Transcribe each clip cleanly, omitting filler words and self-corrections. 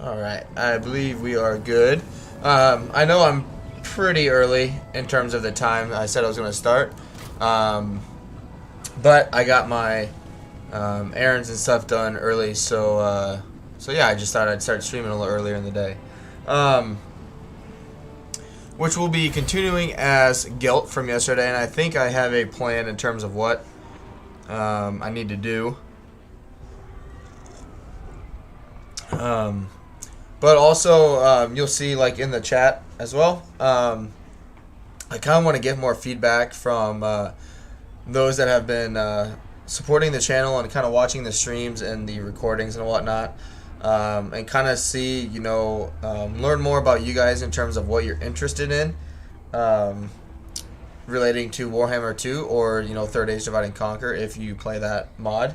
Alright, I believe we are good. I know I'm pretty early in terms of the time I said I was going to start. But I got my errands and stuff done early, so yeah, I just thought I'd start streaming a little earlier in the day. Which will be continuing as Gelt from yesterday, and I think I have a plan in terms of what I need to do. But also, you'll see, like, in the chat as well, I kind of want to get more feedback from those that have been supporting the channel and kind of watching the streams and the recordings and whatnot, and kind of see, you know, learn more about you guys in terms of what you're interested in relating to Warhammer 2 or, you know, Third Age Divide and Conquer if you play that mod.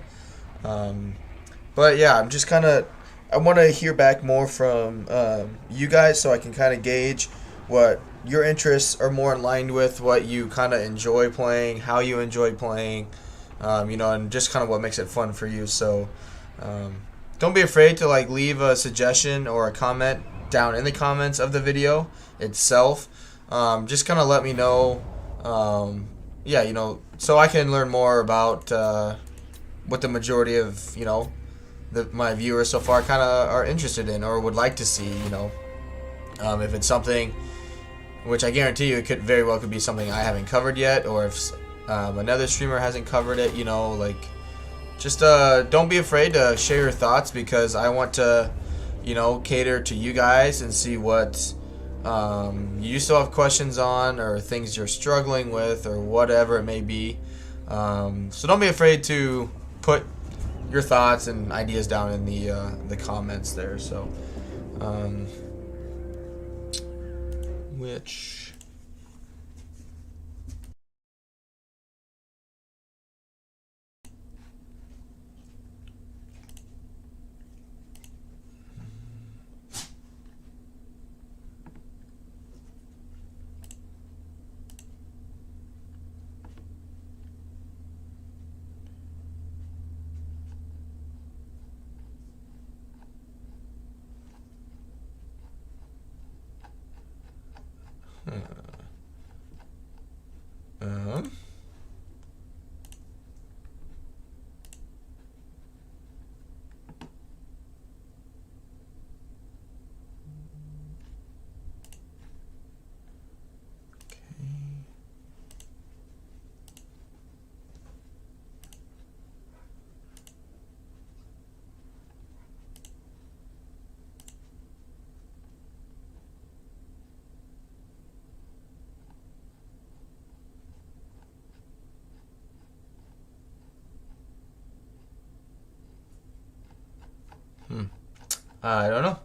But yeah, I'm just kind of, I want to hear back more from you guys so I can kind of gauge what your interests are more in line with, what you kind of enjoy playing, how you enjoy playing, you know, and just kind of what makes it fun for you. So don't be afraid to, like, leave a suggestion or a comment down in the comments of the video itself. Just kind of let me know, yeah, you know, so I can learn more about what the majority of, you know, my viewers so far kind of are interested in or would like to see, you know. If it's something, which I guarantee you it could very well could be something I haven't covered yet, or if another streamer hasn't covered it, you know, like, just don't be afraid to share your thoughts, because I want to, you know, cater to you guys and see what you still have questions on, or things you're struggling with, or whatever it may be. So don't be afraid to put your thoughts and ideas down in the comments there. So which I don't know.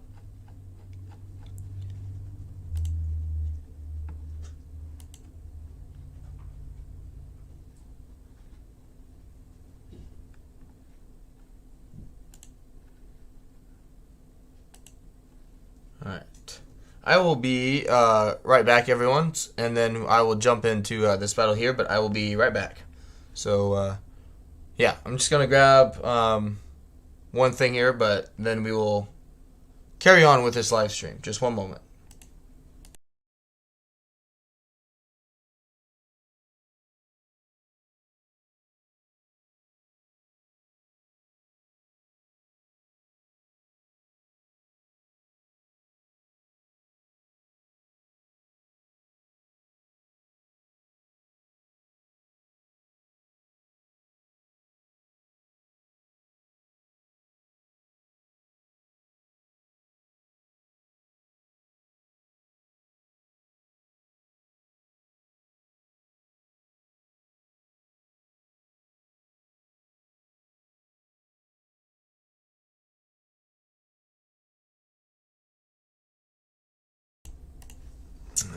Alright. I will be right back, everyone, and then I will jump into this battle here, but I will be right back. So, yeah, I'm just going to grab one thing here, but then we will carry on with this live stream. Just one moment.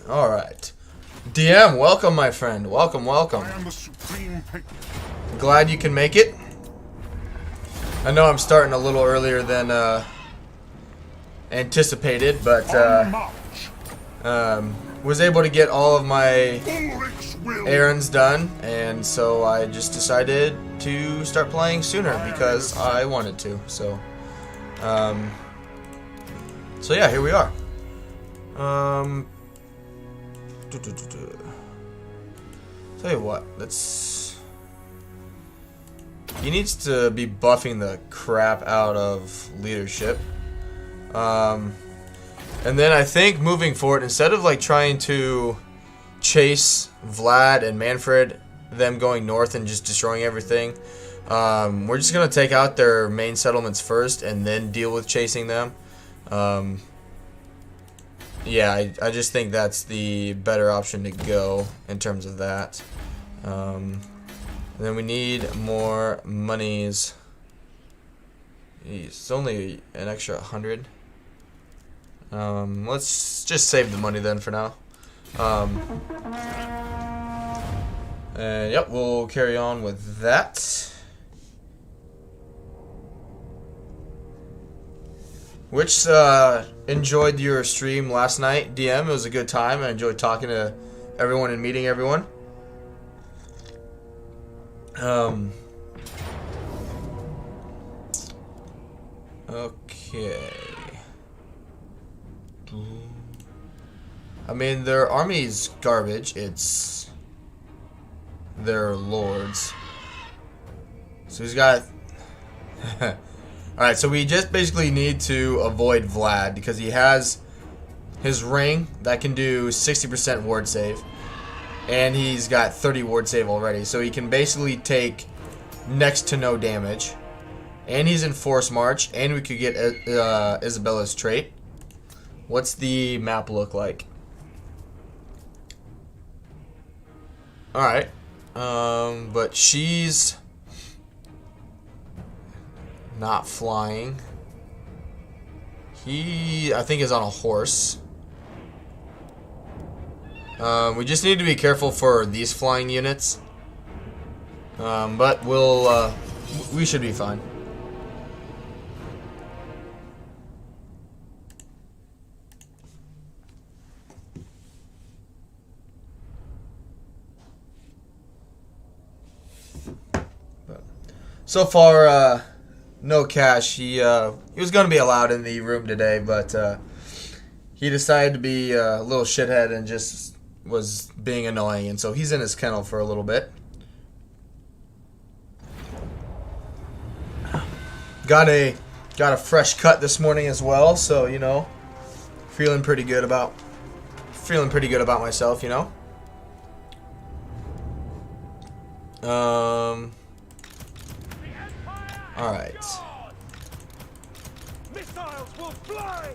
Alright. DM, welcome, my friend. Welcome, welcome. Glad you can make it. I know I'm starting a little earlier than anticipated, but was able to get all of my errands done, and so I just decided to start playing sooner because I wanted to. So So yeah, here we are. Tell you what, he needs to be buffing the crap out of leadership. And then I think moving forward, instead of like trying to chase Vlad and Manfred, them going north and just destroying everything, we're just gonna take out their main settlements first and then deal with chasing them. Yeah, I just think that's the better option to go in terms of that. And then we need more monies. Jeez, it's only an extra 100. Let's just save the money then for now. And yep, we'll carry on with that. Which enjoyed your stream last night, DM. It was a good time. I enjoyed talking to everyone and meeting everyone. Okay. I mean, their army's garbage. It's their lords. So he's got... Alright, so we just basically need to avoid Vlad because he has his ring that can do 60% ward save. And he's got 30 ward save already. So he can basically take next to no damage. And he's in Force March. And we could get Isabella's trait. What's the map look like? Alright. But she's not flying. He, I think, is on a horse. We just need to be careful for these flying units. But we should be fine. So far, no cash. He was going to be allowed in the room today, but he decided to be a little shithead and just was being annoying, and so he's in his kennel for a little bit. Got a fresh cut this morning as well, so you know, feeling pretty good about myself, you know. All right. Missiles will fly.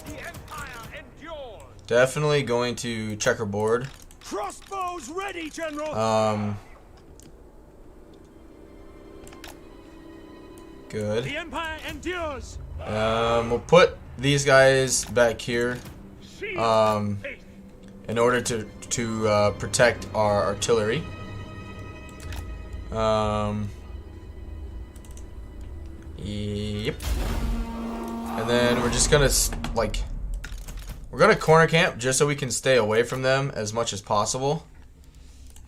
The Empire endures. Definitely going to checkerboard. Crossbows ready, General. Good. The Empire endures. We'll put these guys back here. In order to protect our artillery. Yep. And then we're just gonna we're gonna corner camp just so we can stay away from them as much as possible,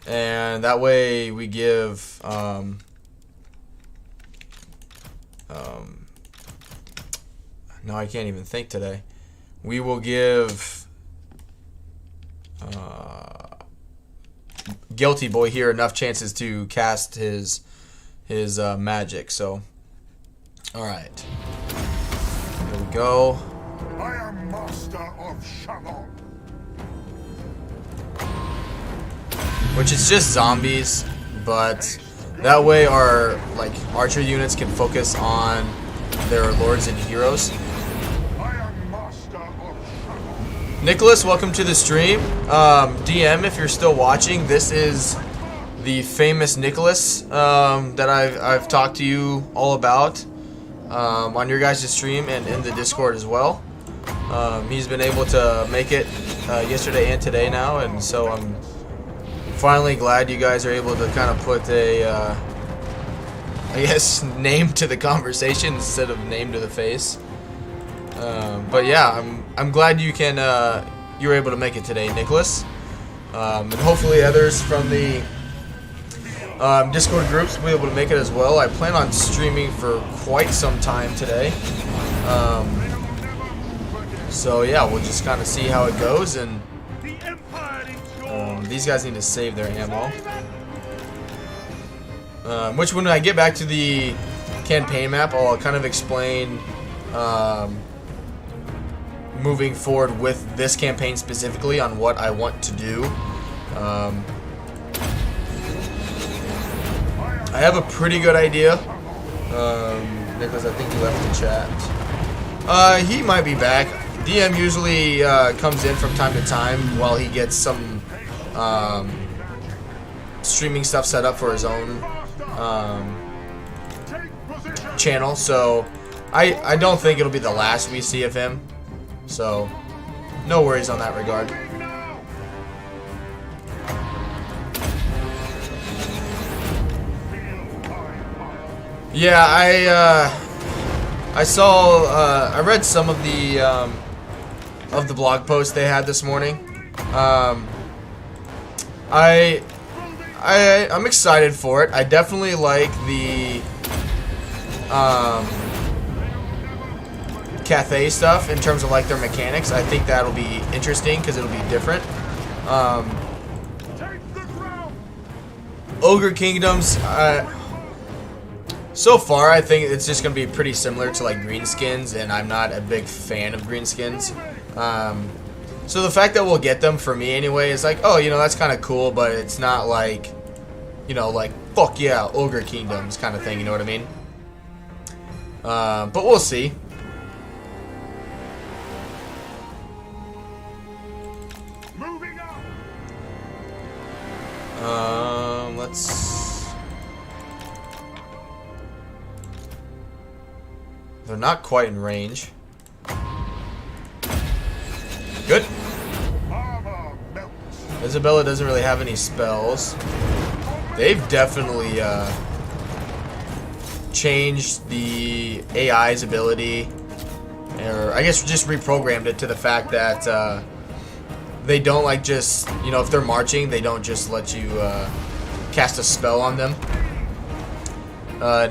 and that way we give no, I can't even think today. We will give Guilty Boy here enough chances to cast his magic. So, all right, here we go. I am master of Shalom. Which is just zombies, but that way our archer units can focus on their lords and heroes. I am master of Shalom. Nicholas, welcome to the stream. DM, if you're still watching, this is the famous Nicholas that I've talked to you all about on your guys' stream and in the Discord as well. He's been able to make it yesterday and today now, and so I'm finally glad you guys are able to kind of put a, I guess, name to the conversation instead of name to the face. But yeah, I'm glad you were able to make it today, Nicholas, and hopefully others from the Discord groups will be able to make it as well. I plan on streaming for quite some time today. So yeah, we'll just kind of see how it goes, and these guys need to save their ammo. Which, when I get back to the campaign map, I'll kind of explain moving forward with this campaign specifically on what I want to do. I have a pretty good idea. Nicholas, I think he left the chat. He might be back. DM usually comes in from time to time while he gets some streaming stuff set up for his own channel, so I don't think it'll be the last we see of him, so no worries on that regard. Yeah, I saw I read some of the blog posts they had this morning. I'm excited for it. I definitely like the Cathay stuff in terms of like their mechanics. I think that'll be interesting because it'll be different. Ogre Kingdoms, so far I think it's just gonna be pretty similar to like greenskins, and I'm not a big fan of greenskins. So the fact that we'll get them, for me anyway, is like, oh, you know, that's kind of cool, but it's not like, you know, like, fuck yeah, Ogre Kingdoms kind of thing, you know what I mean? But we'll see. Moving on. Let's... They're not quite in range. Good. Isabella doesn't really have any spells. They've definitely changed the AI's ability, or I guess just reprogrammed it to the fact that they don't like just, you know, if they're marching, they don't just let you cast a spell on them.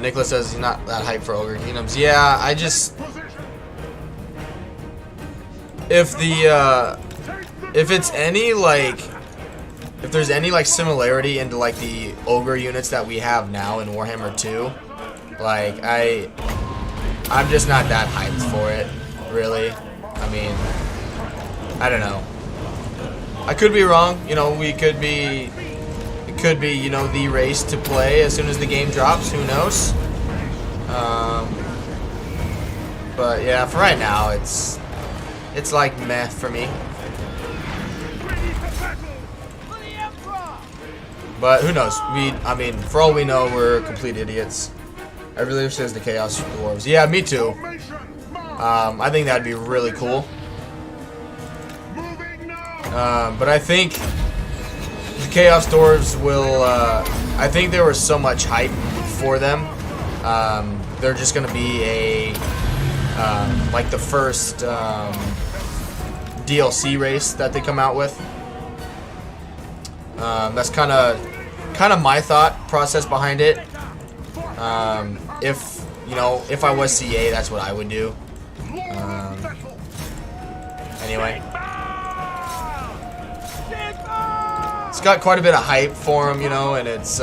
Nicholas says he's not that hyped for Ogre Kingdoms. Yeah, I just... If it's any like, if there's any like similarity into like the ogre units that we have now in Warhammer 2, like I'm just not that hyped for it, really. I mean, I don't know. I could be wrong. You know, it could be, you know, the race to play as soon as the game drops. Who knows? But yeah, for right now, it's like meh for me. But who knows? I mean, for all we know, we're complete idiots. I really wish there's the Chaos Dwarves. Yeah, me too. I think that'd be really cool. But I think the Chaos Dwarves will... I think there was so much hype for them. They're just going to be a... like the first DLC race that they come out with. That's kind of my thought process behind it. If you know, if I was CA, that's what I would do. Anyway, it's got quite a bit of hype for him, you know, and it's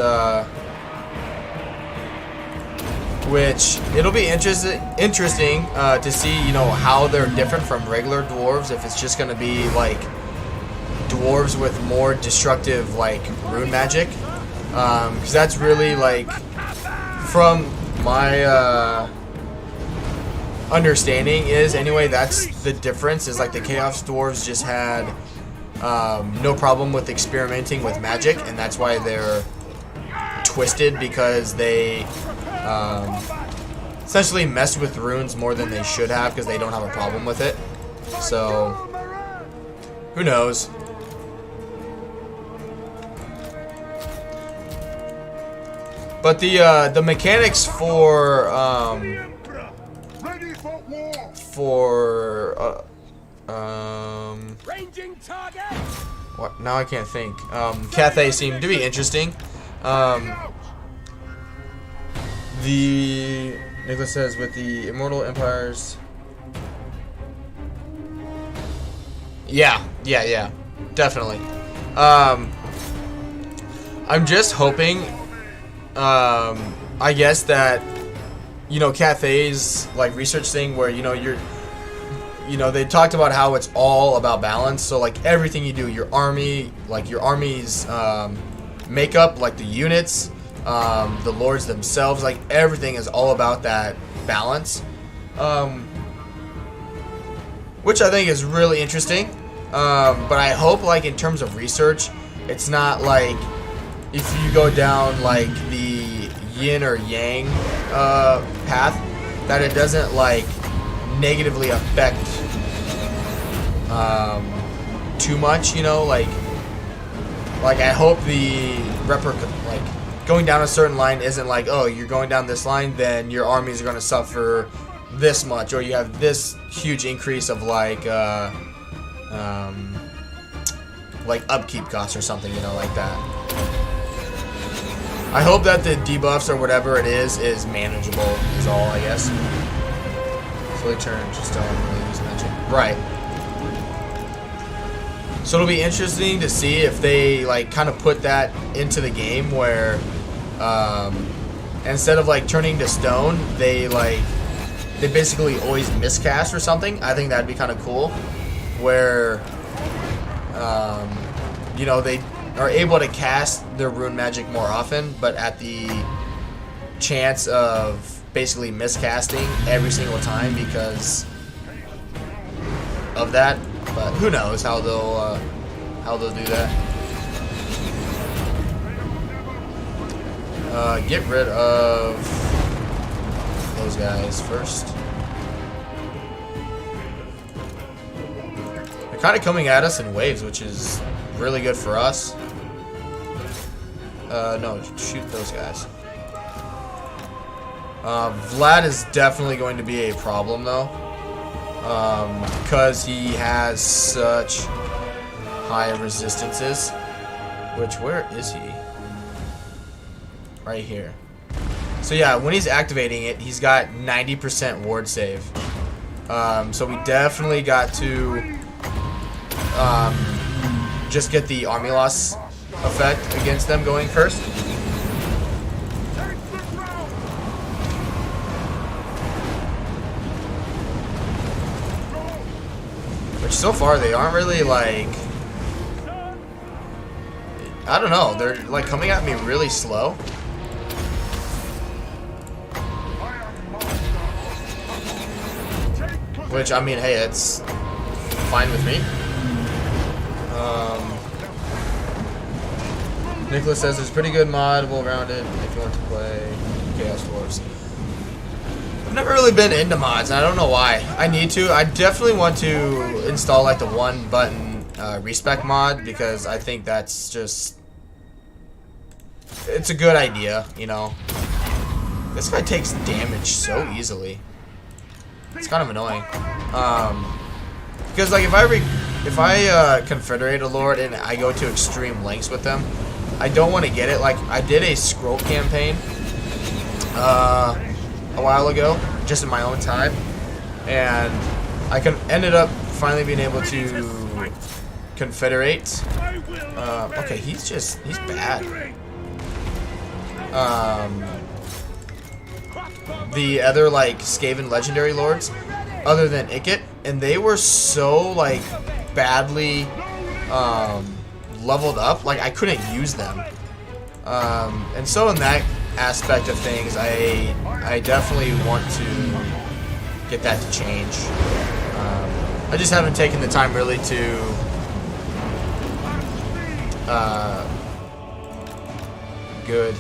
which it'll be interesting to see, you know, how they're different from regular dwarves. If it's just gonna be like dwarves with more destructive like rune magic, because that's really like, from my understanding is anyway, that's the difference, is like the Chaos Dwarves just had no problem with experimenting with magic, and that's why they're twisted, because they essentially messed with runes more than they should have, because they don't have a problem with it. So who knows? But the mechanics for what? Now I can't think. Cathay seemed to be interesting. The Nicholas says with the Immortal Empires. Yeah, definitely. I'm just hoping, I guess that, you know, Cathay's like research thing where, you know, they talked about how it's all about balance. So like everything you do, your army, like your army's makeup, like the units, the lords themselves, like everything is all about that balance, which I think is really interesting. But I hope, like, in terms of research, it's not like if you go down like the yin or yang path, that it doesn't like negatively affect too much, you know, like I hope the like going down a certain line isn't like, oh, you're going down this line, then your armies are going to suffer this much, or you have this huge increase of like upkeep costs or something, you know, like that. I hope that the debuffs or whatever it is manageable, is all, I guess. Fully turned, just don't really use magic. Right. So it'll be interesting to see if they like kind of put that into the game where instead of like turning to stone, they basically always miscast or something. I think that'd be kind of cool, where you know, they are able to cast their rune magic more often, but at the chance of basically miscasting every single time because of that. But who knows how they'll do that. Get rid of those guys first. They're kind of coming at us in waves, which is really good for us. No, shoot those guys. Vlad is definitely going to be a problem, though. Because he has such high resistances. Which, where is he? Right here. So yeah, when he's activating it, he's got 90% ward save. So we definitely got to just get the army loss effect against them going first. Which so far they aren't really like, I don't know, they're like coming at me really slow. Which, I mean, hey, it's fine with me. Nicholas says it's pretty good mod, well-rounded, if you want to play Chaos Dwarves. I've never really been into mods, and I don't know why. I need to. I definitely want to install like the one-button respec mod, because I think that's just... it's a good idea, you know. This guy takes damage so easily. It's kind of annoying. Because like if I confederate a lord and I go to extreme lengths with them, I don't want to get it. Like I did a scroll campaign a while ago, just in my own time, and I ended up finally being able to confederate. Okay, he's bad. The other like Skaven legendary lords, other than Ikit, and they were so like badly leveled up, like I couldn't use them. And so in that aspect of things, I definitely want to get that to change. I just haven't taken the time really to good.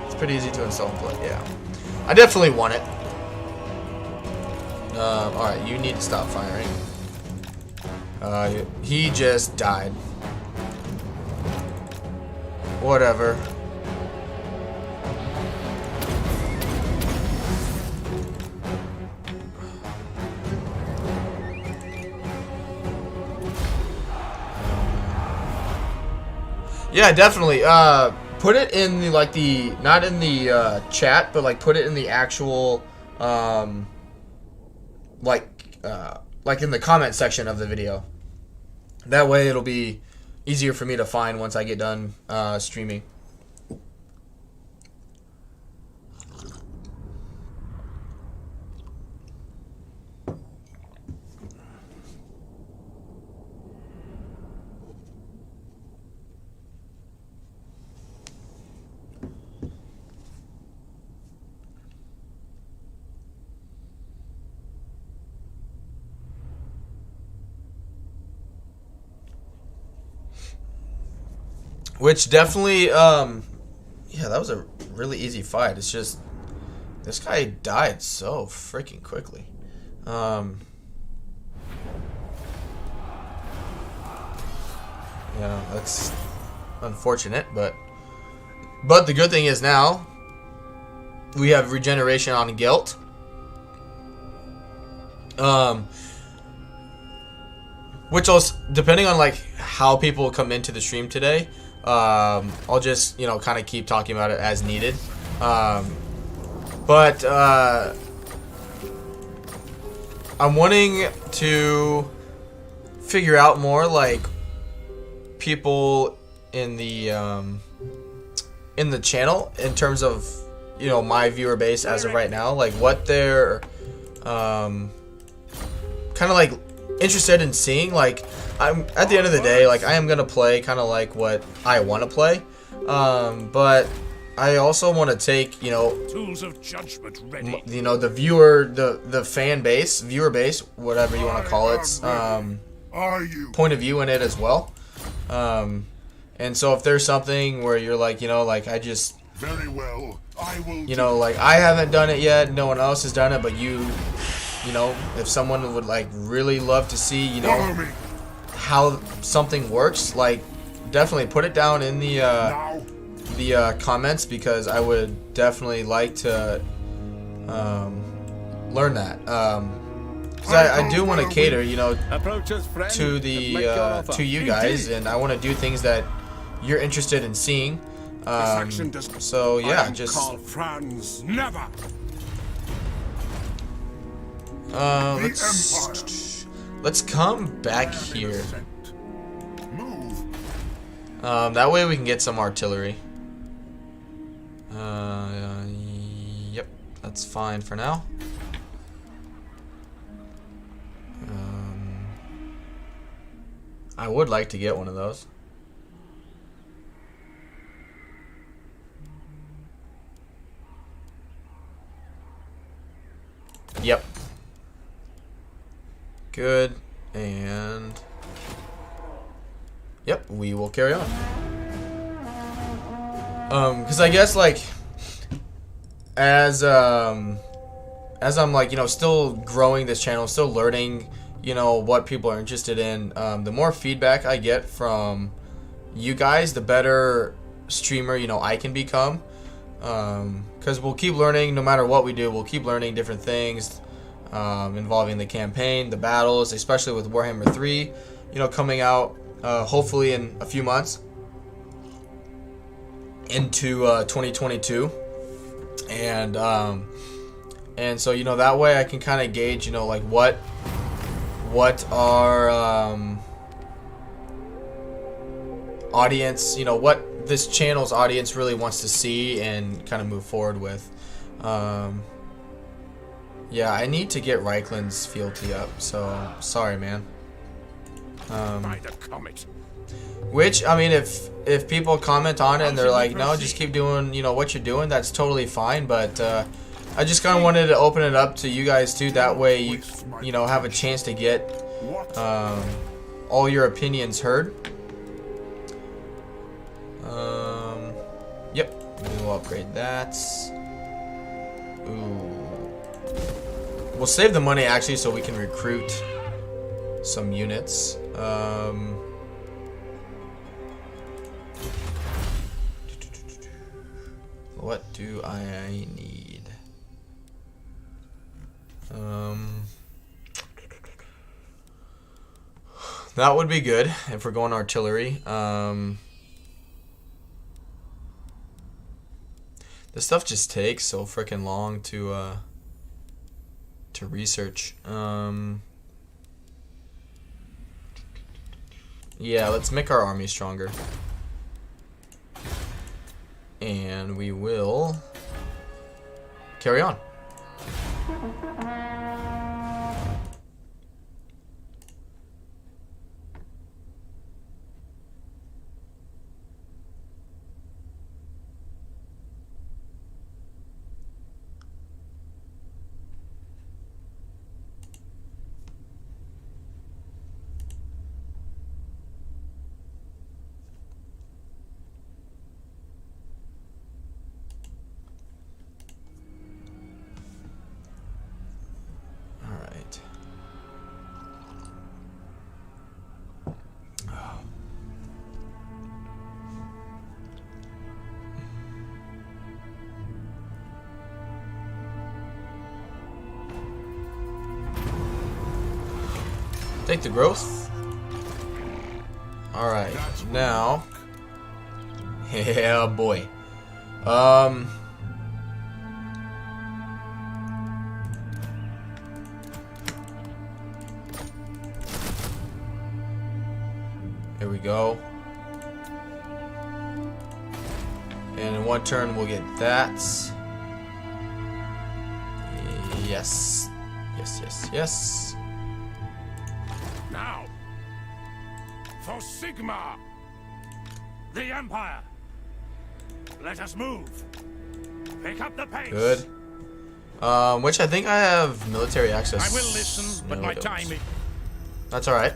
It's pretty easy to install and play, yeah. I definitely want it. Alright, you need to stop firing. He just died. Whatever. Yeah, definitely. put it in the, like, the, not in the chat, but like put it in the actual like in the comment section of the video. That way it'll be easier for me to find once I get done streaming. Which definitely, yeah, that was a really easy fight. It's just, this guy died so freaking quickly. Yeah, that's unfortunate, but the good thing is now we have regeneration on Gelt. Which also, depending on like how people come into the stream today, I'll just, you know, kind of keep talking about it as needed. But I'm wanting to figure out more like people in the channel in terms of, you know, my viewer base as of right now, like what they're kind of like interested in seeing. Like, I'm at the end of the day, like, I am gonna play kind of like what I want to play, but I also want to take, you know, Tools of judgment ready. you know, the viewer, the fan base, viewer base, whatever you want to call it, point of view in it as well. And so if there's something where you're like, you know, like, I just, Very well. I will. you know, like, I haven't done it yet, no one else has done it, but you know, if someone would like really love to see, you Follow know, me. how something works, like, definitely put it down in the Now. comments, because I would definitely like to learn that, because I do want to cater, you know, to the to you guys, and I want to do things that you're interested in seeing. So yeah, just Call Franz. Never. let's come back here. Move. That way we can get some artillery. Yep, that's fine for now. I would like to get one of those. Yep. Good. And yep, we will carry on. Because I guess, like, as I'm like, you know, still growing this channel, still learning, you know, what people are interested in, the more feedback I get from you guys, the better streamer, you know, I can become. Because we'll keep learning no matter what we do. We'll keep learning different things involving the campaign, the battles, especially with Warhammer 3, you know, coming out hopefully in a few months into 2022. And so, you know, that way I can kind of gauge, you know, like what our audience, you know, what this channel's audience really wants to see and kind of move forward with. Yeah, I need to get Reikland's fealty up, so sorry, man. By the comet. Which, I mean, if people comment on it and they're like, no, just keep doing, you know, what you're doing, that's totally fine. But I just kind of wanted to open it up to you guys too. That way you know, have a chance to get all your opinions heard. Yep, we will upgrade that. Ooh. We'll save the money actually so we can recruit some units. What do I need? That would be good if we're going artillery. This stuff just takes so freaking long to research. Yeah, let's make our army stronger. And we will carry on. Take the growth. Alright, now. Yeah, boy. Here we go. And in one turn we'll get that. Yes. Yes, yes, yes. Now, for Sigma, the Empire. Let us move. Pick up the pace. Good. Which I think I have military access. I will listen, but No, I my don't. time is... That's all right.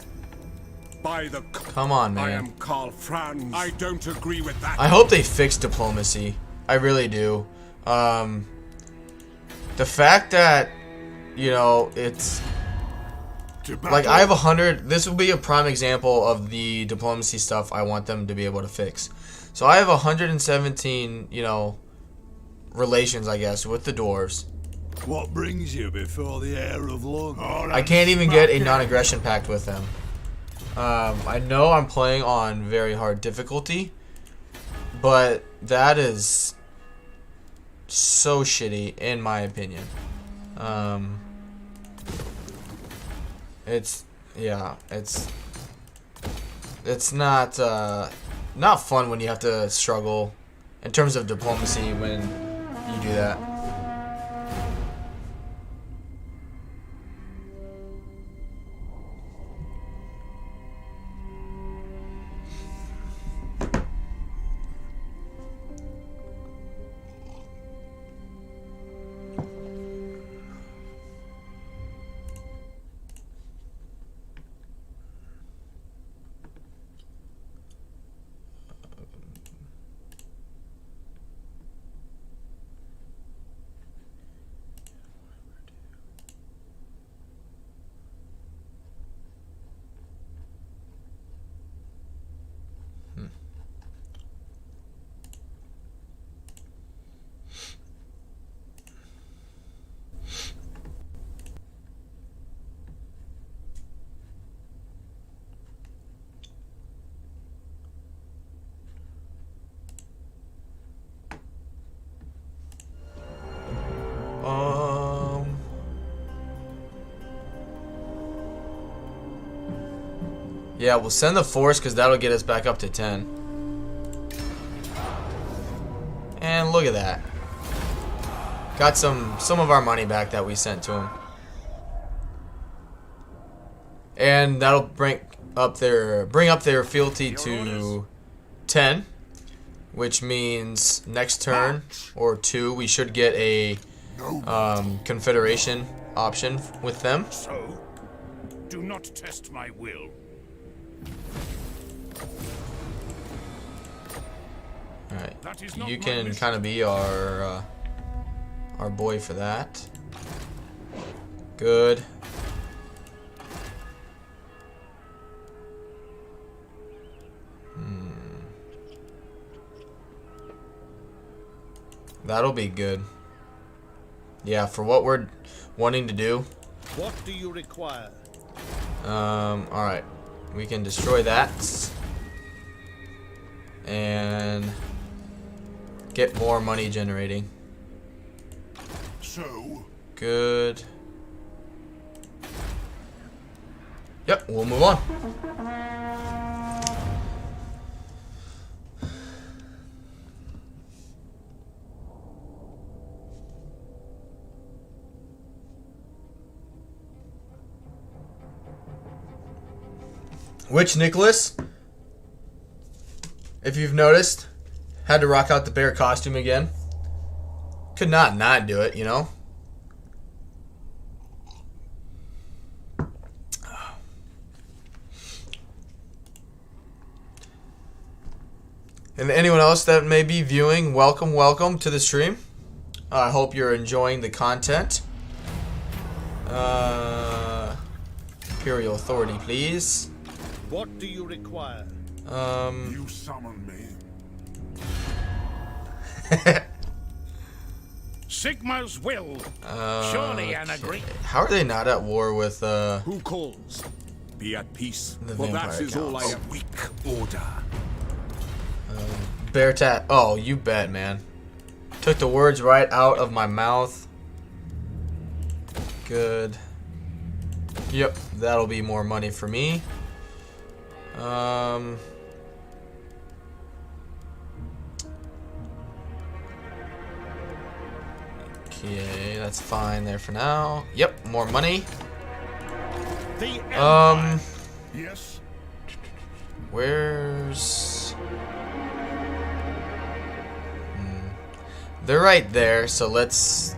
By the Come on, man. I am Karl Franz. I don't agree with that. I hope they fix diplomacy. I really do. The fact that, you know, it's like I have 100. This will be a prime example of the diplomacy stuff I want them to be able to fix. So I have 117, you know, relations, I guess, with the dwarves. What brings you before the heir of Lund? I can't even get a non-aggression pact with them. I know I'm playing on very hard difficulty, but that is so shitty in my opinion. It's not not fun when you have to struggle in terms of diplomacy when you do that. Yeah, we'll send the force because that'll get us back up to 10. And look at that. Got some of our money back that we sent to him. And that'll bring up their fealty to 10, which means next turn or two we should get a confederation option with them. So, do not test my will. Alright, That is not you my can mission. kind of be our boy for that. Good. That'll be good. Yeah, for what we're wanting to do. What do you require? Alright. We can destroy that. And Get more money generating. So, Good. Yep, we'll move on. Which Nicholas, if you've noticed, had to rock out the bear costume again. Could not do it, you know? And anyone else that may be viewing, welcome to the stream. I hope you're enjoying the content. Imperial Authority, please. What do you require? you summon me. Sigma's will. Surely an agree. How are they not at war with Who calls? Be at peace. the For vampire that is all I counts? am. Weak order. Bear tat. Oh, you bet, man. Took the words right out of my mouth. Good. Yep, that'll be more money for me. Okay, that's fine there for now. Yep, more money. The Empire. Yes? Where's... They're right there, so let's...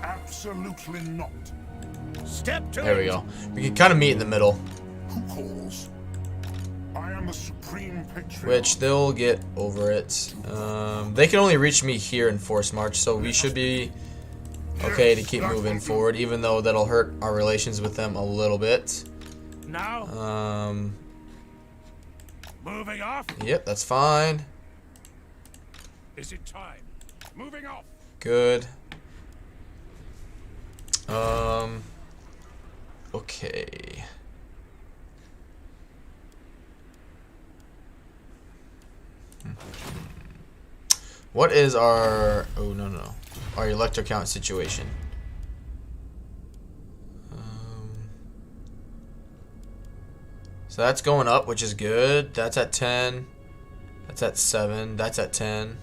Absolutely not. Step to There we it. go. We can kind of meet in the middle, Who calls? I am the supreme patriarch. which they'll get over it. They can only reach me here in Force March, so we should be okay to keep moving forward, even though that'll hurt our relations with them a little bit. Now, moving off. Yep, that's fine. Is it time? Moving off. Good. Okay. What is our... Oh, no. Our electro count situation. So that's going up, which is good. That's at 10. That's at 7. That's at 10.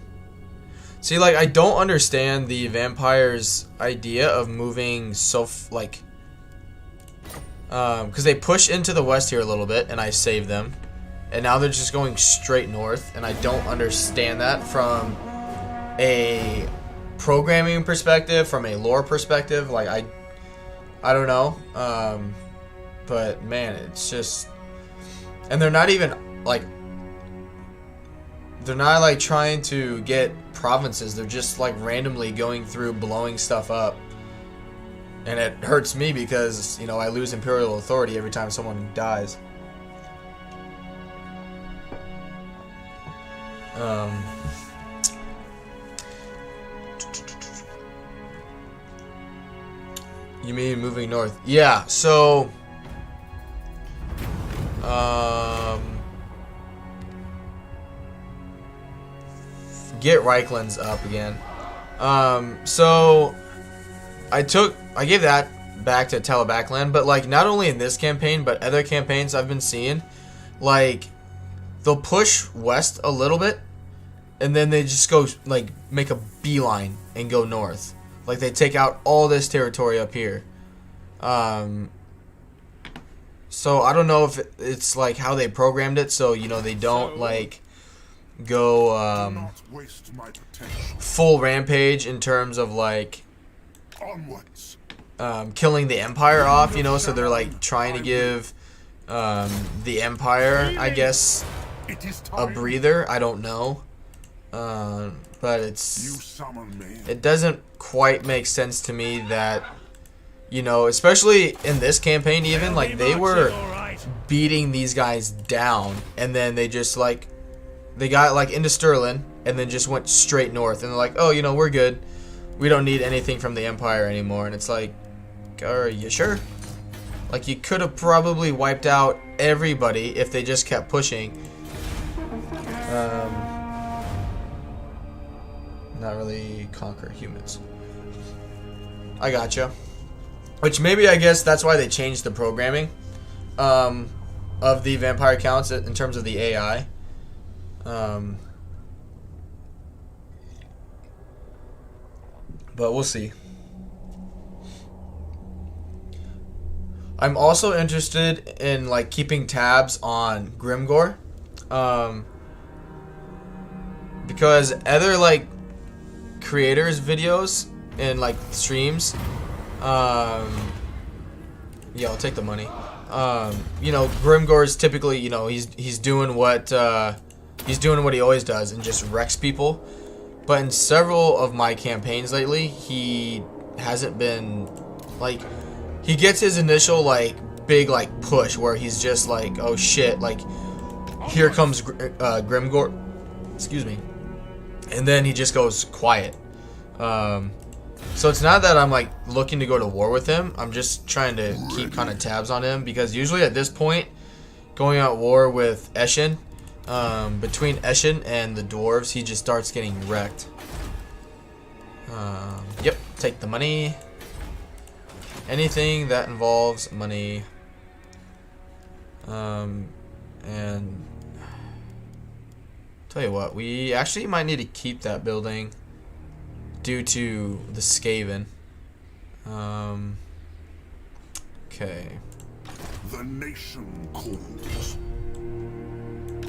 See, like, I don't understand the vampires' idea of moving so, like... Because they push into the west here a little bit, and I save them. And now they're just going straight north, and I don't understand that from a programming perspective, from a lore perspective. Like, I don't know. But, man, it's just... And they're not even, like... They're not, like, trying to get provinces. They're just, like, randomly going through, blowing stuff up. And it hurts me because, you know, I lose Imperial Authority every time someone dies. You mean moving north? Yeah, so... Get Reichland's up again. So... I gave that back to Talabakland, but, like, not only in this campaign, but other campaigns I've been seeing, like, they'll push west a little bit, and then they just go, like, make a beeline and go north. Like, they take out all this territory up here. So I don't know if it's, like, how they programmed it, so, you know, they don't, like, go, Not waste my potential. full rampage in terms of, like, Onwards. killing the Empire off, you know, so they're, like, trying to give the Empire, I guess, It is a time. breather. I don't know. But You it's... summon me. It doesn't quite make sense to me that, you know, especially in this campaign even, like, they were All right. beating these guys down, and then they just, like, they got, like, into Stirling, and then just went straight north, and they're like, oh, you know, we're good. We don't need anything from the Empire anymore. And it's like, are you sure? Like, you could have probably wiped out everybody if they just kept pushing. Not really conquer humans. I gotcha. Which maybe, I guess that's why they changed the programming of the vampire counts in terms of the AI. But we'll see. I'm also interested in like keeping tabs on Grimgore, because other like creators' videos and like streams, yeah, I'll take the money. You know, Grimgore is typically, you know, he's doing what he always does and just wrecks people. But in several of my campaigns lately, he hasn't been like. He gets his initial like big like push where he's just like, oh shit, like here comes Grimgore, excuse me, and then he just goes quiet. So it's not that I'm like looking to go to war with him. I'm just trying to keep kind of tabs on him, because usually at this point, going at war with Eshin, between Eshin and the dwarves, he just starts getting wrecked. Yep, take the money. Anything that involves money. And tell you what, we actually might need to keep that building due to the Skaven. Okay. The nation calls.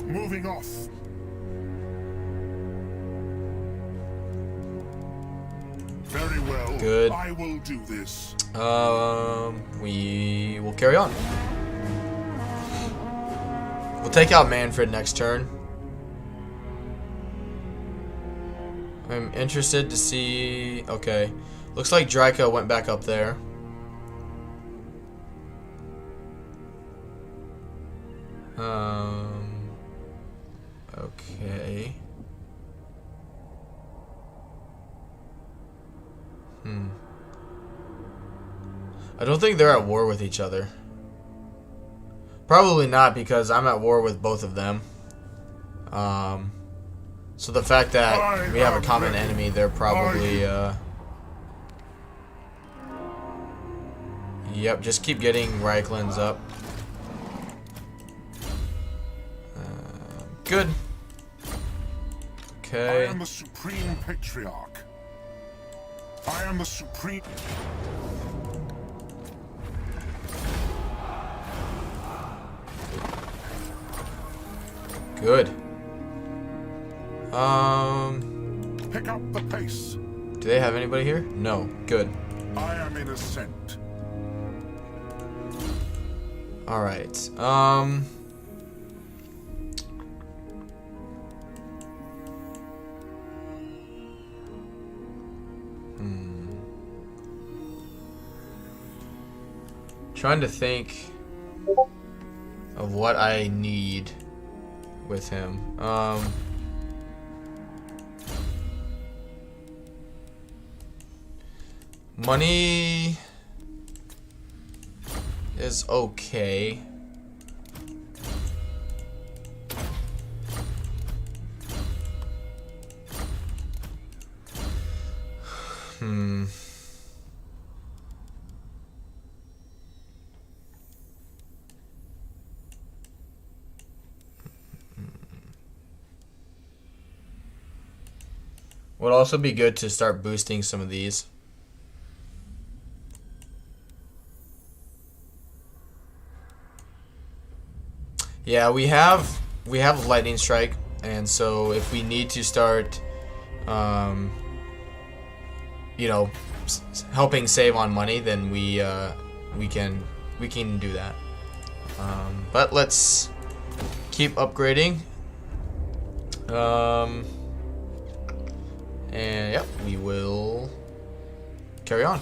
Moving off. Very well. Good. I will do this. We will carry on. We'll take out Manfred next turn. I'm interested to see. Okay, looks like Draco went back up there. Okay. I don't think they're at war with each other. Probably not, because I'm at war with both of them. So the fact that we have a common enemy, they're probably, yep, just keep getting Reiklands up. Good. Okay. I am the supreme patriarch. I am the supreme... Good. Pick up the pace. Do they have anybody here? No. Good. I am in ascent. All right. Trying to think of what I need with him. Money is okay. Would also be good to start boosting some of these. Yeah, we have lightning strike, and so if we need to start, you know, helping save on money, then we can do that. But let's keep upgrading. And yep, we will carry on.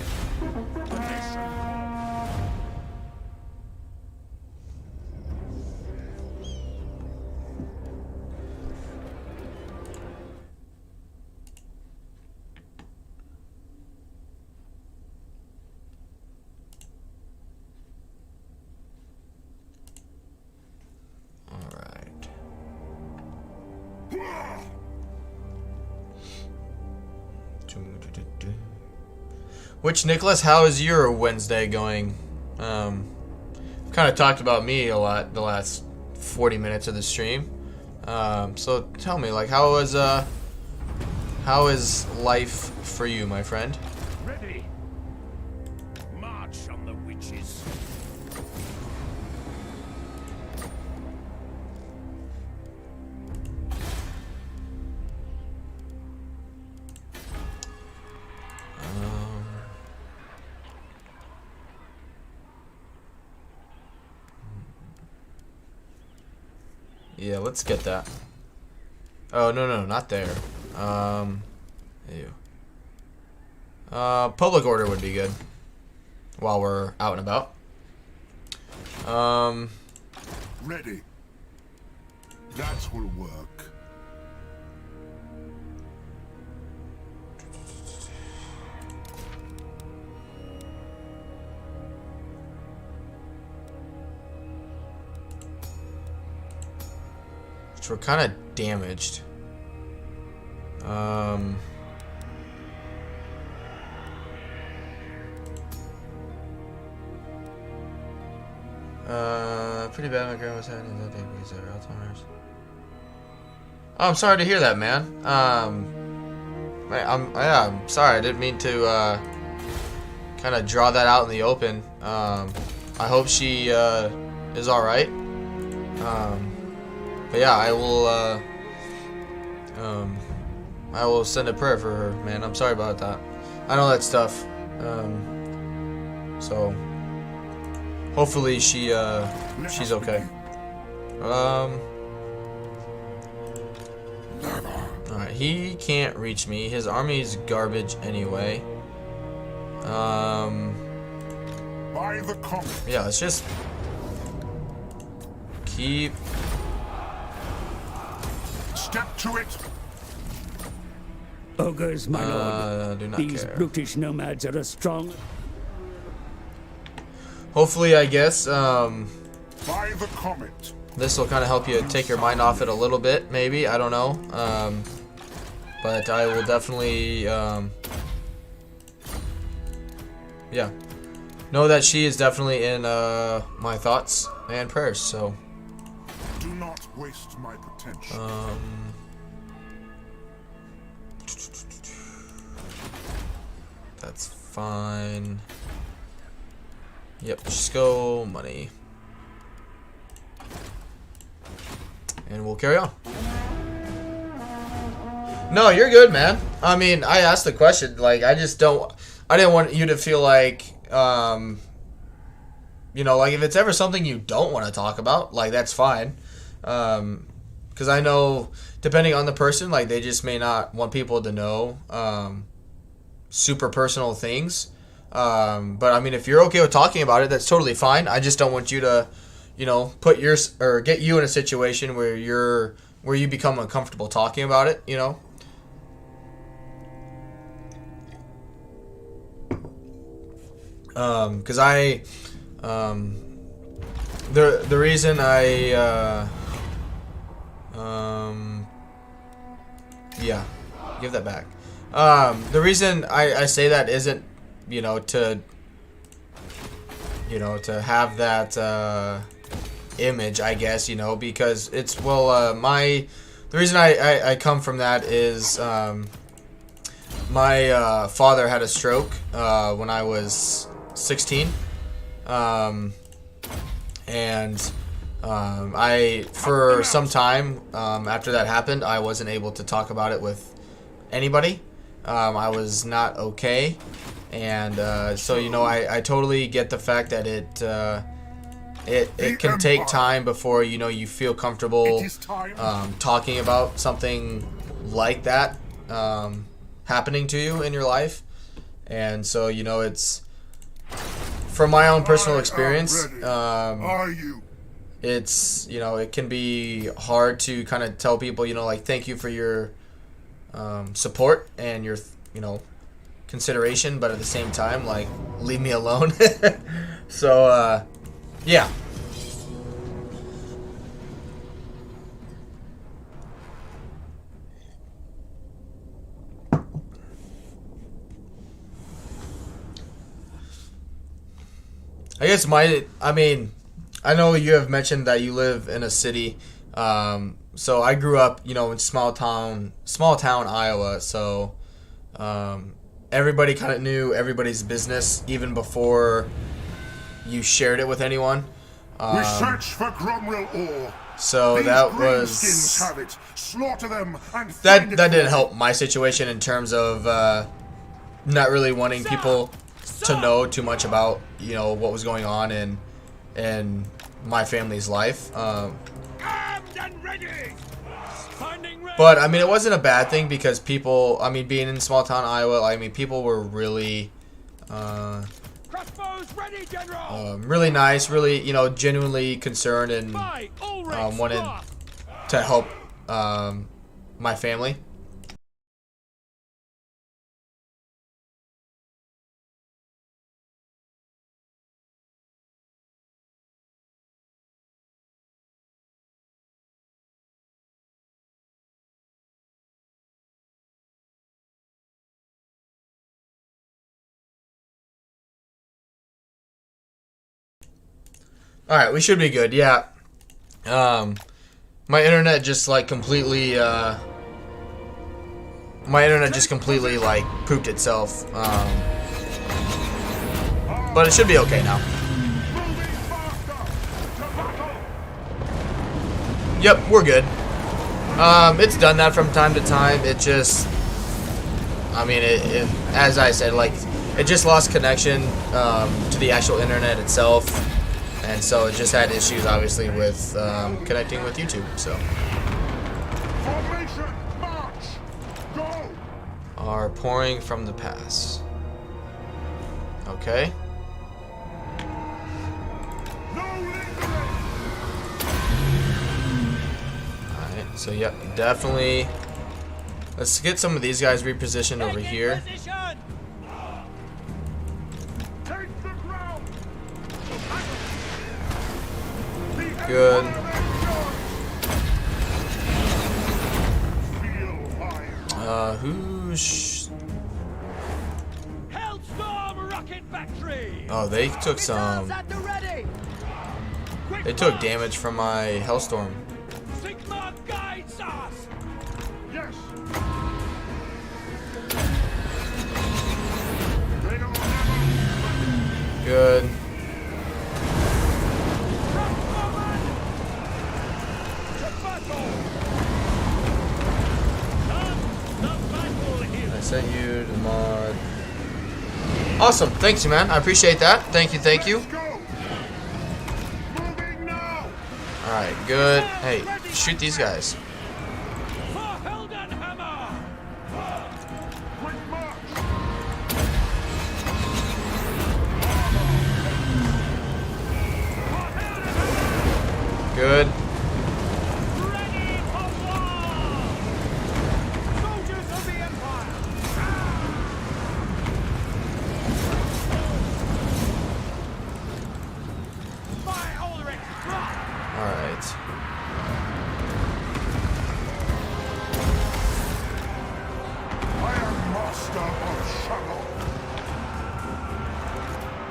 Which, Nicholas, how is your Wednesday going? Kind of talked about me a lot the last 40 minutes of the stream. So tell me, like, how is life for you, my friend? Ready. March on the witches. Yeah, let's get that. Oh, no, not there. Ew. Public order would be good while we're out and about. Ready. That will work. Which we're kind of damaged. Pretty bad. My grandma's having that day because of Alzheimer's. Oh, I'm sorry to hear that, man. I'm sorry. I didn't mean to kind of draw that out in the open. I hope she is all right. But yeah, I will send a prayer for her, man. I'm sorry about that. I know that's tough. So hopefully she's okay. Alright, he can't reach me. His army's garbage anyway. By the comet. Yeah, let's just keep. Step to it. Ogres, my lord. Do not These care. brutish nomads are as strong. Hopefully, I guess, By the comet. this will kind of help you take your mind off it a little bit, maybe. I don't know. But I will definitely, yeah. Know that she is definitely in my thoughts and prayers, so. Do not waste my potential. That's fine. Yep, just go money. And we'll carry on. No, you're good, man. I mean, I asked the question. Like, I didn't want you to feel like, you know, like if it's ever something you don't want to talk about, like that's fine. Because I know, depending on the person, like they just may not want people to know super personal things. But I mean, if you're okay with talking about it, that's totally fine. I just don't want you to, you know, put your or get you in a situation where you become uncomfortable talking about it. You know. Because the reason yeah, give that back. The reason I say that isn't, you know, to have that image, I guess, you know, because it's, well, the reason I come from that is, my father had a stroke when I was 16, and for some time after that happened, I wasn't able to talk about it with anybody. I was not okay, and so, you know, I totally get the fact that it can take time before, you know, you feel comfortable talking about something like that happening to you in your life. And so, you know, it's from my own personal experience, it's, you know, it can be hard to kind of tell people, you know, like, thank you for your support and your, you know, consideration, but at the same time, like, leave me alone. So yeah. I guess I mean, I know you have mentioned that you live in a city. So I grew up, you know, in small town Iowa. So everybody kind of knew everybody's business even before you shared it with anyone. We search for Gromril ore. So These that greenskins was have it. Slaughter them and that find it that didn't for help my situation in terms of not really wanting people to know too much about, you know, what was going on in my family's life. Armed and ready. But I mean, it wasn't a bad thing because people, I mean, being in small town Iowa, I mean, people were really Crossbows ready, General. really nice, really, you know, genuinely concerned and wanted to help my family. All right, we should be good. Yeah. My internet just like completely like pooped itself. But it should be okay now. Yep, we're good. It's done that from time to time. It just, I mean, it as I said, like, it just lost connection to the actual internet itself. And so it just had issues, obviously, with connecting with YouTube. So, formation, march, go. are pouring from the pass. Okay. No lingering. All right. So, yep, definitely. Let's get some of these guys repositioned over here. Take the ground. Good. Who's? Hellstorm rocket factory. Oh, they took some. They took damage from my Hellstorm. Sigma guides us. Yes. Good. I sent you the mod. Awesome. Thanks, you, man. I appreciate that. Thank you. Thank you. Alright, good. Hey, shoot these guys. Good.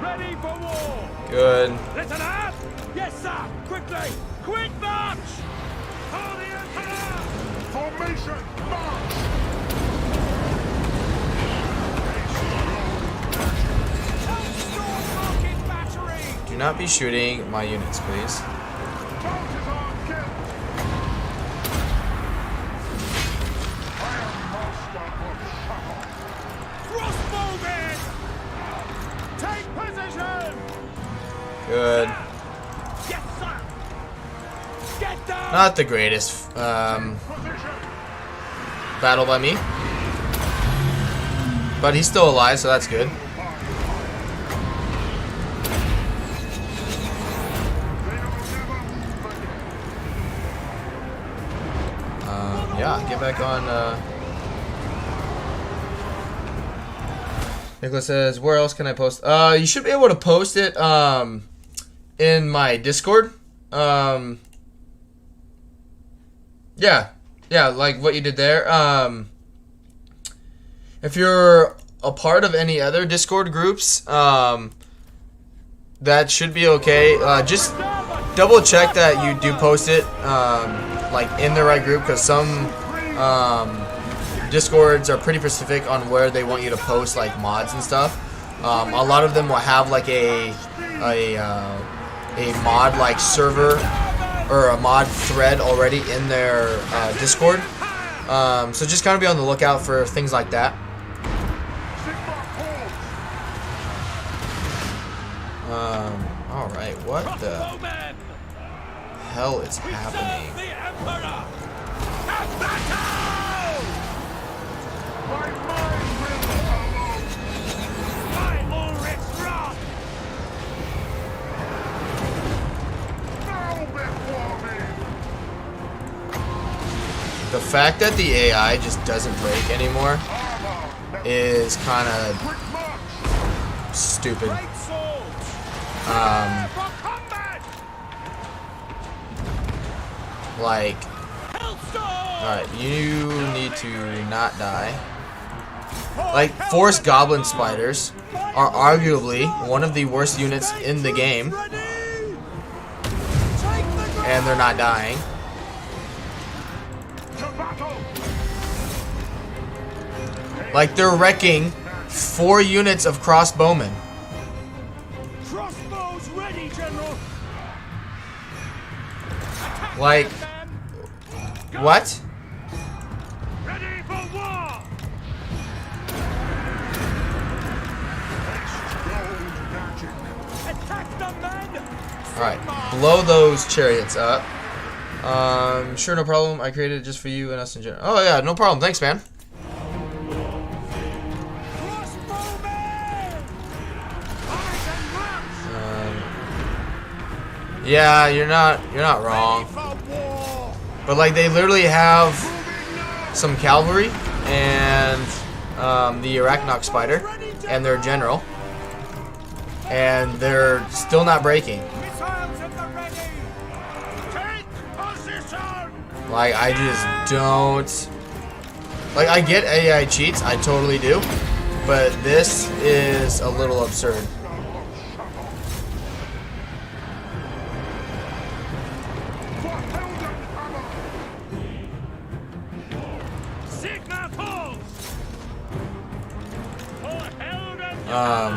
Ready for war! Good. Listen up! Yes, sir! Quickly! Quick march! For the Emperor! Formation, march! Hellstorm rocket battery! Do not be shooting my units, please. Balthasar, Gelt! I am master of shuttle. Crossbowmen! Take position! Good. Yes, sir! Get down! Not the greatest battle by me. But he's still alive, so that's good. Yeah, get back on. Nicholas says, where else can I post? You should be able to post it in my Discord. Yeah, like what you did there. If you're a part of any other Discord groups, that should be okay. Just double check that you do post it like in the right group, because some Discords are pretty specific on where they want you to post like mods and stuff. A lot of them will have like a mod like server or a mod thread already in their Discord. So just kind of be on the lookout for things like that. Alright, what the hell is happening? The fact that the AI just doesn't break anymore is kind of stupid. Like, alright, you need to not die. Like, force goblin spiders are arguably one of the worst units in the game, and they're not dying. Like, they're wrecking 4 units of crossbowmen. Crossbows ready, General. Like, what? Ready for war. Attack the men. Alright, blow those chariots up. Sure, no problem. I created it just for you and us in general. Oh yeah, no problem. Thanks, man. Yeah, you're not wrong. But like, they literally have some cavalry and the Arachnok spider and their general, and they're still not breaking. Like, I just don't. Like, I get AI cheats, I totally do, but this is a little absurd.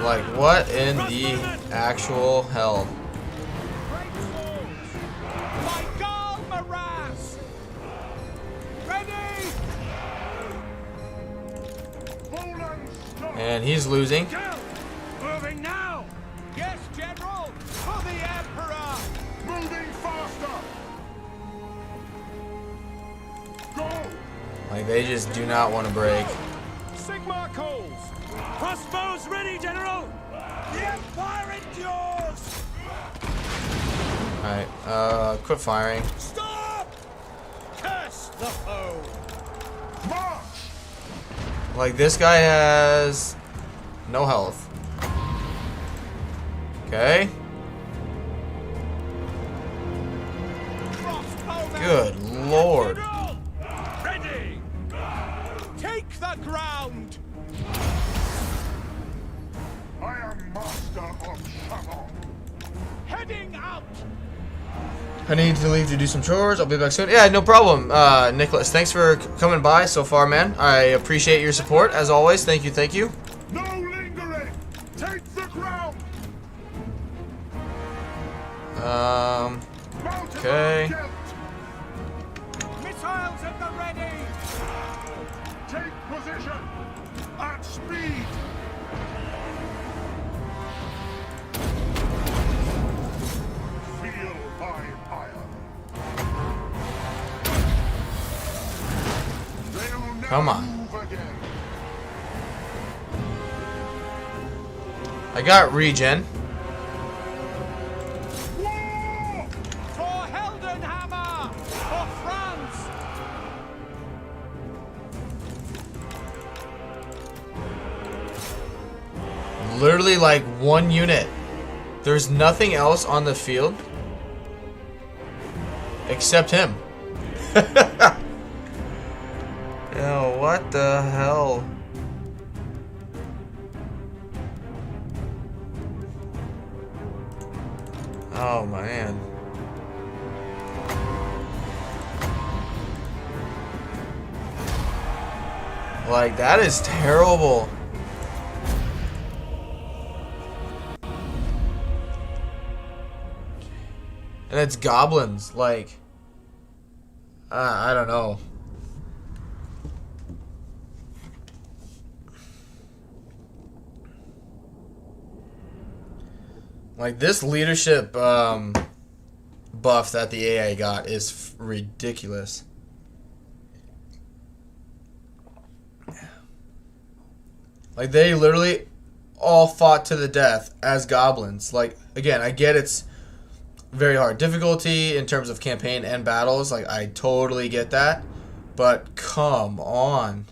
Like, what in the actual hell? And he's losing. Moving now. Yes, General. For the Emperor. Moving faster. Go. Like, they just do not want to break. Sigmar calls. Crossbows ready, General. The Empire endures. Alright, quit firing. Stop. Curse the foe. March. Like, this guy has no health. Okay. Good lord. Ready. Take the ground. I am master of Shamon. Heading out. I need to leave to do some chores. I'll be back soon. Yeah, no problem. Nicholas, thanks for coming by so far, man. I appreciate your support, as always. Thank you, thank you. No lingering. Take the ground. Okay. Missiles at the ready. Take position. At speed. Feel my ire. They'll never Come on. move again. I got regen. War! For Heldenhammer! For France! Literally like 1 unit. There's nothing else on the field except him. Yo, what the hell? Oh, man. Like, that is terrible. And it's goblins, like, I don't know. Like, this leadership buff that the AI got is ridiculous. Like, they literally all fought to the death as goblins. Like, again, I get it's very hard difficulty in terms of campaign and battles. Like, I totally get that. But come on.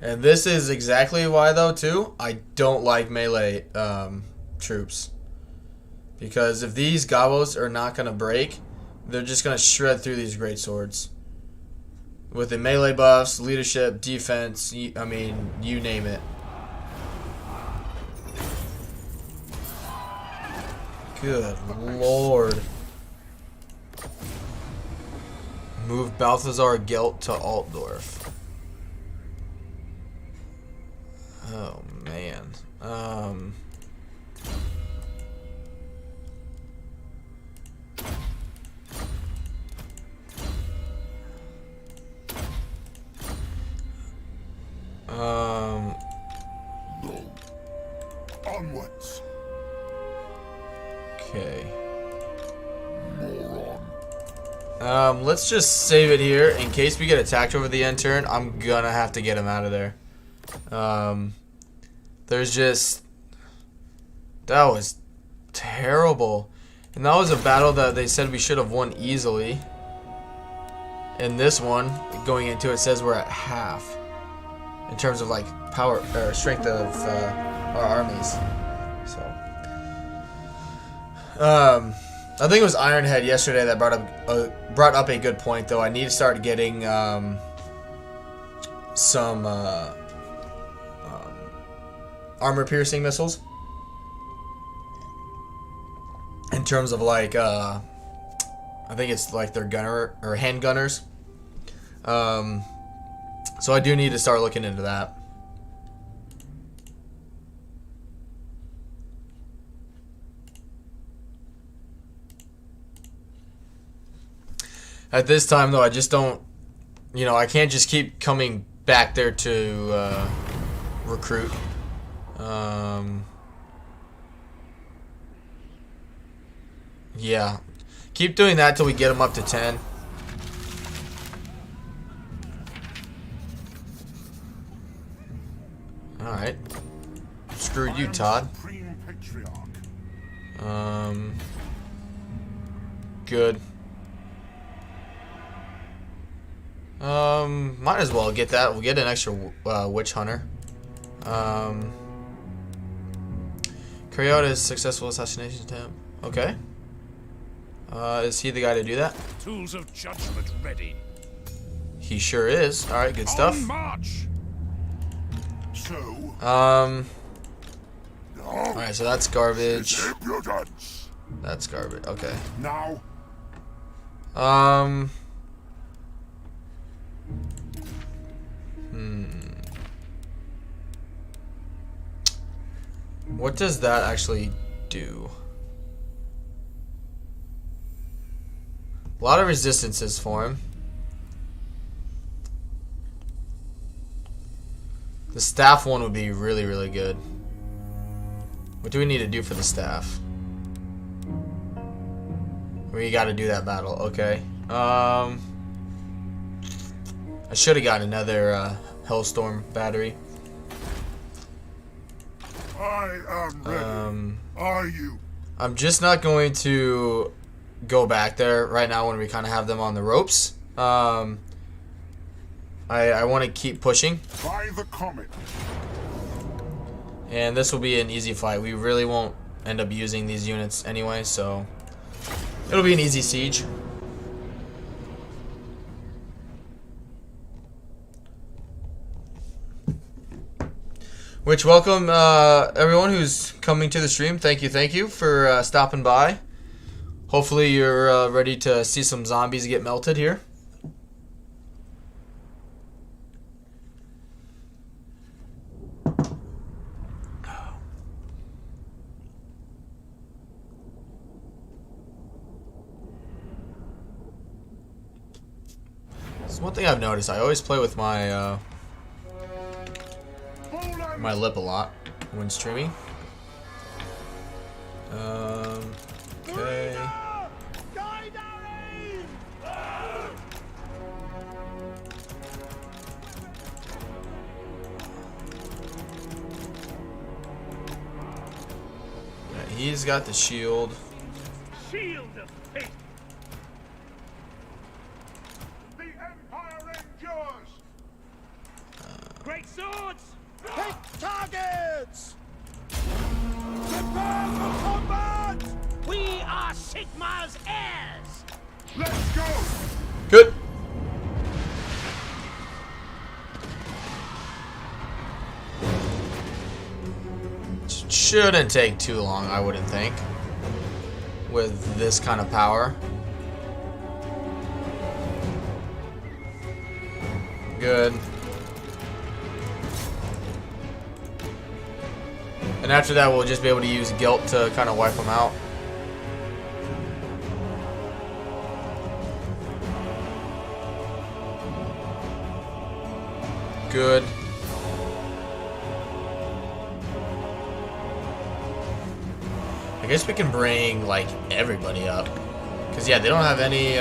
And this is exactly why, though, too, I don't like melee troops. Because if these gobos are not going to break, they're just going to shred through these great swords. With the melee buffs, leadership, defense, I mean, you name it. Good lord. Move Balthasar Gelt to Altdorf. Oh, man. Onwards. Okay. Let's just save it here in case we get attacked over the end turn. I'm gonna have to get him out of there. There's just, that was terrible, and that was a battle that they said we should have won easily. And this one, going into it, says we're at half in terms of like power or strength of our armies. So, I think it was Ironhead yesterday that brought up a good point, though. I need to start getting some armor piercing missiles in terms of like I think it's like their gunner or hand gunners. So I do need to start looking into that. At this time, though, I just don't, you know, I can't just keep coming back there to recruit. Yeah. Keep doing that till we get them up to 10. Alright. Screw you, Todd. Good. Might as well get that. We'll get an extra witch hunter. Carry out his successful assassination attempt. Okay. Is he the guy to do that? Tools of judgment ready. He sure is. Alright, good stuff. On march. So, Alright, so that's garbage. impudence. That's garbage. Okay. Now, What does that actually do? A lot of resistances for him. The staff one would be really, really good. What do we need to do for the staff? We gotta do that battle. Okay. I should have gotten another Hellstorm battery. I am ready. Are you? I'm just not going to go back there right now when we kind of have them on the ropes. I want to keep pushing. By the comet. And this will be an easy fight. We really won't end up using these units anyway, so it'll be an easy siege. Which welcome everyone who's coming to the stream. Thank you for stopping by. Hopefully you're ready to see some zombies get melted here. So one thing I've noticed, I always play with my my lip a lot when streaming. Okay. Yeah, he's got the shield. Shield of faith. The Empire endures! Great swords. Hit targets! Prepare for combat. We are Sigmar's heirs. Let's go! Good. Shouldn't take too long, I wouldn't think, with this kind of power. Good. And after that, we'll just be able to use Gelt to kind of wipe them out. Good. I guess we can bring, like, everybody up. Because, yeah, they don't have any,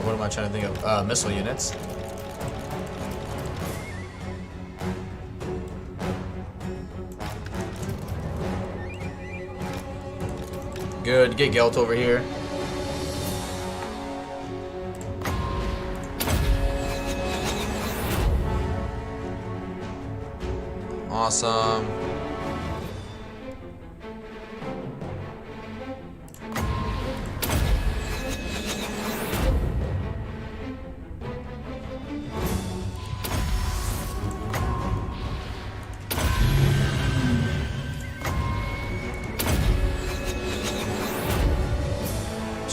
what am I trying to think of? Missile units. Good. Get Gelt over here. Awesome.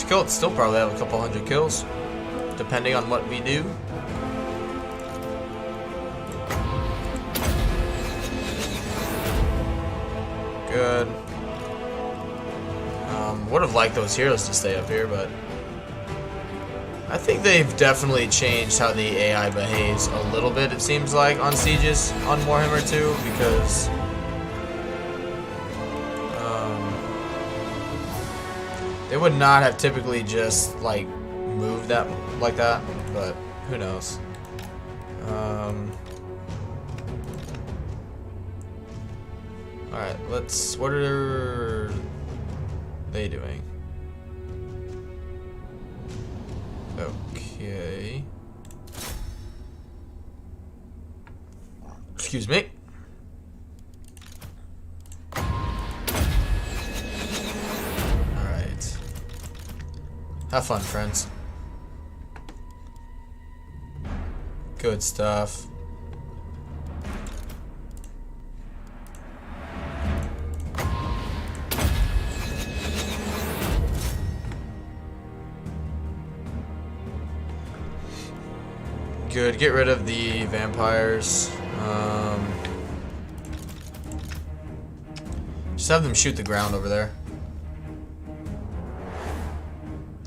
Gelt still probably have a couple hundred kills, depending on what we do. Good. Would have liked those heroes to stay up here, but I think they've definitely changed how the AI behaves a little bit, it seems like, on sieges on Warhammer 2, because they would not have typically just, like, moved that like that, but who knows. Alright, what are they doing? Okay. Excuse me. Alright. Have fun, friends. Good stuff. Good. Get rid of the vampires. Just have them shoot the ground over there.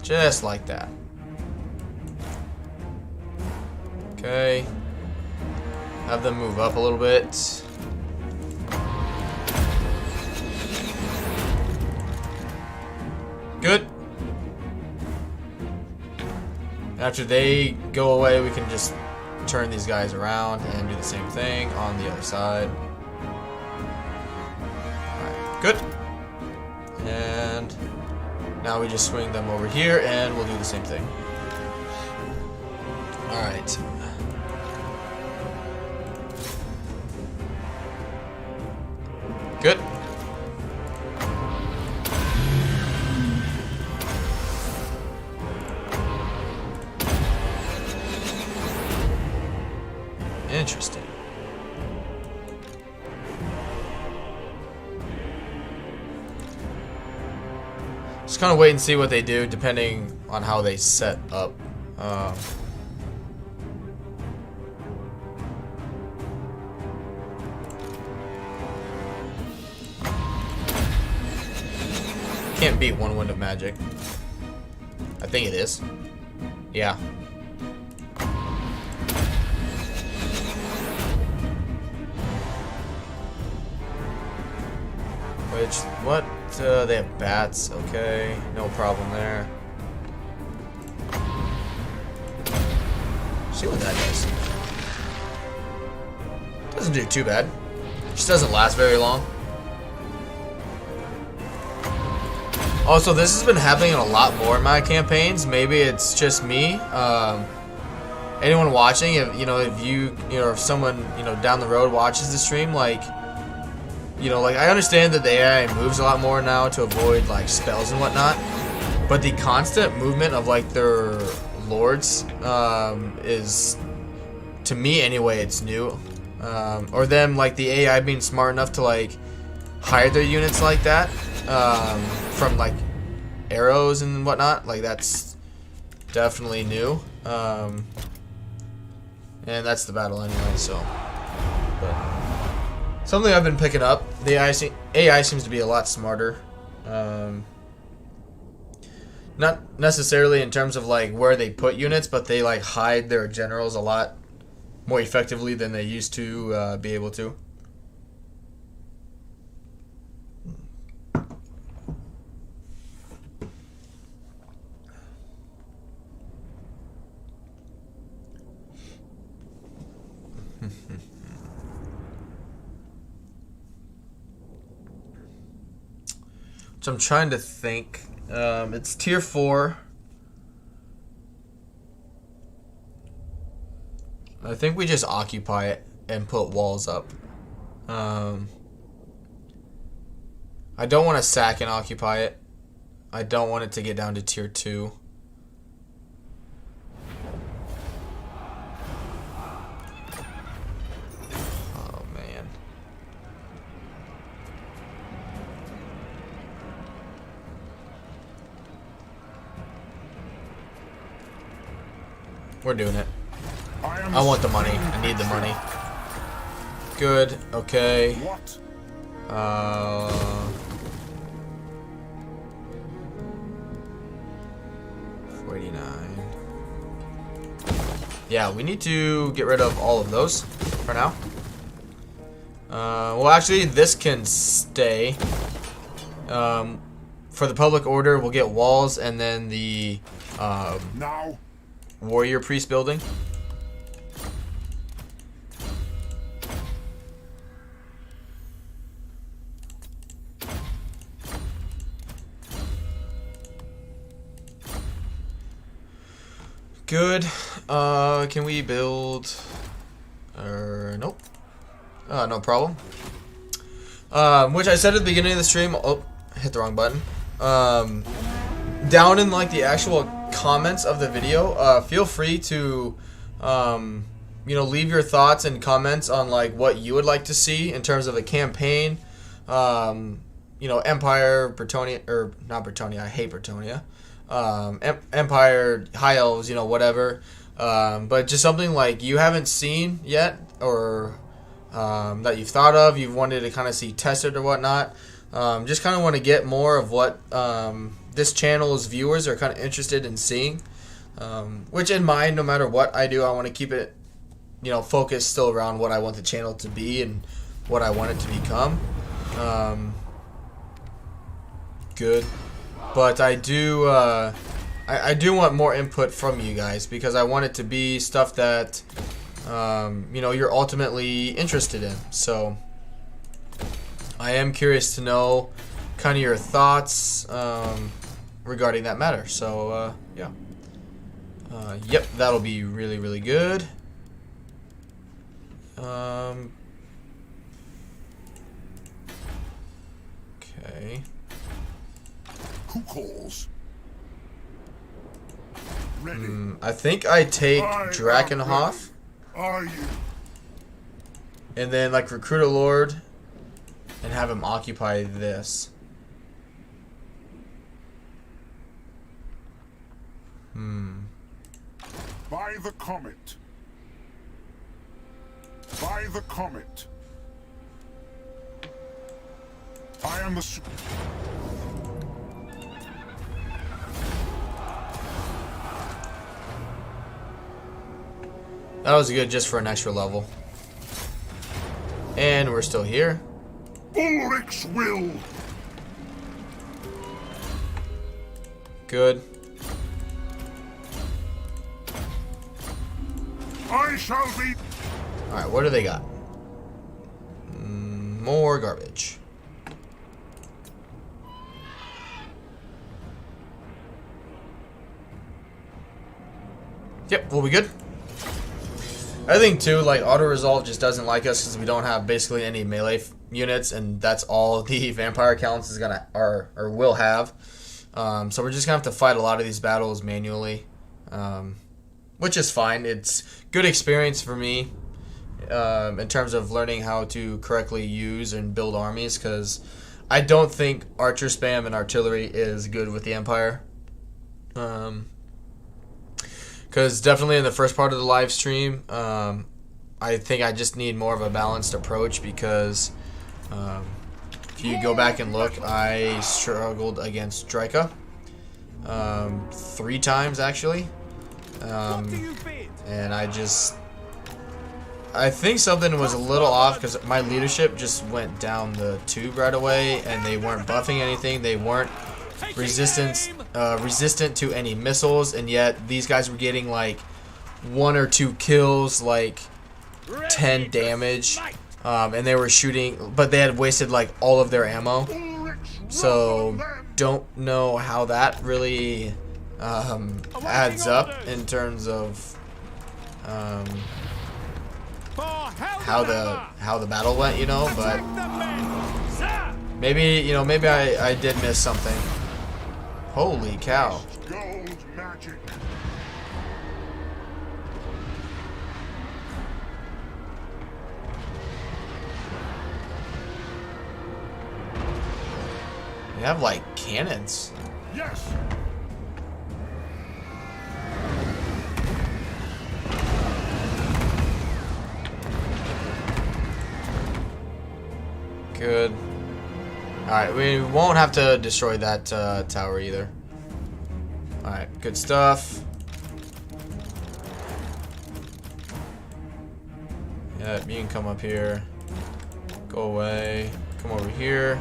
Just like that. Okay. Have them move up a little bit. Good. After they go away, we can just turn these guys around and do the same thing on the other side. Alright, good. And now we just swing them over here and we'll do the same thing. Alright. Good. Interesting. Just kind of wait and see what they do depending on how they set up. Can't beat one wind of magic. I think it is. Yeah. Which, what? They have bats. Okay, no problem there. See what that does. Doesn't do too bad. Just doesn't last very long. Also, this has been happening a lot more in my campaigns. Maybe it's just me. Anyone watching, if if someone down the road watches the stream, like I understand that the AI moves a lot more now to avoid like spells and whatnot, but the constant movement of like their lords is, to me anyway, it's new. Or them, like the AI being smart enough to like hide their units like that from like arrows and whatnot. Like that's definitely new. And that's the battle anyway. So, but something I've been picking up. The AI seems to be a lot smarter. Not necessarily in terms of like where they put units, but they like hide their generals a lot more effectively than they used to be able to. So I'm trying to think. It's tier 4. I think we just occupy it and put walls up. I don't want to sack and occupy it. I don't want it to get down to tier 2. Oh man. We're doing it. I want the money. I need the money. Good. Okay. What? 49. Yeah, we need to get rid of all of those for now. Well, actually, this can stay. For the public order, we'll get walls and then the Now? warrior priest building. Good. Can we build? Nope. No problem. Which I said at the beginning of the stream. Oh, hit the wrong button. Down in like the actual comments of the video, feel free to, leave your thoughts and comments on like what you would like to see in terms of a campaign. Empire, Bretonnia, or not Bretonnia. I hate Bretonnia. Empire, High Elves, whatever. But just something like you haven't seen yet, or that you've thought of, you've wanted to kind of see tested or whatnot. Just kind of want to get more of what this channel's viewers are kind of interested in seeing. Which in mind, no matter what I do, I want to keep it, focused still around what I want the channel to be and what I want it to become. Good. But I do I do want more input from you guys, because I want it to be stuff that you're ultimately interested in. So I am curious to know kind of your thoughts regarding that matter. So yeah. Yep, that'll be really, really good. Okay. Who calls? Ready. I think I take Drakenhof. Are you? And then like recruit a lord and have him occupy this. By the comet. By the comet. I am the That was good just for an extra level. And we're still here. Ulrich's will. Good. I shall be. Alright, what do they got? More garbage. Yep, we'll be good. I think too, like auto resolve just doesn't like us because we don't have basically any melee units, and that's all the vampire counts is gonna or will have. So we're just gonna have to fight a lot of these battles manually, which is fine. It's good experience for me in terms of learning how to correctly use and build armies, because I don't think archer spam and artillery is good with the Empire. Because definitely in the first part of the live stream, I think I just need more of a balanced approach, because if you go back and look, I struggled against Draika 3 times actually, and I think something was a little off because my leadership just went down the tube right away, and they weren't buffing anything. They weren't resistant to any missiles, and yet these guys were getting like 1 or 2 kills, like 10 damage, and they were shooting, but they had wasted like all of their ammo. So don't know how that really adds up in terms of how the battle went, you know. But maybe I did miss something. Holy cow. Gold magic. They have like cannons. Yes. Good. Alright, we won't have to destroy that tower either. Alright, good stuff. Yep, you can come up here. Go away. Come over here.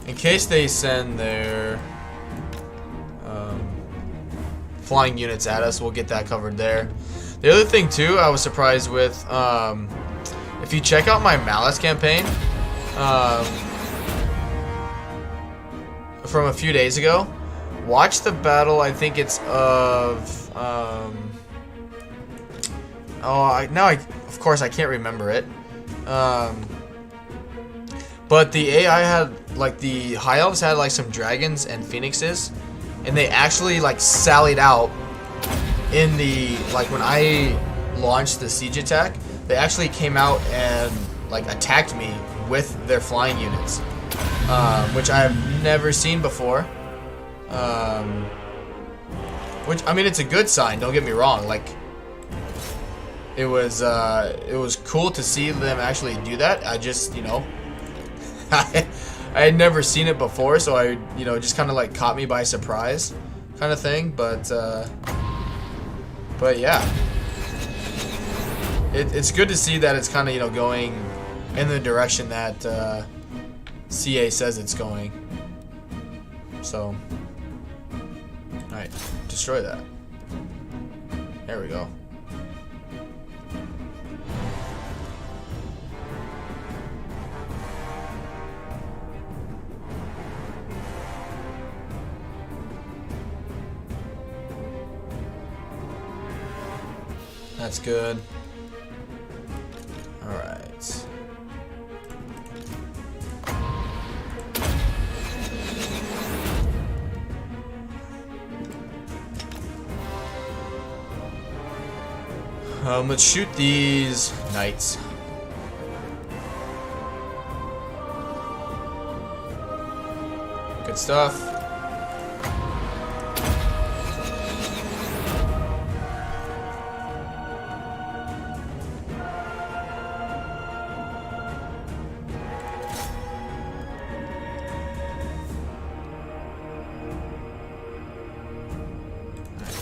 In case they send their flying units at us, we'll get that covered there. The other thing too, I was surprised with, if you check out my Malice campaign from a few days ago, watch the battle. I think it's of of course I can't remember it. But the AI had, like, the High Elves had like some dragons and phoenixes, and they actually like sallied out in the, like, when I launched the siege attack, they actually came out and like attacked me with their flying units, which I have never seen before. Which, I mean, it's a good sign, don't get me wrong. Like, it was cool to see them actually do that. I just, you know, I had never seen it before, so I, you know, just kind of like caught me by surprise kind of thing. But yeah, it's good to see that it's kind of, you know, going in the direction that CA says it's going. So, alright, destroy that. There we go. That's good. All right. Let's shoot these knights. Good stuff.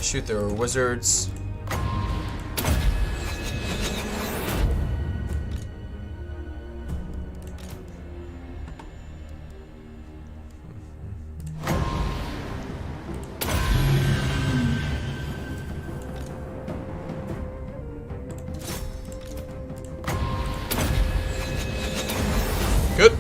Shoot their wizards. Good.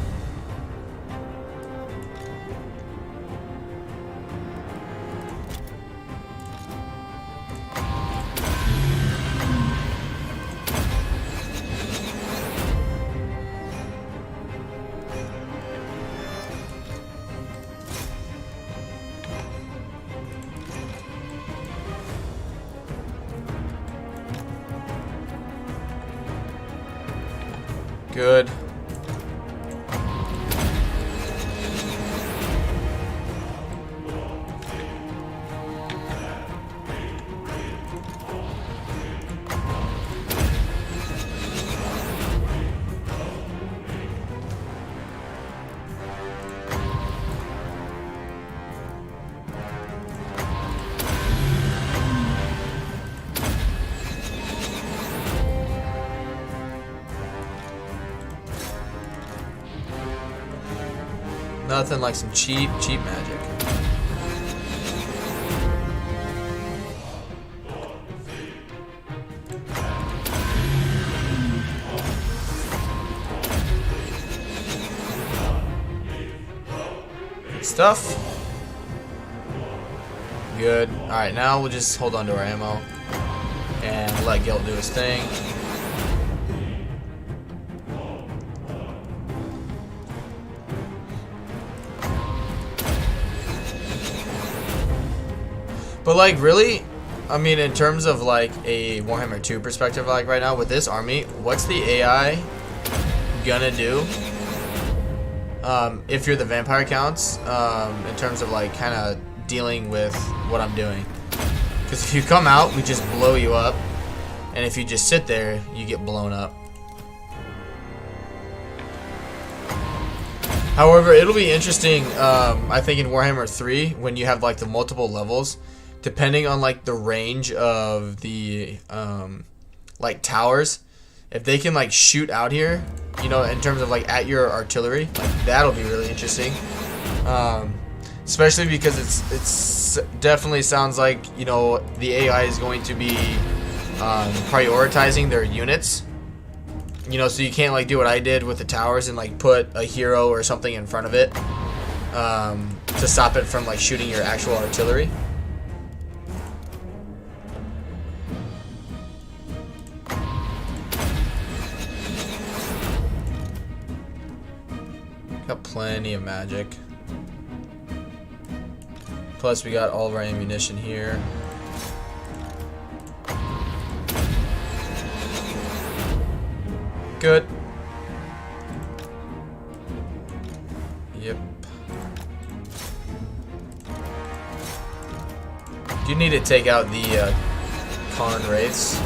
Good. Nothing like some cheap magic. Good stuff. Good. Alright, now we'll just hold on to our ammo and let Gelt do his thing. But like really, I mean in terms of like a Warhammer 2 perspective, like right now with this army, what's the AI gonna do? If you're the vampire counts, in terms of like kind of dealing with what I'm doing. Because if you come out, we just blow you up. And if you just sit there, you get blown up. However, it'll be interesting, I think in Warhammer 3, when you have like the multiple levels, depending on like the range of the like towers, if they can like shoot out here, you know, in terms of like at your artillery, like that'll be really interesting. Especially because it's definitely sounds like, you know, the AI is going to be prioritizing their units. You know, so you can't like do what I did with the towers and like put a hero or something in front of it to stop it from like shooting your actual artillery. Got plenty of magic. Plus we got all of our ammunition here. Good. Yep. Do need to take out the Karn wraiths.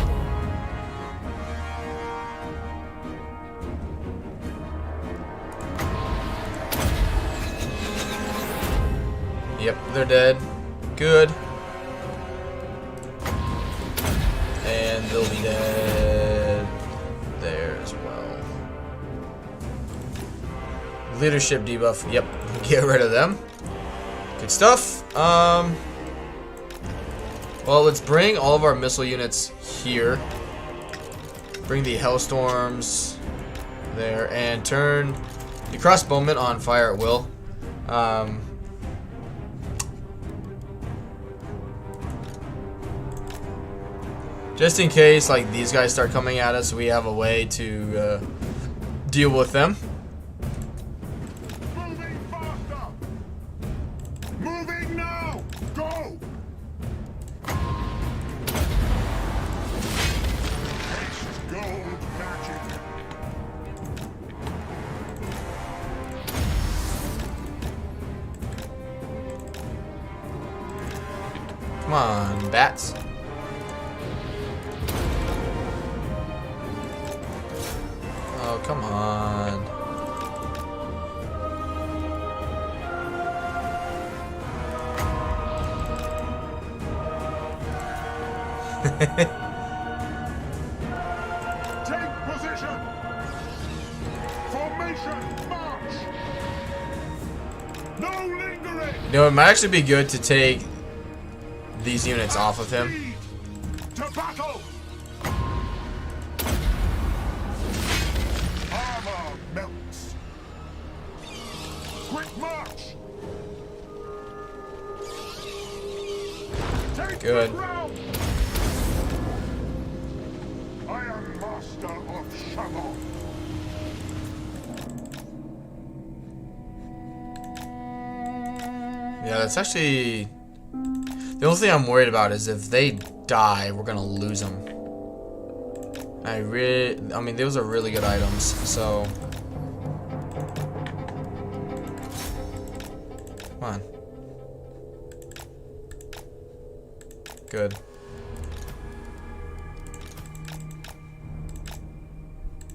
Yep, they're dead. Good. And they'll be dead there as well. Leadership debuff. Yep, get rid of them. Good stuff. Well, let's bring all of our missile units here. Bring the Hellstorms there and turn the crossbowmen on fire at will. Just in case like these guys start coming at us, we have a way to deal with them. Moving faster! Moving now! Go! Come on, bats. Oh, come on. Take position! Formation, march! No lingering! You know, it might actually be good to take these units off of him. Speed to battle! Armor melts. Quick march! Take Good. the ground! I am master of Shamon. Yeah, that's actually... The only thing I'm worried about is if they die, we're gonna lose them. I mean, those are really good items, so... Come on. Good.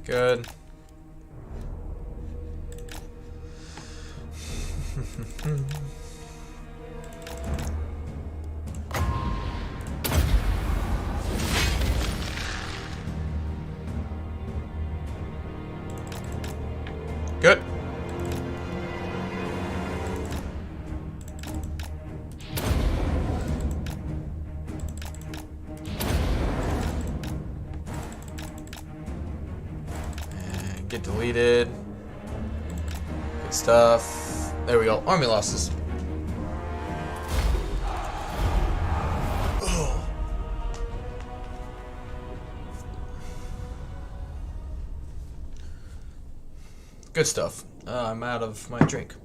Good. Good. And get deleted. Good stuff. There we go. Army losses. Good stuff. I'm out of my drink.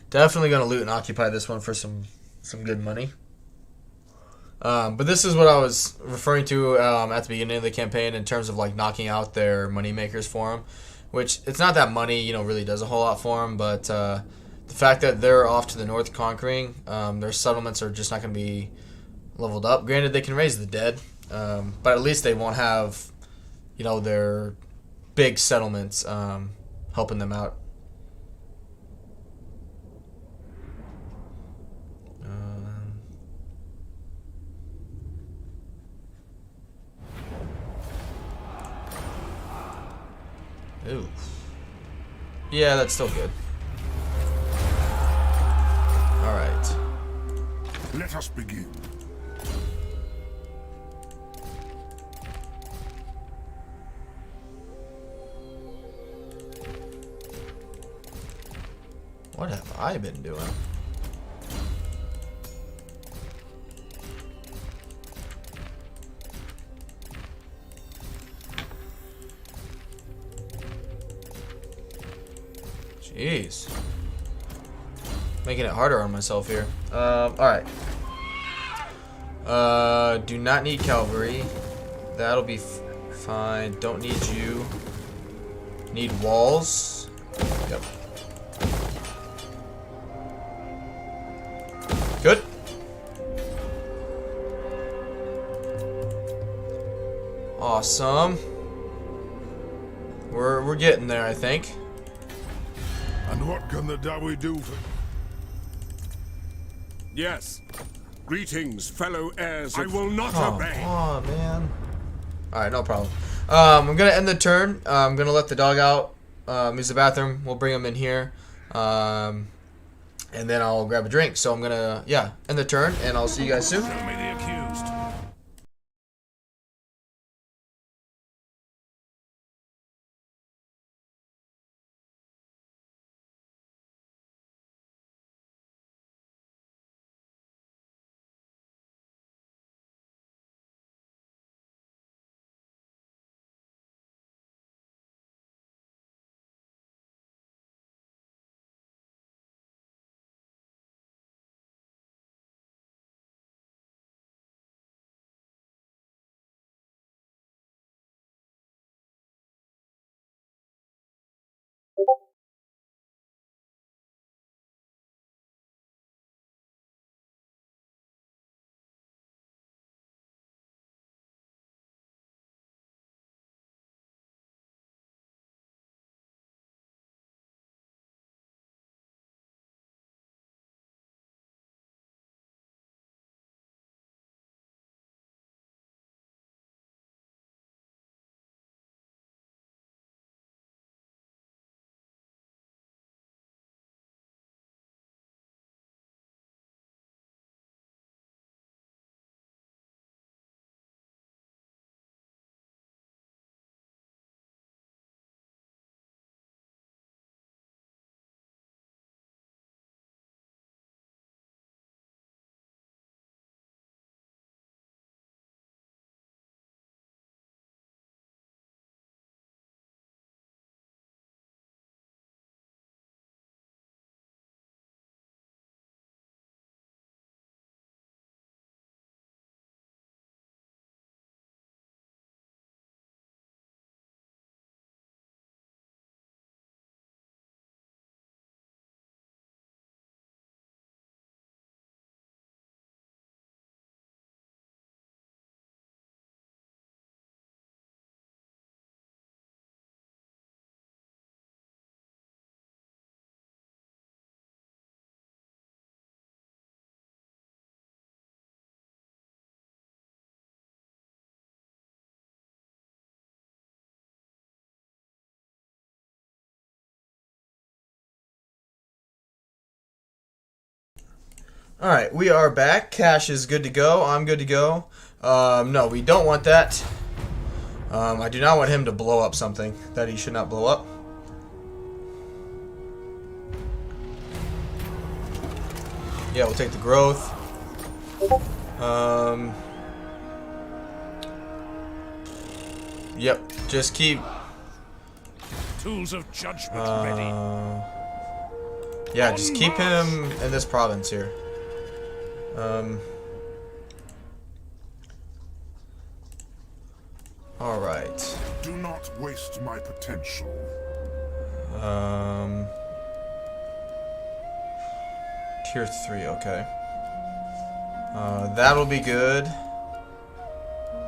Definitely gonna loot and occupy this one for some good money. But this is what I was referring to at the beginning of the campaign in terms of like knocking out their money makers for them, which it's not that money really does a whole lot for them, but the fact that they're off to the north conquering, their settlements are just not going to be leveled up. Granted, they can raise the dead, but at least they won't have, their big settlements helping them out. Ooh. Yeah, that's still good. Alright. Let us begin. What have I been doing? Jeez. Making it harder on myself here. Alright. Do not need cavalry. That'll be fine. Don't need you. Need walls. Yep. Good. Awesome. We're getting there, I think. And what can the Dawi do for... Yes. Greetings, fellow heirs. I will not obey. Oh man. Alright, no problem. I'm gonna end the turn. I'm gonna let the dog out. Use the bathroom. We'll bring him in here. And then I'll grab a drink. So I'm gonna, end the turn, and I'll see you guys soon. Show me the accused. Alright, we are back. Cash is good to go. I'm good to go. No, we don't want that. I do not want him to blow up something that he should not blow up. Yeah, we'll take the growth. Yep, just keep... Tools of judgment ready. Yeah, just keep him in this province here. Alright. Do not waste my potential. Tier 3, okay. That'll be good.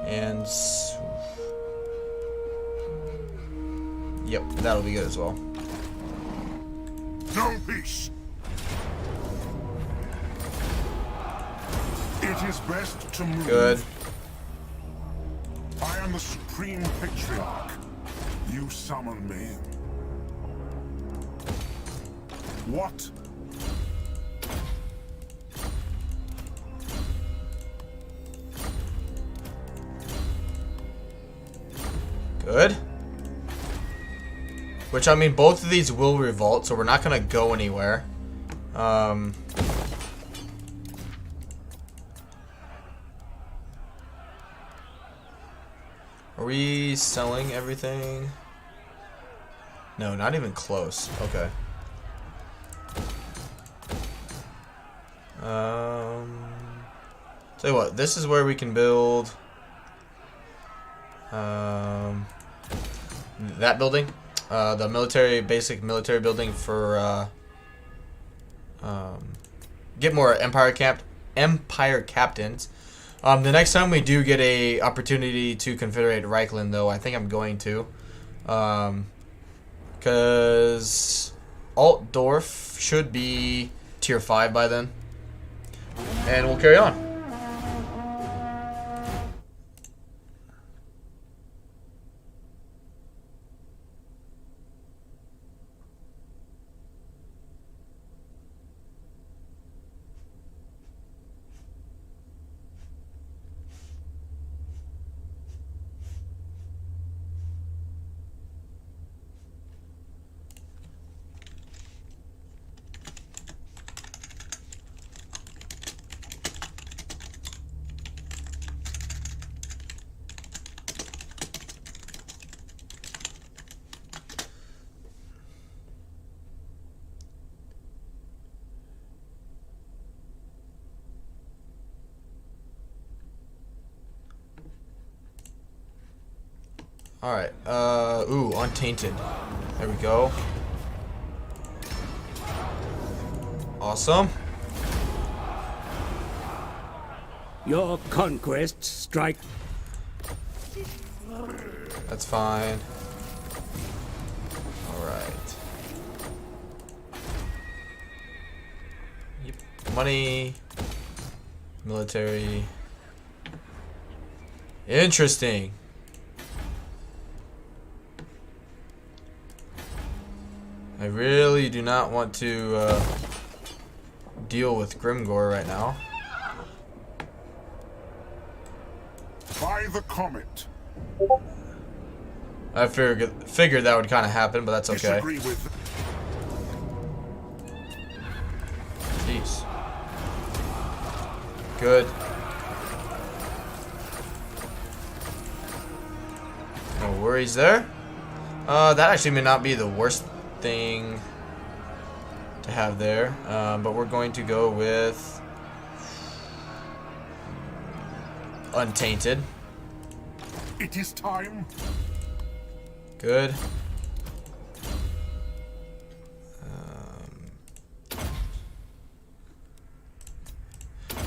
And... Yep, that'll be good as well. No peace. It is best to move. Good. I am the Supreme Patriarch. You summon me. What? Good. Which, I mean, both of these will revolt, so we're not going to go anywhere. Are we selling everything? No, not even close. Okay. Tell you what, this is where we can build that building. The basic military building for get more empire captains. The next time we do get a opportunity to confederate Reichland, though, I think I'm going to, because Altdorf should be tier 5 by then, and we'll carry on. Alright, ooh, Untainted. There we go. Awesome. Your conquests strike. That's fine. Alright. Yep. Money. Military. Interesting. I really do not want to deal with Grimgor right now. By the comet. I figured that would kind of happen, but that's okay. Disagree with. Jeez. Good. No worries there. That actually may not be the worst thing to have there, but we're going to go with Untainted. It is time. Good.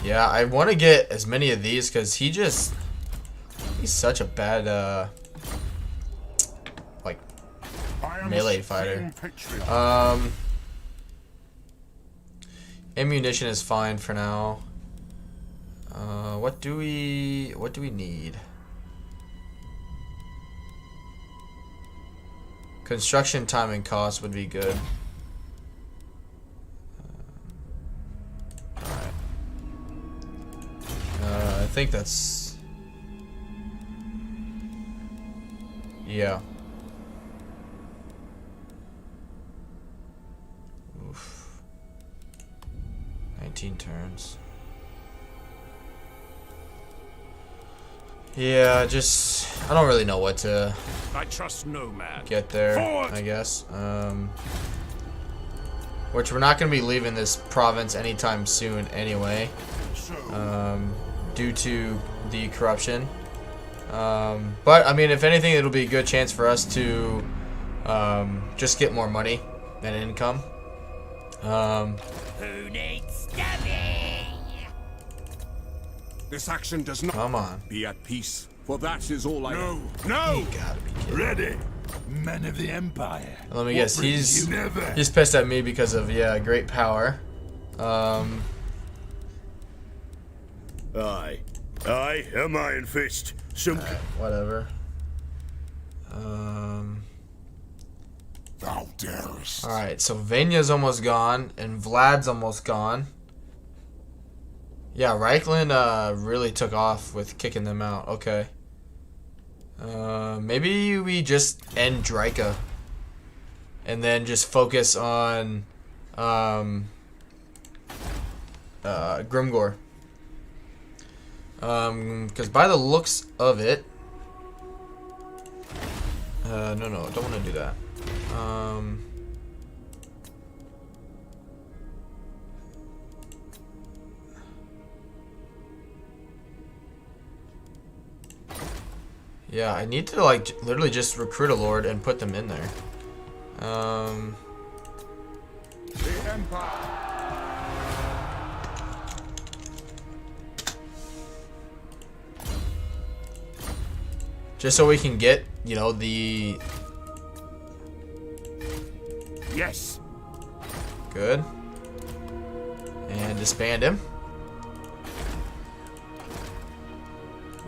Yeah, I want to get as many of these because he's such a bad like melee fighter. Ammunition is fine for now. What do we need? Construction time and cost would be good. Alright. think that's... Yeah. Oof. 19 turns. Yeah, just... I don't really know what to I trust no man. get there, Forward! I guess. Which we're not going to be leaving this province anytime soon anyway. Due to the corruption. But, I mean, if anything, it'll be a good chance for us to just get more money and income. Who needs stabbing? This action does not Come on. be at peace, for that is all I No, No! Gotta be kidding. ready, men of the Empire. Let me guess, brings you never? he's pissed at me because of, yeah, great power. Aye, am Iron Fist. Some Whatever. Thou darest. Alright, so Vanya's almost gone, and Vlad's almost gone. Yeah, Reichland really took off with kicking them out. Okay. Maybe we just end Draika. And then just focus on Grimgor. Because by the looks of it... no, don't want to do that. Yeah, I need to like literally just recruit a lord and put them in there. The Empire. Just so we can get, you know, the... Yes! Good. And disband him.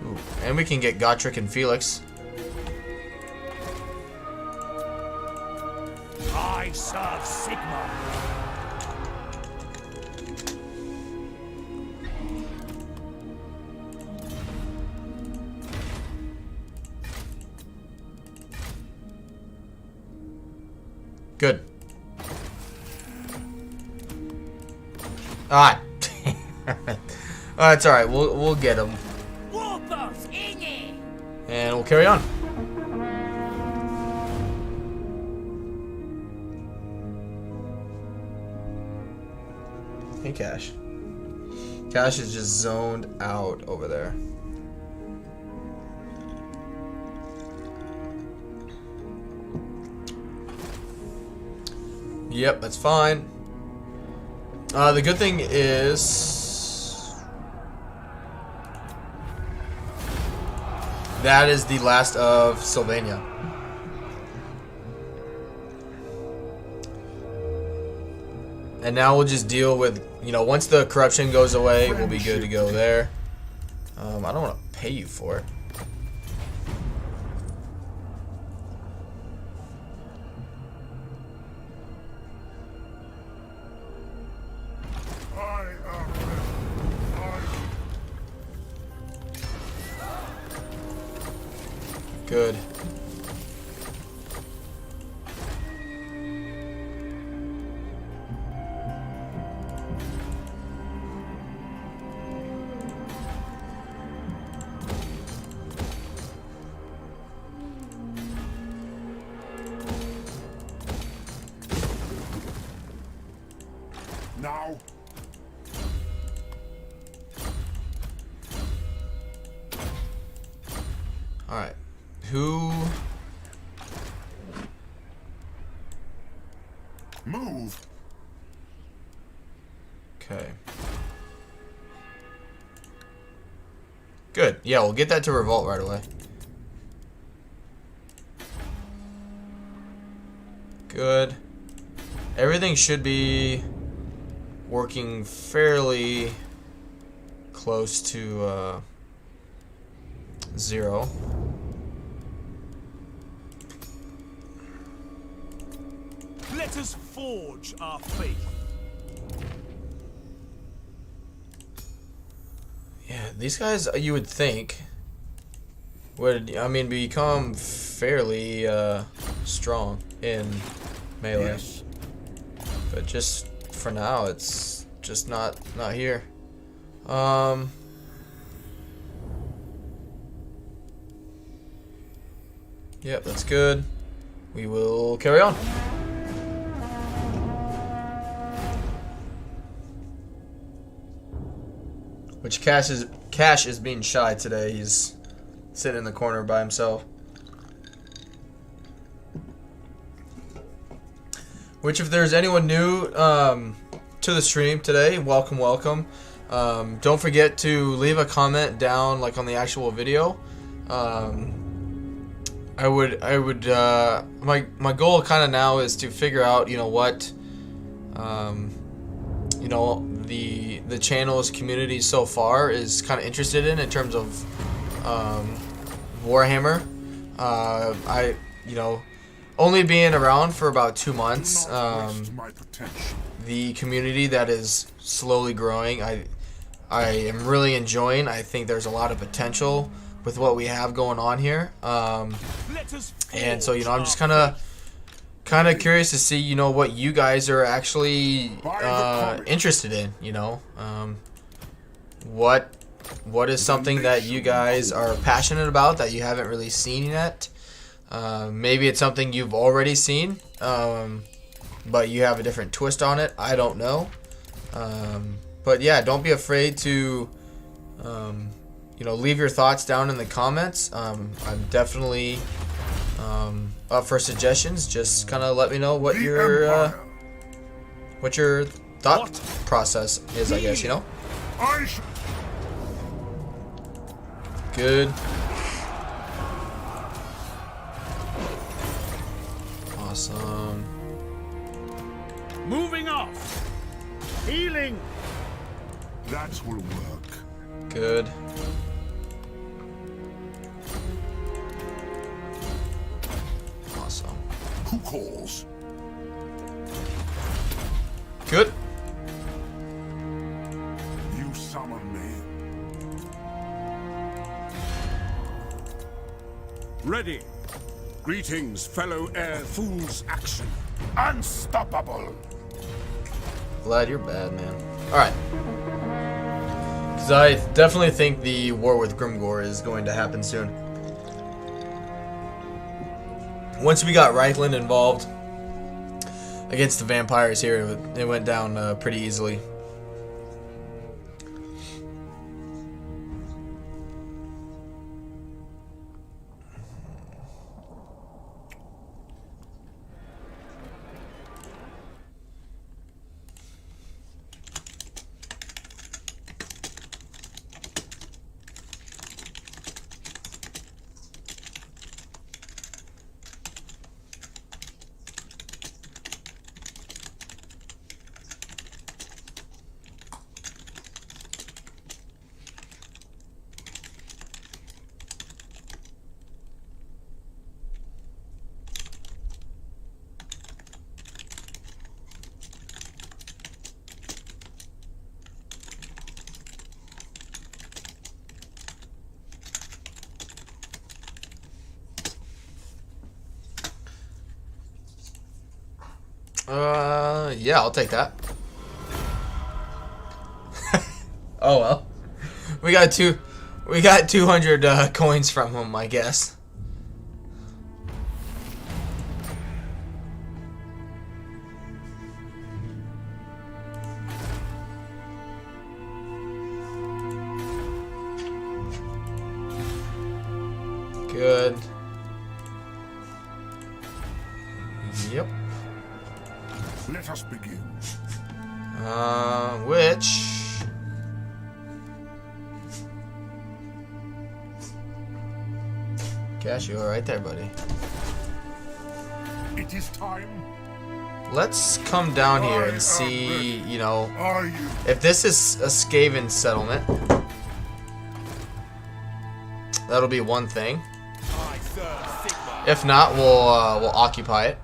Ooh. And we can get Gotrek and Felix. I serve Sigma. Good. Alright. It's alright. We'll get him. Warboss in it. And we'll carry on. Hey, Cash. Cash is just zoned out over there. Yep, that's fine. The good thing is... that is the last of Sylvania. And now we'll just deal with, you know, once the corruption goes away, we'll be good to go there. I don't want to pay you for it. I am ready. Good. Now, Alright. Who... move. Okay. Good. Yeah, we'll get that to revolt right away. Good. Everything should be working fairly close to 0. Let us forge our faith. Yeah, These guys, you would think, would, I mean, become fairly strong in melee. Yes. But just for now, it's just not here. Yep, that's good. We will carry on. Which Cash is being shy today. He's sitting in the corner by himself. Which, if there's anyone new to the stream today, welcome. Don't forget to leave a comment down, like on the actual video. I would my goal kind of now is to figure out, you know, what, you know, the channel's community so far is kind of interested in terms of Warhammer. You know, only being around for about 2 months, the community that is slowly growing, I am really enjoying. I think there's a lot of potential with what we have going on here, and so, you know, I'm just kind of curious to see, you know, what you guys are actually interested in. You know, what is something that you guys are passionate about that you haven't really seen yet? Maybe it's something you've already seen, but you have a different twist on it. I don't know, but yeah, don't be afraid to you know, leave your thoughts down in the comments. I'm definitely up for suggestions. Just kind of let me know what your thought process is, I guess, you know. Good. Awesome. Moving off. Healing. That will work. Good. Awesome. Who calls? Good. You summon me. Ready. Greetings, fellow heirs. Fool's action. Unstoppable. Glad you're bad, man. Alright. Because I definitely think the war with Grimgor is going to happen soon. Once we got Reichland involved against the vampires here, it went down pretty easily. Yeah, I'll take that. Oh well. We got 200 coins from him, I guess. Good. Yep. Let us begin. Which... Cash, you alright there, buddy? It is time. Let's come down here and see, you know, Are you? if this is a Skaven settlement. That'll be one thing. If not, we'll occupy it.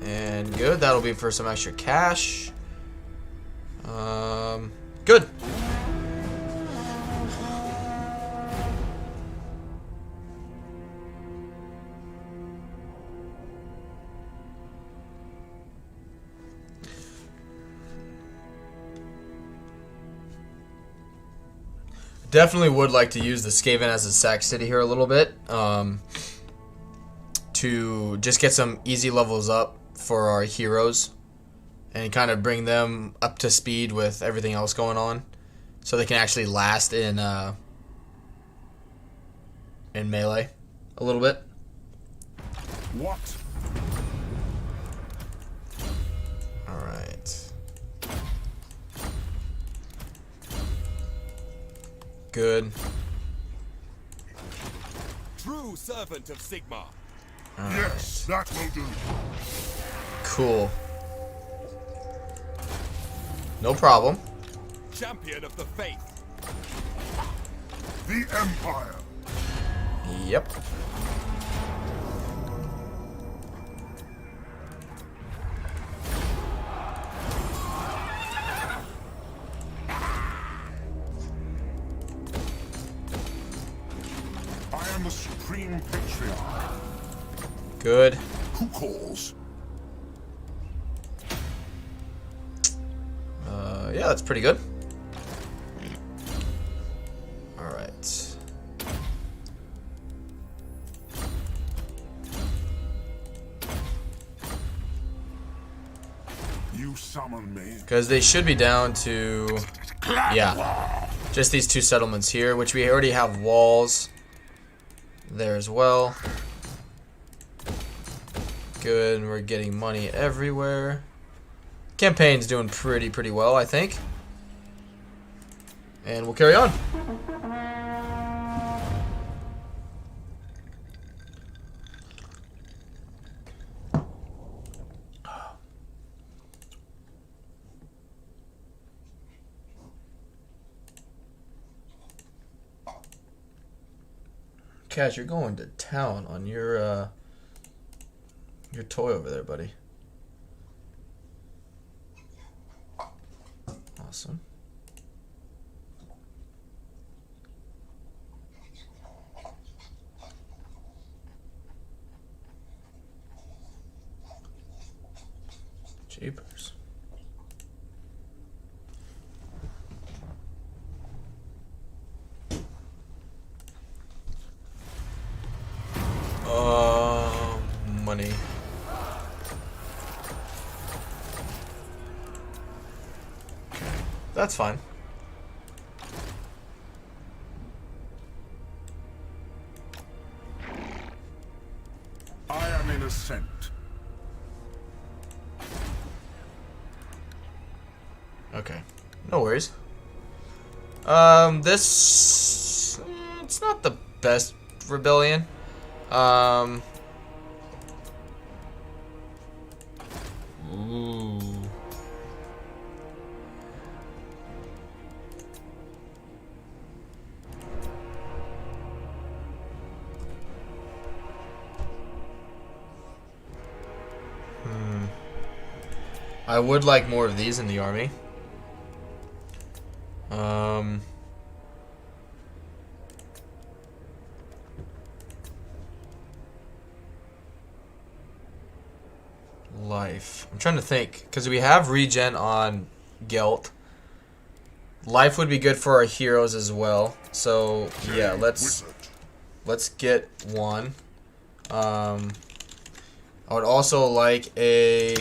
And good, that'll be for some extra cash. Good. definitely would like to use the Skaven as a sack city here a little bit. To just get some easy levels up for our heroes. And kind of bring them up to speed with everything else going on. So they can actually last in melee a little bit. What? Alright. Good. True servant of Sigmar. Yes, that will do. Cool. No problem. Champion of the faith. The Empire. Yep. I am the Supreme Patriarch. Good. Who calls? Yeah, that's pretty good. Alright. You summon me. Because they should be down to... Yeah. Just these two settlements here, which we already have walls there as well. Good, we're getting money everywhere. Campaign's doing pretty well, I think. And we'll carry on. Cash, you're going to town on your toy over there, buddy. Awesome. Jeepers. Money. Okay, that's fine. I am innocent. Okay, no worries. This it's not the best rebellion. Ooh. I would like more of these in the army. Life. I'm trying to think, because we have regen on Gelt. Life would be good for our heroes as well. So yeah, let's get one. I would also like a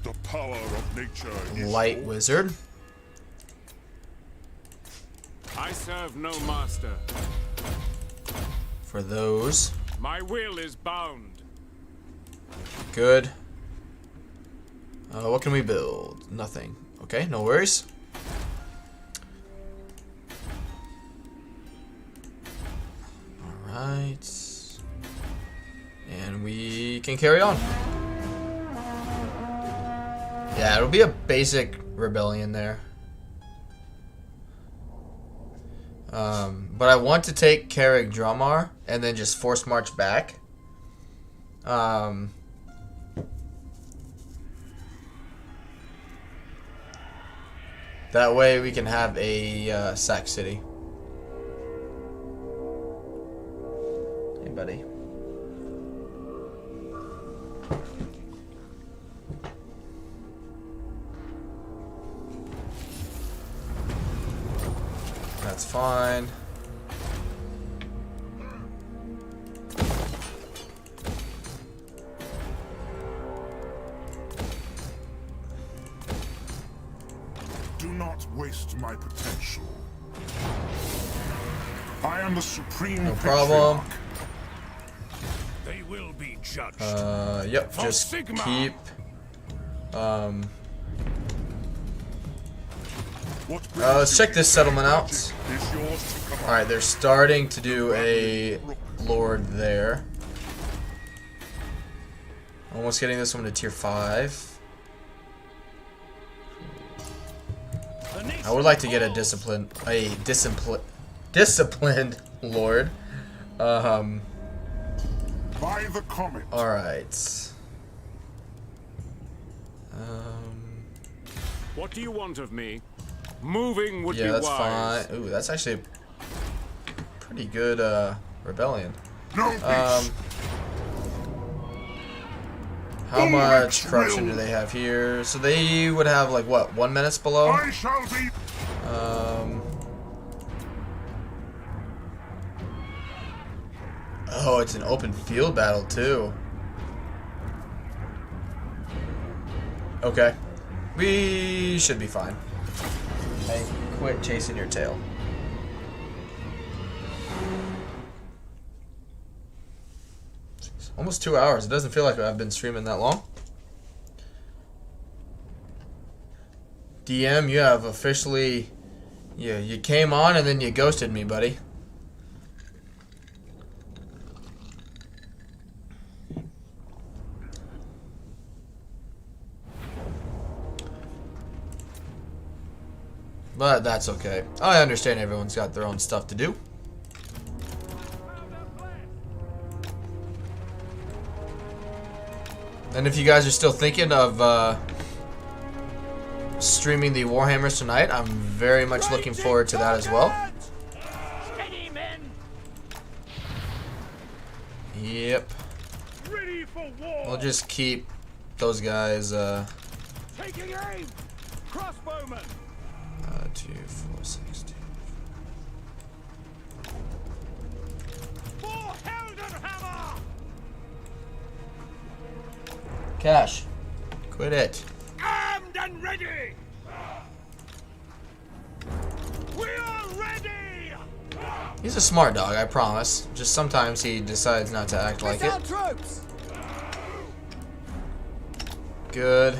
The power of nature is light wizard. I serve no master. For those. My will is bound. Good. What can we build? Nothing. Okay, no worries. Alright. And we can carry on. Yeah, it'll be a basic rebellion there. But I want to take Carrick Dromar and then just force march back. That way we can have a sack city. Hey, buddy. That's fine. Do not waste my potential. I am the supreme No problem. patriarch. They will be judged. Yep, For just Sigma. keep What let's check this settlement out. is yours to command. Alright, they're starting to do a lord there. Almost getting this one to tier 5. I would like to get a disciplined lord. By the comet. Alright. What do you want of me? Moving would Yeah, be that's wise. fine. Ooh, that's actually a pretty good rebellion. No peace. How much corruption do they have here? So they would have like what, 1 menace below? I shall be. Oh, it's an open field battle too. Okay, we should be fine. Hey, quit chasing your tail. Almost 2 hours. It doesn't feel like I've been streaming that long. DM, you have officially... Yeah, you came on and then you ghosted me, buddy. But that's okay. I understand everyone's got their own stuff to do. And if you guys are still thinking of streaming the Warhammers tonight, I'm very much looking forward to that as well. Steady, men. Yep. Ready for war. We'll just keep those guys, Taking aim. Crossbowmen. 2, 4, 6, 2. For Heldenhammer. Cash. Quit it. Armed and ready. We are ready. He's a smart dog, I promise. Just sometimes he decides not to act like it. Troops. Good.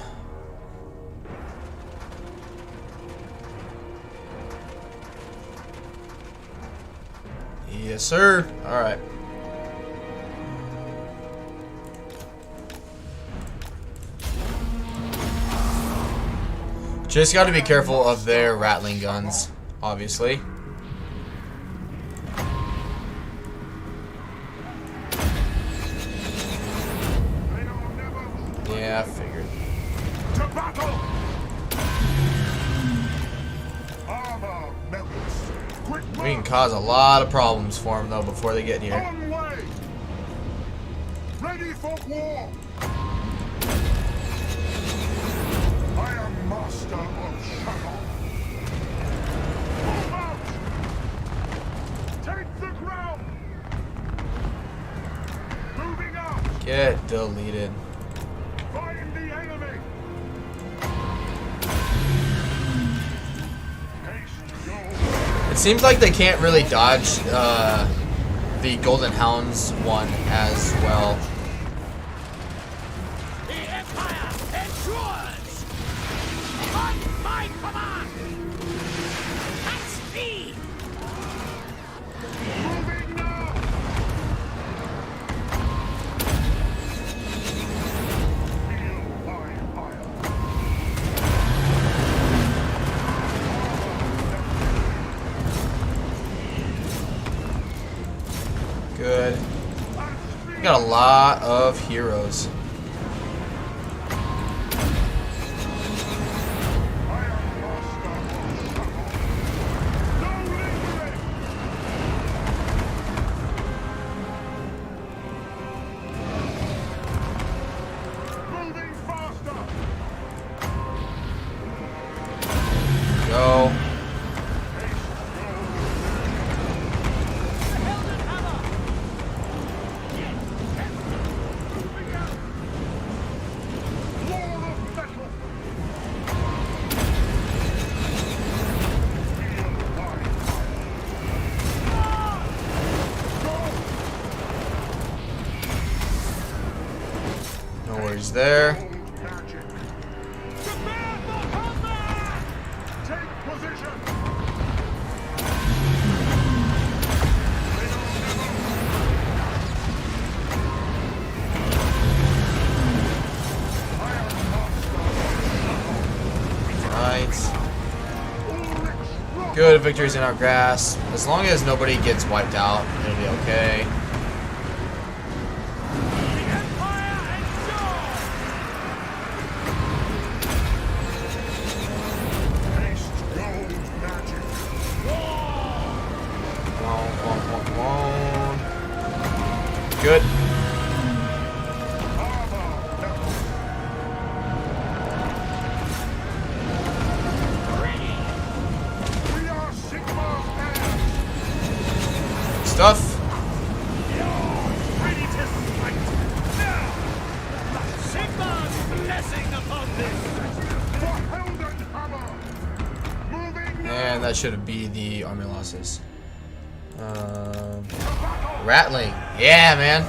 Yes, sir. All right. Just got to be careful of their rattling guns, obviously. Yeah, I figured. To battle! Armor melts. Quick We can cause a lot of problems for them, though, before they get here. on way! Ready for war! I am master of shadow. Move out! Take the ground! Moving out! Get deleted. Find the enemy! Haste your... It seems like they can't really dodge the Golden Hounds one as well. The Empire ensures. On my command. At speed. Moving now! Feel my ire. Good. We got a lot of heroes. Go. He's there. Magic. Prepare for combat! Take position. Right. Good, victory's in our grasp. As long as nobody gets wiped out, it'll be okay. The Empire endures! Haste gold magic. Good. We are Sigmar's heirs. Stuff. Ready to fight! Now! Sigmar's blessing upon this! For Heldenhammer. Moving And that should be the army losses. Rattling. Yeah, man.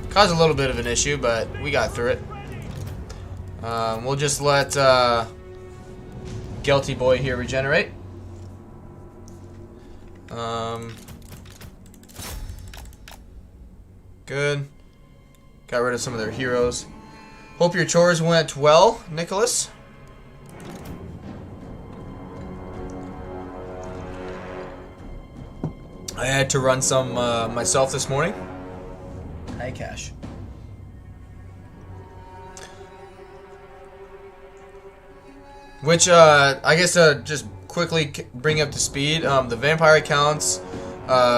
Caused a little bit of an issue, but we got through it. We'll just let Gelty boy here regenerate. Good. Got rid of some of their heroes. Hope your chores went well, Nicholas. I had to run some myself this morning. Hi, Cash. Which, I guess just quickly bring up to speed, the vampire accounts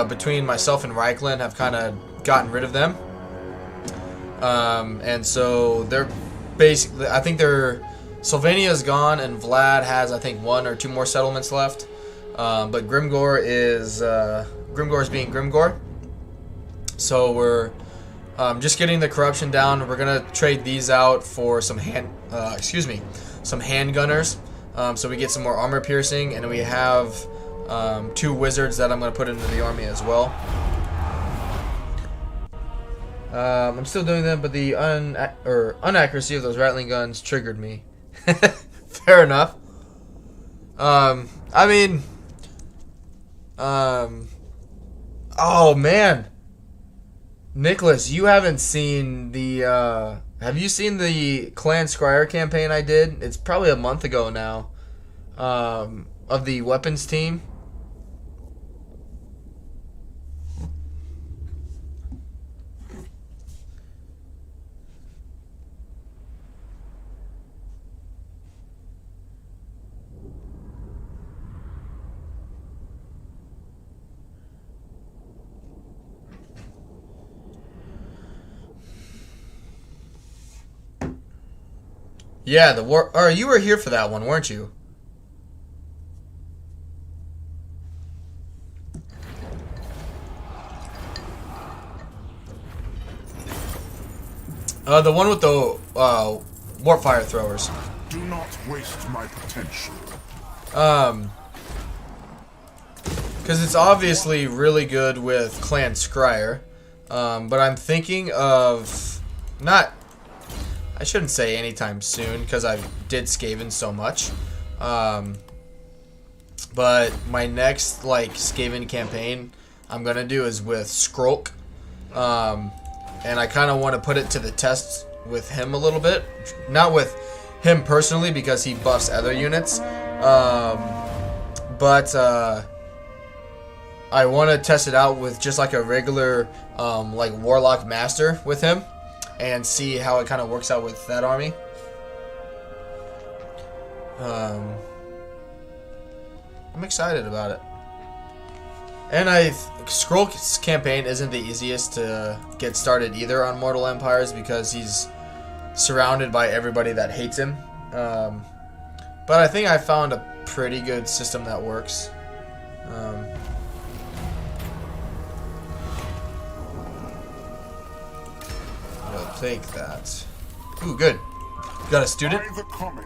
between myself and Reichland have kind of gotten rid of them. And so they're basically, I think they're, Sylvania's gone and Vlad has, I think, 1 or 2 more settlements left. But Grimgor is being Grimgor. So we're just getting the corruption down. We're gonna trade these out for some handgunners, so we get some more armor piercing, and we have 2 wizards that I'm gonna put into the army as well. I'm still doing them, but the inaccuracy of those rattling guns triggered me. Fair enough. I mean, oh man, Nicholas, you haven't seen the, have you seen the Clan Scryer campaign I did? It's probably a month ago now, of the weapons team. Yeah, the war. Or you were here for that one, weren't you? The one with the warp fire throwers. Do not waste my potential. Because it's obviously really good with Clan Scryer, but I'm thinking of not. I shouldn't say anytime soon because I did Skaven so much. But my next Skaven campaign I'm gonna do is with Skrulk. And I kind of want to put it to the test with him a little bit. Not with him personally because he buffs other units. But I want to test it out with just like a regular Warlock Master with him. And see how it kind of works out with that army. I'm excited about it. And Skrulk's campaign isn't the easiest to get started either on Mortal Empires because he's surrounded by everybody that hates him. But I think I found a pretty good system that works. I'll take that. Ooh, good. Got a student? By the comet.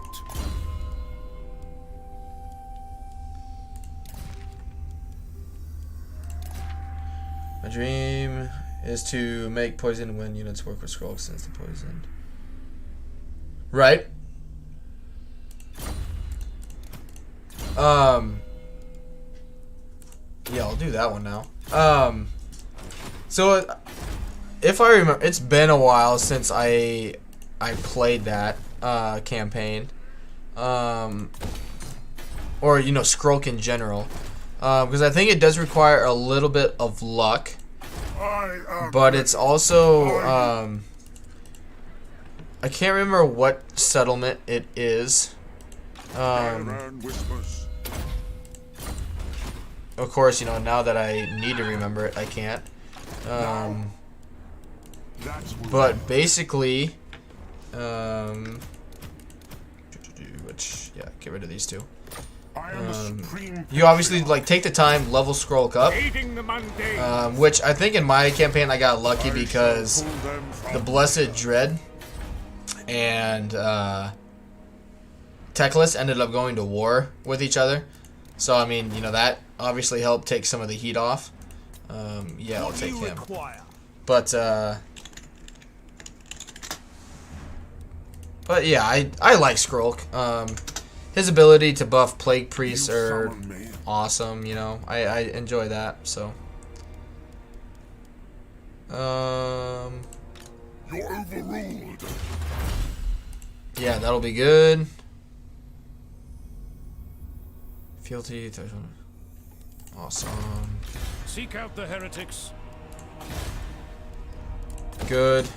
My dream is to make poison when units work with Skrulk since the poison. Right? Yeah, I'll do that one now. So if I remember, it's been a while since I played that campaign, or you know, Skrulk in general, because I think it does require a little bit of luck, but it's also I can't remember what settlement it is. Of course, you know, now that I need to remember it, I can't. But basically, which, yeah, get rid of these two. You obviously like take the time, level Skrulk up, which I think in my campaign I got lucky because the Blessed Dread and Teclis ended up going to war with each other. So I mean, you know, that obviously helped take some of the heat off. Yeah, I'll take him. But yeah, I like Skrulk. His ability to buff Plague Priests are awesome. You know, I enjoy that. So. You're overruled. Yeah, that'll be good. Fealty, awesome. Seek out the heretics. Good.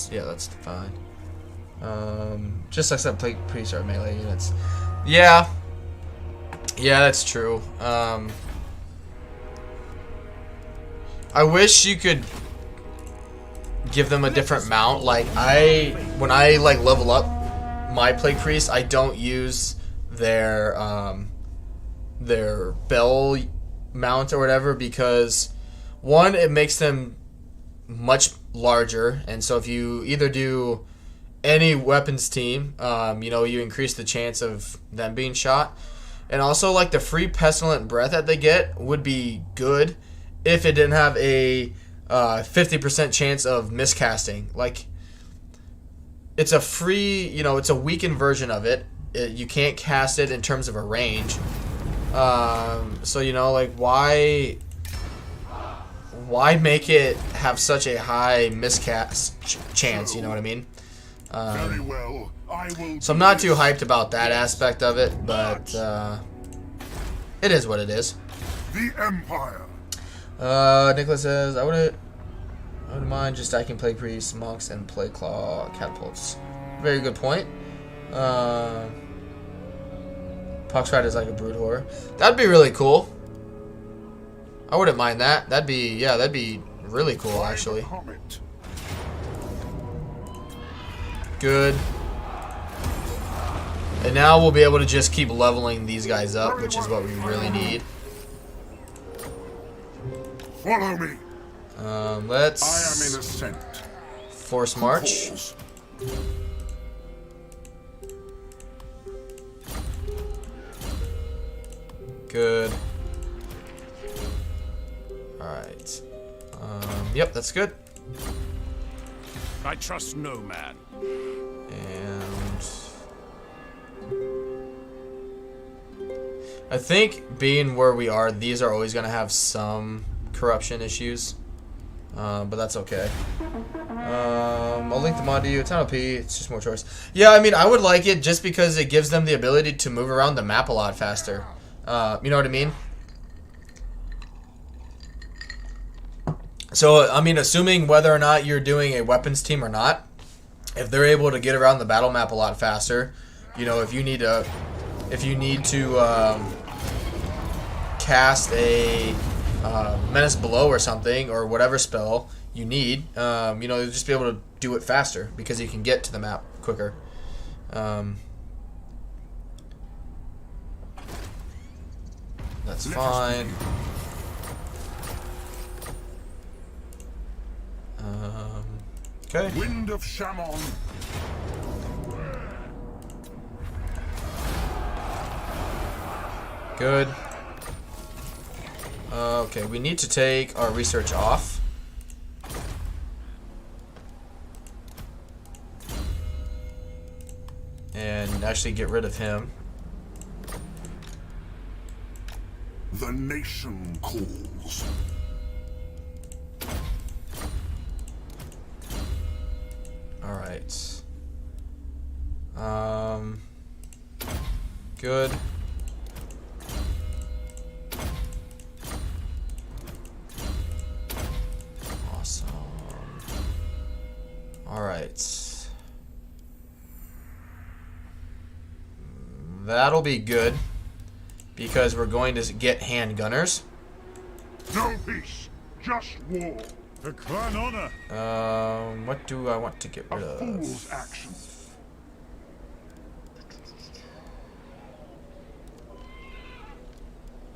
That's fine. Just except Plague Priests are melee units. Yeah, that's true. I wish you could give them a different mount. Like when I like level up my Plague Priest, I don't use their bell mount or whatever because one, it makes them much larger, and so if you either do any weapons team, you know, you increase the chance of them being shot, and also like the free pestilent breath that they get would be good if it didn't have a 50% chance of miscasting. Like, it's a free, you know, it's a weakened version of it. You can't cast it in terms of a range. So, you know, like, why make it have such a high miscast chance, you know what I mean? Very well. I will. So I'm not too hyped about that aspect of it, but it is what it is. The Empire. Nicholas says, I wouldn't mind just stacking Plague Priests, Monks, and Plague Claw catapults. Very good point. Poxrite is like a brood horror. That'd be really cool. I wouldn't mind that. That'd be really cool, actually. Good. And now we'll be able to just keep leveling these guys up, which is what we really need. Follow me. Let's. I am in ascent. Force march. Good. Alright. Yep, that's good. I trust no man. And I think being where we are, these are always going to have some corruption issues. But that's okay. I'll link the mod to you. It's not OP. It's just more choice. Yeah, I mean, I would like it just because it gives them the ability to move around the map a lot faster. You know what I mean? So, I mean, assuming whether or not you're doing a weapons team or not, if they're able to get around the battle map a lot faster, you know, if you need to cast a Menace Below or something, or whatever spell you need, you know, you'll just be able to do it faster because you can get to the map quicker. That's fine. Okay. Wind of Shaman. Good. Okay, we need to take our research off. actually get rid of him. The nation calls. Alright. Good. Awesome. Alright. That'll be good. Because we're going to get handgunners. No peace, just war. For clan honor. What do I want to get rid A of? fool's action.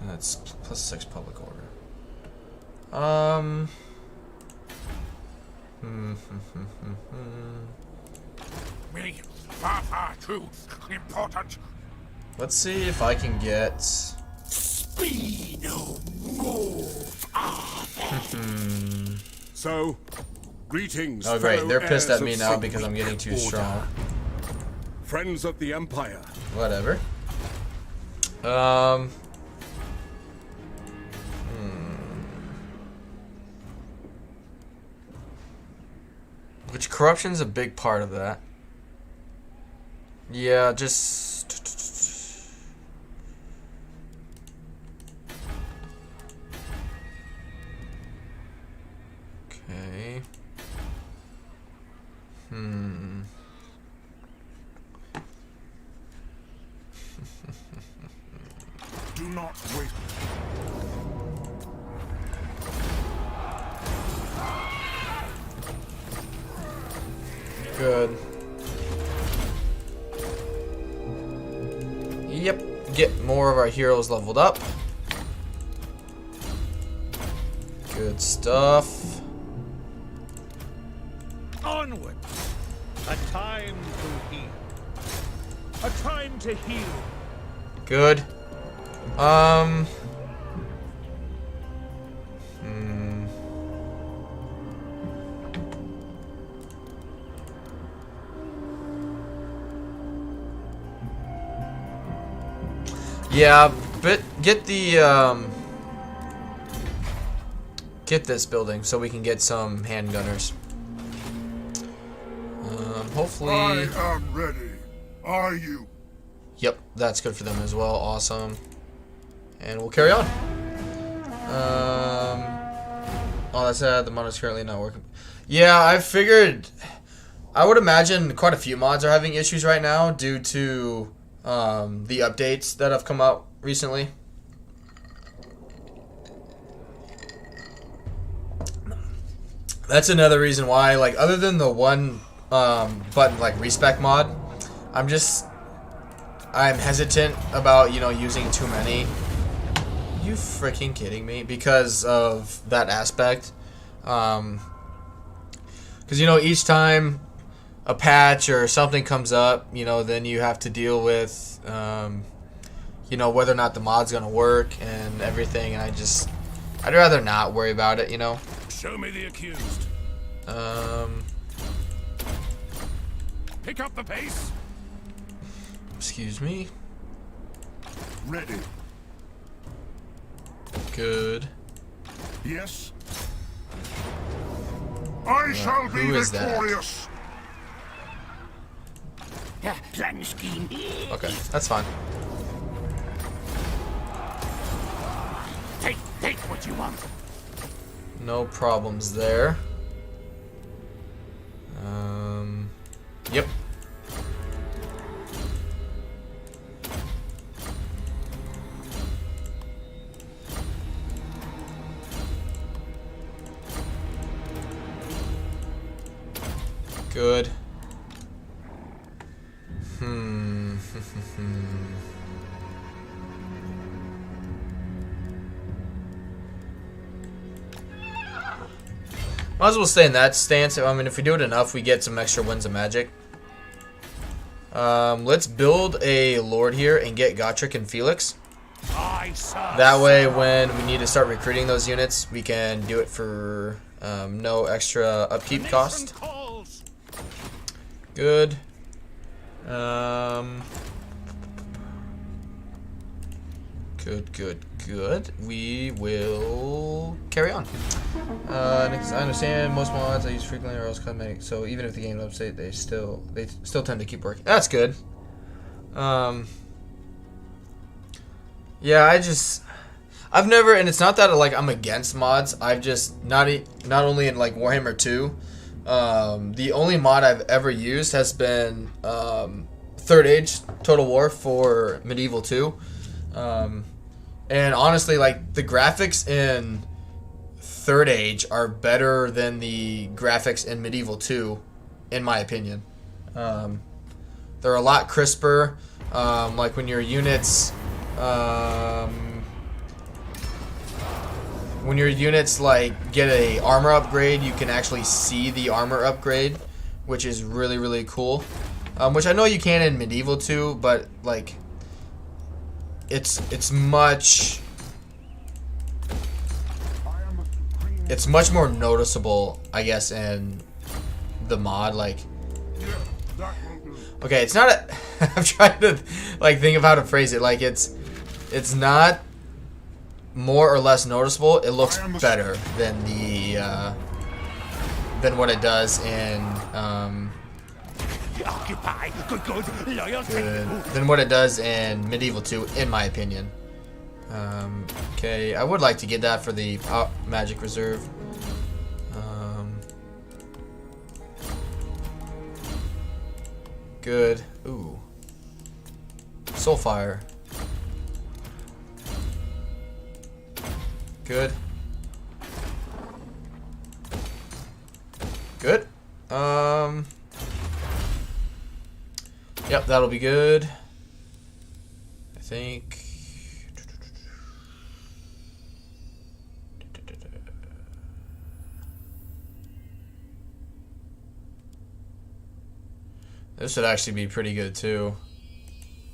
That's +6 public order. Me, far too important. Let's see if I can get. So, greetings. Oh great, they're fellow pissed heirs at me of now Sigmar. because I'm getting too strong. Friends of the Empire. Whatever. Which corruption's a big part of that. Yeah, just. Okay. Do not wait. Good. Yep. Get more of our heroes leveled up. Good stuff. Onward! A time to heal. A time to heal. Good. Yeah, but get the get this building so we can get some handgunners. Hopefully. I am ready. Are you? Yep, that's good for them as well. Awesome. And we'll carry on. Oh, that's sad. The mod is currently not working. Yeah, I figured. I would imagine quite a few mods are having issues right now due to the updates that have come out recently. That's another reason why, like, other than the one button, like, respec mod, I'm hesitant about, you know, using too many. Are you freaking kidding me? Because of that aspect. Because, you know, each time a patch or something comes up, you know, then you have to deal with, you know, whether or not the mod's going to work and everything. And I'd rather not worry about it, you know. Show me the accused. Pick up the pace. Excuse me. Ready. Good. Yes. I shall be who is that? victorious. Plan scheme. Okay, that's fine. Take what you want. No problems there. Yep. Good. Might as well stay in that stance. I mean, if we do it enough, we get some extra wins of magic. Let's build a lord here and get Gotrek and Felix. That way, when we need to start recruiting those units, we can do it for no extra upkeep cost. Good. Good. We will carry on. Next, I understand most mods I use frequently are also cosmetic, so even if the game update, they still tend to keep working. That's good. Yeah, I've never, and it's not that like I'm against mods. I've just not only in like Warhammer 2. The only mod I've ever used has been Third Age Total War for Medieval 2. And honestly, like the graphics in Third Age are better than the graphics in Medieval 2, in my opinion. They're a lot crisper. Like when your units, like get a armor upgrade, you can actually see the armor upgrade, which is really, really cool. Which I know you can in Medieval 2, but like it's much more noticeable, I guess, in the mod. Like, okay, it's not a I'm trying to like think of how to phrase it. Like it's not more or less noticeable. It looks better than the than what it does in than what it does in Medieval 2, in my opinion. Okay, I would like to get that for the Magic Reserve. Good. Ooh. Soulfire. Good. Good. Yep, that'll be good. I think. This would actually be pretty good too.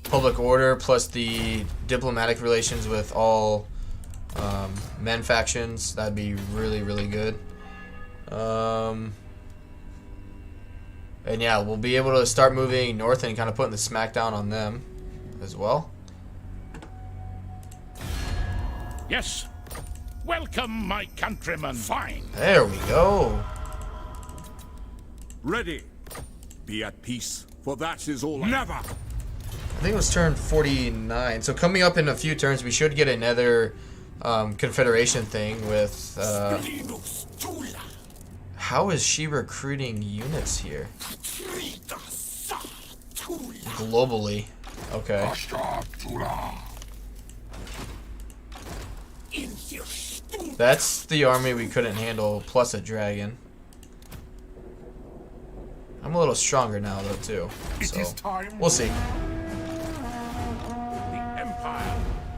Public order plus the diplomatic relations with all men factions. That'd be really, really good. And yeah, we'll be able to start moving north and kind of putting the smackdown on them as well. Yes. Welcome, my countrymen. Fine. There we go. Ready. Be at peace, for that is all Never. I think it was turn 49. So coming up in a few turns, we should get another confederation thing with. How is she recruiting units here? Globally. Okay. That's the army we couldn't handle, plus a dragon. I'm a little stronger now, though, too. So, we'll see.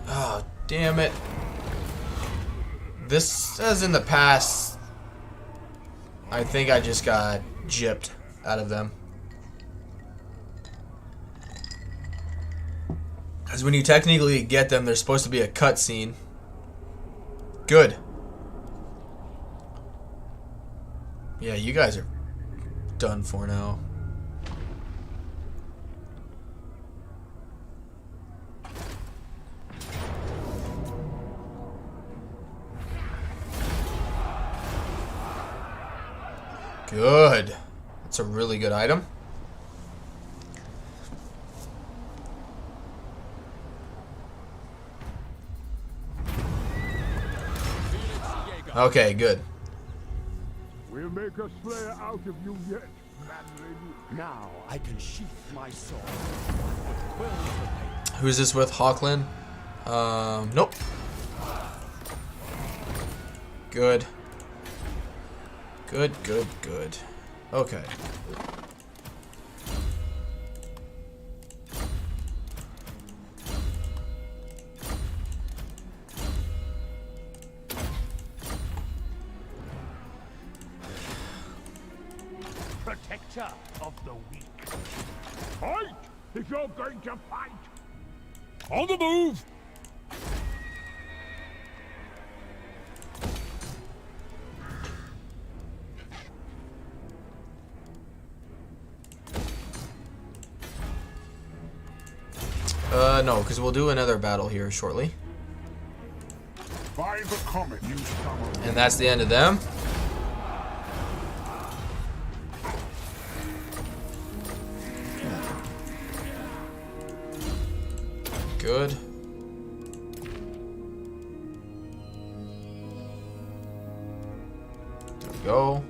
Oh, damn it. This, as in the past, I think I just got gypped out of them. Because when you technically get them, there's supposed to be a cutscene. Good. Yeah, you guys are done for now. Good. That's a really good item. Okay, good. We'll make a slayer out of you yet, Now I can sheath my sword. Who's this with? Hawkland? Nope. Good. Good. Okay. Protector of the weak. Fight! If you're going to fight! On the move! No, because we'll do another battle here shortly. By the comet, you summer. And that's the end of them. Good. There we go.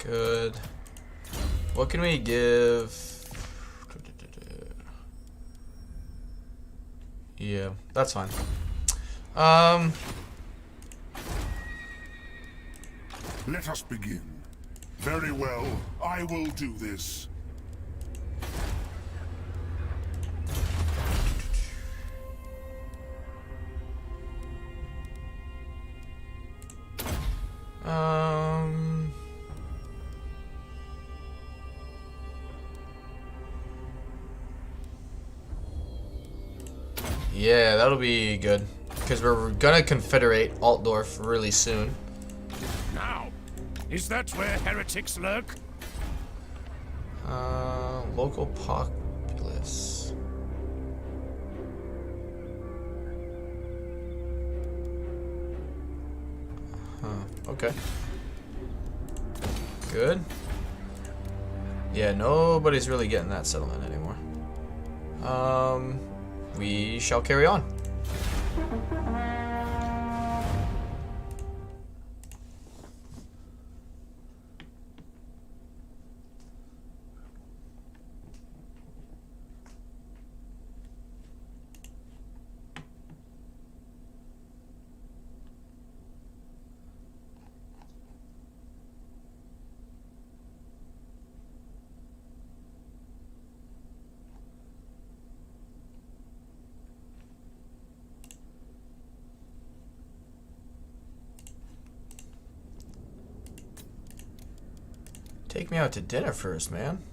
Good. What can we give? Yeah, that's fine. Let us begin. Very well, I will do this. Yeah, that'll be good. Because we're gonna confederate Altdorf really soon. Now, is that where heretics lurk? Local populace. Huh, okay. Good. Yeah, nobody's really getting that settlement anymore. We shall carry on. Take me out to dinner first, man.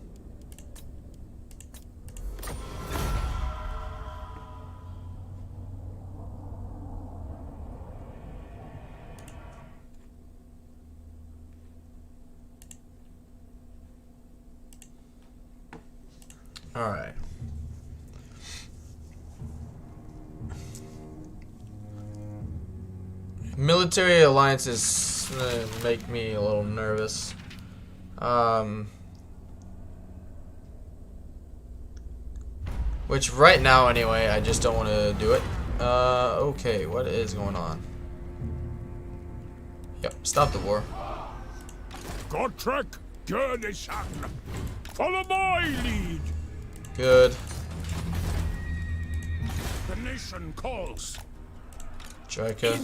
All right. Military alliances make me a little nervous. Which right now, anyway, I just don't want to do it. Okay, what is going on? Yep, stop the war. Gotrek, Gerdishan. Follow my lead. Good. The nation calls. Jaika.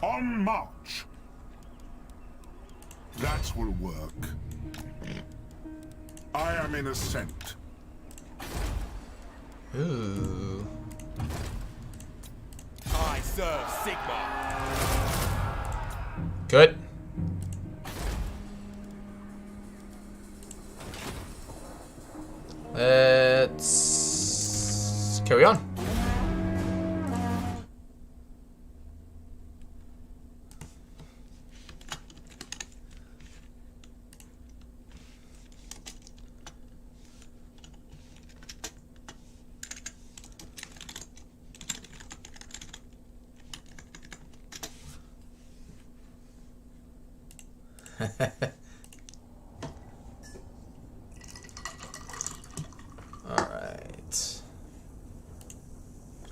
On march. That will work. I am in ascent. Ooh. I serve Sigma. Good. Let's carry on. Alright.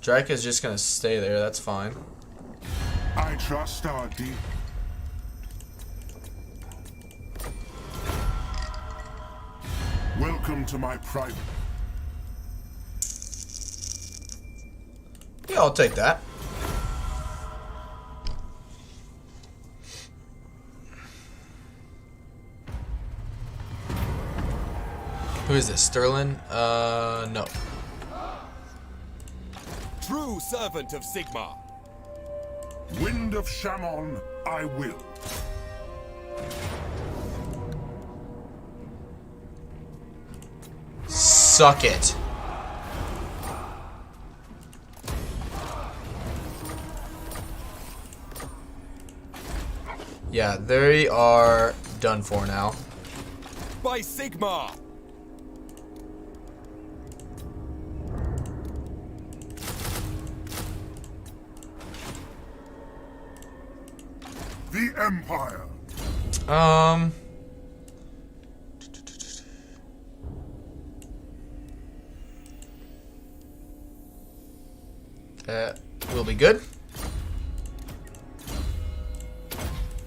Draca's just gonna stay there, that's fine. I trust our deep. Welcome to my private. I'll take that. Who is this? Sterling? No. True servant of Sigmar. Wind of Shammon, I will. Suck it. Yeah, they are done for now. By Sigmar. The Empire. That will be good.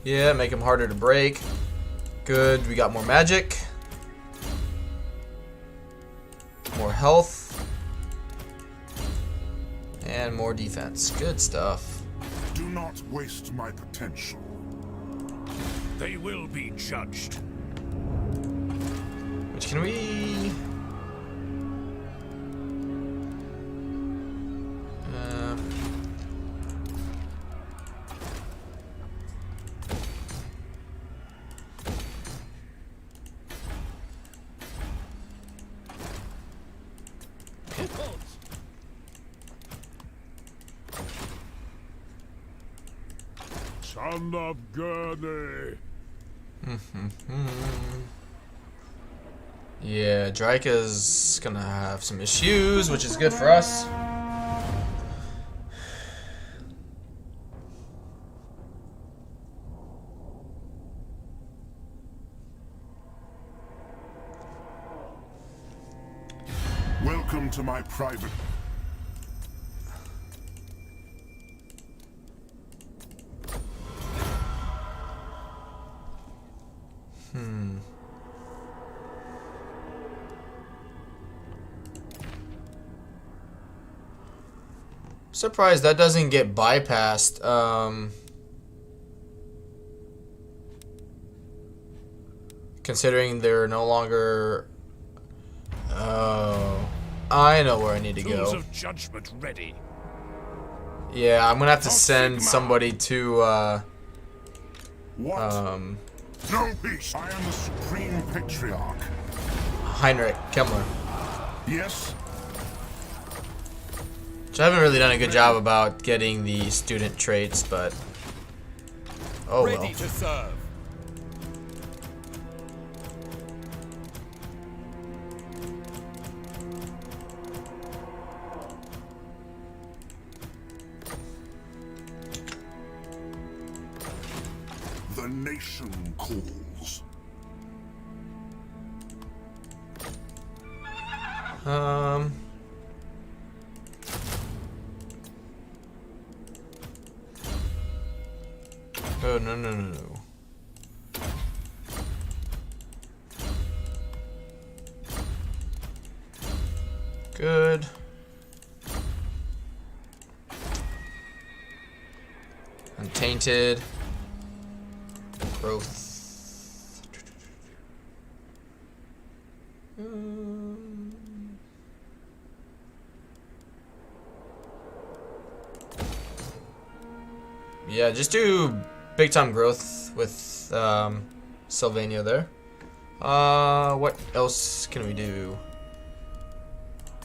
Yeah, make them harder to break. Good, we got more magic. More health. And more defense. Good stuff. Do not waste my potential. They will be judged. Which can we... Son of Gurney. Yeah, Drika's gonna have some issues, which is good for us. Welcome to my private... Surprised that doesn't get bypassed. Considering they're no longer... Oh, I know where I need to Tools go. of judgment ready. Yeah, I'm gonna have to send somebody to What? No peace. I am the Supreme Patriarch. Heinrich Kemmler. Yes? Which I haven't really done a good job about getting the student traits, but oh well. Ready to serve. The nation calls. Oh, no. Good. Untainted. Growth. Yeah, just do big time growth with Sylvania there. What else can we do?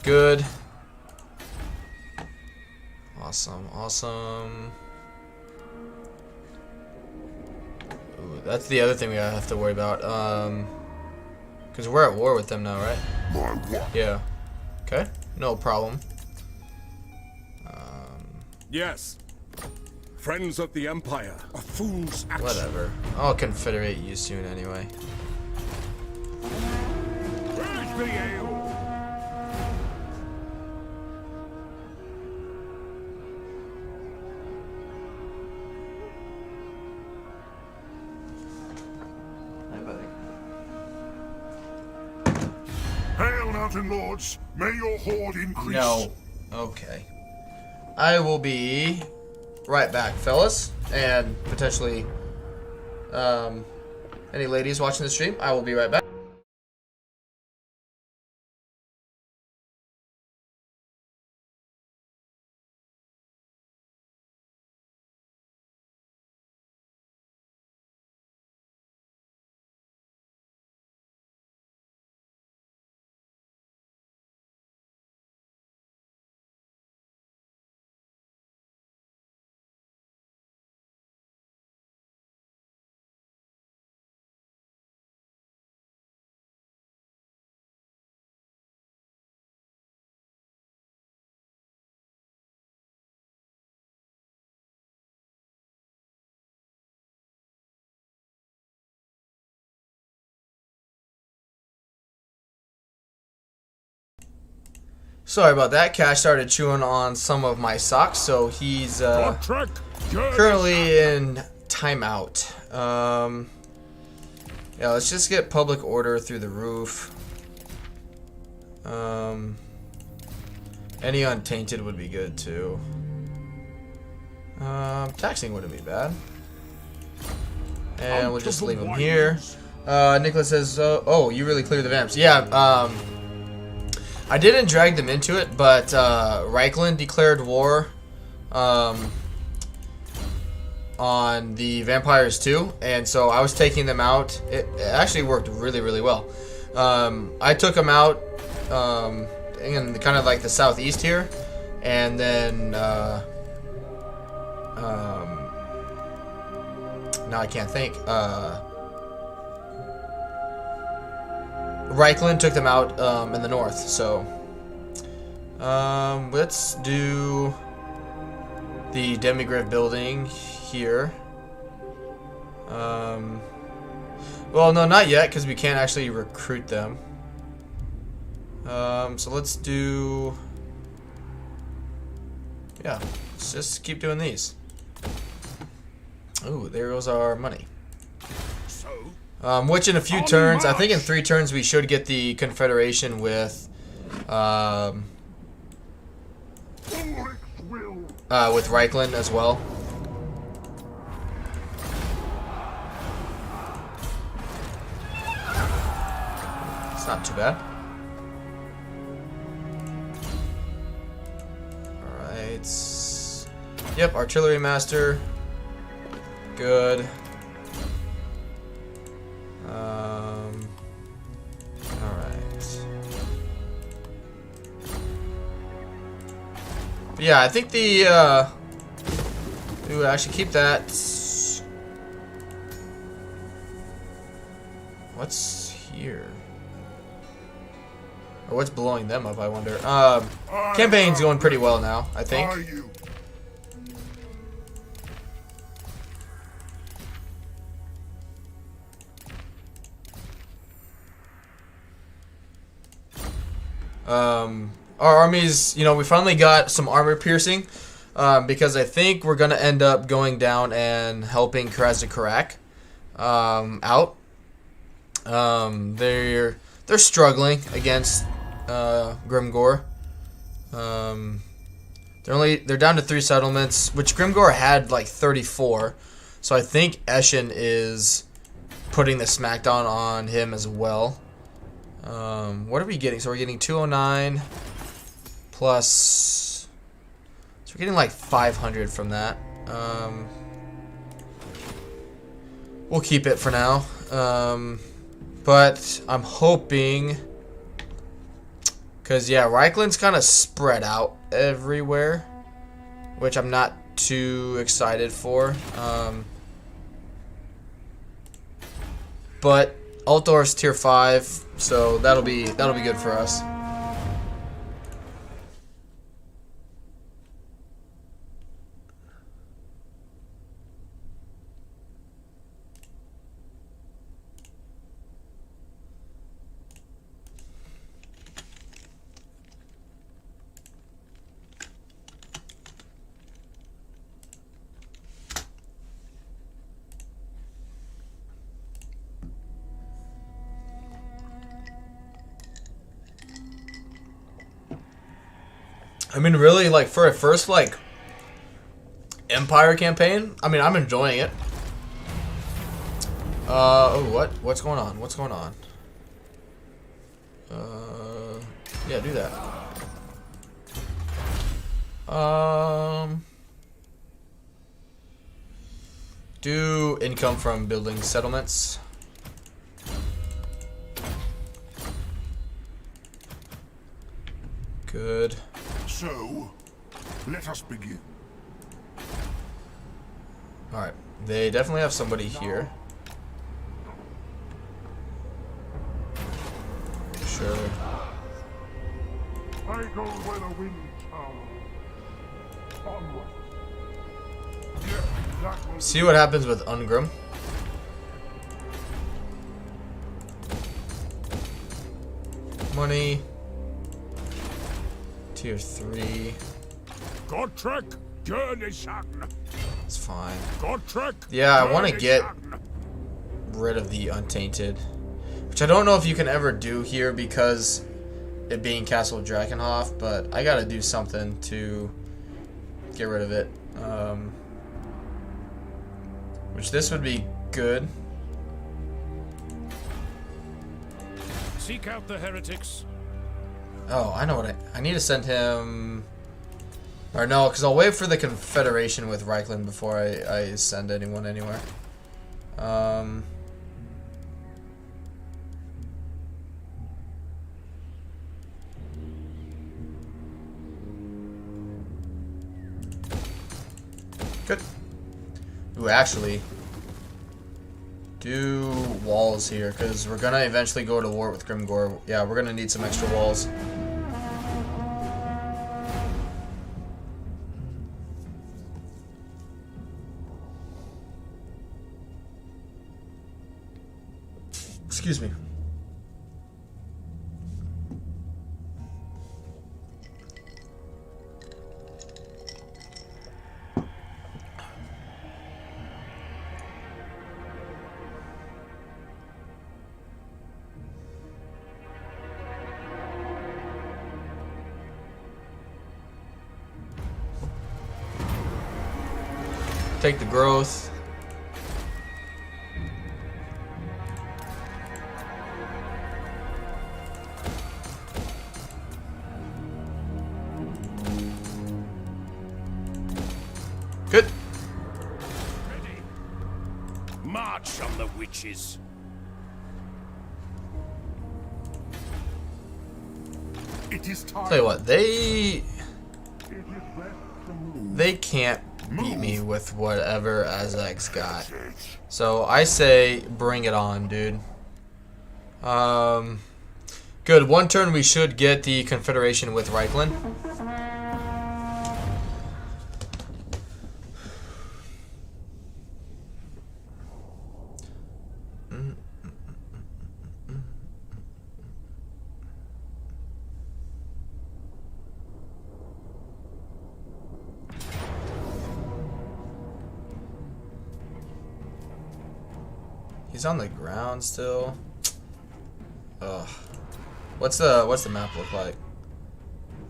Good. Awesome. Ooh, that's the other thing we have to worry about. Because we're at war with them now, right? My what? Yeah. Okay. No problem. Yes. Friends of the Empire. A fool's action. Whatever. I'll confederate you soon anyway. Where's the ale? Hail, Mountain Lords! May your horde increase. No. Okay. I will be right back, fellas, and potentially any ladies watching the stream. I will be right back. Sorry about that. Cash started chewing on some of my socks, so he's currently in timeout. Yeah, let's just get public order through the roof. Any untainted would be good too. Taxing wouldn't be bad. And we'll just leave them here. Nicholas says, oh, you really cleared the vamps. Yeah, I didn't drag them into it, but Reichland declared war on the vampires too, and so I was taking them out. It actually worked really, really well. I took them out in kind of like the southeast here, and then now I can't think. Reichland took them out in the north, so let's do the Demigriff building here. Well, no, not yet, because we can't actually recruit them. So let's do... Yeah, let's just keep doing these. Ooh, there goes our money. Which in a few turns, I think in 3 turns we should get the Confederation with Reichland as well. It's not too bad. Alright. Yep, Artillery Master. Good. Alright. Yeah, I think the, we would actually keep that. What's here? Or what's blowing them up, I wonder. Campaign's going pretty well now, I think. Our armies, you know, we finally got some armor piercing, because I think we're gonna end up going down and helping Karak out. They're struggling against Grimgor. They're down to 3 settlements, which Grimgor had like 34. So I think Eshin is putting the smackdown on him as well. What are we getting? So we're getting 209 plus. So we're getting like 500 from that. We'll keep it for now. But I'm hoping, because yeah, Reichland's kind of spread out everywhere, which I'm not too excited for. But Altdorf's tier 5, so that'll be good for us. I mean, really, like, for a first, like, Empire campaign, I mean, I'm enjoying it. Oh, what? What's going on? What's going on? Yeah, do that. Do income from building settlements. Good. So, let us begin. Alright. They definitely have somebody here. Sure. I go where the winds howl. Onward. Yes, that will See what happens with Ungrim. Money. Tier 3. Gottrek, Journeyson. It's fine. Gottrek. Yeah, I want to get rid of the Untainted. Which I don't know if you can ever do here because it being Castle Drakenhof, but I gotta do something to get rid of it. Which this would be good. Seek out the heretics. Oh, I know what I need to send him. Or no, because I'll wait for the Confederation with Reichland before I send anyone anywhere. Good. Ooh, actually, do walls here, because we're going to eventually go to war with Grimgor. Yeah, we're going to need some extra walls. Excuse me. Take the growth. Good. Ready. March on the witches. It is time. Tell you what, they It is best to move. can't beat me with whatever Azek's got. So I say bring it on, dude. Good. One turn we should get the Confederation with Reichland. He's on the ground still. Ugh. What's the map look like?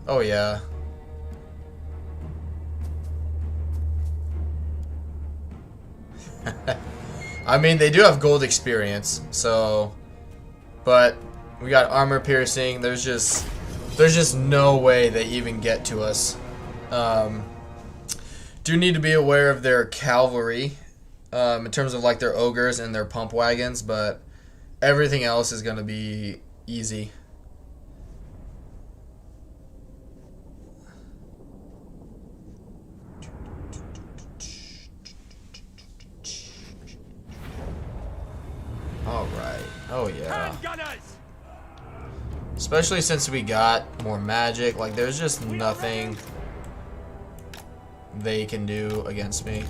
Oh yeah. I mean, they do have gold experience, so, but we got armor piercing. There's just no way they even get to us. Do need to be aware of their cavalry. In terms of like their ogres and their pump wagons, but everything else is going to be easy. All right. Oh yeah. Especially since we got more magic, like there's just nothing they can do against me.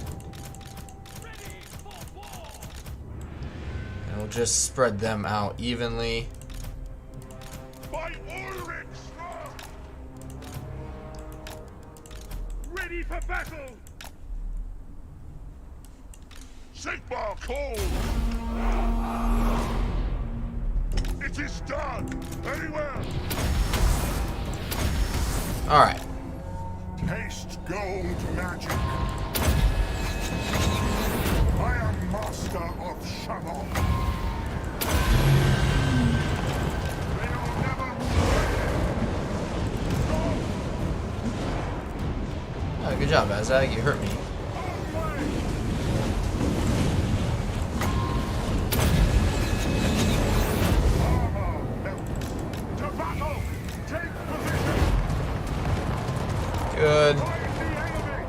We'll just spread them out evenly. By Ulrich! Ready for battle! Sigmar called. It is done. Very well. Alright. Haste gold magic. I am master of Shamon. They'll never Oh, good job, Azag. You hurt me. to battle. Take position. Good. Fight the enemy.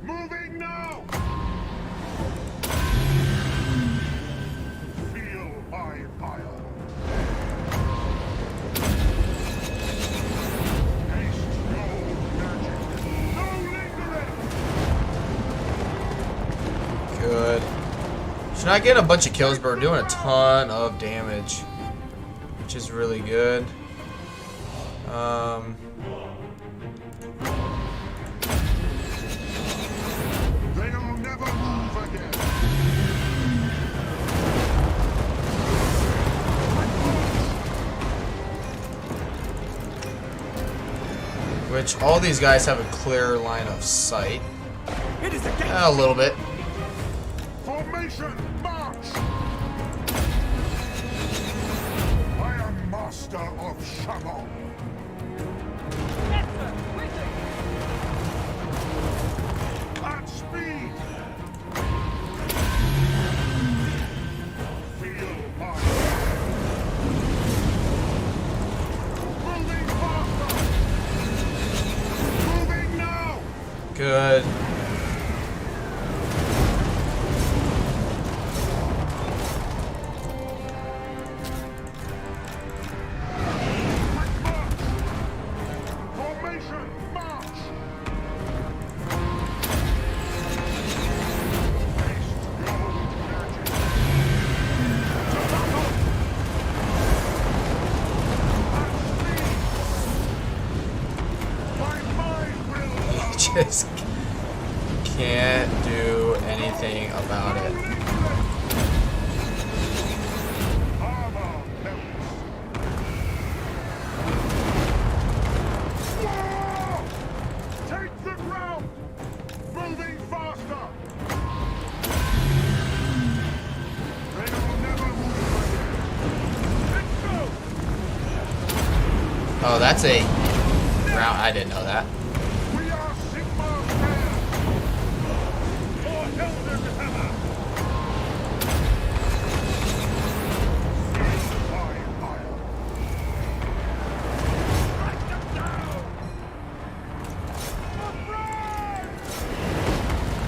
Moving now. Feel my fire. Haste gold magic. No lingering. Good. She's not getting a bunch of kills, but we're doing a ton of damage, which is really good. They'll never move again. Which all these guys have a clear line of sight. It is against A little bit. Formation, march! I am master of Shamon. At speed! Feel my moving faster! Moving now! Good. Formation, march! Haste gold magic. To battle! At speed! My mind will Just can't do anything about it. armor melts. Whoa! Take the ground! Moving faster! They'll never move again. Let's go! Oh, that's a round. I didn't know that. We are Sigmar's men! or Elder's hammer. Feel my fire. Strike them down.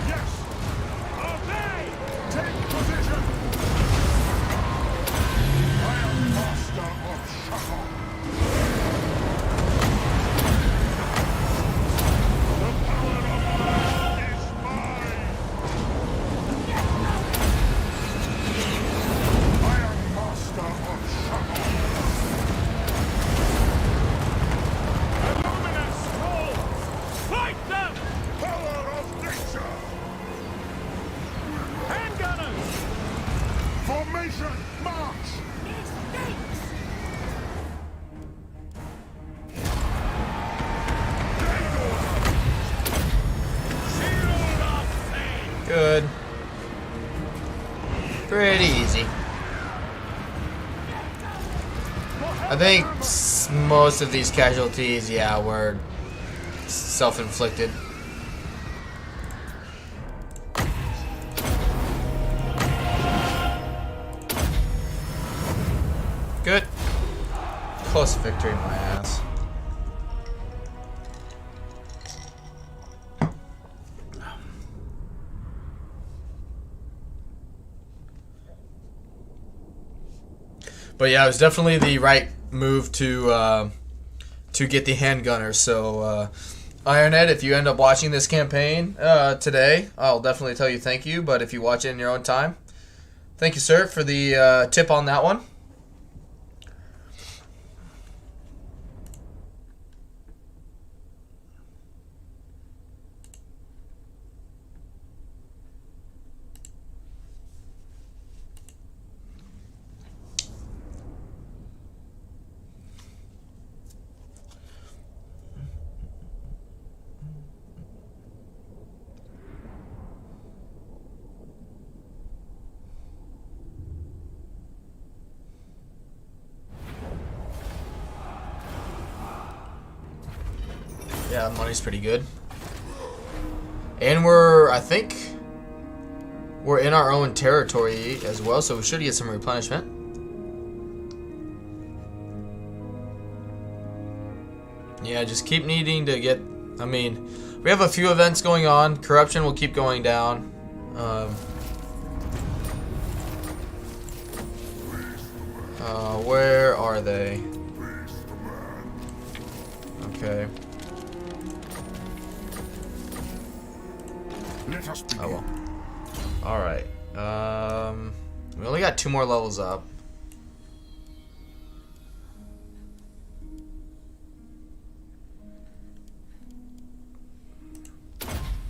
Yes! Obey. Take position! I am master of Shamon. The power of man is mine! I am master of Shamon. Illuminous souls. Fight them. Power of nature! Handgunners. Formation, march! Shield of faith. Good. Pretty easy. I think most of these casualties, yeah, were self-inflicted. Good. Close victory, my ass. But yeah, it was definitely the right move to get the handgunner. So Ironhead, if you end up watching this campaign today, I'll definitely tell you thank you. But if you watch it in your own time, thank you, sir, for the tip on that one. Yeah, money's pretty good. And we're, I think, we're in our own territory as well, so we should get some replenishment. Yeah, just keep needing to get, I mean, we have a few events going on. Corruption will keep going down. Where are they? Okay. Let us begin. Oh well. Alright. We only got 2 more levels up.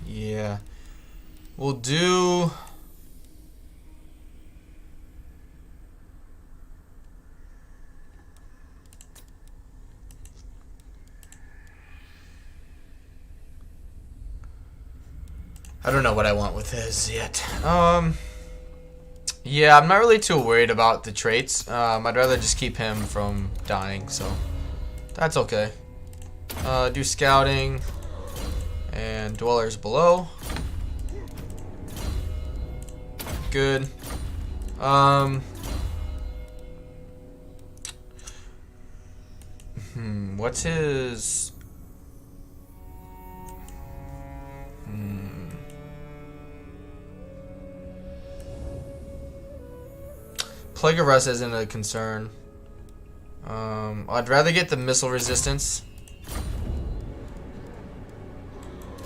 Yeah. We'll do... I don't know what I want with his yet. Yeah, I'm not really too worried about the traits. I'd rather just keep him from dying, so that's okay. Do scouting and dwellers below. Good. What's his? Plague of Rust isn't a concern. I'd rather get the missile resistance.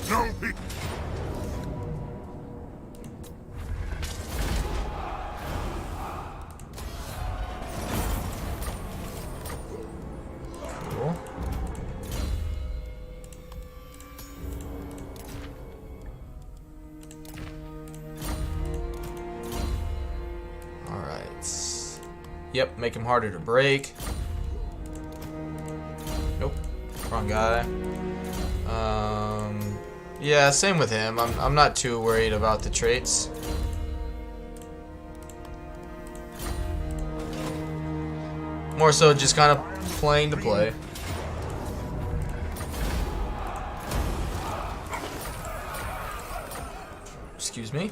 No peace. Cool. Yep, make him harder to break. Nope, wrong guy. Yeah, same with him. I'm not too worried about the traits. More so just kind of playing to play. Excuse me.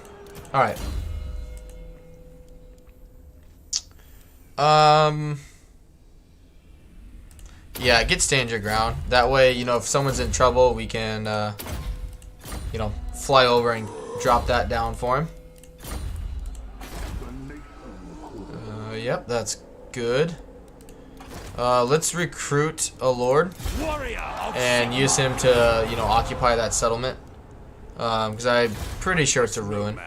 All right. Yeah, get stand your ground. That way, you know, if someone's in trouble, we can, you know, fly over and drop that down for him. Yep, that's good. Let's recruit a lord and use him to, you know, occupy that settlement. Because I'm pretty sure it's a ruin.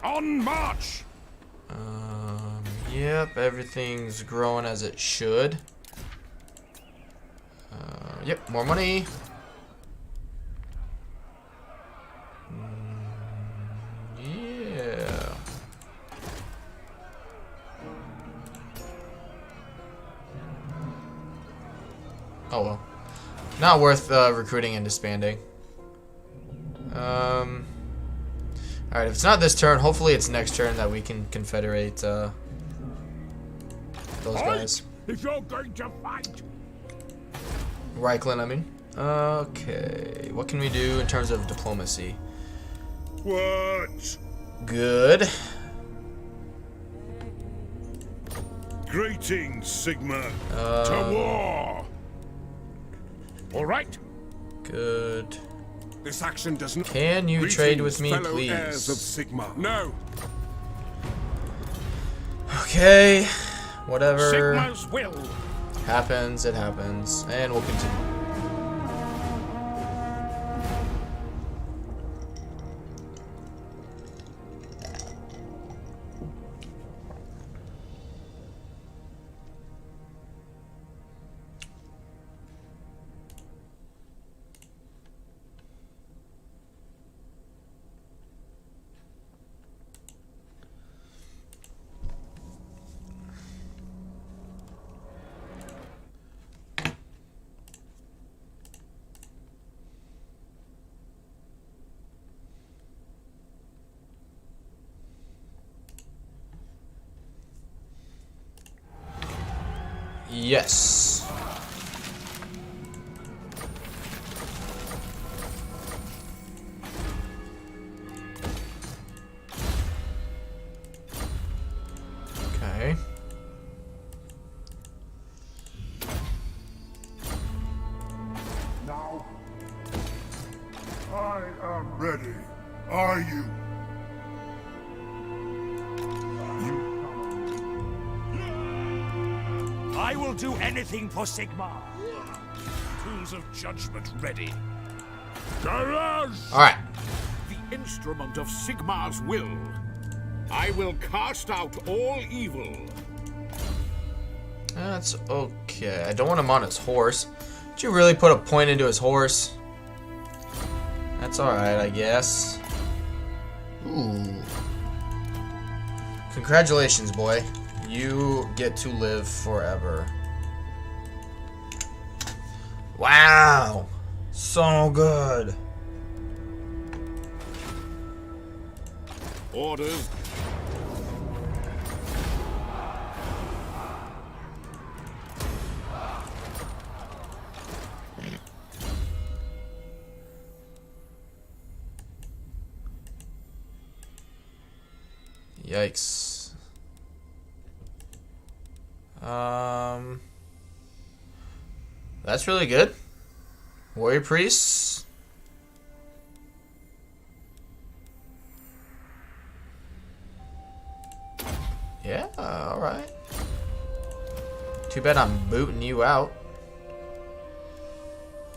On march! Yep, everything's growing as it should. Yep, more money. Yeah. Oh well. Not worth recruiting and disbanding. Alright, if it's not this turn, hopefully it's next turn that we can confederate those guys. If you're going to fight, Reichland, I mean. Okay, what can we do in terms of diplomacy? What? Good. Greetings, Sigma. to war! All right. Good. This action does not. Can you trade with me, fellow heirs of please? Sigma. No. Okay, whatever Sigma's will. happens, it happens, and we'll continue. Yes. Ready. Are you? I will do anything for Sigmar. Tools of judgment ready. Garage! Alright. The instrument of Sigmar's will. I will cast out all evil. That's okay. I don't want him on his horse. Did you really put a point into his horse? That's alright, I guess. Ooh. Congratulations, boy. You get to live forever. Wow! So good. Orders. Yikes. That's really good. Warrior priests. Yeah, alright. Too bad I'm booting you out.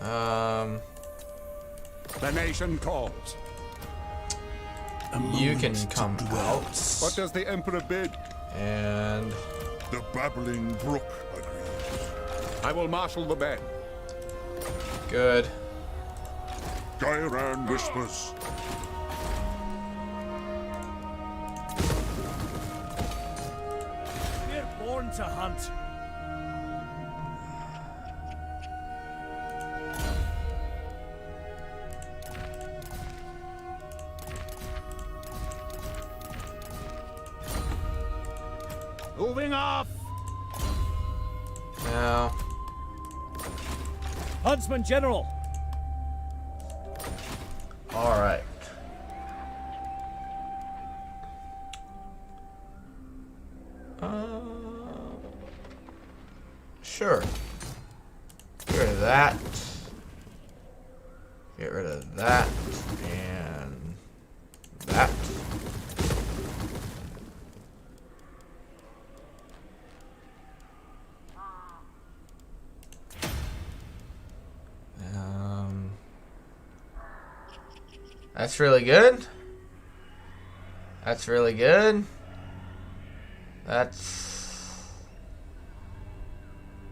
The nation calls. You can come out. What does the Emperor bid? And The babbling brook agrees. I will marshal the men. good. Gairan whispers. We're born to hunt. Moving off. Now, Huntsman General. alright. Sure. Get rid of that. Get rid of that. And that. That's really good. That's really good. That's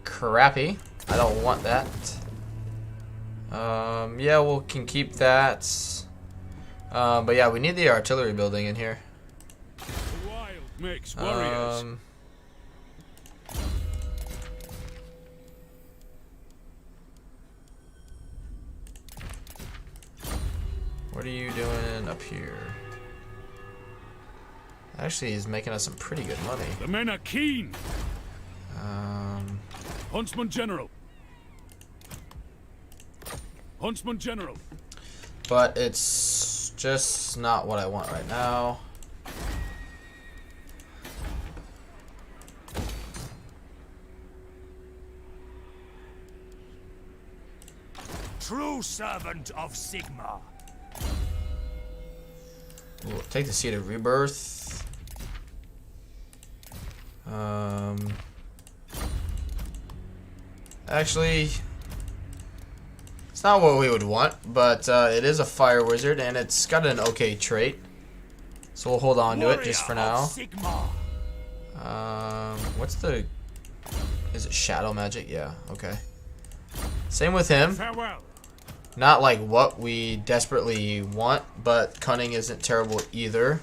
crappy. I don't want that. Yeah, we can keep that. But yeah, we need the artillery building in here. The wild makes warriors. What are you doing up here? Actually, he's making us some pretty good money. The men are keen. Huntsman General. Huntsman General. But it's just not what I want right now. True servant of Sigmar. We'll take the Seed of Rebirth. Actually, it's not what we would want, but it is a fire wizard, and it's got an okay trait. So we'll hold on to it just for now. What's the... Is it shadow magic? Yeah, okay. Same with him. Farewell. Not like what we desperately want, but cunning isn't terrible either.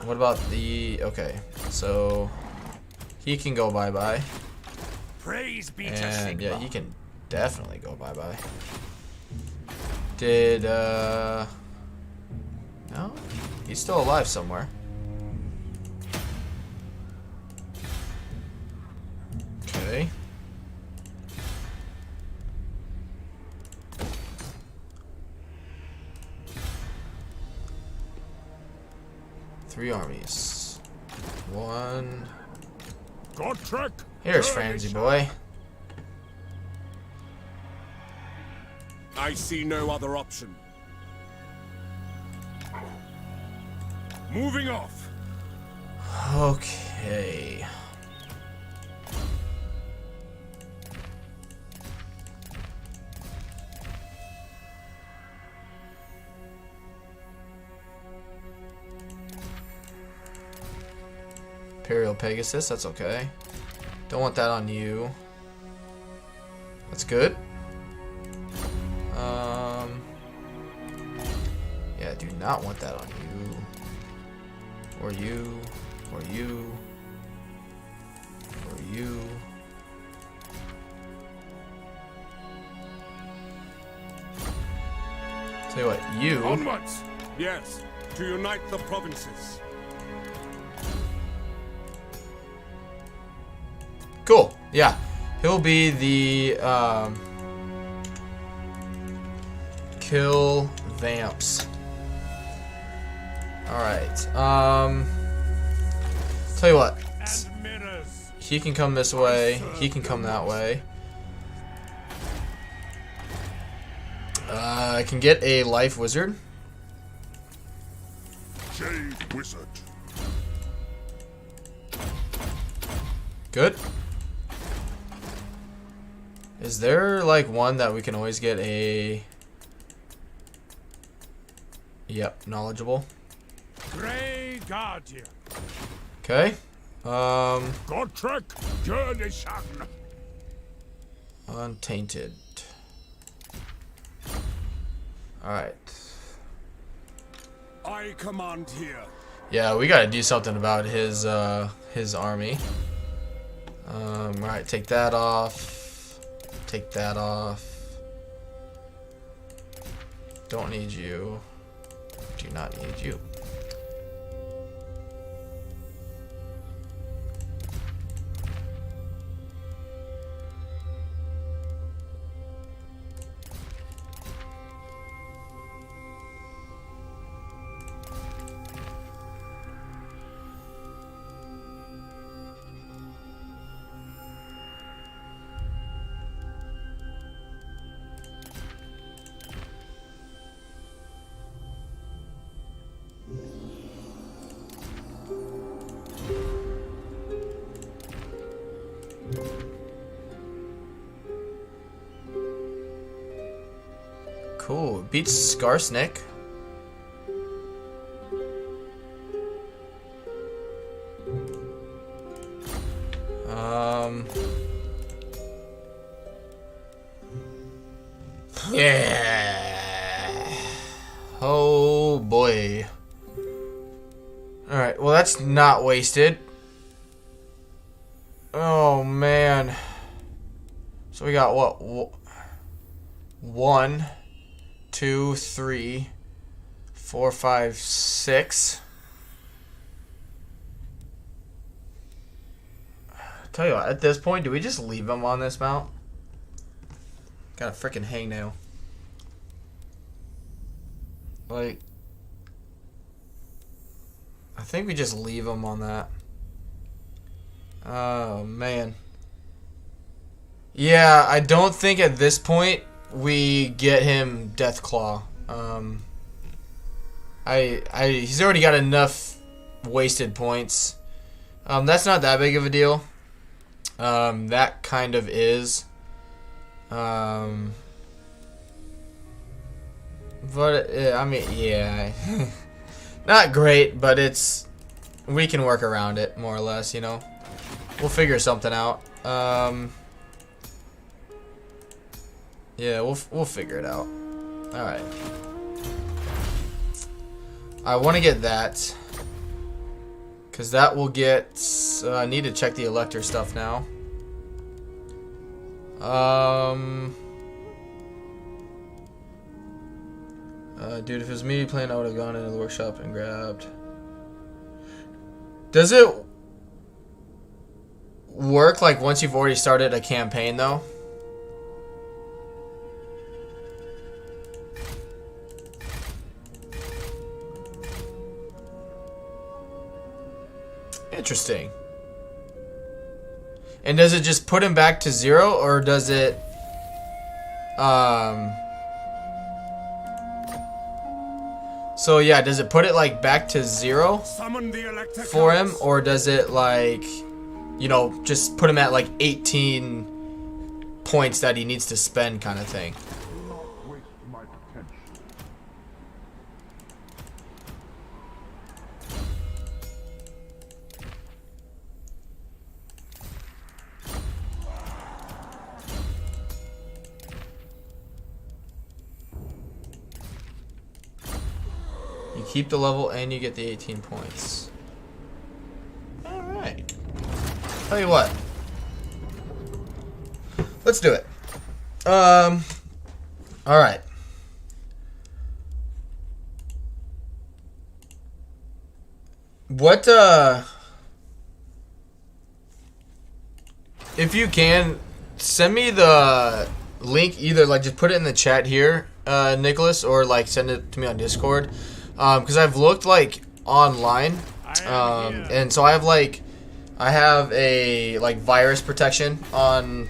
What about the... Okay, so he can go bye-bye. Praise be to And Sigmar. yeah, he can definitely go bye-bye. Did, no? He's still alive somewhere. Okay. Three armies. One. Godtrek! Here's Franzy boy. I see no other option. Moving off. Okay. Imperial Pegasus, that's okay. Don't want that on you. That's good. Yeah, do not want that on you. Or you. Or you. Or you. Tell you what, you. Onwards! Yes, to unite the provinces. Cool. Yeah. He'll be the kill vamps. Alright. Tell you what. And mirrors. He can come this way. He can come that way. I can get a life wizard. Jade Wizard. Good. Is there like one that we can always get a... Yep, knowledgeable. Grey Guardian. Okay. Gottrek, Jörnishan. Untainted. Alright. I command here. Yeah, we gotta do something about his army. Alright, take that off. Take that off. Don't need you. Do not need you. Cool. Beats Skarsnik. Yeah. Oh boy. Alright, well that's not wasted. Oh man. So we got what? 1, 2, 3, 4, 5, 6. Tell you what, at this point, do we just leave him on this mount? Got a freaking hangnail. Like, I think we just leave him on that. Oh man. Yeah, I don't think at this point we get him Deathclaw. He's already got enough wasted points. That's not that big of a deal. That kind of is. But I mean, yeah, not great, but we can work around it more or less. You know, we'll figure something out. Yeah, we'll figure it out. All right. I want to get that because that will get. I need to check the Elector stuff now. Dude, if it was me playing, I would have gone into the workshop and grabbed. Does it work like once you've already started a campaign though? Interesting. And does it just put him back to 0, or does it So yeah, does it put it like back to 0 Summon the electric for him, or does it like, you know, just put him at like 18 points that he needs to spend kind of thing? Do not waste my potential. You keep the level and you get the 18 points. Alright. Tell you what. Let's do it. Alright. What, if you can, send me the link, either, like, just put it in the chat here, Nicholas, or, like, send it to me on Discord. Because I've looked, like, online, and so I have a, like, virus protection on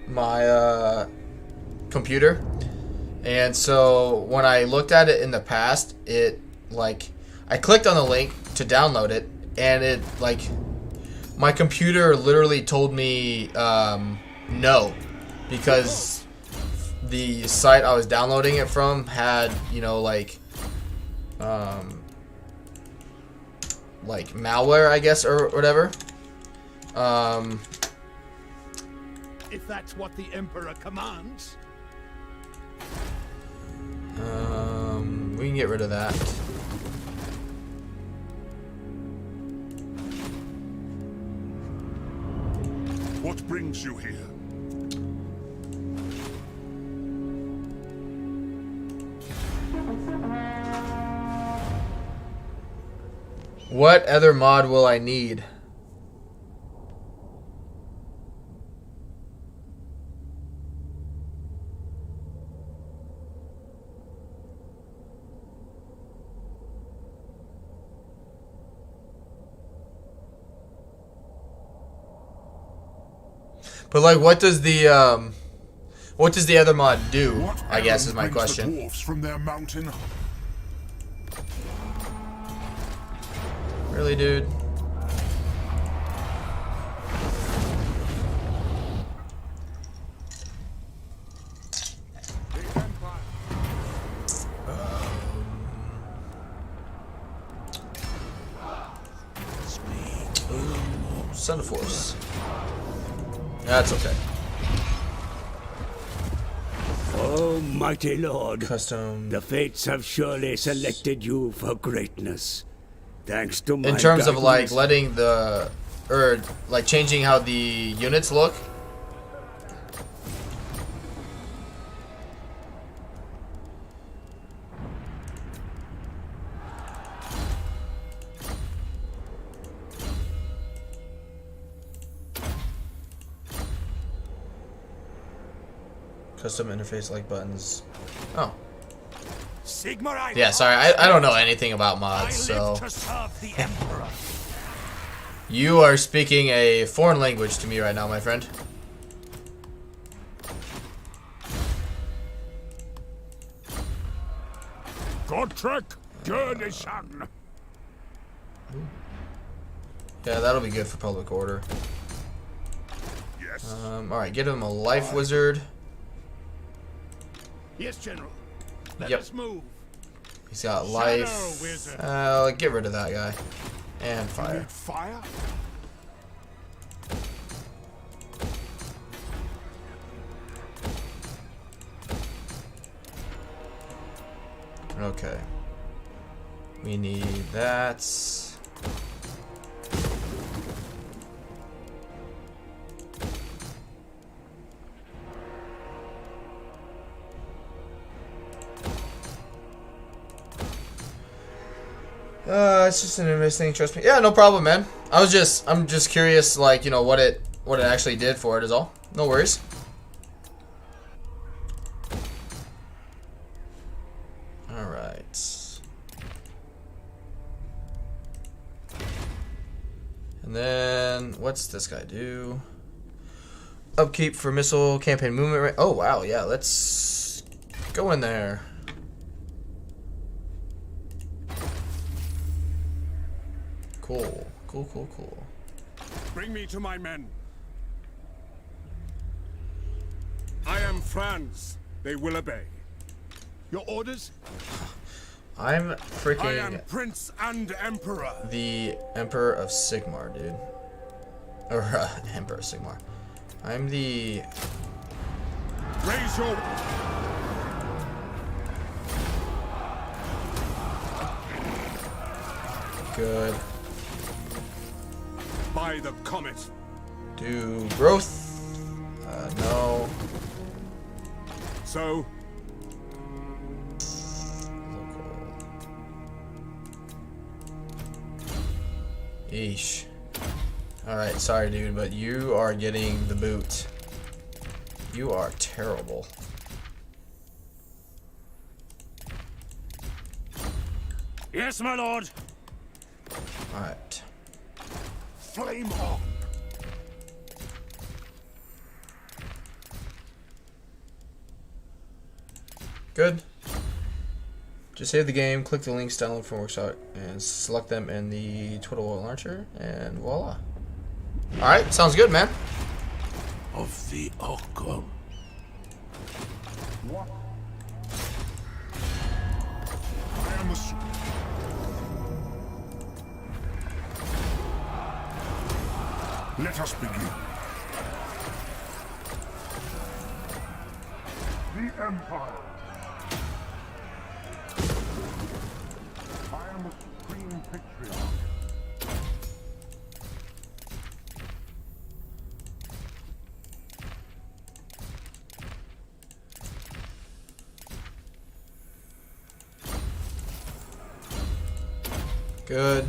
my, computer, and so when I looked at it in the past, it, like, I clicked on the link to download it, and it, like, my computer literally told me, no, because the site I was downloading it from had, you know, like malware, I guess, or whatever. If that's what the Emperor commands. We can get rid of that. What brings you here? What other mod will I need? But like, what does the other mod do? What I guess is my errand brings the question. dwarfs from their mountain? Really, dude? Son of Force. That's okay. Oh, mighty lord. Custom. The fates have surely selected you for greatness. Thanks to my In terms of like guidance. letting the, or like changing how the units look. Custom interface like buttons. Oh. Sigmar, Yeah, sorry, I don't know anything about mods, so to serve the Emperor. you are speaking a foreign language to me right now, my friend. Gottrek, Gerdishan. Yeah, that'll be good for public order. Yes. Alright, get him a life wizard. Yes, General. Let Yep. us move. He's got life. Shadow wizard. Get rid of that guy. And You fire. need fire? Okay. We need that. It's just an interesting, trust me. Yeah, no problem, man. I'm just curious, like, you know, what it actually did for it is all. No worries. Alright. And then, what's this guy do? Upkeep for missile campaign movement rate. Oh, wow, yeah, let's go in there. Cool. Cool. Bring me to my men. I am Franz. They will obey. Your orders? I'm I am freaking Prince and Emperor. the Emperor of Sigmar, dude. Or Emperor of Sigmar. I'm the... Raise your... Good. By the comet. Do growth. No. So, Eesh. Alright, sorry dude, but you are getting the boot. You are terrible. Yes, my lord. Alright. Flame on! Good. Just save the game, click the links download from Workshop, and select them in the Totalwar launcher, and voila. Alright, sounds good, man. Of the occult. What? I am the... Let us begin. The Empire. I am the Supreme Patriarch. Good.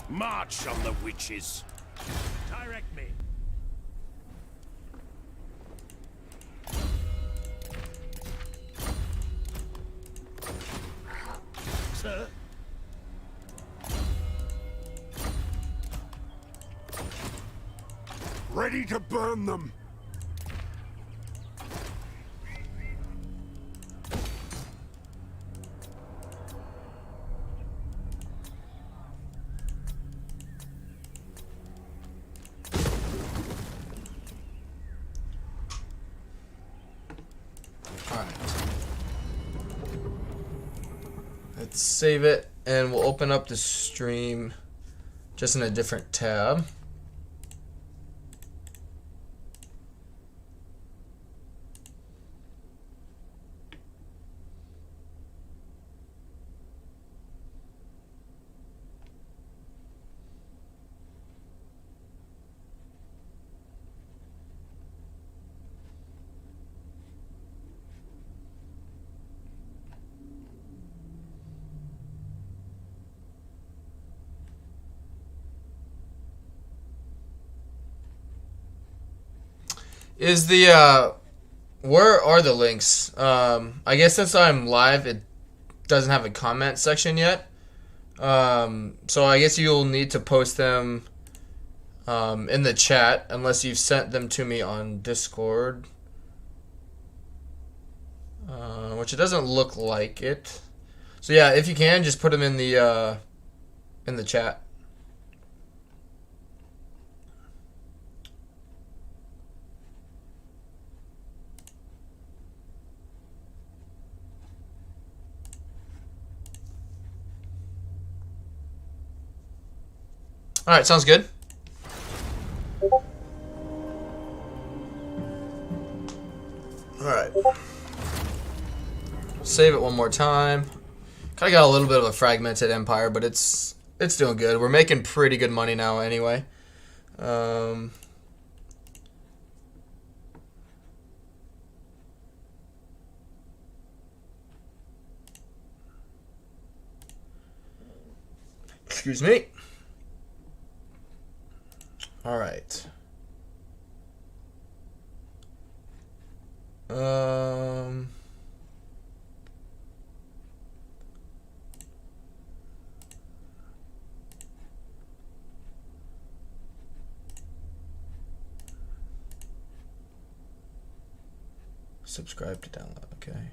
March on the witches. Direct me. Sir? Ready to burn them! Alright. Let's save it, and we'll open up the stream just in a different tab. Is the where are the links? I guess since I'm live, it doesn't have a comment section yet. So I guess you'll need to post them in the chat unless you've sent them to me on Discord, which it doesn't look like it. So yeah, if you can, just put them in the chat. All right, sounds good. All right. Save it one more time. Kind of got a little bit of a fragmented empire, but it's doing good. We're making pretty good money now anyway. Excuse me. All right. subscribe to download. Okay.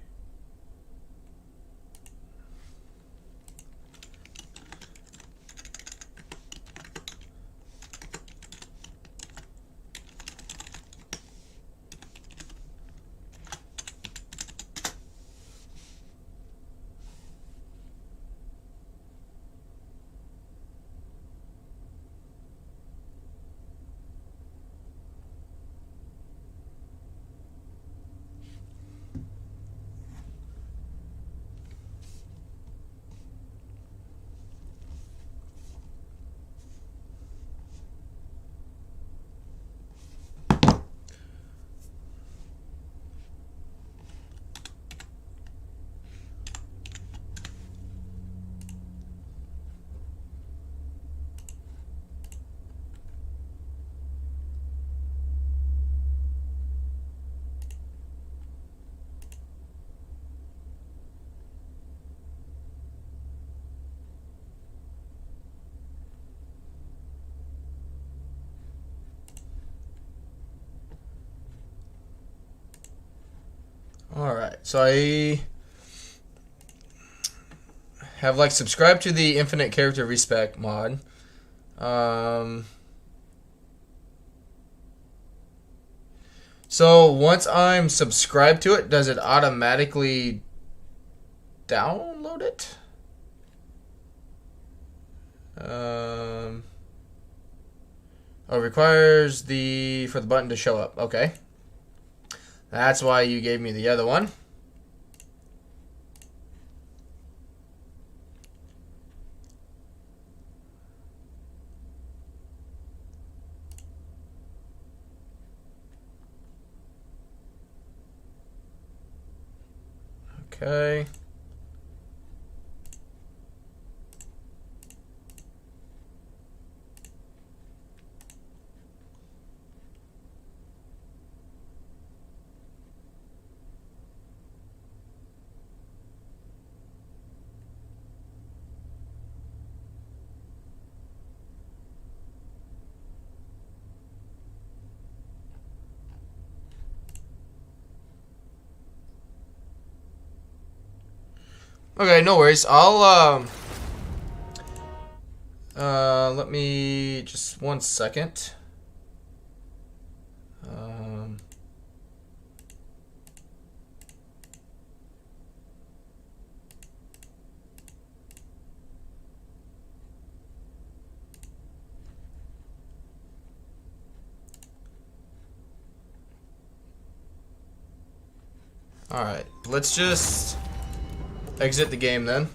Alright, so I have like subscribed to the infinite character respec mod. So once I'm subscribed to it, does it automatically download it? Oh, it requires for the button to show up. Okay. That's why you gave me the other one. Okay. Okay, no worries. I'll let me just 1 second. All right, let's just exit the game then.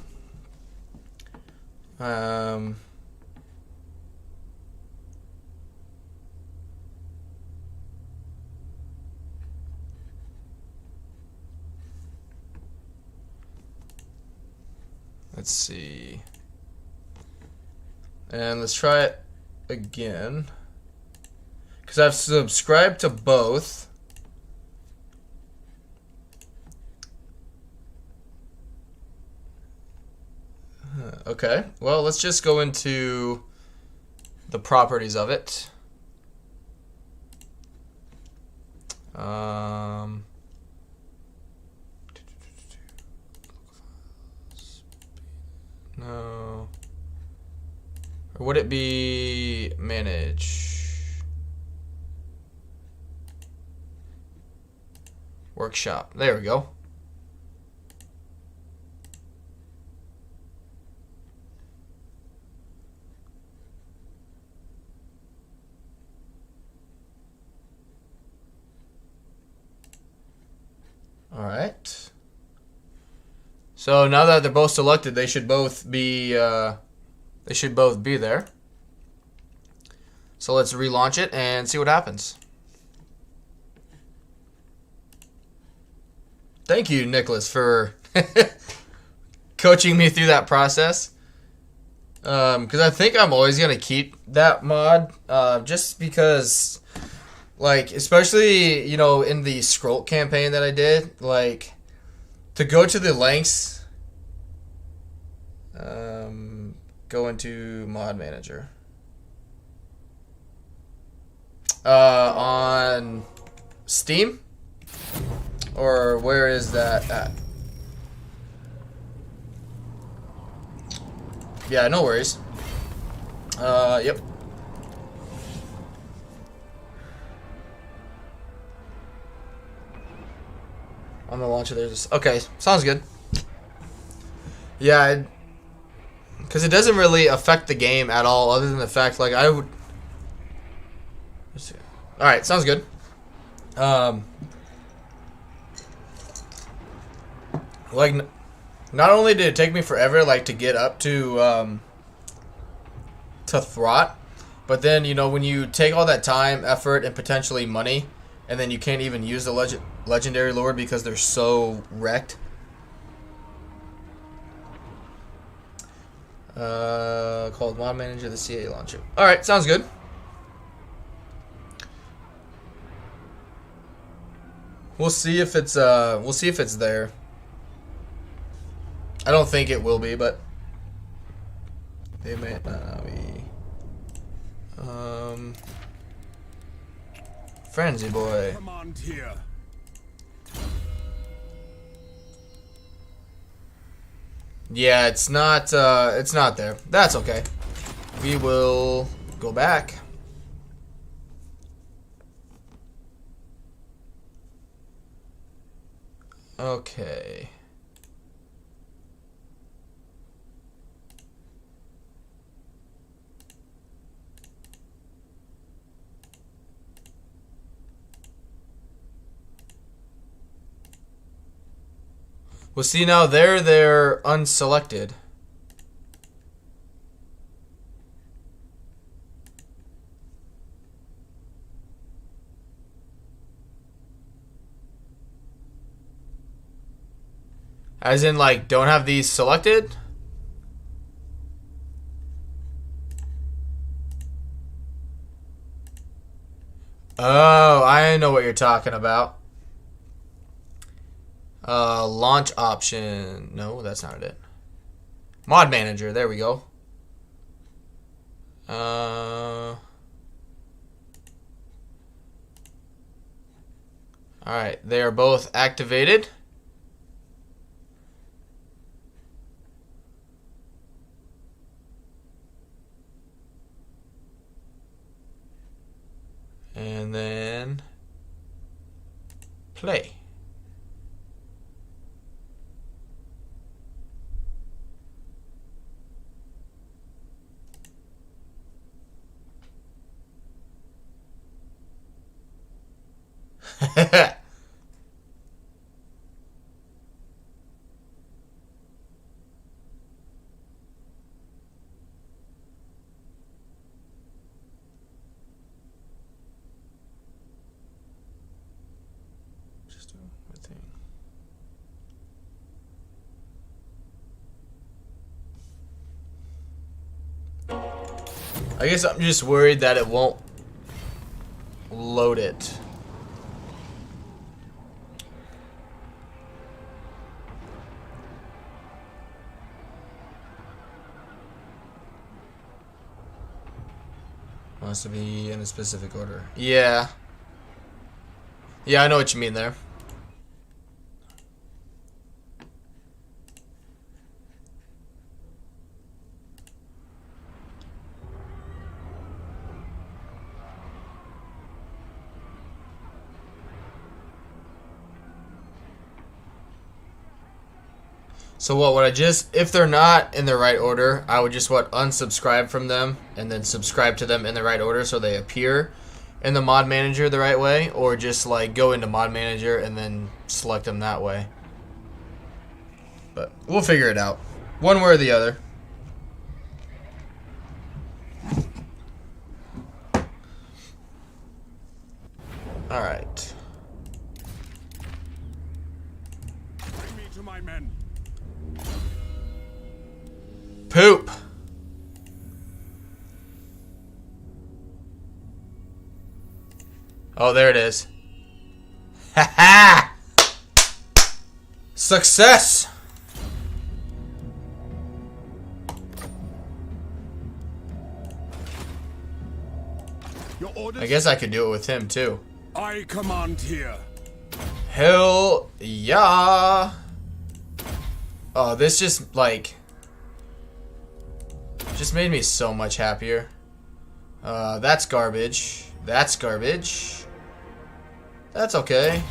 Let's see. And let's try it again. Because I've subscribed to both. Okay, well, let's just go into the properties of it. No. Or would it be manage? Workshop. There we go. All right. So now that they're both selected, they should both be there. So let's relaunch it and see what happens. Thank you, Nicholas, for coaching me through that process. Because I think I'm always gonna keep that mod, just because. Like, especially, you know, in the scroll campaign that I did, like, to go to the lengths, go into mod manager. On Steam, Or where is that at? Yeah, no worries. Yep. On the launcher, there's... Okay, sounds good. Yeah, because it doesn't really affect the game at all, other than the fact, like, I would... Alright, sounds good. Like, not only did it take me forever, like, to get up to Throt, but then, you know, when you take all that time, effort, and potentially money, and then you can't even use the legendary lord because they're so wrecked. Called Mod Manager, the CA launcher. Alright, sounds good. We'll see if it's there. I don't think it will be, but they may not be. Frenzy boy. Command here. Yeah, it's not there. That's okay. We will go back. Okay. Well, see, now they're unselected. As in, like, don't have these selected? Oh, I know what you're talking about. Launch option. No, that's not it. Mod manager. There we go. Alright, they are both activated. And then play. Just do my thing. I guess I'm just worried that it won't load it. Wants to be in a specific order. Yeah. Yeah, I know what you mean there. So what would I just, if they're not in the right order, I would just unsubscribe from them and then subscribe to them in the right order so they appear in the mod manager the right way, or just like go into mod manager and then select them that way. But we'll figure it out, one way or the other. All right. Bring me to my men. Poop. Oh, there it is. Ha ha! Success! Your orders? I guess I could do it with him too. I command here. Hell yeah. Oh, this just like made me so much happier. That's garbage. That's garbage. That's okay.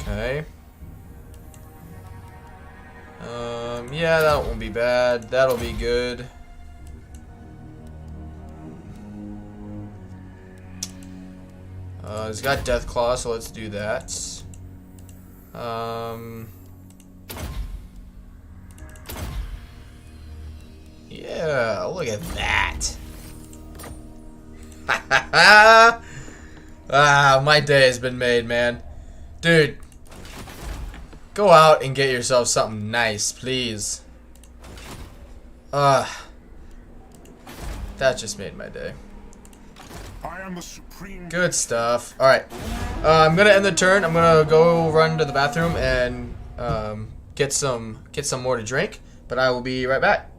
Okay. Yeah, that won't be bad. That'll be good. It's got Death Claw, so let's do that. Yeah, look at that. Ah, my day has been made, man. Dude, go out and get yourself something nice, please. That just made my day. I am the supreme. Good stuff. Alright. I'm gonna end the turn. I'm gonna go run to the bathroom and get some more to drink. But I will be right back.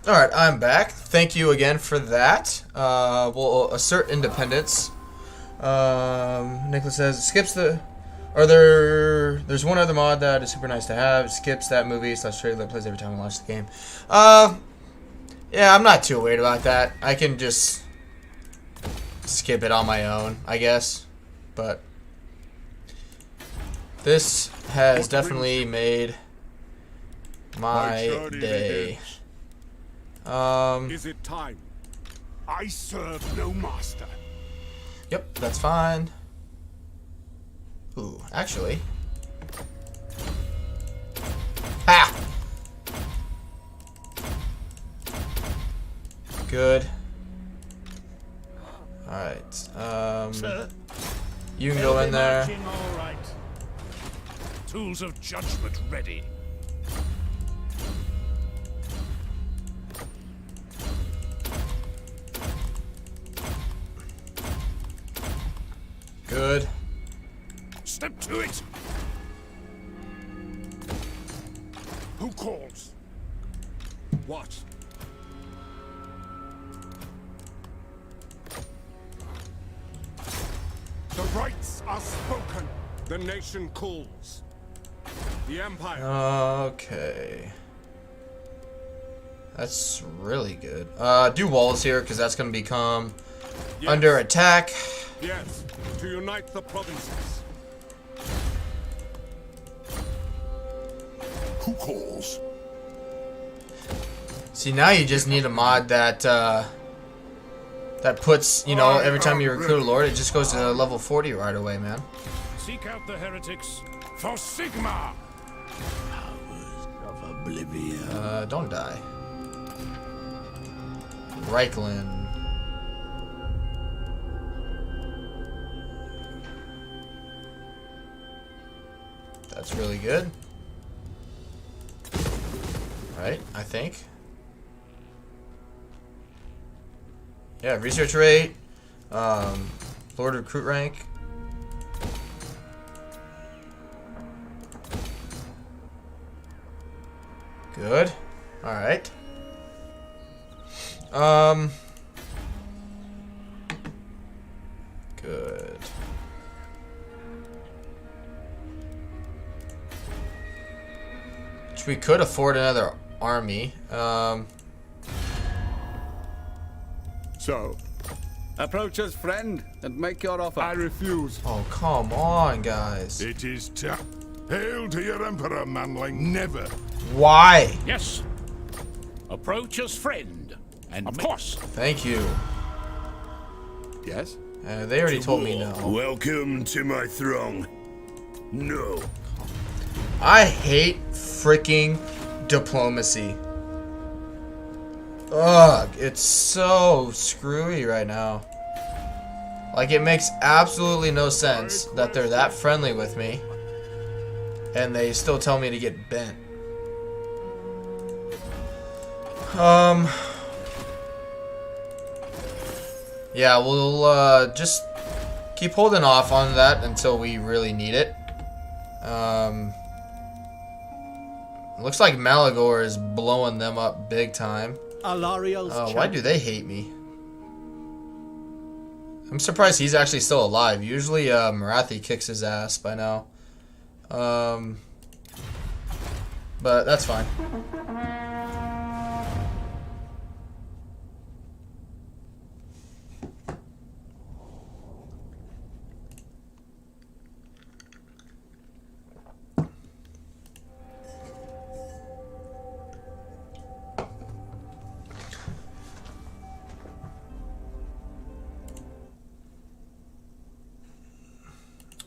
Alright, I'm back. Thank you again for that. We'll assert independence. Nicholas says, skips the... There's one other mod that is super nice to have. It skips that movie / trailer that plays every time I launch the game. Yeah, I'm not too worried about that. I can just skip it on my own, I guess. But this has definitely made my day. Is it time? I serve no master. Yep, that's fine. Ooh, actually. Ha! Good. Alright, you can go in there. All right. Tools of judgment ready. Good. Step to it. Who calls? What? The rights are spoken. The nation calls. The Empire. Okay. That's really good. Do walls here, because that's going to become Yes. under attack. Yes, to unite the provinces. Who calls? See, now you just need a mod that that puts, you know, every time you recruit a lord, it just goes to level 40 right away, man. Seek out the heretics for Sigmar. Of oblivion. Don't die. Reichland. That's really good. Right, I think. Yeah, research rate. Lord recruit rank. Good. Alright. Good. Which we could afford another army. So, Approach us, friend, and make your offer. I refuse. Oh, come on, guys. It is time. Hail to your emperor, manling. Never. Why? Yes. Approach us, friend. And of course. Thank you. Yes? They already told me no. Welcome to my throng. No. I hate freaking diplomacy. Ugh, it's so screwy right now. Like, it makes absolutely no sense that they're that friendly with me, and they still tell me to get bent. Yeah, we'll just keep holding off on that until we really need it. Looks like Malagor is blowing them up big time. Why do they hate me? I'm surprised he's actually still alive. Usually Marathi kicks his ass by now. But that's fine.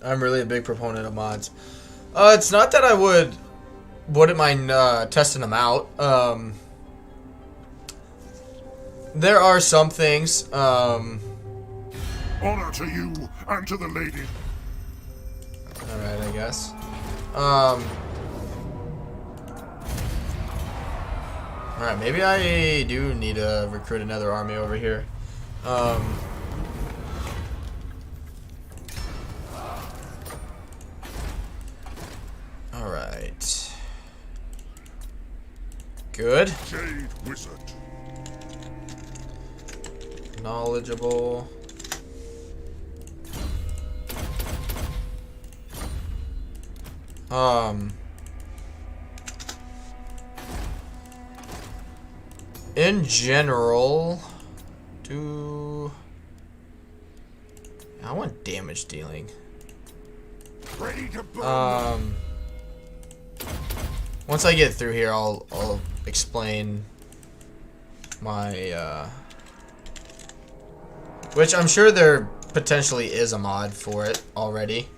I'm really a big proponent of mods. It's not that I wouldn't mind testing them out. There are some things. Honor to you and to the lady. Alright, I guess. Alright, maybe I do need to recruit another army over here. Alright. Good. Jade wizard. Knowledgeable. In general, I want damage dealing. Ready to burn. Once I get through here, I'll explain my which I'm sure there potentially is a mod for it already.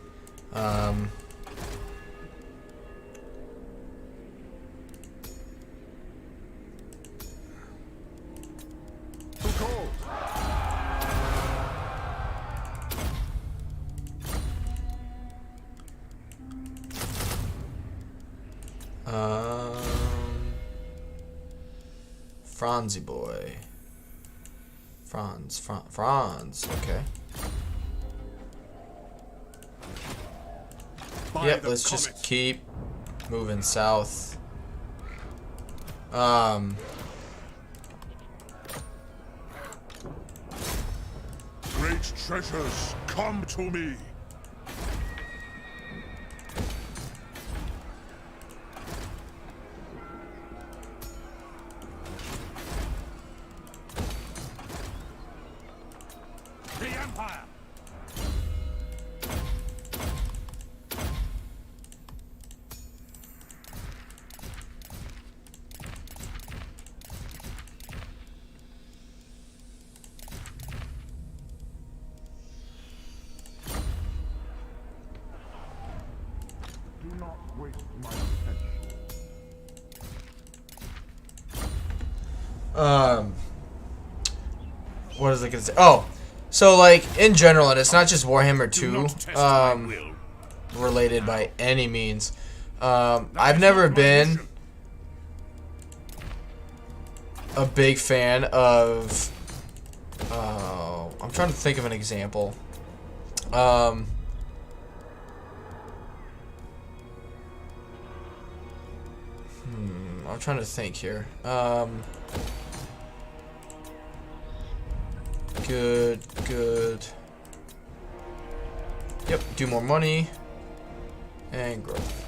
Franzy boy. Franz, okay. Yep, let's just keep moving south. Great treasures, come to me. Empire. Do not waste my attention. What is it gonna say? Oh, so like in general, and it's not just Warhammer Do 2 not test my will. related by any means. I've never been a big fan of. I'm trying to think of an example. I'm trying to think here. Good. Yep, do more money. And growth.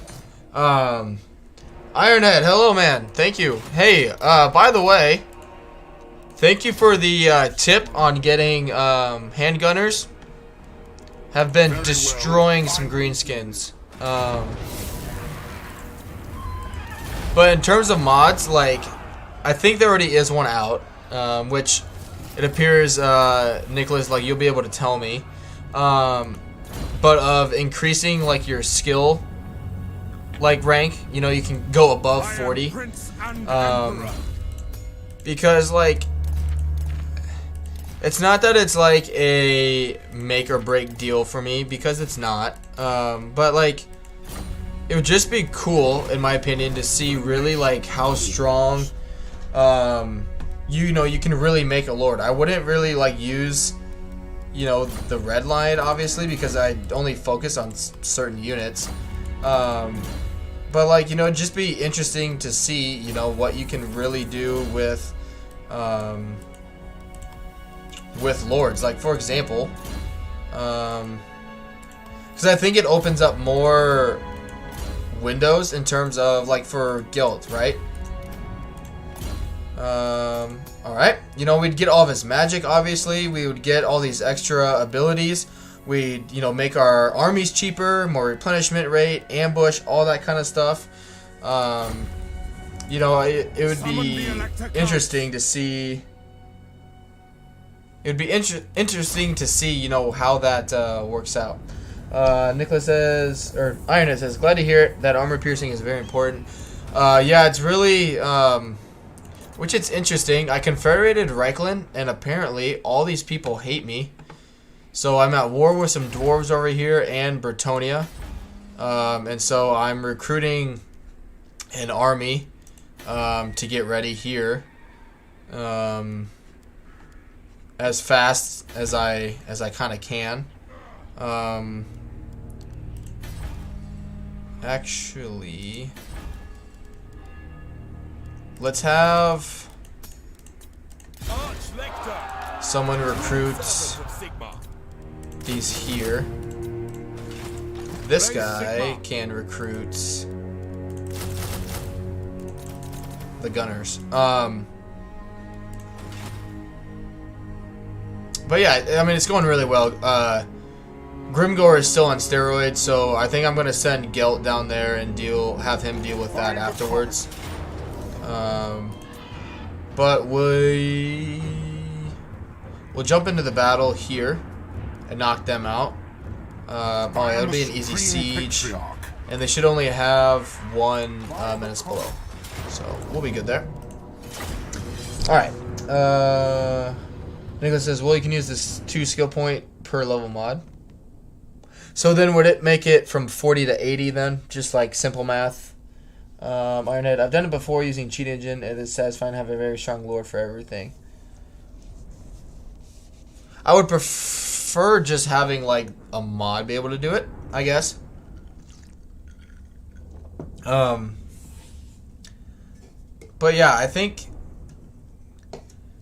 Ironhead, hello man. Thank you. Hey, by the way, thank you for the tip on getting handgunners. Have been destroying some greenskins. But in terms of mods, like, I think there already is one out, which it appears, Nicholas, like, you'll be able to tell me. But of increasing, like, your skill, like, rank, you know, you can go above 40. Because, like, it's not that it's, like, a make or break deal for me, because it's not. But, like, it would just be cool, in my opinion, to see really, like, how strong, you know, you can really make a lord. I wouldn't really, like, use, you know, the red line, obviously, because I only focus on certain units. But, like, you know, it'd just be interesting to see, you know, what you can really do with lords. Like, for example, because I think it opens up more windows in terms of, like, for Gelt, right? Alright. You know, we'd get all of his magic, obviously. We would get all these extra abilities. We'd, you know, make our armies cheaper, more replenishment rate, ambush, all that kind of stuff. You know, it would be interesting to see. It would be interesting to see, you know, how that works out. Nicholas says, or Ironhead says, glad to hear it. That armor piercing is very important. Yeah, it's really, which it's interesting. I confederated Reichland, and apparently all these people hate me. So I'm at war with some dwarves over here and Bretonia. And so I'm recruiting an army to get ready here. As fast as I kind of can. Actually, let's have someone recruit these here. This guy can recruit the gunners. But yeah, I mean, it's going really well. Grimgore is still on steroids, so I think I'm gonna send Gelt down there and have him deal with that afterwards. But we'll jump into the battle here and knock them out. Oh, it'll be an easy siege, and they should only have one menace below, so we'll be good there. All right. Nicholas says, well, you can use this 2 skill point per level mod. So then would it make it from 40 to 80 then? Just like simple math. Ironhead, I've done it before using cheat engine. It is satisfying to have a very strong lore for everything. I would prefer just having like a mod be able to do it, I guess. But yeah, I think,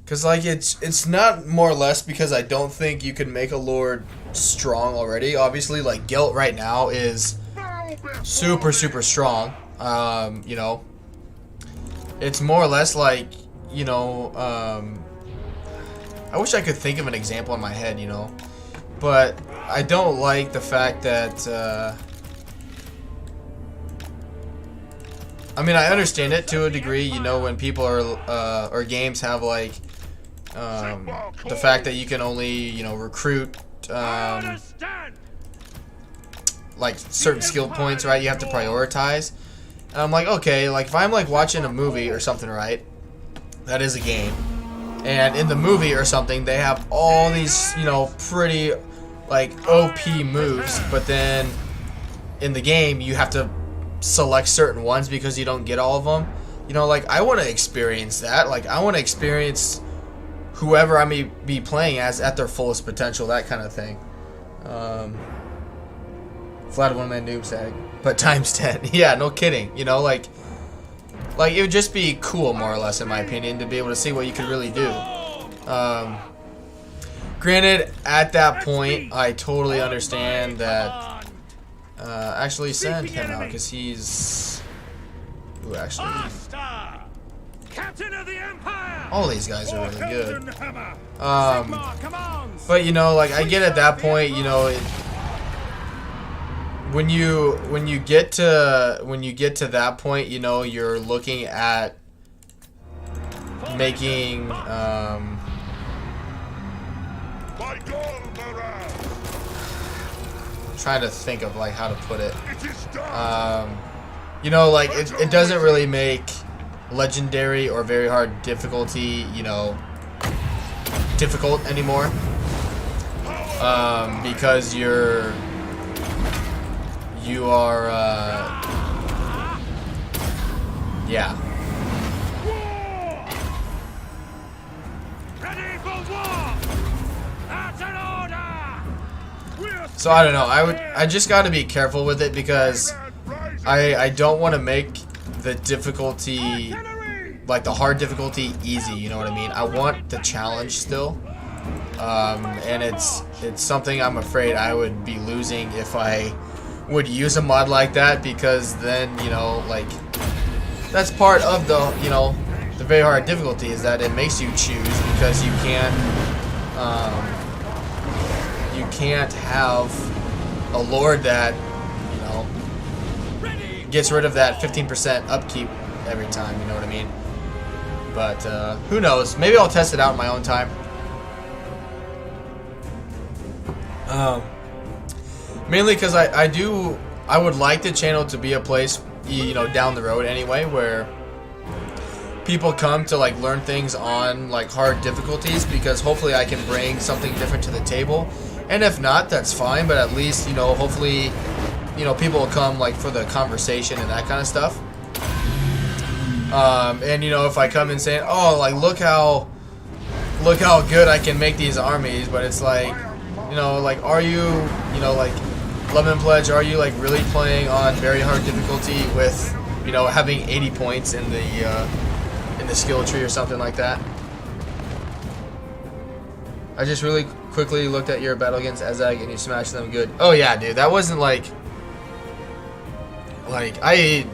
because like it's not more or less because I don't think you can make a lord strong already. Obviously, like Gelt right now is super strong. You know, it's more or less like, you know, I wish I could think of an example in my head, you know, But I don't like the fact that I mean, I understand it to a degree, you know, when people are or games have like the fact that you can only, you know, recruit like certain skill points, right? You have to prioritize. And I'm like, okay, like if I'm like watching a movie or something, right? That is a game. And in the movie or something, they have all these, you know, pretty like OP moves, but then in the game you have to select certain ones because you don't get all of them. You know, like I want to experience that. Like I want to experience whoever I may be playing as at their fullest potential, that kind of thing. Flat one-man noob sag, but times 10. Yeah, no kidding. You know, like it would just be cool, more or less, in my opinion, to be able to see what you could really do. Granted, at that point, I totally understand that. Actually, send him out because he's. Ooh, actually. All these guys are really good. But you know, like I get at that point, you know, when you get to that point, you know, you're looking at making trying to think of like how to put it. You know, like it doesn't really make legendary or very hard difficulty, you know, difficult anymore, because you are yeah. So I don't know. I just got to be careful with it because I don't want to make the difficulty, like the hard difficulty, easy. You know what I mean? I want the challenge still, and it's something I'm afraid I would be losing if I would use a mod like that, because then, you know, like that's part of the, you know, the very hard difficulty is that it makes you choose, because you can't have a lord that, you know, gets rid of that 15% upkeep every time, you know what I mean? But who knows? Maybe I'll test it out in my own time. Mainly because I would like the channel to be a place, you know, down the road anyway, where people come to like learn things on like hard difficulties, because hopefully I can bring something different to the table. And if not, that's fine, but at least, you know, hopefully, you know, people will come like for the conversation and that kind of stuff. And you know, if I come and say, oh, like look how good I can make these armies, but it's like, you know, like are you, you know, like Lemon Pledge, are you like really playing on very hard difficulty with, you know, having 80 points in the skill tree or something like that? I just really quickly looked at your battle against Ezag and you smashed them good. Oh yeah, dude, that wasn't like I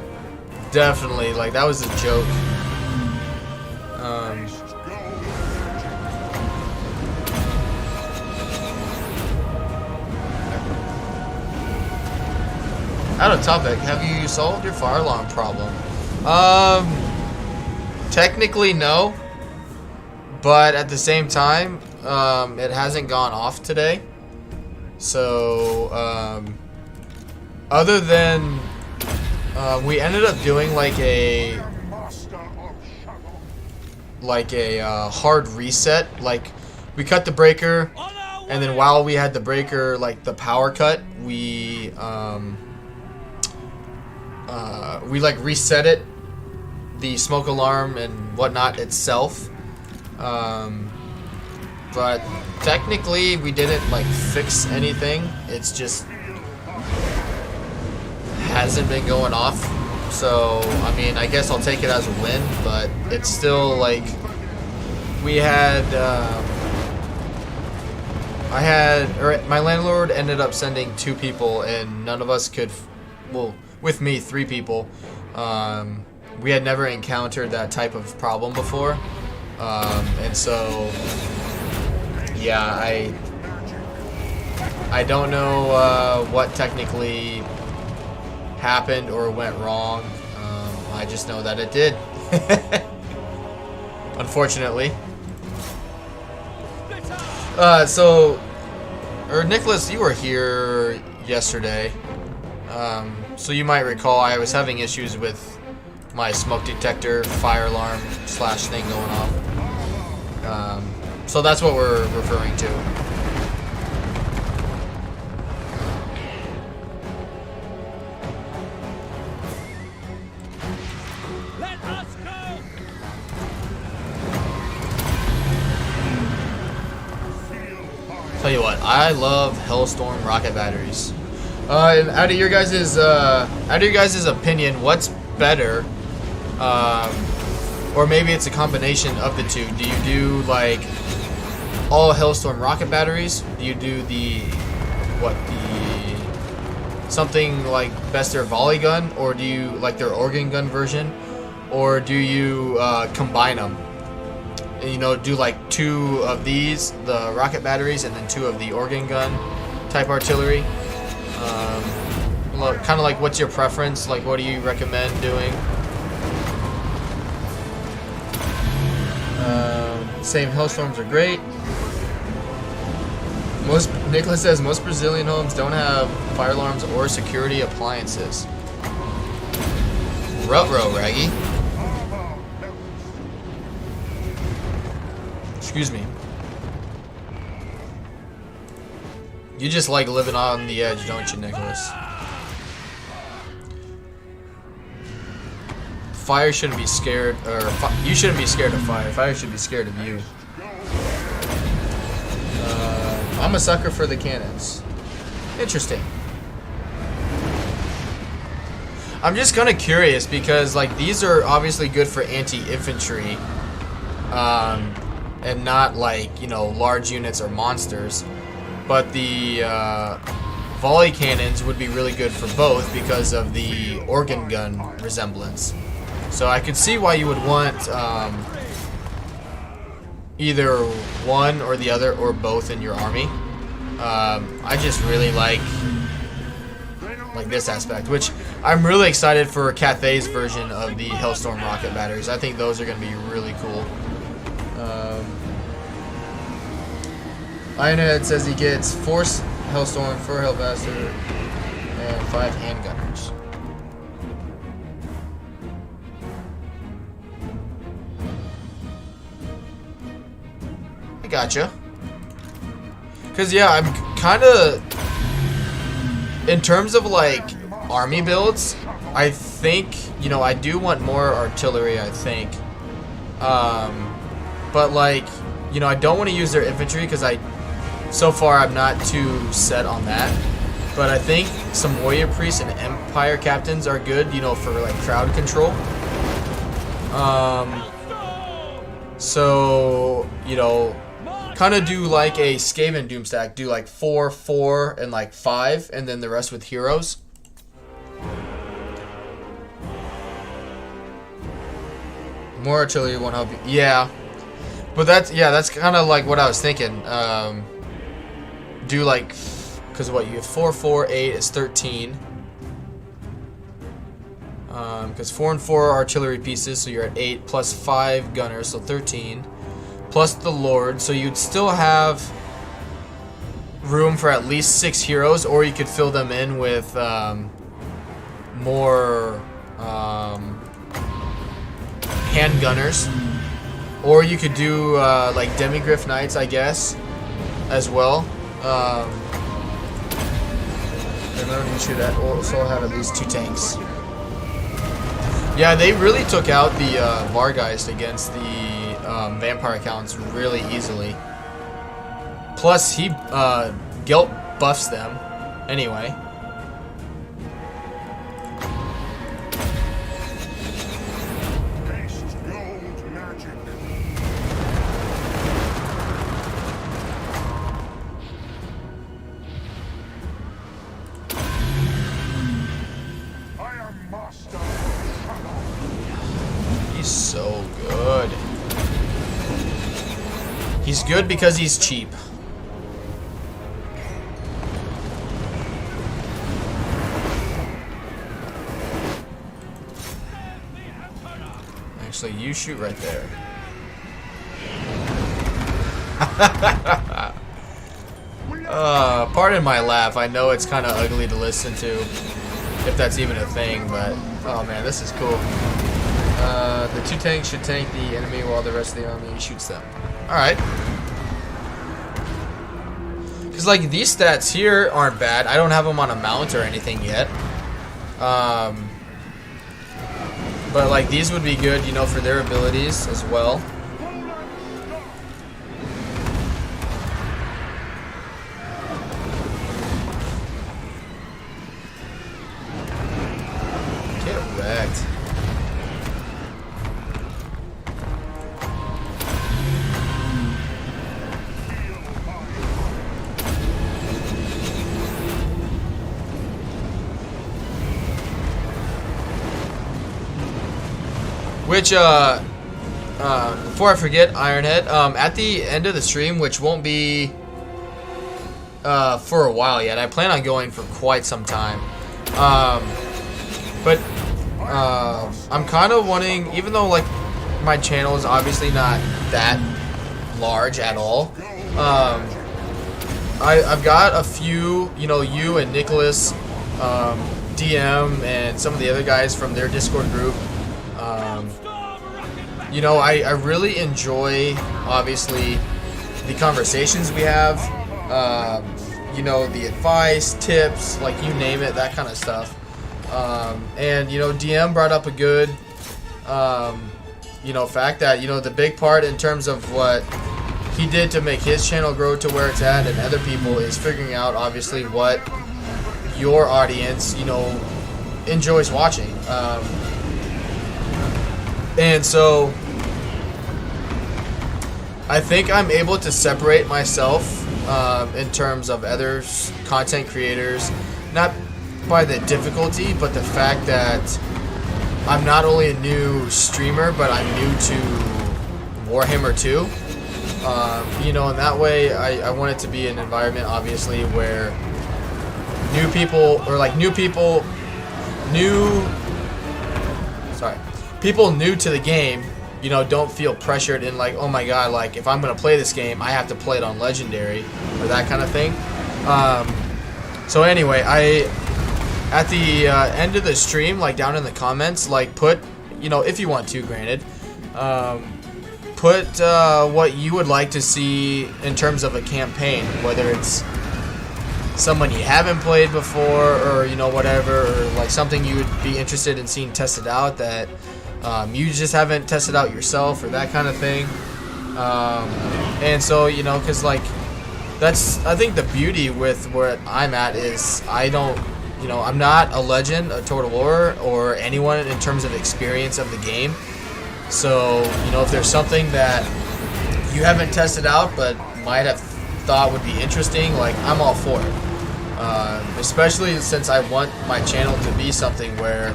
definitely, like, that was a joke. Out of topic, have you solved your fire alarm problem? Technically no, but at the same time, it hasn't gone off today. So, other than we ended up doing like a hard reset. Like we cut the breaker, and then while we had the breaker, like the power cut, we like reset it, the smoke alarm and whatnot itself. But technically we didn't like fix anything. It's just hasn't been going off. So I mean, I guess I'll take it as a win, but it's still like we had my landlord ended up sending 2 people and none of us could, well, with me 3 people. We had never encountered that type of problem before, and so yeah, I don't know what technically happened or went wrong. I just know that it did. Unfortunately. Nicholas, you were here yesterday. So you might recall I was having issues with my smoke detector fire alarm / thing going off. So that's what we're referring to. Let us go! Tell you what, I love Hellstorm rocket batteries. And out of your guys' opinion, what's better? Or maybe it's a combination of the two. Do you do like all Hellstorm rocket batteries? Do you do something like best their volley gun, or do you like their organ gun version, or do you combine them? You know, do like 2 of these, the rocket batteries, and then 2 of the organ gun type artillery. Kind of like, what's your preference? Like, what do you recommend doing? Same Hellstorms are great. Nicholas says most Brazilian homes don't have fire alarms or security appliances. Ruh-roh, Raggy. Excuse me. You just like living on the edge, don't you, Nicholas? Fire shouldn't be scared, or you shouldn't be scared of fire. Fire should be scared of you. I'm a sucker for the cannons. Interesting. I'm just kind of curious because, like, these are obviously good for anti-infantry, and not like, you know, large units or monsters. But the volley cannons would be really good for both because of the organ gun resemblance. So I could see why you would want either one or the other or both in your army. I just really like this aspect, which I'm really excited for Cathay's version of the Hellstorm rocket batteries. I think those are going to be really cool. Lionhead says he gets 4 Hellstorm, 4 Hellbastard, and 5 handgunners. I gotcha. Cause yeah, I'm kind of, in terms of like army builds, I think, you know, I do want more artillery, I think. But like, you know, I don't want to use their infantry because so far I'm not too set on that. But I think some warrior priests and empire captains are good, you know, for like crowd control. So, you know, kind of do like a Skaven Doomstack. Do like 4, 4, and like 5, and then the rest with heroes. More artillery won't help you. Yeah. But that's kind of like what I was thinking. Do like, because what, you have 4, 4, 8 is 13. Because 4 and 4 are artillery pieces, so you're at 8, plus 5 gunners, so 13. Plus the Lord, so you'd still have room for at least 6 heroes, or you could fill them in with more handgunners. Or you could do like Demigryph Knights, I guess, as well. Remember, you should also have at least 2 tanks. Yeah, they really took out the Vargeist against the vampire counts really easily. Plus, Gelt buffs them anyway. He's so good. He's good because he's cheap. Actually, you shoot right there. Pardon my laugh. I know it's kind of ugly to listen to, if that's even a thing, but oh man, this is cool. The 2 tanks should tank the enemy while the rest of the army shoots them. Alright. Because, like, these stats here aren't bad. I don't have them on a mount or anything yet. But, like, these would be good, you know, for their abilities as well. Get wrecked. Which, before I forget, Ironhead, at the end of the stream, which won't be, for a while yet, I plan on going for quite some time, but, I'm kind of wanting, even though, like, my channel is obviously not that large at all, I've got a few, you know, you and Nicholas, DM, and some of the other guys from their Discord group. You know, I really enjoy, obviously, the conversations we have, you know, the advice, tips, like, you name it, that kind of stuff. And, you know, DM brought up a good, you know, fact that, you know, the big part in terms of what he did to make his channel grow to where it's at and other people is figuring out, obviously, what your audience, you know, enjoys watching. And so I think I'm able to separate myself in terms of other content creators, not by the difficulty, but the fact that I'm not only a new streamer, but I'm new to Warhammer 2. You know, in that way, I want it to be an environment, obviously, where new people, or like people new to the game, you know, don't feel pressured in like, oh my god, like if I'm gonna play this game, I have to play it on Legendary or that kind of thing. So anyway, at the end of the stream, like down in the comments, like put, you know, if you want to, granted, put what you would like to see in terms of a campaign, whether it's someone you haven't played before, or you know, whatever, or like something you would be interested in seeing tested out that you just haven't tested out yourself, or that kind of thing. And so, you know, because like that's, I think the beauty with where I'm at is I don't, you know, I'm not a legend, a Totalwar, or anyone in terms of experience of the game. So, you know, if there's something that you haven't tested out but might have thought would be interesting, like I'm all for it. Especially since I want my channel to be something where,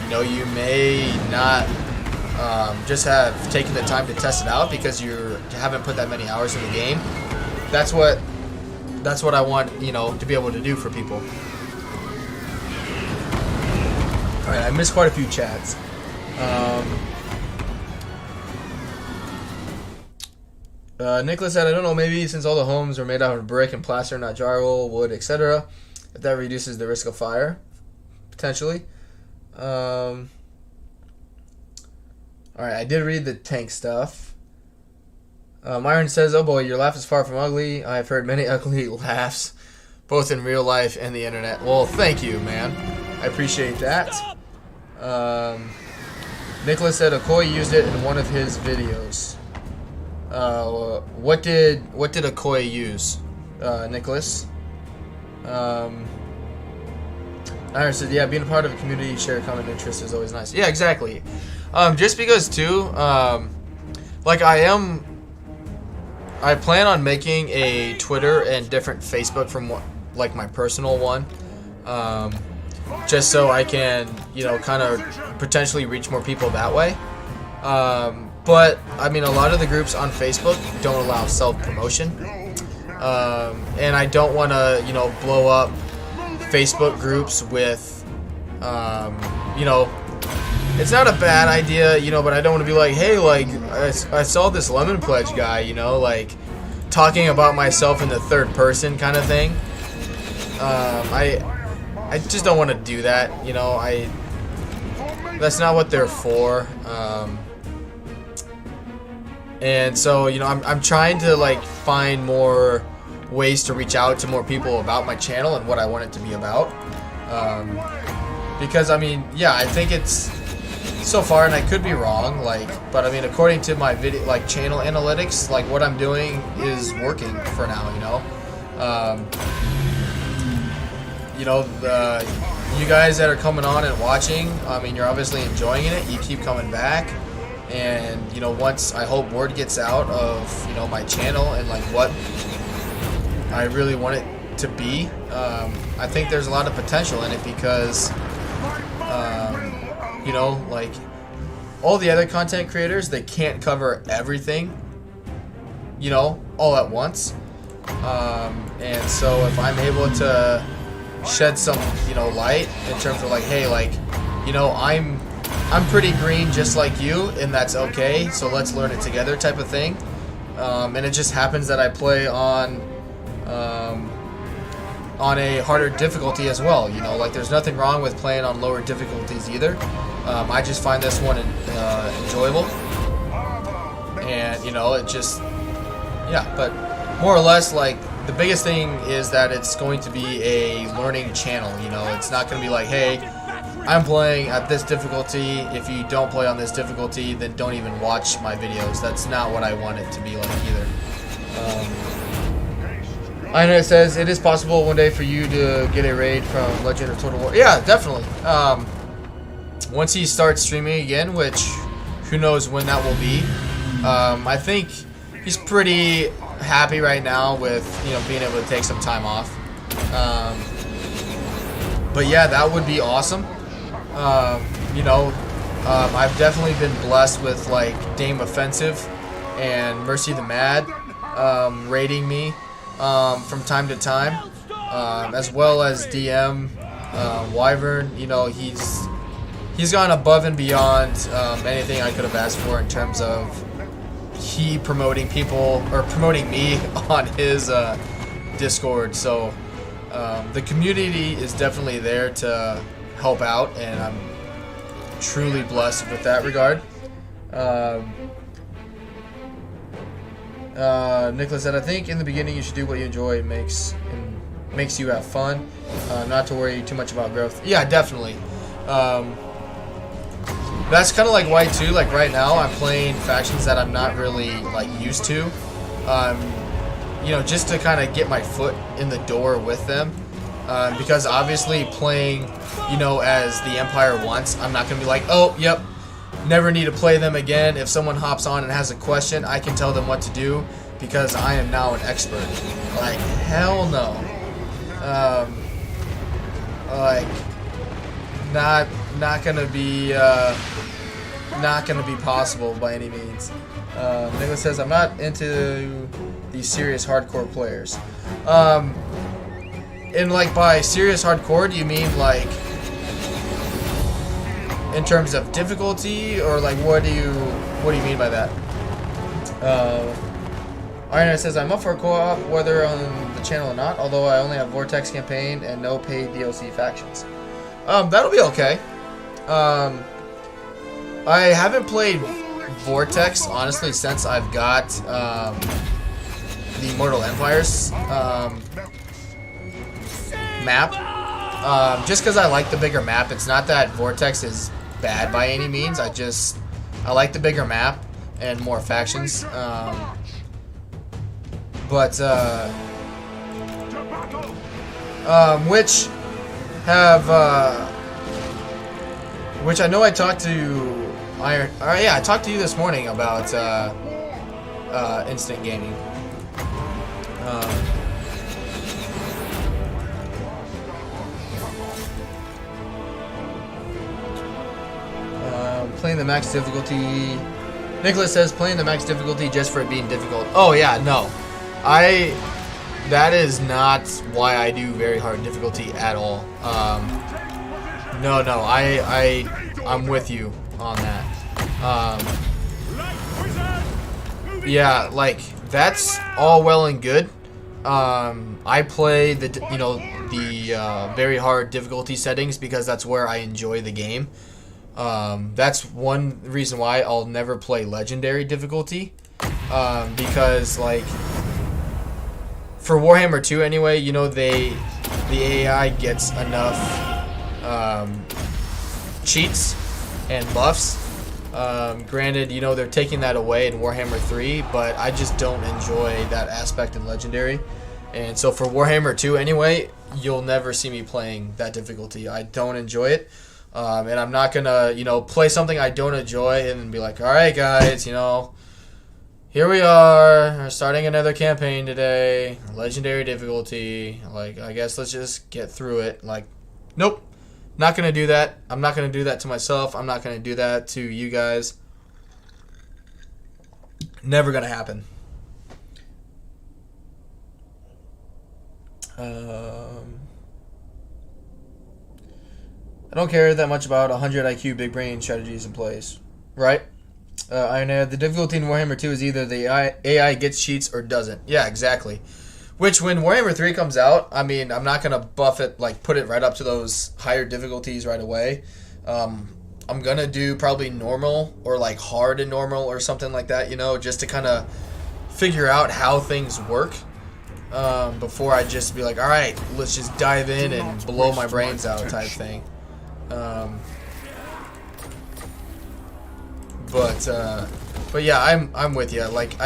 you know, you may not just have taken the time to test it out because you haven't put that many hours in the game. That's what I want, you know, to be able to do for people. All right, I missed quite a few chats. Nicholas said, I don't know, maybe since all the homes are made out of brick and plaster, not drywall, wood, etc., if that reduces the risk of fire, potentially. Alright, I did read the tank stuff. Myron says, oh boy, your laugh is far from ugly. I've heard many ugly laughs, both in real life and the internet. Well, thank you, man. I appreciate that. Nicholas said Okoye used it in one of his videos. What did Okoye use, Nicholas? Iron said, yeah, being a part of a community, share common interests is always nice. Yeah, exactly. Just because too, like I plan on making a Twitter and different Facebook from like my personal one, just so I can, you know, kind of potentially reach more people that way. But I mean, a lot of the groups on Facebook don't allow self-promotion, and I don't want to, you know, blow up Facebook groups with, you know, it's not a bad idea, you know, but I don't want to be like, hey, like, I saw this Lemon Pledge guy, you know, like, talking about myself in the third person kind of thing. I just don't want to do that, you know, that's not what they're for. And so, you know, I'm trying to, like, find more ways to reach out to more people about my channel and what I want it to be about. Because, I mean, yeah, I think it's so far, and I could be wrong, like, but I mean, according to my video, like, channel analytics, like, what I'm doing is working for now, you know. You know, you guys that are coming on and watching, I mean, you're obviously enjoying it. You keep coming back, and you know, once I hope word gets out of, you know, my channel and like what I really want it to be, I think there's a lot of potential in it because, you know, like all the other content creators, they can't cover everything, you know, all at once. And so if I'm able to shed some, you know, light in terms of like, hey, like, you know, I'm pretty green just like you, and that's okay, so let's learn it together type of thing. And it just happens that I play on a harder difficulty as well, you know, like there's nothing wrong with playing on lower difficulties either. I just find this one enjoyable, and you know, it just, yeah, but more or less, like, the biggest thing is that it's going to be a learning channel, you know. It's not going to be like, hey, I'm playing at this difficulty. If you don't play on this difficulty, then don't even watch my videos. That's not what I want it to be like either. I know it says, it is possible one day for you to get a raid from Legend of Total War. Yeah, definitely. Once he starts streaming again, which who knows when that will be. I think he's pretty happy right now with, you know, being able to take some time off. But yeah, that would be awesome. You know, I've definitely been blessed with like Dame Offensive and Mercy the Mad raiding me from time to time, as well as DM Wyvern. You know, he's gone above and beyond anything I could have asked for in terms of he promoting people or promoting me on his Discord. So the community is definitely there to help out, and I'm truly blessed with that regard. Nicholas said, I think in the beginning you should do what you enjoy. It makes you have fun, not to worry too much about growth. Yeah, definitely. That's kind of like why too, like right now I'm playing factions that I'm not really like used to, you know, just to kind of get my foot in the door with them, because obviously playing, you know, as the Empire once, I'm not going to be like, oh, yep, never need to play them again. If someone hops on and has a question, I can tell them what to do because I am now an expert. Like, hell no. Like, not gonna be possible by any means. Nicholas says, I'm not into these serious hardcore players. And like by serious hardcore, do you mean like in terms of difficulty, or like what do you mean by that? Iron says, I'm up for a co-op whether on the channel or not, although I only have Vortex campaign and no paid DLC factions. That'll be okay. I haven't played Vortex, honestly, since I've got the Mortal Empires map. Just because I like the bigger map. It's not that Vortex is bad by any means. I like the bigger map and more factions. Which I know I talked to Iron. Yeah, I talked to you this morning about instant gaming. Playing the max difficulty. Nicholas says playing the max difficulty just for it being difficult. Oh yeah, no. That is not why I do very hard difficulty at all. No, I'm with you. on that. Yeah, like that's all well and good. I play the very hard difficulty settings because that's where I enjoy the game. That's one reason why I'll never play legendary difficulty, because like for Warhammer 2 anyway, you know, the AI gets enough cheats and buffs. Granted, you know, they're taking that away in Warhammer 3, but I just don't enjoy that aspect in Legendary. And so for Warhammer 2 anyway, you'll never see me playing that difficulty. I don't enjoy it. And I'm not going to, you know, play something I don't enjoy and be like, all right, guys, you know, here we are. We're starting another campaign today. Legendary difficulty. Like, I guess let's just get through it. Like, nope. Not going to do that. I'm not going to do that to myself. I'm not going to do that to you guys. Never going to happen. I don't care that much about 100 IQ big brain strategies in place. Right? The difficulty in Warhammer 2 is either the AI gets cheats or doesn't. Yeah, exactly. Which, when Warhammer 3 comes out, I mean, I'm not going to buff it, like, put it right up to those higher difficulties right away. I'm going to do probably normal or, like, hard and normal or something like that, you know, just to kind of figure out how things work before I just be like, all right, let's just dive in and blow my brains out type thing. But yeah, I'm with you. Like,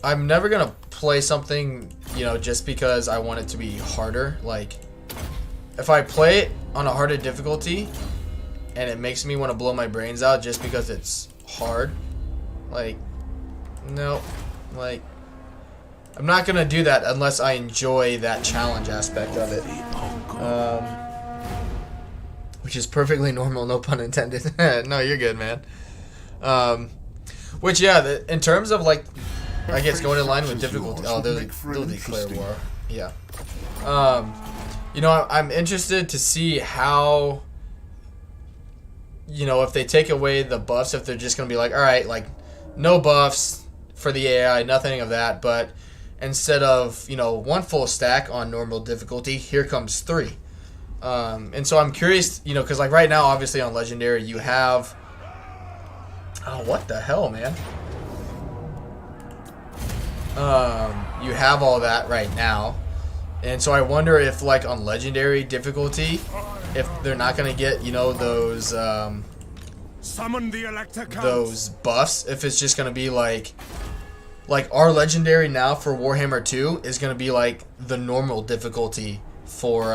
I'm never gonna play something, you know, just because I want it to be harder. Like, if I play it on a harder difficulty and it makes me want to blow my brains out just because it's hard, like, no, like, I'm not gonna do that unless I enjoy that challenge aspect of it. Which is perfectly normal, no pun intended. No, you're good, man. Which, yeah, in terms of, like, I guess going in line with difficulty. Oh, they'll declare war. Yeah. You know, I'm interested to see how, you know, if they take away the buffs, if they're just going to be like, all right, like, no buffs for the AI, nothing of that, but instead of, you know, 1 full stack on normal difficulty, here comes 3. And so I'm curious, you know, because, like, right now, obviously on Legendary, you have... Oh, what the hell, man? You have all that right now, and so I wonder if, like, on Legendary difficulty, if they're not gonna get, you know, those Summon the Elector Count. those buffs. If it's just gonna be like our Legendary now for Warhammer 2 is gonna be like the normal difficulty for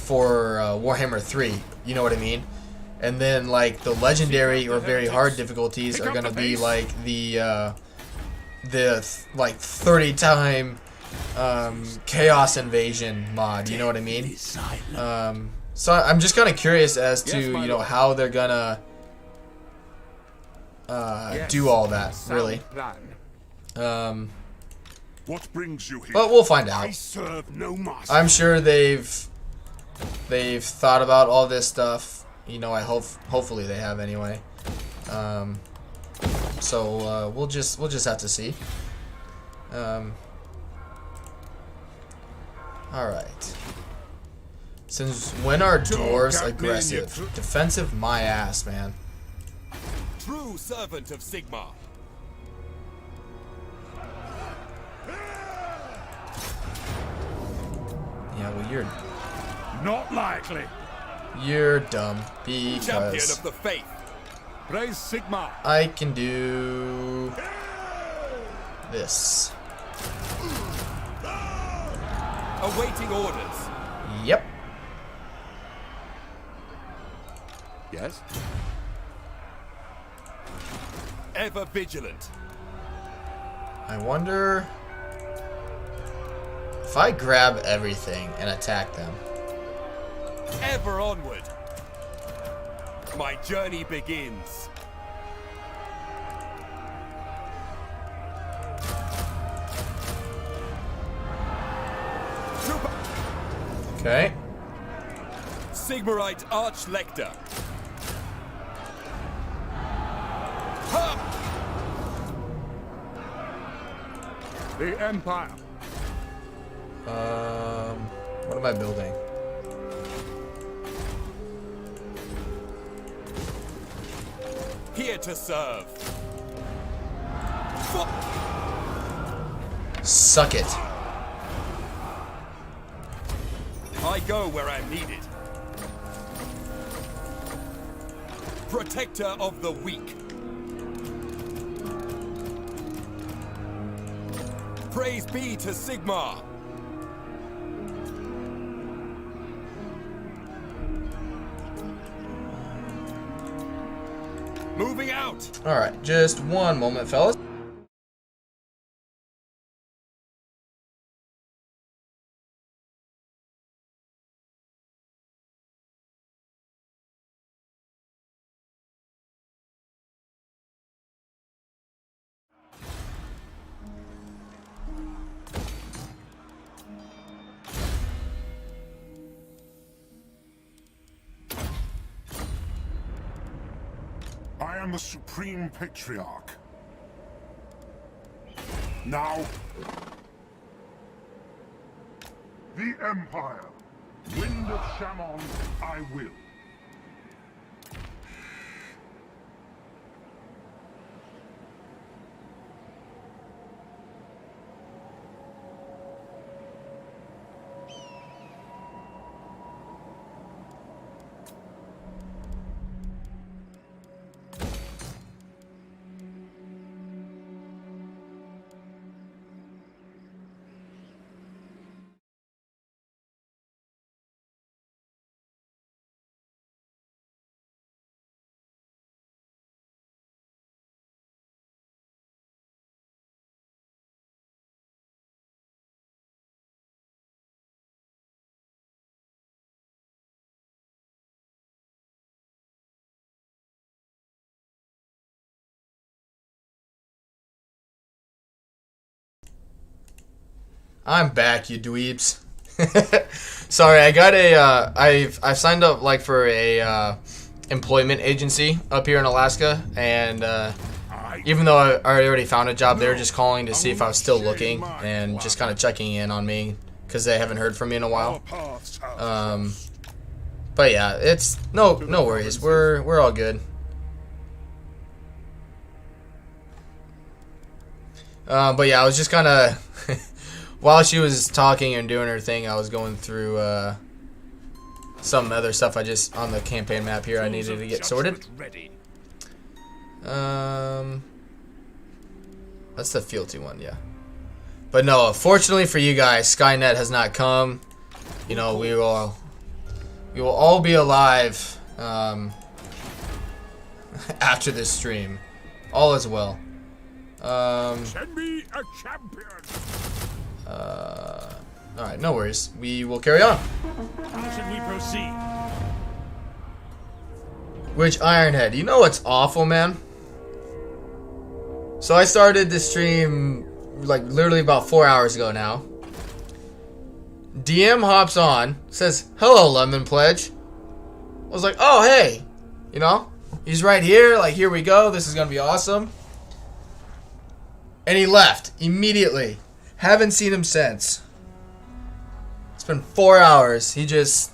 Warhammer 3. You know what I mean? And then, like, the Legendary or very hard difficulties are gonna be like the 30-time chaos invasion mod, you know what I mean? So I'm just kind of curious as to, you know, how they're gonna do all that, really. What brings you here? But we'll find out. I serve no master. I'm sure they've thought about all this stuff, you know. Hopefully they have anyway. So we'll just have to see. All right. Since when are dwarves aggressive? Defensive, my ass, man. True servant of Sigmar. Yeah, well, you're Not likely. dumb Champion because of the faith. Praise Sigmar. I can do this. Awaiting orders. Yep. Yes? Ever vigilant. I wonder if I grab everything and attack them. Ever onward. My journey begins. Okay. Sigmarite Archlector. Ha! The Empire. What am I building? Here to serve. Suck it. I go where I'm needed. Protector of the weak. Praise be to Sigmar. Moving out. All right, just one moment, fellas. I am the Supreme Patriarch. Now, The Empire. Wind of Shaman, I will. I'm back, you dweebs. Sorry, I got a I've signed up like for a employment agency up here in Alaska, and even though I already found a job, they were just calling to see if I was still looking and just kind of checking in on me because they haven't heard from me in a while. But yeah, it's no worries. We're all good. But yeah, I was just kind of while she was talking and doing her thing, I was going through some other stuff I just on the campaign map here I needed to get sorted. That's the fealty one, yeah. But no, fortunately for you guys, Skynet has not come. You know, we will all be alive after this stream. All is well. Send me a champion. Alright, no worries. We will carry on. How should we proceed? Which Ironhead? You know what's awful, man? So I started this stream like literally about 4 hours ago now. DM hops on, says, "Hello, Lemon Pledge." I was like, "Oh, hey." You know? He's right here, like, here we go. This is gonna be awesome. And he left immediately. Haven't seen him since. It's been 4 hours. He just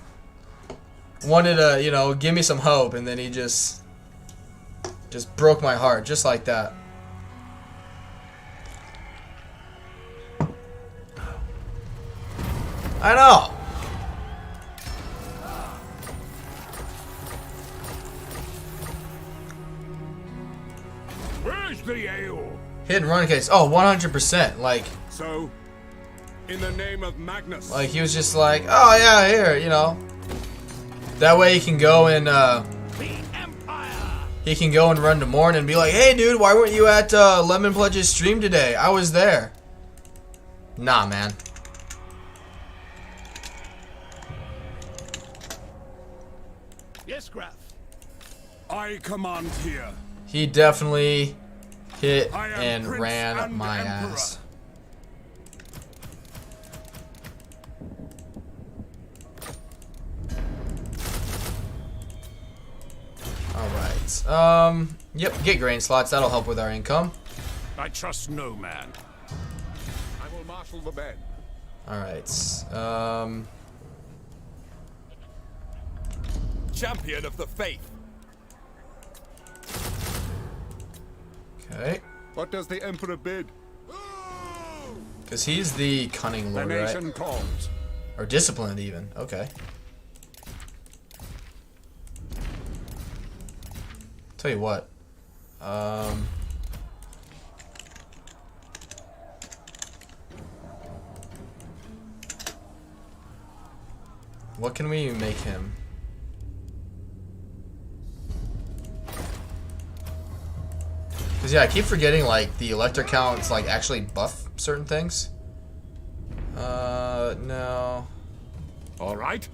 wanted to, you know, give me some hope, and then he just broke my heart, just like that. I know. Where's the ale? Hit and run case. Oh, 100%. Like, So, in the name of Magnus. he was just like, oh yeah, here, you know. That way he can go and he can go and run to Morn and be like, hey dude, why weren't you at Lemon Pledge's stream today? I was there. Nah, man. Yes, Graf. I command here. He definitely hit I am and Prince ran and my Emperor. ass. right. Yep, get grain slots. That'll help with our income. I trust no man. I will marshal the men. Alright. Champion of the faith. Okay. What does the Emperor bid? Because he's the cunning The lord, nation right? calls. Or disciplined, even. Okay. Tell you what. What can we make him? Because, yeah, I keep forgetting, like, the electric counts, like, actually buff certain things. No. All right.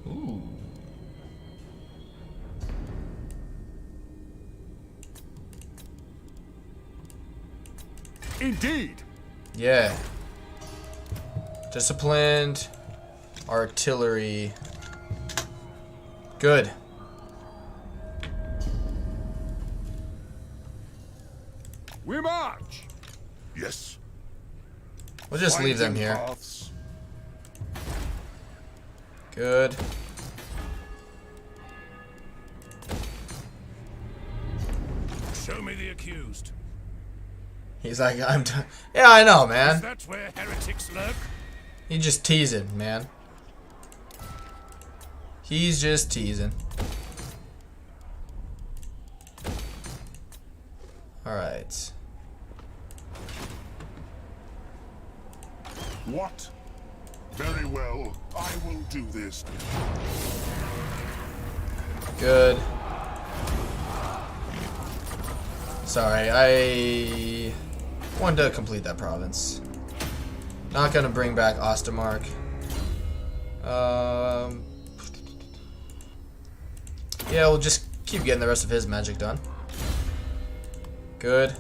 Ooh. Indeed. Yeah. Disciplined. Artillery. Good. We march. Yes. We'll just leave them Winding here. paths. Good. Show me the accused. He's like, yeah, I know, Is man. that where heretics lurk? He's just teasing, man. He's just teasing. Alright. What? Very well. I will do this. Good. Sorry, I wanted to complete that province. Not gonna bring back Ostermark. Yeah, we'll just keep getting the rest of his magic done. Good.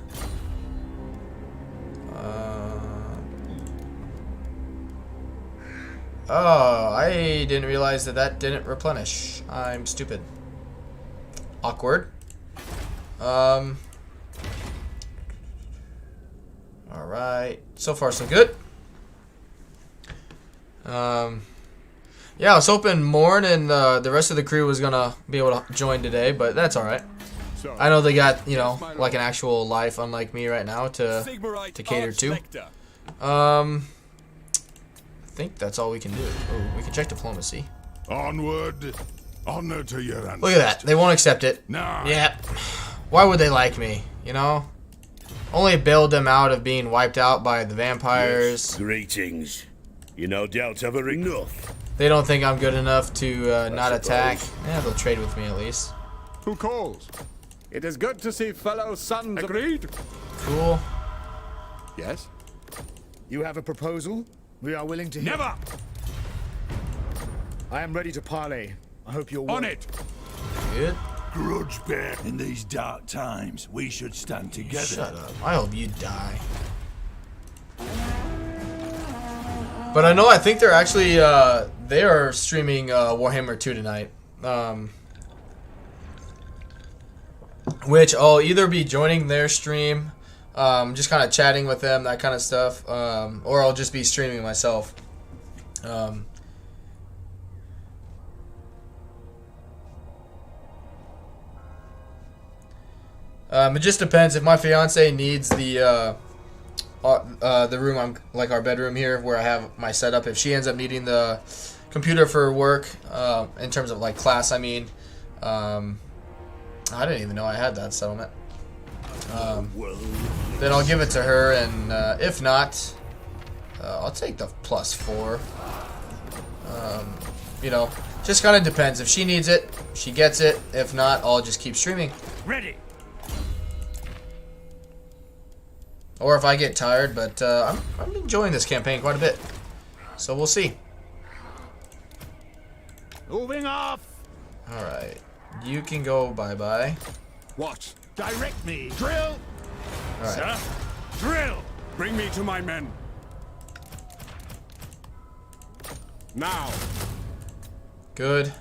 Oh, I didn't realize that that didn't replenish. I'm stupid. Awkward. Alright. So far, so good. Yeah, I was hoping Morn and the rest of the crew was gonna be able to join today, but that's alright. So, I know they got, you know, like an actual life, unlike me right now, to Sigmarite cater to. Archlector. I think that's all we can do. Oh, we can check diplomacy. Onward. Honor to your ancestors. Look at that. They won't accept it. No. Yep. Why would they like me? You know? Only bailed them out of being wiped out by the vampires. Greetings. You no doubt have enough. They don't think I'm good enough to not attack. Yeah, they'll trade with me at least. who calls? It is good to see fellow sons. Agreed. Cool. Yes. You have a proposal? We are willing to hear. Never. I am ready to parley. I hope you're On it. Good. Grudge bear. In these dark times, we should stand together. Shut up. I hope you die. But I think they're actually, they are streaming Warhammer 2 tonight. Which I'll either be joining their stream, just kind of chatting with them, that kind of stuff, or I'll just be streaming myself. It just depends if my fiance needs the room, I'm like our bedroom here where I have my setup. If she ends up needing the computer for work, in terms of like class, I mean, I didn't even know I had that settlement. Then I'll give it to her, and if not, I'll take the +4. You know, just kind of depends. If she needs it, she gets it. If not, I'll just keep streaming. Ready. Or if I get tired, but I'm enjoying this campaign quite a bit. So we'll see. Moving off. Alright. You can go bye-bye. What? Direct me. Drill. Alright. Sir. Drill. Bring me to my men. Now. Good.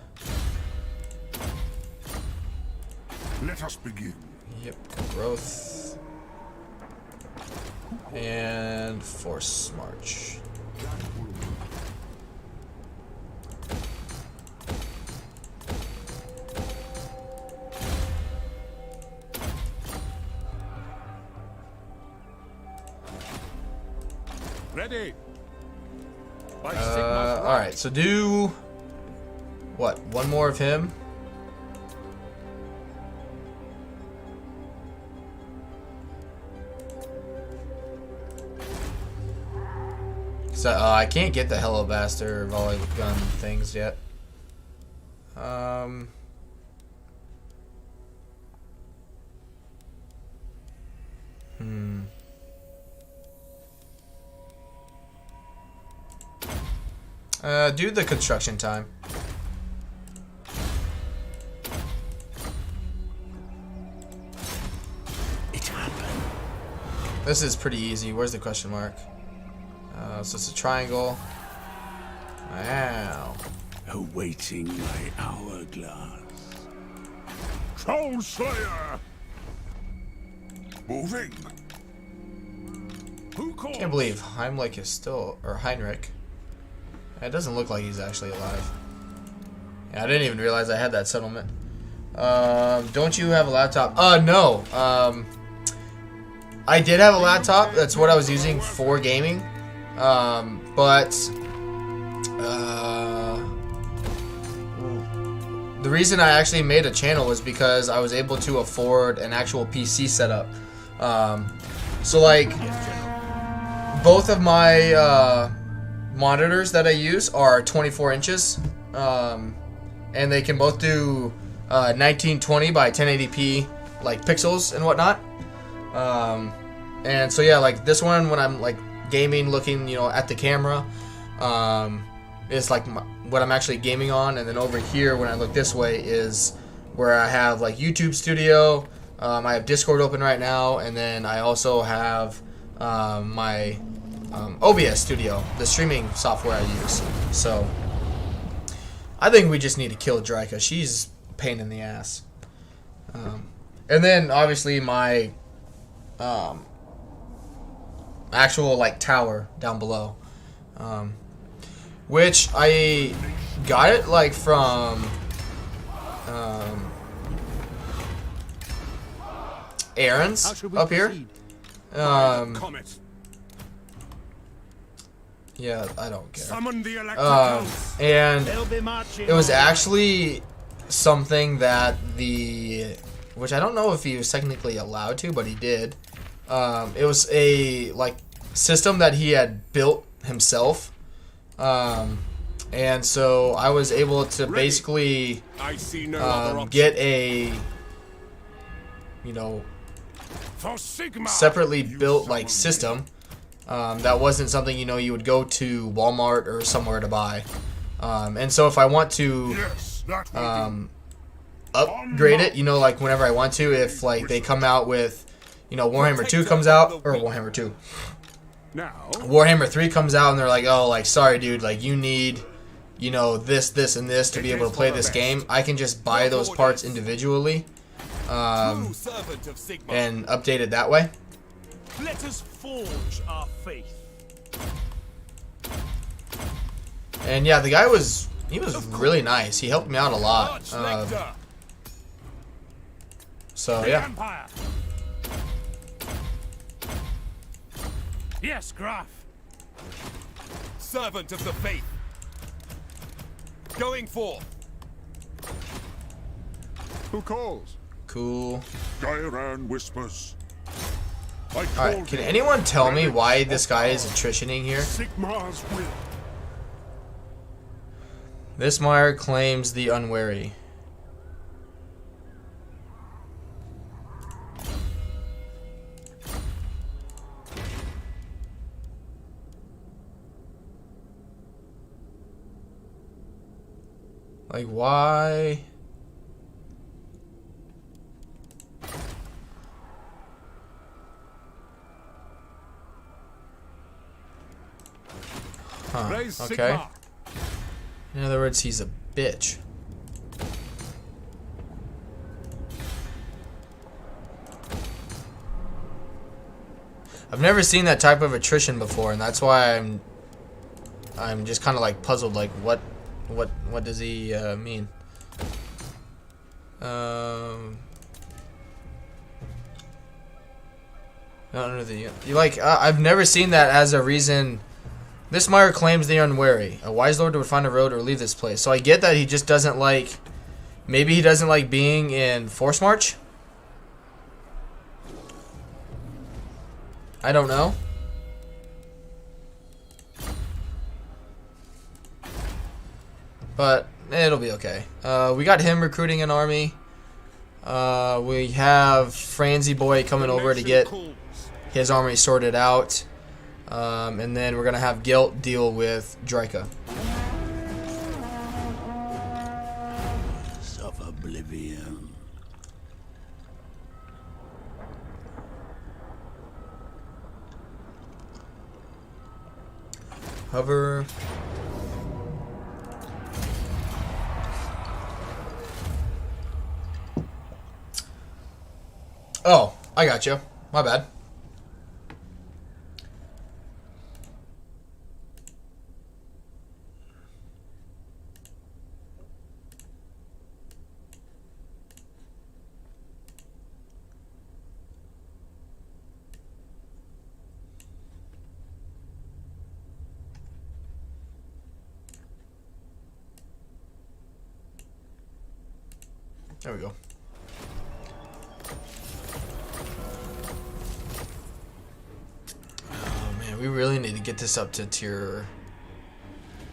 Let us begin. Yep, growth. And force march. Ready. Alright, so do what? One more of him. So I can't get the Hello Baster volley gun things yet. Do the construction time. It happened. This is pretty easy. Where's the question mark? So it's a triangle. Wow. Awaiting my hourglass. Troll Slayer! Moving. Who calls? Can't believe Heimlich is still, or Heinrich. It doesn't look like he's actually alive. Yeah, I didn't even realize I had that settlement. Don't you have a laptop? No. I did have a laptop. That's what I was using for gaming. But the reason I actually made a channel was because I was able to afford an actual PC setup. So like, both of my monitors that I use are 24 inches, and they can both do 1920 by 1080p like pixels and whatnot. And so yeah, like this one, when I'm like gaming, looking, you know, at the camera, is like what I'm actually gaming on, and then over here when I look this way is where I have like YouTube Studio. I have Discord open right now, and then I also have my OBS Studio, the streaming software I use. So I think we just need to kill Dryka. She's a pain in the ass. And then obviously my actual like tower down below, which I got it like from Aaron's up here. Yeah, I don't care. Summon the and it was actually something that which I don't know if he was technically allowed to, but he did. It was a like system that he had built himself, and so I was able to basically get a, you know, separately built like system that wasn't something, you know, you would go to Walmart or somewhere to buy. And so if I want to upgrade it, you know, like whenever I want to, if like they come out with, you know, Warhammer 2 comes out, or Warhammer 2, Warhammer 3 comes out, and they're like, oh, like, sorry dude, like you need, you know, this, this, and this to be able to play this game, I can just buy those parts individually and update it that way. Let us forge our faith. And yeah, the guy was really nice. He helped me out a lot. So yeah. Yes, Graf. Servant of the faith. Going forth. Who calls? Cool. Gairan whispers. Alright, can anyone tell me why this guy is attritioning here? Sigmar's will. This Meyer claims the unwary. Like, why? Huh, okay. In other words, he's a bitch. I've never seen that type of attrition before, and that's why I'm just kind of like puzzled. Like, what does he mean? I've never seen that as a reason. This Meyer claims the unwary. A wise lord would find a road or leave this place. So I get that he just doesn't like. Maybe he doesn't like being in Force March. I don't know. But it'll be okay. We got him recruiting an army. We have Franzi Boy coming over to get his army sorted out. And then we're going to have Gelt deal with Draika. Of oblivion. Hover. Oh, I got you. My bad. There we go. Oh man, we really need to get this up to tier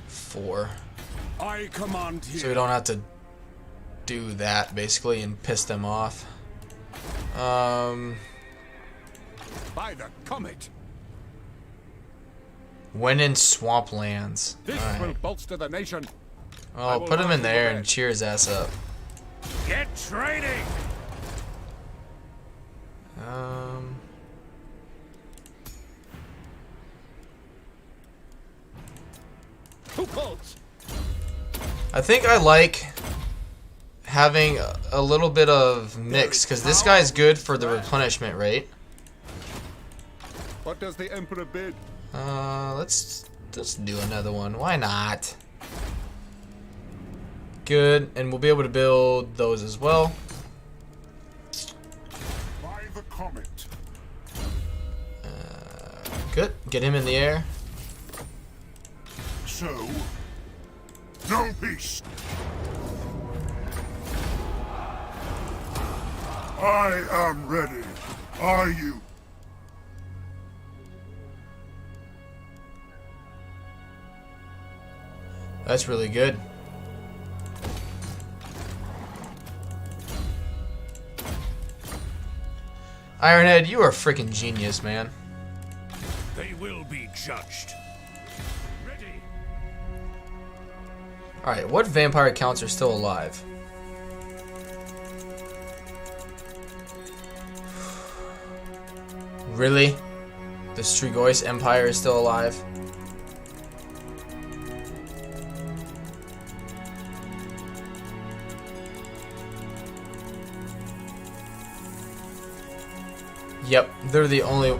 4. I command here. So we don't have to do that basically and piss them off. By the comet. When in swamplands. This will bolster the nation. Oh, put him in there and cheer his ass up. Get training. Who calls? I think I like having a little bit of mix because this guy's good for the replenishment rate. What does the Emperor bid? Let's do another one. Why not? Good, and we'll be able to build those as well. By the comet. Good. Get him in the air. So, no peace. I am ready. Are you? That's really good. Ironhead, you are a freaking genius, man. They will be judged. Ready. Alright, what vampire counts are still alive? Really? The Strigoi Empire is still alive? Yep, they're the only...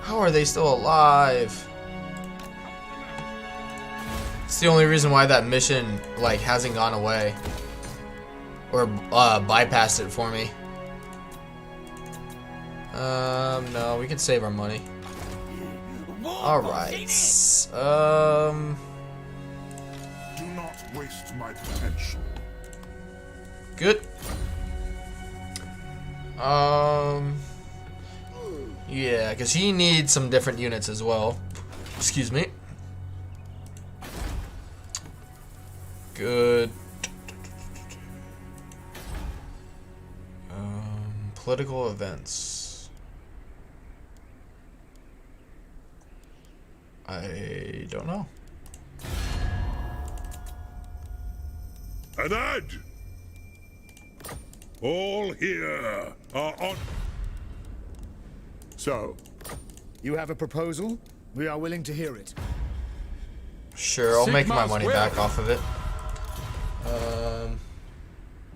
How are they still alive? It's the only reason why that mission, like, hasn't gone away. Or, bypassed it for me. No, we can save our money. Alright. Do not waste my potential. Good. Yeah, because he needs some different units as well. Excuse me. Good. Political events. I don't know. Haddad! All here are on. So, you have a proposal? We are willing to hear it. Sure, I'll make my money back off of it.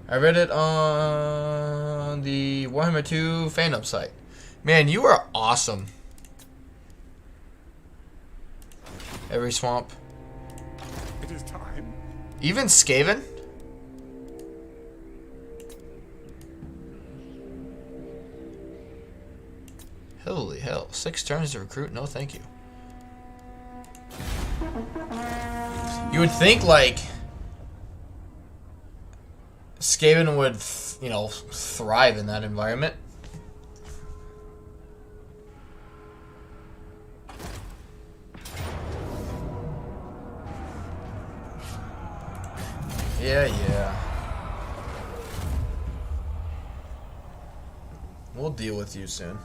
I read it on the Warhammer 2 fan-up site. Man, you are awesome. Every swamp. It is time. Even Skaven? Holy hell. 6 turns to recruit? No, thank you. You would think, like, Skaven would, you know, thrive in that environment. Yeah. We'll deal with you soon.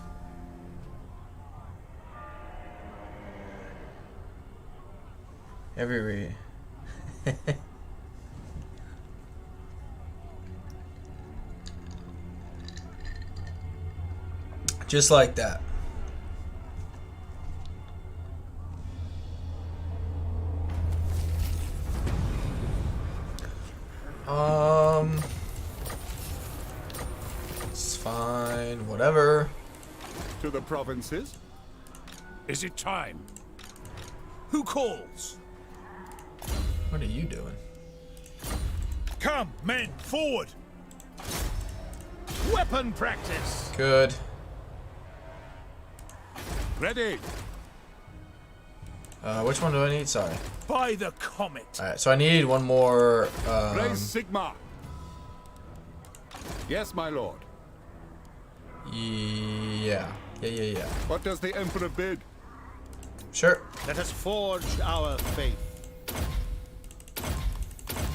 Just like that. It's fine, whatever. To the provinces. Is it time? Who calls? What are you doing? Come, men, forward! Weapon practice! Good. Ready. Which one do I need? Sorry. By the comet! Alright, so I need one more. Raise Sigma. Yes, my lord. Yeah. What does the Emperor bid? Sure. Let us forge our faith.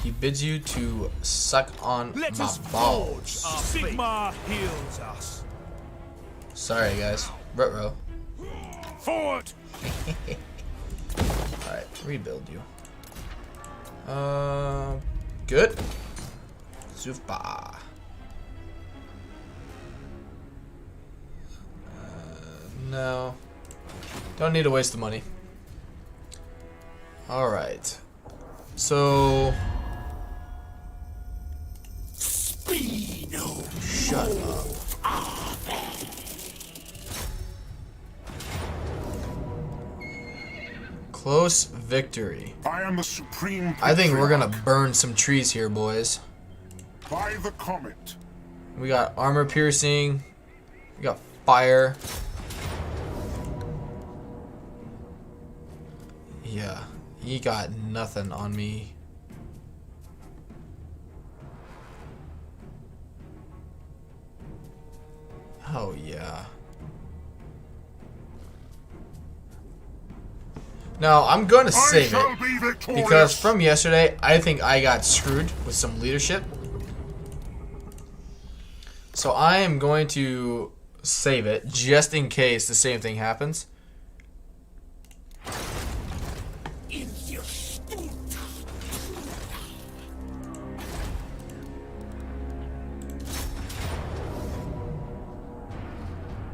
He bids you to suck on Let my us balls. forge our Sigma heals us. Sorry, guys. Ruh-roh. Forward! Alright, rebuild you. Good. Super. No. Don't need to waste the money. Alright. So... Shut up. Close victory. I am the supreme. I think we're gonna burn some trees here, boys. By the comet. We got armor piercing. We got fire. Yeah, he got nothing on me. Oh yeah. Now I'm gonna save it because from yesterday I think I got screwed with some leadership. So I am going to save it just in case the same thing happens.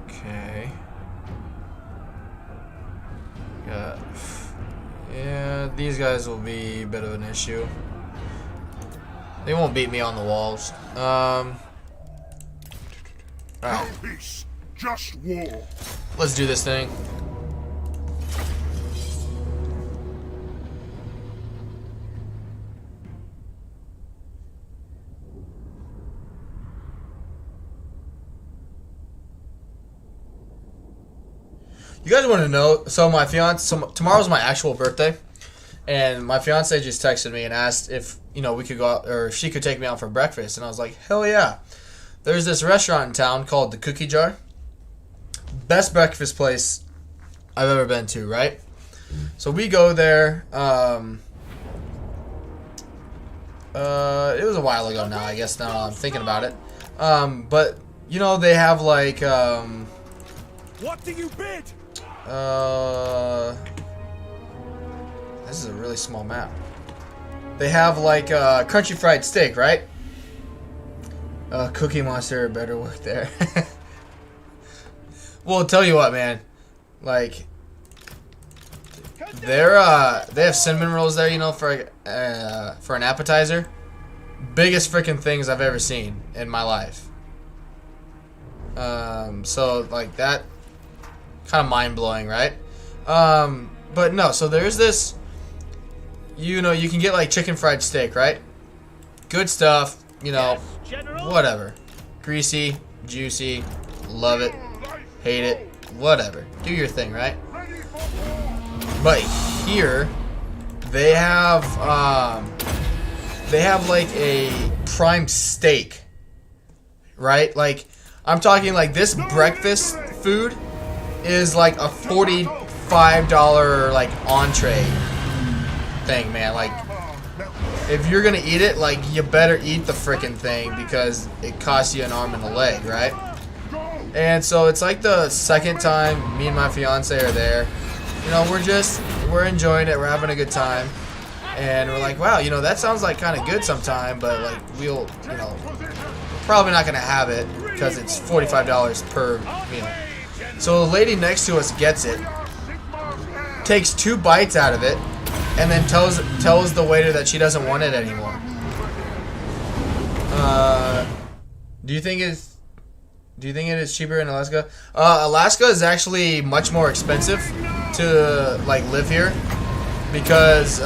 Okay. Yeah, these guys will be a bit of an issue. They won't beat me on the walls. Alright. No peace, just war. Let's do this thing. You guys want to know? So my fiance, tomorrow's my actual birthday, and my fiance just texted me and asked if we could go out, or if she could take me out for breakfast, and I was like, hell yeah. There's this restaurant in town called the Cookie Jar. Best breakfast place I've ever been to, right? So we go there. It was a while ago now, I guess, now I'm thinking about it. But, they have like, What do you bid? this is a really small map. They have like crunchy fried steak, right? Cookie Monster better work there. Well, I'll tell you what, man. Like, they have cinnamon rolls there, for an appetizer. Biggest freaking things I've ever seen in my life. So like that, kind of mind blowing, right? But no, so there's this, you know, you can get like chicken fried steak, right? Good stuff, you know, whatever. Greasy, juicy, love it, hate it, whatever. Do your thing, right? But here, they have like a prime steak, right? Like, I'm talking like this breakfast food is like a $45 like entree thing, man. Like, if you're gonna eat it, like, you better eat the frickin' thing because it costs you an arm and a leg, right? And so it's like the second time me and my fiance are there. You know, we're enjoying it, we're having a good time. And we're like, wow, you know, that sounds like kind of good sometime, but like, we'll, you know, we're probably not gonna have it because it's $45 per meal. So the lady next to us gets it, takes 2 bites out of it, and then tells the waiter that she doesn't want it anymore. Do you think it is cheaper in Alaska? Alaska is actually much more expensive to like live here because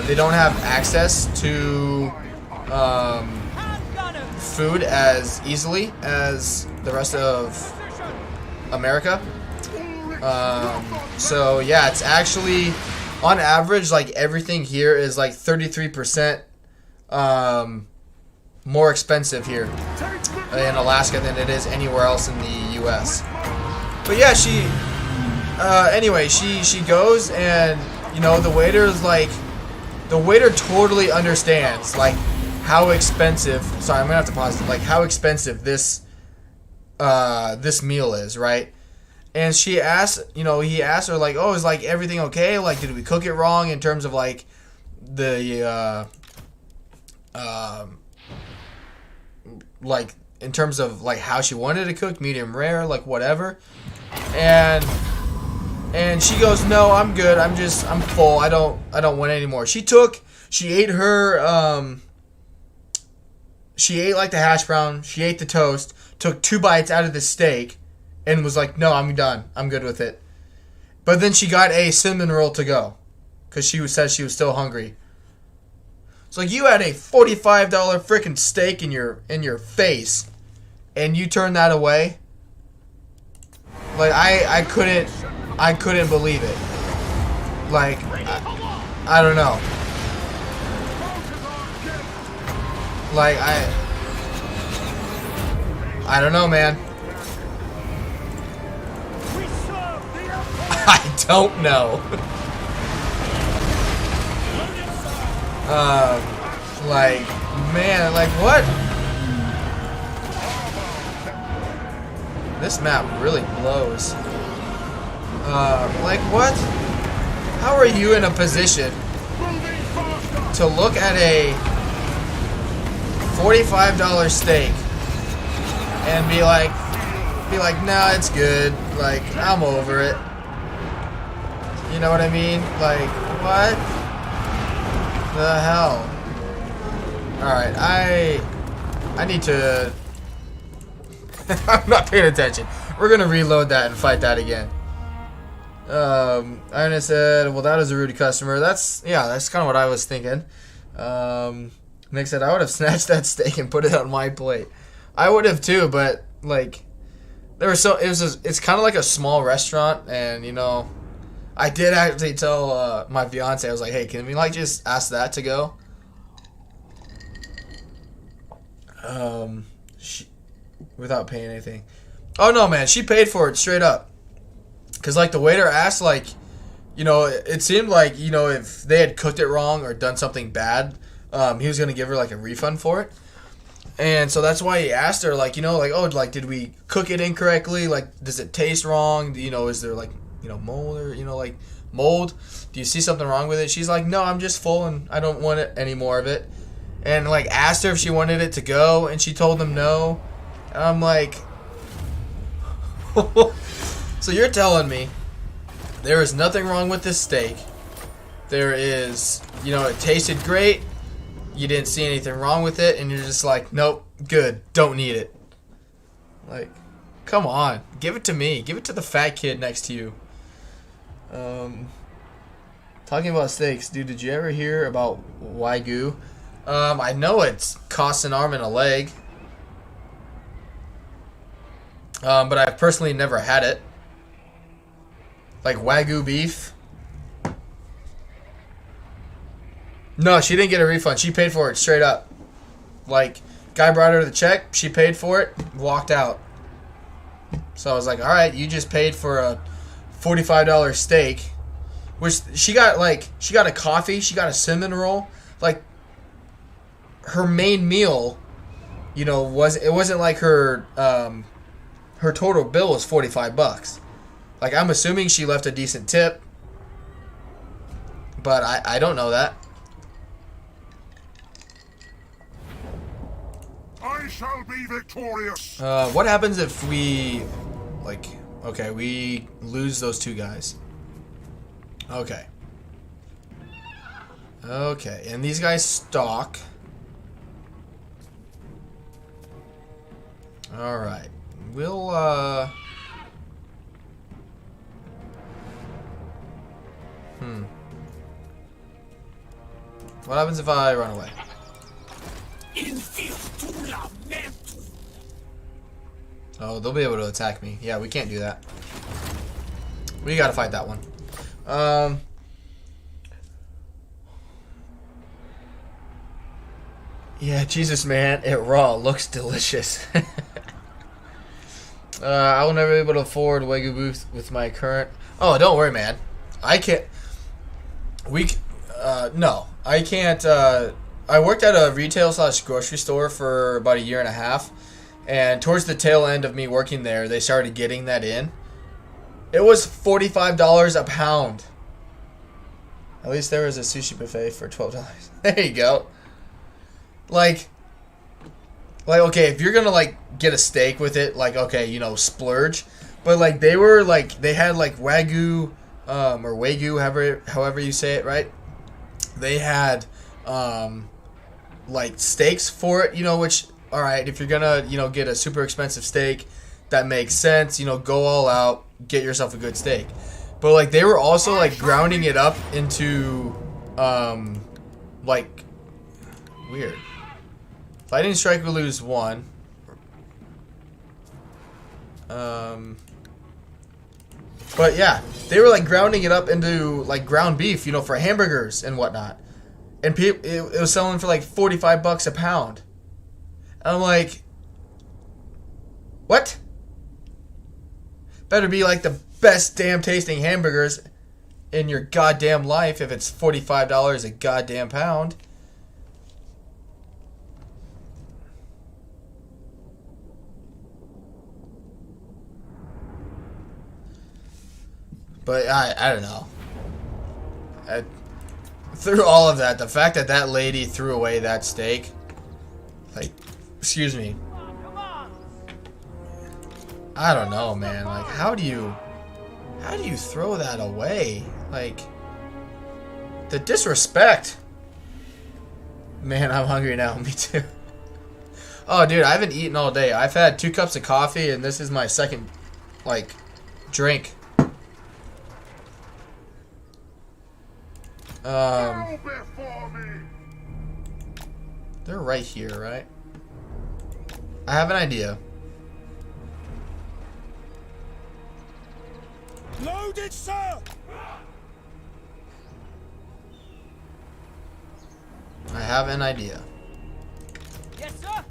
they don't have access to food as easily as the rest of America. So yeah, it's actually on average like everything here is like 33% more expensive here in Alaska than it is anywhere else in the US. But yeah, anyway, she goes, and you know, the waiter totally understands like how expensive, sorry, I'm gonna have to pause it, like how expensive this meal is, right? And she asked, you know, he asked her like, oh, is like everything okay? Like, did we cook it wrong in terms of like the like in terms of like how she wanted it cooked, medium rare, like whatever. And she goes, no, I'm good. I'm full. I don't want any more. She ate like the hash brown. She ate the toast. Took 2 bites out of the steak, and was like, no, I'm done. I'm good with it. But then she got a cinnamon roll to go, because she said she was still hungry. It's like, you had a $45 freaking steak in your face, and you turned that away. Like, I couldn't believe it. Like, I don't know. Like, I don't know, man. I don't know. Like, man, like, what? This map really blows. Like, what? How are you in a position to look at a $45 steak and be like, nah, it's good. Like, I'm over it. You know what I mean? Like, what the hell? Alright, I need to... I'm not paying attention. We're gonna reload that and fight that again. Iron said, well, that is a rude customer. That's kind of what I was thinking. Nick said, I would have snatched that steak and put it on my plate. I would have too, but like, it's kind of like a small restaurant, and you know, I did actually tell my fiance, I was like, hey, can we like just ask that to go? Without paying anything. Oh no, man, she paid for it straight up. Cause like the waiter asked, like, you know, it seemed like, you know, if they had cooked it wrong or done something bad, he was gonna give her like a refund for it. And so that's why he asked her, like, you know, like, oh, like, did we cook it incorrectly? Like, does it taste wrong? You know, is there like, you know, mold or, you know, like mold? Do you see something wrong with it? She's like, no, I'm just full and I don't want it any more of it. And like asked her if she wanted it to go, and she told them no. And I'm like, so you're telling me there is nothing wrong with this steak? There is, you know, it tasted great. You didn't see anything wrong with it, and you're just like, nope, good, don't need it. Like, come on, give it to me. Give it to the fat kid next to you. Talking about steaks, dude, did you ever hear about Wagyu? I know it costs an arm and a leg. But I've personally never had it. Like Wagyu beef. No, she didn't get a refund. She paid for it straight up. Like, guy brought her the check, she paid for it, walked out. So I was like, alright, you just paid for a $45 steak. Which she got a coffee, she got a cinnamon roll. Like, her main meal, you know, wasn't like her her total bill was $45. Like, I'm assuming she left a decent tip. But I don't know that. I shall be victorious. What happens if we, like, okay, we lose those two guys. Okay. Okay, and these guys stalk. Alright. We'll, What happens if I run away? Oh, they'll be able to attack me. Yeah, we can't do that. We gotta fight that one. Yeah, Jesus, man, it raw looks delicious. I will never be able to afford Wagyu beef with my current. Oh, don't worry, man. I can't. No, I can't. I worked at a retail/grocery store for about 1.5 years, and towards the tail end of me working there, they started getting that in. It was $45 a pound. At least there was a sushi buffet for $12. There you go. Like, okay, if you're gonna, like, get a steak with it, like, okay, you know, splurge. But, like, they had, like, Wagyu, or Wagyu, however you say it, right? They had, like, steaks for it, you know, which, alright, if you're gonna, you know, get a super expensive steak, that makes sense, you know, go all out, get yourself a good steak. But, like, they were also, like, grounding it up into, like, weird. Lightning strike, we lose 1. But yeah, they were like grounding it up into like ground beef, you know, for hamburgers and whatnot. And it was selling for like $45 a pound. And I'm like, what? Better be like the best damn tasting hamburgers in your goddamn life if it's $45 a goddamn pound. But I don't know. Through all of that, the fact that that lady threw away that steak, like, excuse me. I don't know, man. Like, how do you throw that away? Like, the disrespect. Man, I'm hungry now. Me too. Oh, dude, I haven't eaten all day. I've had 2 cups of coffee, and this is my second, like, drink. They're right here, right? I have an idea. Loaded, sir! I have an idea. Yes, sir!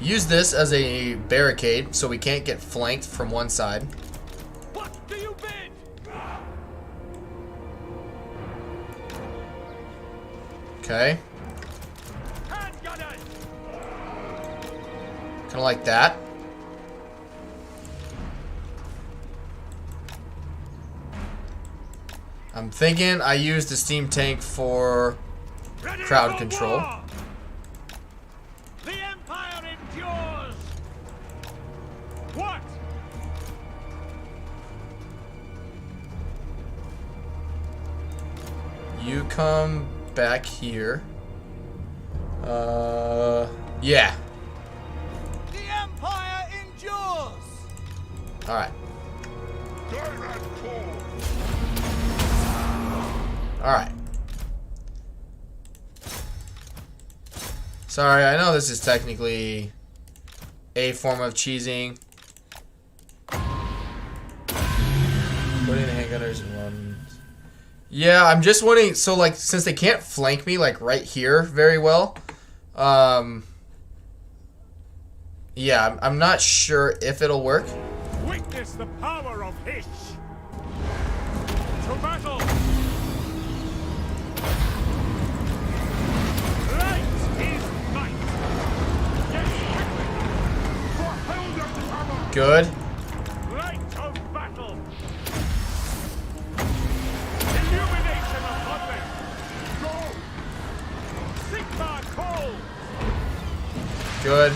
Use this as a barricade so we can't get flanked from one side. What do you bid? Okay. Handgunners! Kind of like that. I'm thinking I use the steam tank for crowd control. War! The Empire endures! What? You come back here. Yeah. The Empire endures! Alright. Direct call. Sorry, I know this is technically a form of cheesing. Putting the handgunners in one. Yeah, I'm just wondering. So, like, since they can't flank me, like, right here very well, yeah, I'm not sure if it'll work. Witness the power of Hish. To battle. Light is might. Yes, quickly. Good. Light of battle. Illumination of combat. Go. Sigma call. Good.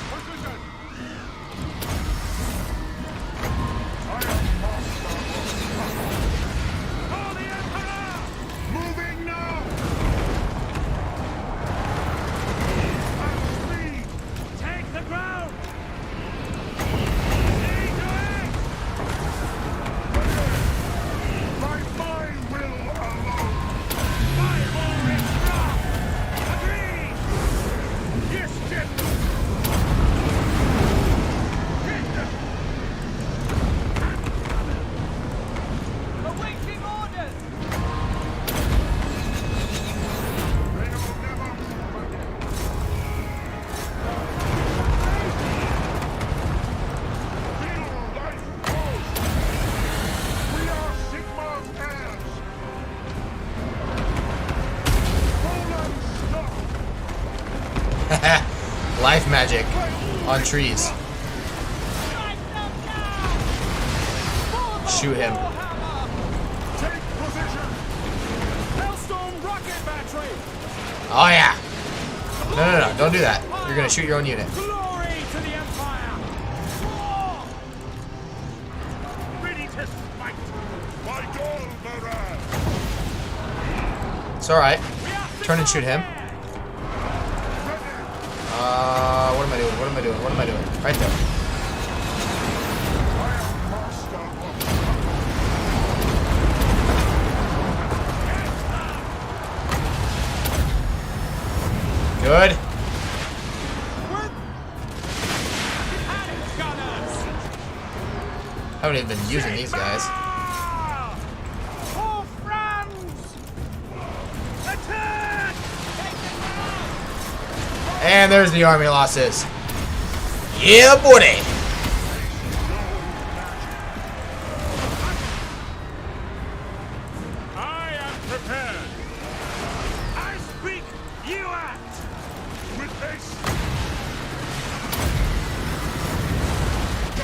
Life magic on trees. Shoot him. Oh yeah. No, don't do that. You're gonna shoot your own unit. Glory to the Empire. Ready to fight. My goal, Moran. It's alright. Turn and shoot him. What am I doing? What am I doing? What am I doing? Right there. Good. Haven't even been using these guys. And there's the army losses. Yeah, buddy. I am prepared. I speak, you act. With this.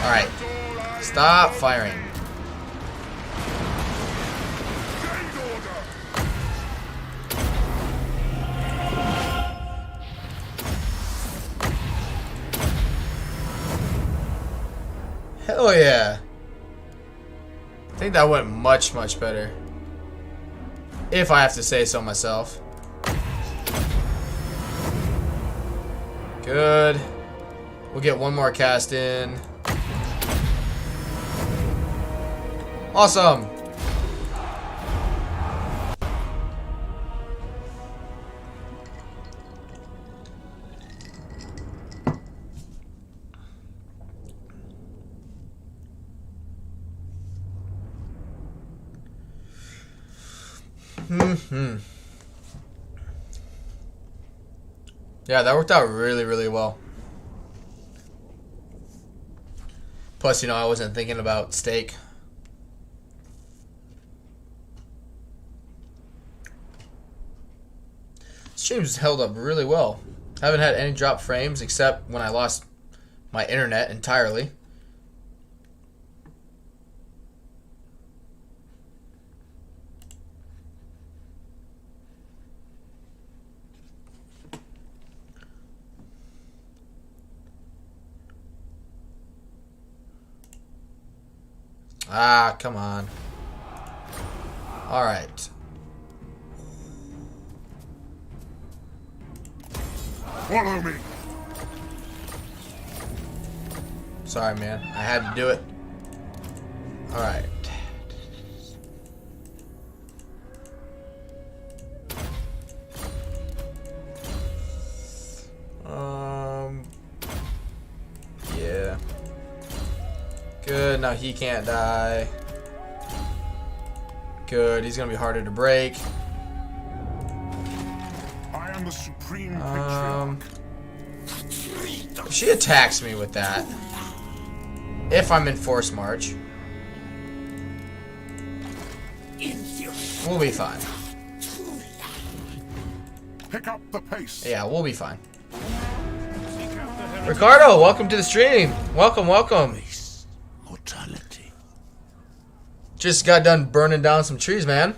All right. Stop firing. Hell yeah. I think that went much, much better. If I have to say so myself. Good. We'll get one more cast in. Awesome. Yeah, that worked out really, really well. Plus, you know, I wasn't thinking about steak. Stream's held up really well. Haven't had any drop frames except when I lost my internet entirely. Ah, come on. All right. Follow me. Sorry, man. I had to do it. All right. Good. Now he can't die. Good. He's gonna be harder to break. I am the supreme patriarch. If she attacks me with that, if I'm in force march, we'll be fine. Pick up the pace. Yeah, we'll be fine. Ricardo, welcome to the stream. Welcome, welcome. Mortality. Just got done burning down some trees, man.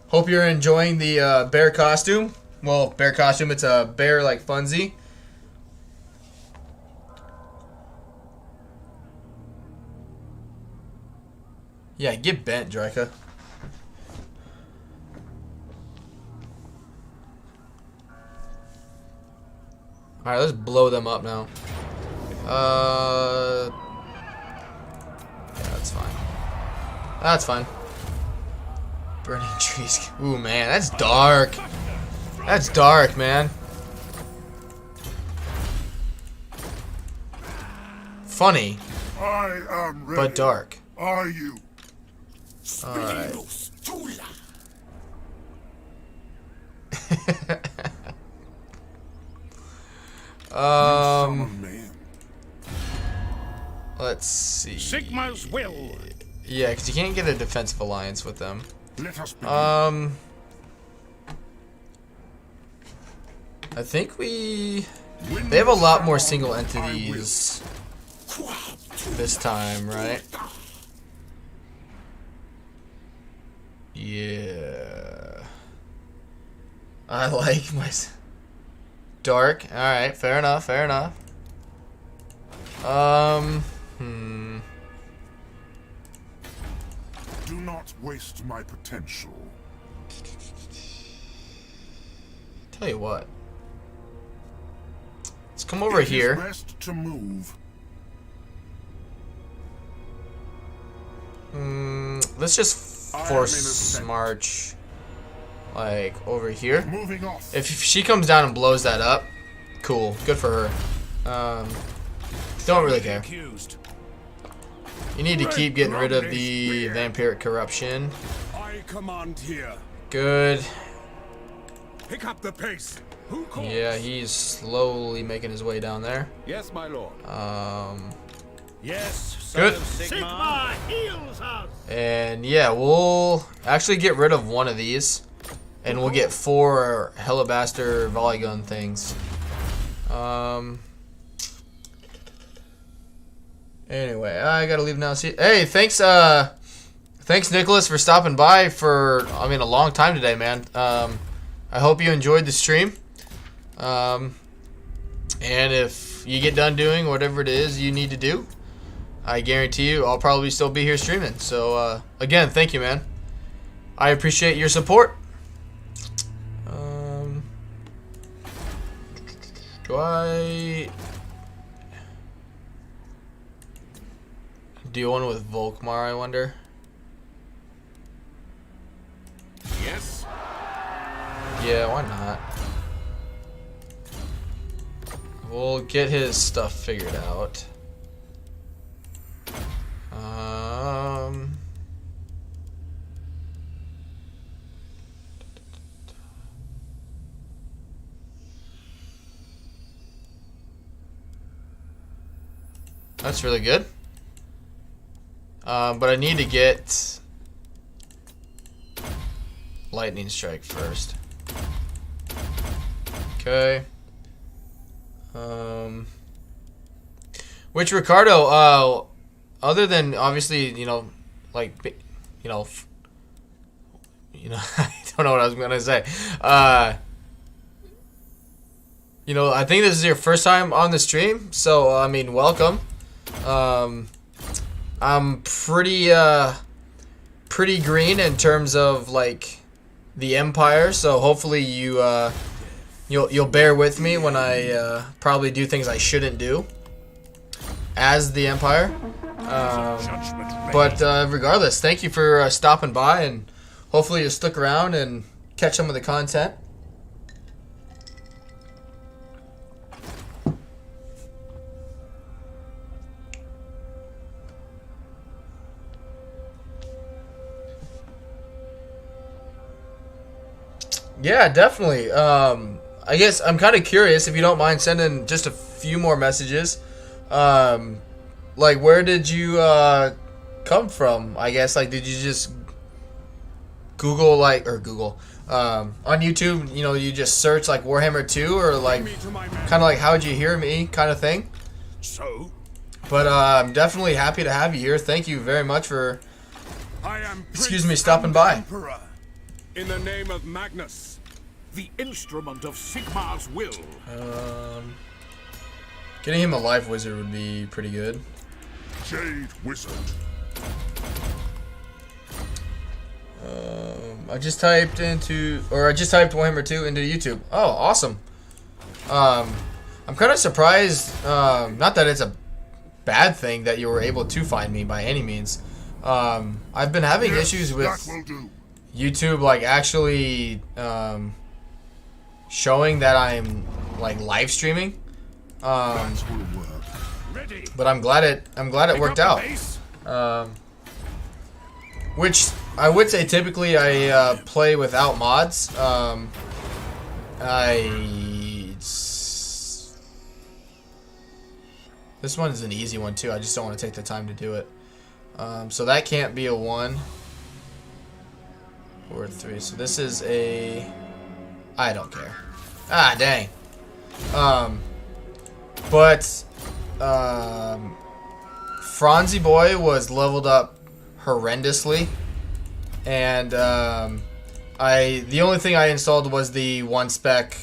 Hope you're enjoying the bear costume. Well, bear costume, it's a bear like funzie. Yeah, get bent, Draca. Alright, let's blow them up now. Yeah, that's fine. That's fine. Burning trees. Ooh, man, that's dark. That's dark, man. Funny, I am ready. but dark. Are you? Alright. Let's see. Sigma's will. Yeah, because you can't get a defensive alliance with them. Let us begin. I think they have a lot more single entities this time, right? Yeah. I like my dark. All right, fair enough, fair enough. Do not waste my potential. Tell you what. Let's come over here. It is best to move. Let's just force march like over here. Moving off. If she comes down and blows that up, cool. Good for her. Don't really care. You need to keep getting rid of the vampiric corruption. I command here. Good. Pick up the pace. Who calls? Yeah, he's slowly making his way down there. Yes, my lord. Yes, Good. Sigma heals us. And yeah, we'll actually get rid of one of these. And we'll get 4 Hellabaster volley gun things. Anyway, I gotta leave now. See, hey, thanks Nicholas for stopping by for a long time today, man. I hope you enjoyed the stream. And if you get done doing whatever it is you need to do, I guarantee you I'll probably still be here streaming. So again, thank you, man. I appreciate your support. Do I do one with Volkmar, I wonder? Yes. Yeah, why not? We'll get his stuff figured out. That's really good. But I need to get lightning strike first. Okay. Which Ricardo, other than obviously, I don't know what I was gonna say. I think this is your first time on the stream, so welcome. I'm pretty green in terms of the Empire, so hopefully you'll bear with me when I probably do things I shouldn't do as the Empire. But regardless, thank you for stopping by, and hopefully you'll stick around and catch some of the content. Yeah, definitely. I guess I'm kind of curious if you don't mind sending just a few more messages. Like, where did you come from? I guess, like, did you just Google, like, or Google on YouTube? You know, you just search like Warhammer 2, or like kind of like how'd you hear me kind of thing. So, but I'm definitely happy to have you here. Thank you very much for, excuse me, stopping by. Emperor. In the name of Magnus, the instrument of Sigmar's will. Getting him a life wizard would be pretty good. Jade Wizard. I just typed Warhammer 2 into YouTube. Oh, awesome. I'm kind of surprised, not that it's a bad thing that you were able to find me by any means. I've been having issues with YouTube, like, actually showing that I'm, like, live streaming. But I'm glad it worked out. Which I would say typically I play without mods. This one is an easy one too. I just don't want to take the time to do it. So that can't be a 1 or a 3. So this is a. I don't care. Ah, dang. But Franzi Boy was leveled up horrendously, and the only thing I installed was the 1 spec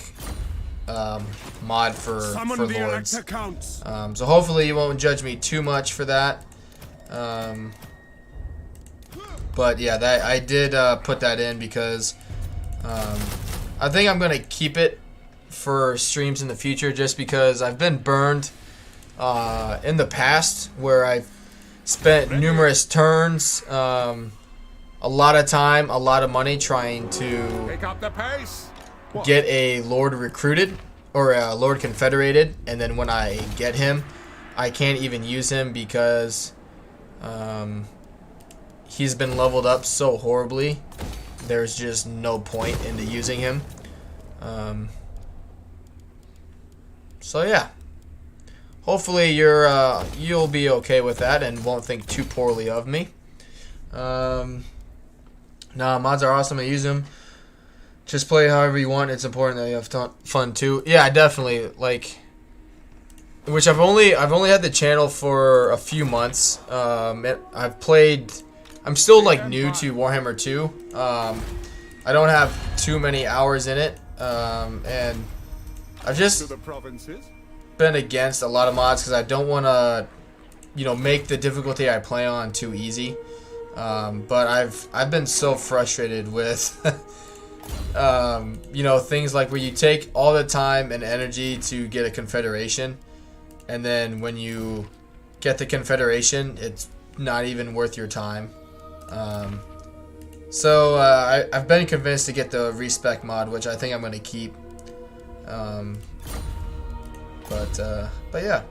mod for Lords. So hopefully you won't judge me too much for that. But yeah, that I did put that in because I think I'm gonna keep it for streams in the future, just because I've been burned in the past where I've spent numerous turns, a lot of time, a lot of money trying to pick up the pace. Get a Lord recruited or a Lord confederated, and then when I get him, I can't even use him because he's been leveled up so horribly. There's just no point into using him. So yeah, hopefully you'll be okay with that and won't think too poorly of me. Nah, mods are awesome. I use them. Just play however you want. It's important that you have fun too. Yeah, definitely. Like, which I've only had the channel for a few months. I've played. I'm still like new to Warhammer 2. I don't have too many hours in it, and I've just been against a lot of mods because I don't want to, make the difficulty I play on too easy. But I've been so frustrated with, things like where you take all the time and energy to get a confederation, and then when you get the confederation, it's not even worth your time. So I've been convinced to get the respec mod, which I think I'm going to keep. But yeah.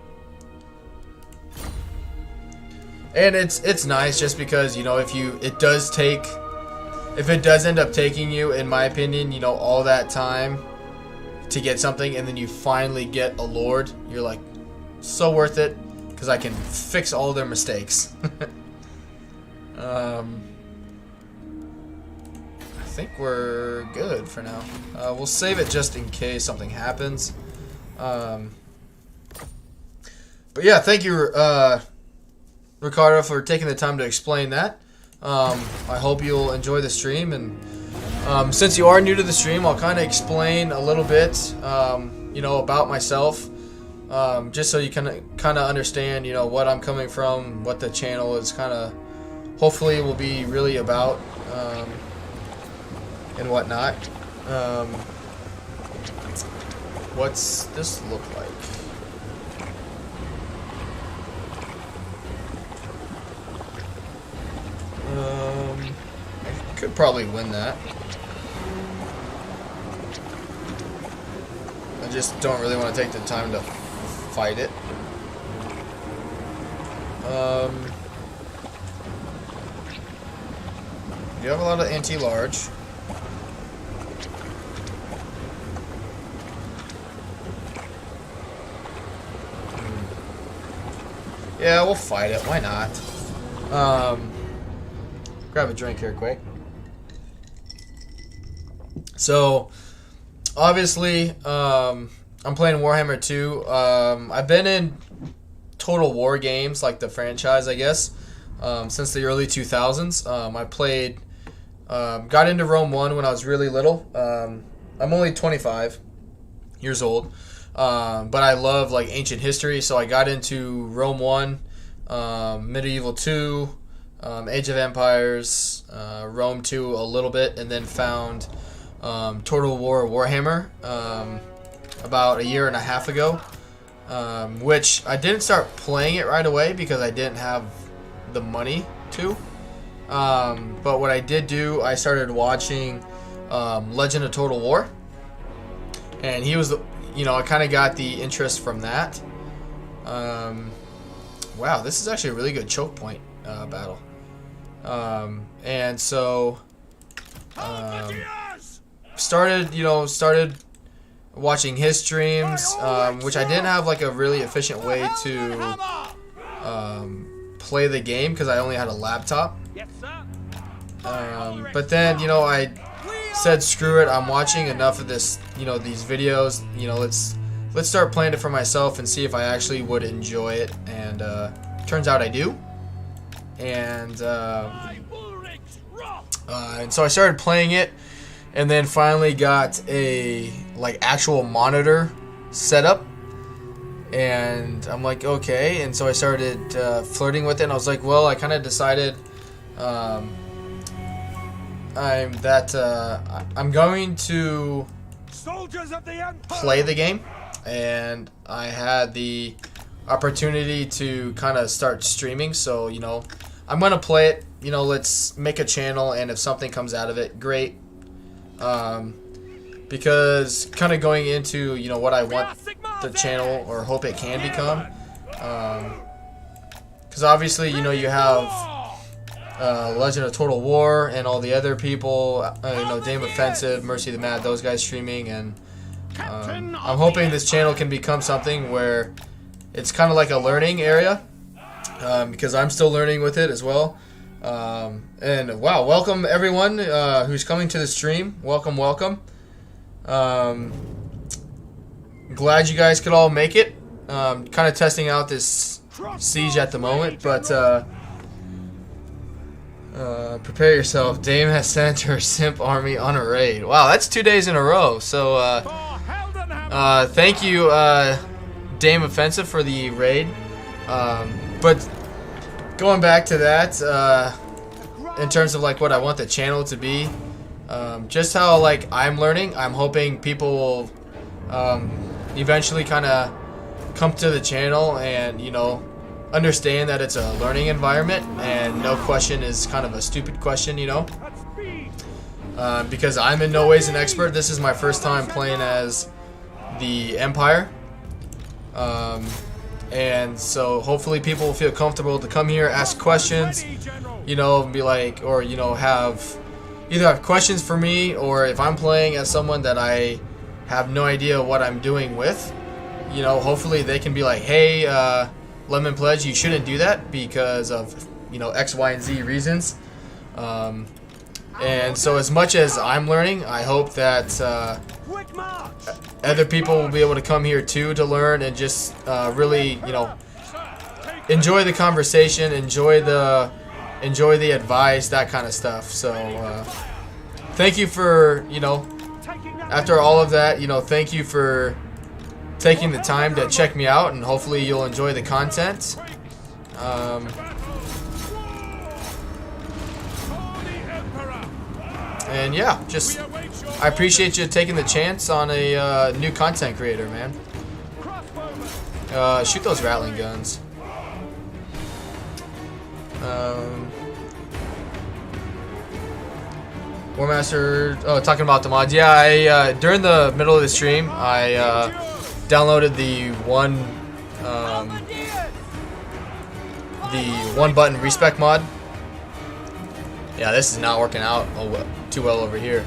And it's nice just because, if it does end up taking you, in my opinion, all that time to get something, and then you finally get a Lord, you're like, so worth it, because I can fix all their mistakes. I think we're good for now. We'll save it just in case something happens. But yeah, thank you, Ricardo, for taking the time to explain that. I hope you'll enjoy the stream, and since you are new to the stream, I'll kind of explain a little bit, about myself, just so you can kind of understand, what I'm coming from, what the channel is hopefully will be really about, and whatnot. What's this look like? I could probably win that. I just don't really want to take the time to fight it. You have a lot of anti-large. Yeah, we'll fight it. Why not? Grab a drink here quick. So, obviously, I'm playing Warhammer 2. I've been in Total War games, like the franchise, I guess, since the early 2000s. I played, got into Rome 1 when I was really little. I'm only 25 years old, but I love like ancient history, so I got into Rome 1, Medieval 2, Age of Empires, Rome 2 a little bit, and then found Total War Warhammer about a year and a half ago, which I didn't start playing it right away because I didn't have the money to. But what I did do, I started watching Legend of Total War, and he was, you know, I kind of got the interest from that. Wow, this is actually a really good choke point battle. And so started watching his streams, which I didn't have like a really efficient way to play the game because I only had a laptop. But then, you know, I said screw it, I'm watching enough of this, you know, these videos, you know, let's start playing it for myself and see if I actually would enjoy it. And turns out I do. And so I started playing it, and then finally got a like actual monitor setup, and I'm like, okay. And so I started flirting with it, and I was like, well, I kind of decided I'm going to play the game, and I had the opportunity to kind of start streaming. So, you know, I'm gonna play it, you know, let's make a channel, and if something comes out of it, great. Because kind of going into, you know, what I want the channel or hope it can become, because obviously, you know, you have Legend of Total War and all the other people, you know, Dame Offensive, Mercy the Mad, those guys streaming, and I'm hoping this channel can become something where it's kind of like a learning area, because I'm still learning with it as well. And wow, welcome everyone who's coming to the stream. Welcome, welcome. Glad you guys could all make it. Kind of testing out this siege at the moment, but prepare yourself. Dame has sent her simp army on a raid. Wow, that's 2 days in a row. So thank you, Dame Offensive, for the raid. But going back to that, in terms of like what I want the channel to be, just how like I'm learning, I'm hoping people will eventually kind of come to the channel and, you know, understand that it's a learning environment and no question is kind of a stupid question, you know, because I'm in no ways an expert. This is my first time playing as the Empire. And so hopefully people will feel comfortable to come here, ask questions, you know, be like, or, you know, either have questions for me, or if I'm playing as someone that I have no idea what I'm doing with, you know, hopefully they can be like, hey, Lemon Pledge, you shouldn't do that because of, you know, X, Y, and Z reasons. And so as much as I'm learning, I hope that other people will be able to come here too to learn and just really, you know, enjoy the conversation, enjoy the advice, that kind of stuff. So thank you for, you know, after all of that, you know, thank you for taking the time to check me out, and hopefully you'll enjoy the content. And yeah, just I appreciate you taking the chance on a new content creator, man. Shoot those rattling guns. Warmaster, talking about the mods. Yeah, I during the middle of the stream, I downloaded the one button respec mod. Yeah, this is not working out too well over here.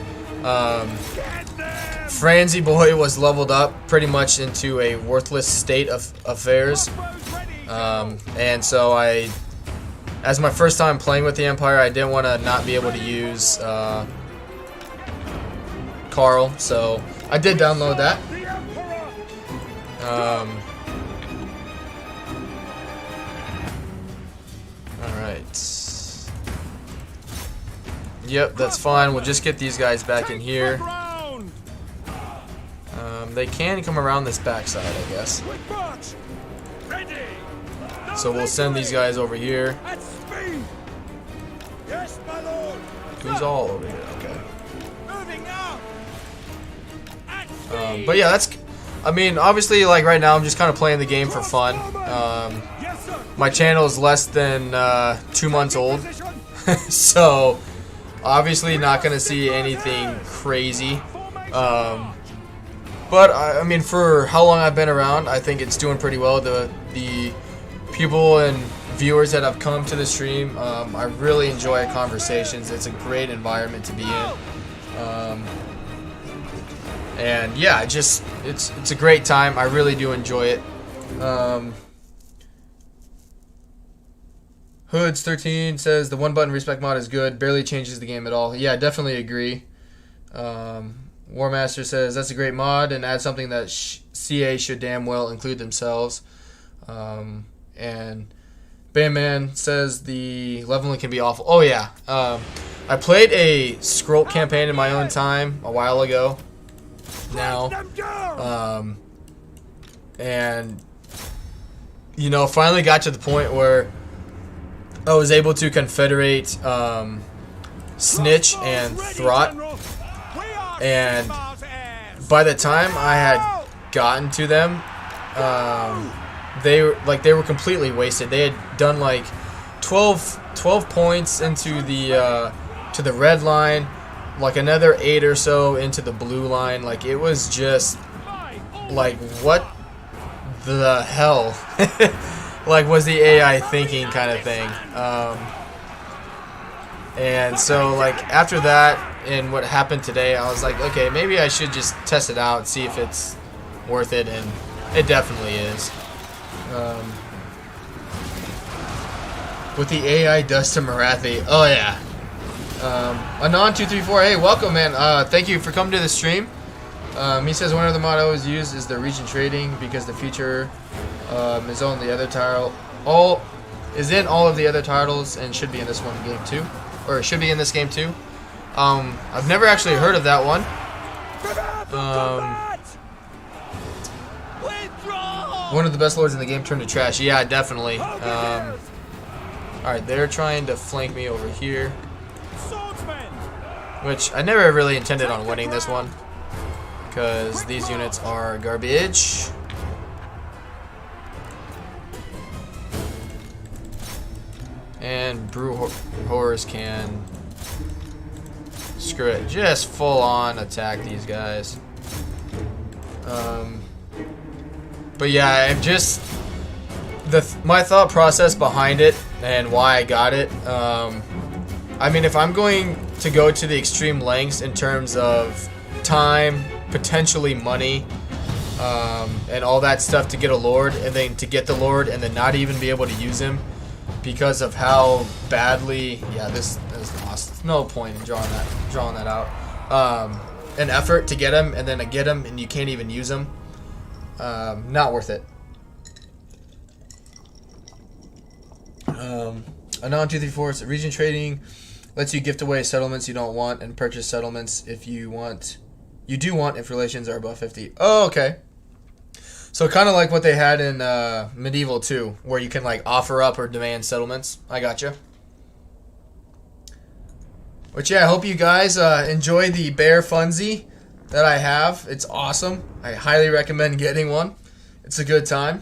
Franzi Boy was leveled up pretty much into a worthless state of affairs. And so as my first time playing with the Empire, I didn't want to not be able to use Carl, so I did download that. Alright. Yep, that's fine. We'll just get these guys back in here. They can come around this backside, I guess. So we'll send these guys over here. Who's all over here? Okay. But yeah, that's... I mean, obviously, like right now, I'm just kind of playing the game for fun. My channel is less than 2 months old. So, obviously not going to see anything crazy. But, I mean, for how long I've been around, I think it's doing pretty well. The people and viewers that have come to the stream, I really enjoy conversations. It's a great environment to be in. And yeah, it's a great time. I really do enjoy it. Hoods13 says the one button respec mod is good, barely changes the game at all. Yeah, I definitely agree. Warmaster says that's a great mod and add something that CA should damn well include themselves. And Bandman says the leveling can be awful. Oh yeah, I played a scroll campaign in my own time a while ago. Now, and you know, finally got to the point where I was able to confederate Snitch and Throt, and by the time I had gotten to them, they were completely wasted. They had done like 12 points into the to the red line, like another 8 or so into the blue line. Like, it was just like, what the hell like was the AI thinking, kind of thing. And so like after that and what happened today, I was like, okay, maybe I should just test it out, see if it's worth it, and it definitely is. What the AI does to Marathi. Oh yeah. Anon234, hey, welcome, man. Thank you for coming to the stream. He says one of the mod I always use is the region trading because the feature is on the other title. Is in all of the other titles and should be in this game too, or should be in this game too. I've never actually heard of that one. One of the best lords in the game turned to trash. Yeah, definitely. Alright, they're trying to flank me over here, which I never really intended on winning this one because these units are garbage. And Brew Horrors can screw it, just full on attack these guys. But yeah, I'm just my thought process behind it and why I got it. I mean, if I'm going to go to the extreme lengths in terms of time, potentially money, and all that stuff to get a lord, and then to get the lord and then not even be able to use him because of how badly, yeah, this is lost. No point in drawing that out. An effort to get him and then get him and you can't even use him. Not worth it. Anon234, region trading lets you gift away settlements you don't want and purchase settlements if you do want if relations are above 50. Oh, okay. So kind of like what they had in Medieval 2, where you can like offer up or demand settlements. I gotcha. But yeah, I hope you guys enjoy the bear funzie that I have. It's awesome. I highly recommend getting one. It's a good time.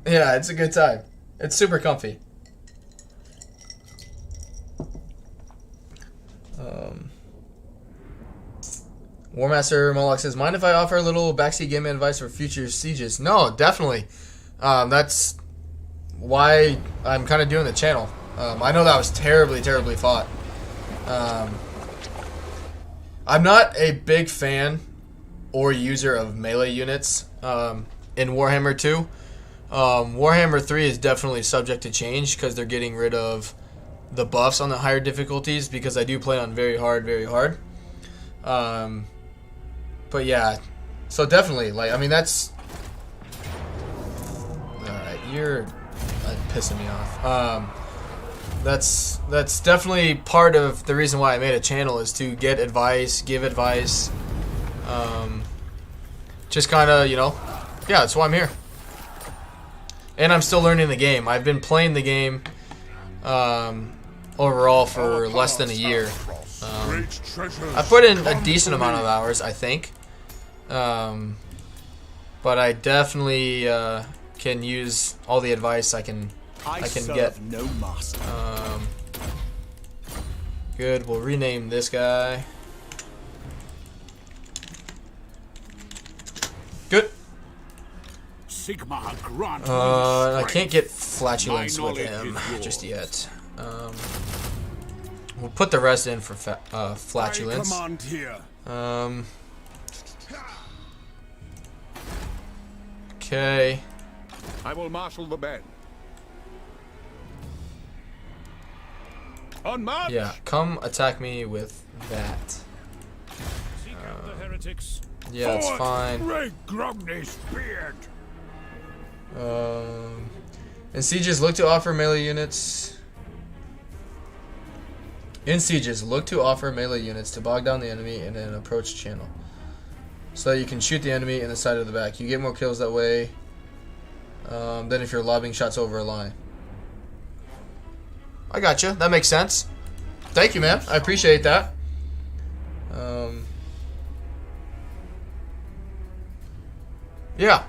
Yeah, it's a good time. It's super comfy. Warmaster Moloch says, mind if I offer a little backseat game advice for future sieges? No, definitely. That's why I'm kind of doing the channel. I know that was terribly, terribly fought. I'm not a big fan or user of melee units in Warhammer 2. Warhammer 3 is definitely subject to change because they're getting rid of the buffs on the higher difficulties, because I do play on very hard. But yeah, so definitely, like, I mean, that's... Alright, you're pissing me off. That's definitely part of the reason why I made a channel, is to get advice, give advice. Just kind of, you know, yeah, that's why I'm here. And I'm still learning the game. I've been playing the game overall for less than a year. I put in a decent amount of hours, I think. But I definitely can use all the advice I can get. No master. Good. We'll rename this guy. Good. Sigmar grant I can't get flatulence with him just yet. We'll put the rest in for flatulence. I command here. Okay. I will marshal the men. On march. Yeah, come attack me with that. Seek out the heretics. Yeah, that's fine. Great Grogny's beard. And sieges look to offer melee units. In sieges, look to offer melee units to bog down the enemy in an approach channel, so that you can shoot the enemy in the side of the back. You get more kills that way than if you're lobbing shots over a line. I gotcha. That makes sense. Thank you, man. I appreciate that. Yeah.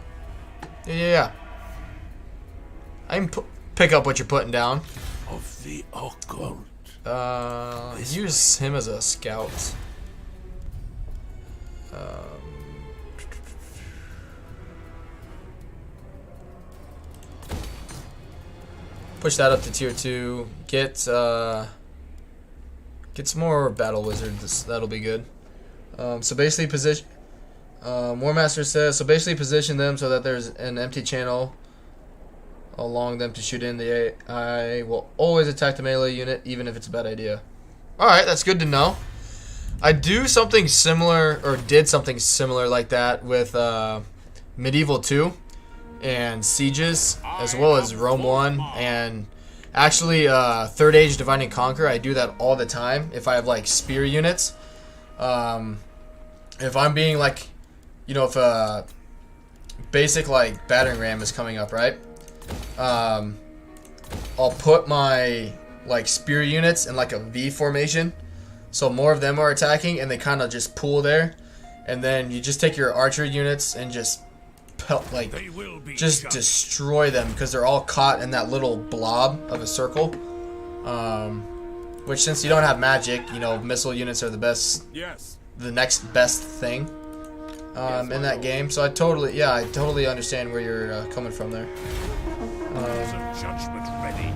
Yeah. I can pick up what you're putting down. Of the occult. Use him as a scout. Push that up to tier 2. Get some more battle wizards. That'll be good. So basically position. Warmaster says, so basically position them so that there's an empty channel along them to shoot in. The AI will always attack the melee unit, even if it's a bad idea. Alright, that's good to know. I do something similar, or did something similar like that with Medieval 2 and Sieges, as well as Rome 1, and actually Third Age Divide and Conquer. I do that all the time if I have like spear units. If I'm being like, you know, if a basic like battering ram is coming up, right? I'll put my like spear units in like a V formation, so more of them are attacking and they kind of just pool there, and then you just take your archer units and just just destroy them, because they're all caught in that little blob of a circle. Which, since you don't have magic, you know, missile units are the best. Yes. The next best thing in that game. So I totally understand where you're coming from there. Judgment ready.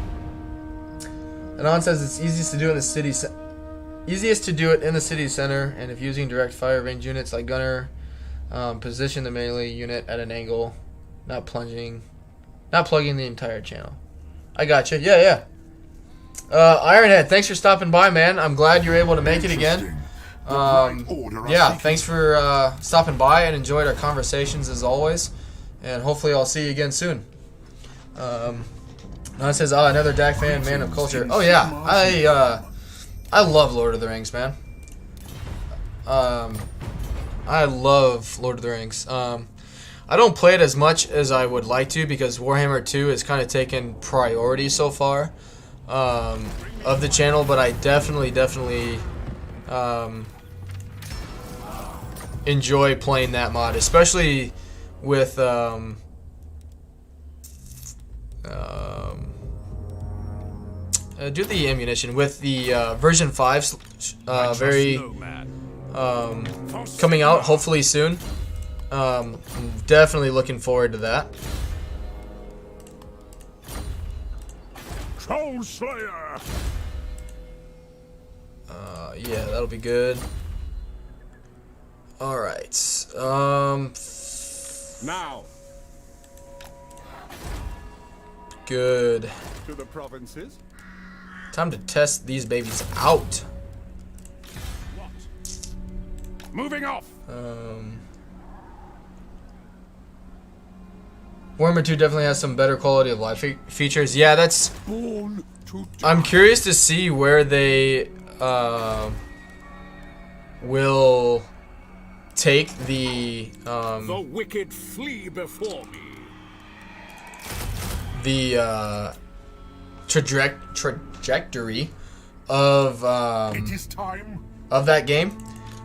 Anon says it's easiest to do in the city. Easiest to do it in the city center, and if using direct fire range units like gunner, position the melee unit at an angle, not plugging the entire channel. I gotcha. Yeah. Ironhead, thanks for stopping by, man. I'm glad you're able to make it again. Yeah, thanks for stopping by, and enjoyed our conversations as always. And hopefully I'll see you again soon. Now it says, another Dak fan, man of culture. Oh yeah, I love Lord of the Rings, man. I love Lord of the Rings. I don't play it as much as I would like to, because Warhammer 2 has kind of taken priority so far of the channel, but I definitely enjoy playing that mod, especially with do the ammunition with the version 5 coming out hopefully soon. I'm definitely looking forward to that. Troll Slayer. Yeah, that'll be good. All right. Now. Good. To the provinces. Time to test these babies out. What? Moving off. Warhammer 2 definitely has some better quality of life features. Yeah, that's. I'm curious to see where they will take the wicked flee before me. The trajectory of It is time. of that game.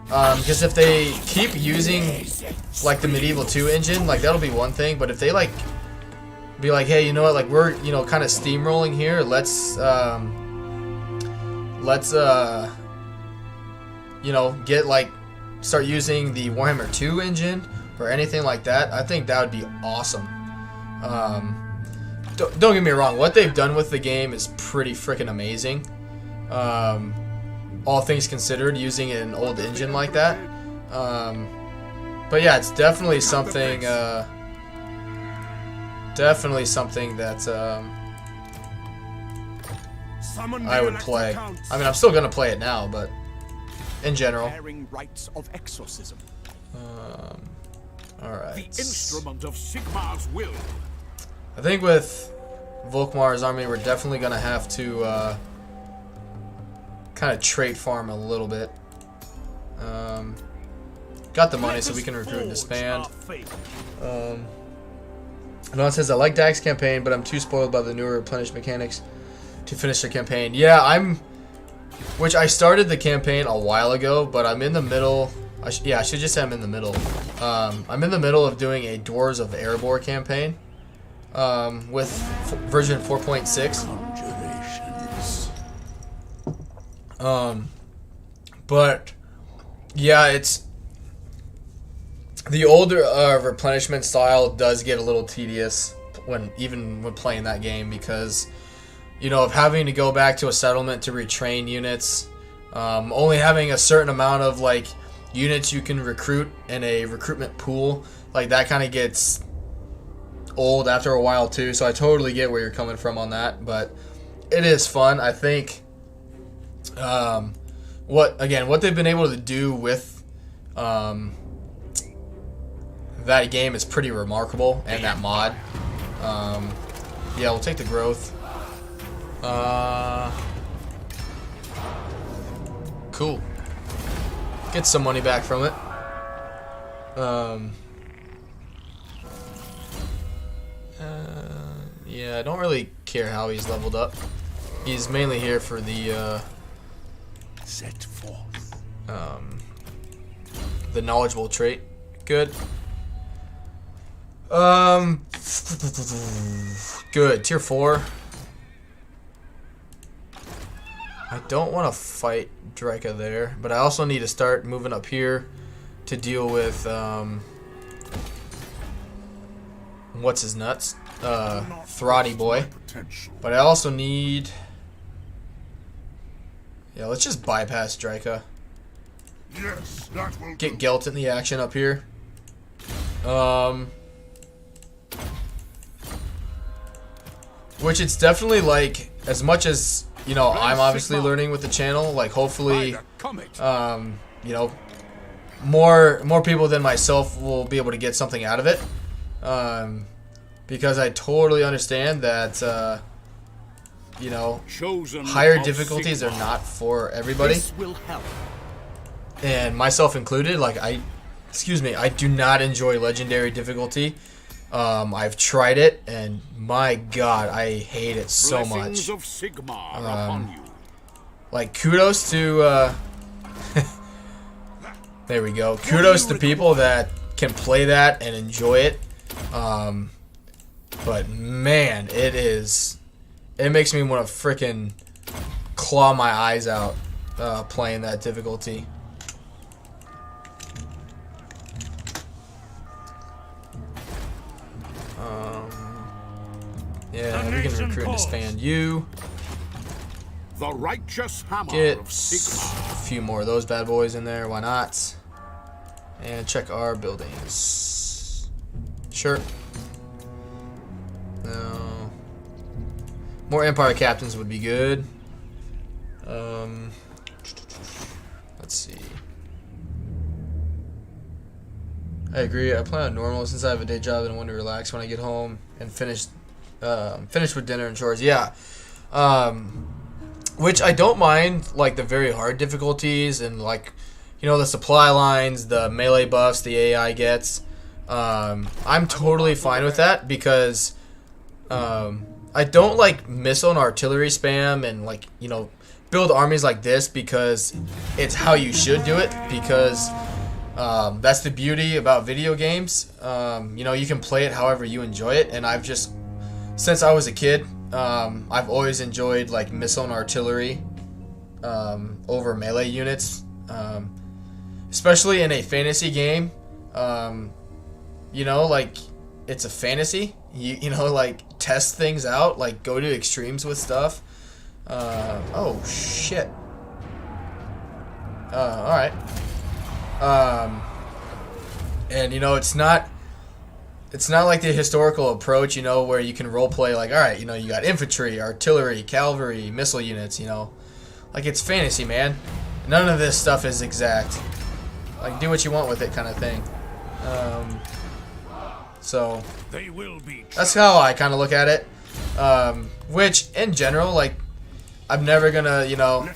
Because if they keep using like the Medieval 2 engine, like that'll be one thing. But if they like be like, hey, you know what, like we're kind of steamrolling here. Let's get like start using the Warhammer 2 engine or anything like that. I think that would be awesome. Don't get me wrong. What they've done with the game is pretty freaking amazing. All things considered, using an old engine like that. But yeah, it's definitely something. Definitely something that I would play. I mean, I'm still gonna play it now, but in general. Rites of exorcism. All right. The instrument of Sigmar's will. I think with Volkmar's army, we're definitely gonna have to kind of trait farm a little bit. Got the money, so we can recruit and disband. Anon says, I like Dax campaign, but I'm too spoiled by the newer replenish mechanics to finish the campaign. Yeah, which I started the campaign a while ago, but I'm in the middle. I should just say I'm in the middle. I'm in the middle of doing a Doors of Erebor campaign with version 4.6. But yeah, it's the older replenishment style does get a little tedious even when playing that game, because of having to go back to a settlement to retrain units, only having a certain amount of like units you can recruit in a recruitment pool, like that kind of gets old after a while too. So I totally get where you're coming from on that, but it is fun. I think what they've been able to do with that game is pretty remarkable, and that mod. Yeah, we'll take the growth. Cool. Get some money back from it. Yeah, I don't really care how he's leveled up. He's mainly here for the set forth. The knowledgeable trait. Good. Good. Tier 4. I don't want to fight Draca there, but I also need to start moving up here to deal with what's his nuts? Throtty boy. But I also need... Yeah, let's just bypass Draca. Yes, that will get Gelt in the action up here. Which it's definitely like, as much as, I'm obviously learning with the channel, like hopefully, more people than myself will be able to get something out of it. Because I totally understand that, higher difficulties are not for everybody. This will help. And myself included, like I do not enjoy legendary difficulty. I've tried it, and my God, I hate it so much. Of Sigmar upon you. Like, kudos to there we go. Kudos to people that can play that and enjoy it. But man, it makes me want to frickin' claw my eyes out playing that difficulty. Yeah, we can recruit and disband you. The righteous hammer Get of Sigmar. a few more of those bad boys in there. Why not? And check our buildings. Sure. No. More Empire captains would be good. Let's see. I agree. I plan on normal since I have a day job and I want to relax when I get home and finish with dinner and chores. Yeah. Which I don't mind, like the very hard difficulties and like, you know, the supply lines, the melee buffs the AI gets. I'm totally fine with that because I don't like missile and artillery spam and like, you know, build armies like this because it's how you should do it because that's the beauty about video games. You know, you can play it however you enjoy it, and I've just, since I was a kid, I've always enjoyed like missile and artillery over melee units, especially in a fantasy game. You know, like it's a fantasy. You know, like test things out, like go to extremes with stuff. Oh shit. All right. And you know, it's not like the historical approach, you know, where you can role play like, all right, you know, you got infantry, artillery, cavalry, missile units, you know, like it's fantasy, man. None of this stuff is exact. Like, do what you want with it, kind of thing. So that's how I kind of look at it. Which, in general, like, I'm never gonna, you know,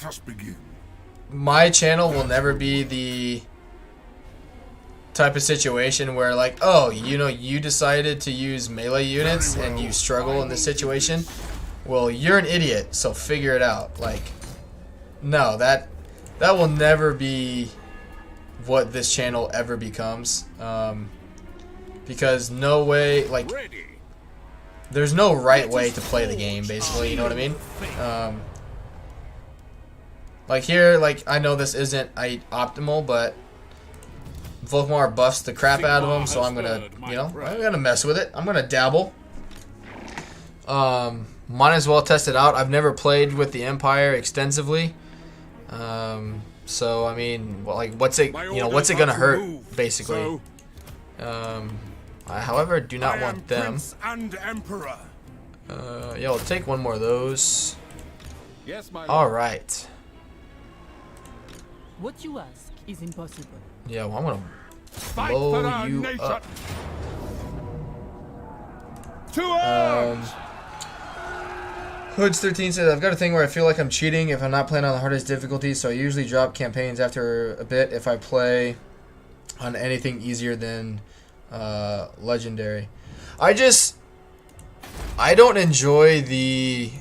my channel will never be the type of situation where like, oh, you know, you decided to use melee units and you struggle in this situation. Well, you're an idiot, so figure it out. Like, no, that will never be what this channel ever becomes. Because no way, like, there's no right way to play the game, basically, you know what I mean? Like here, like, I know this isn't optimal, but Volkmar buffs the crap out of him, so I'm gonna, you know, I'm gonna mess with it. I'm gonna dabble. Might as well test it out. I've never played with the Empire extensively, so I mean, like, what's it, you know, what's it gonna hurt, basically? I, however, do not want them. Yeah, I'll take one more of those. All right. What you ask is impossible. Yeah, well, I'm gonna blow you up. Hoods13 says, I've got a thing where I feel like I'm cheating if I'm not playing on the hardest difficulty, so I usually drop campaigns after a bit if I play on anything easier than legendary. I don't enjoy the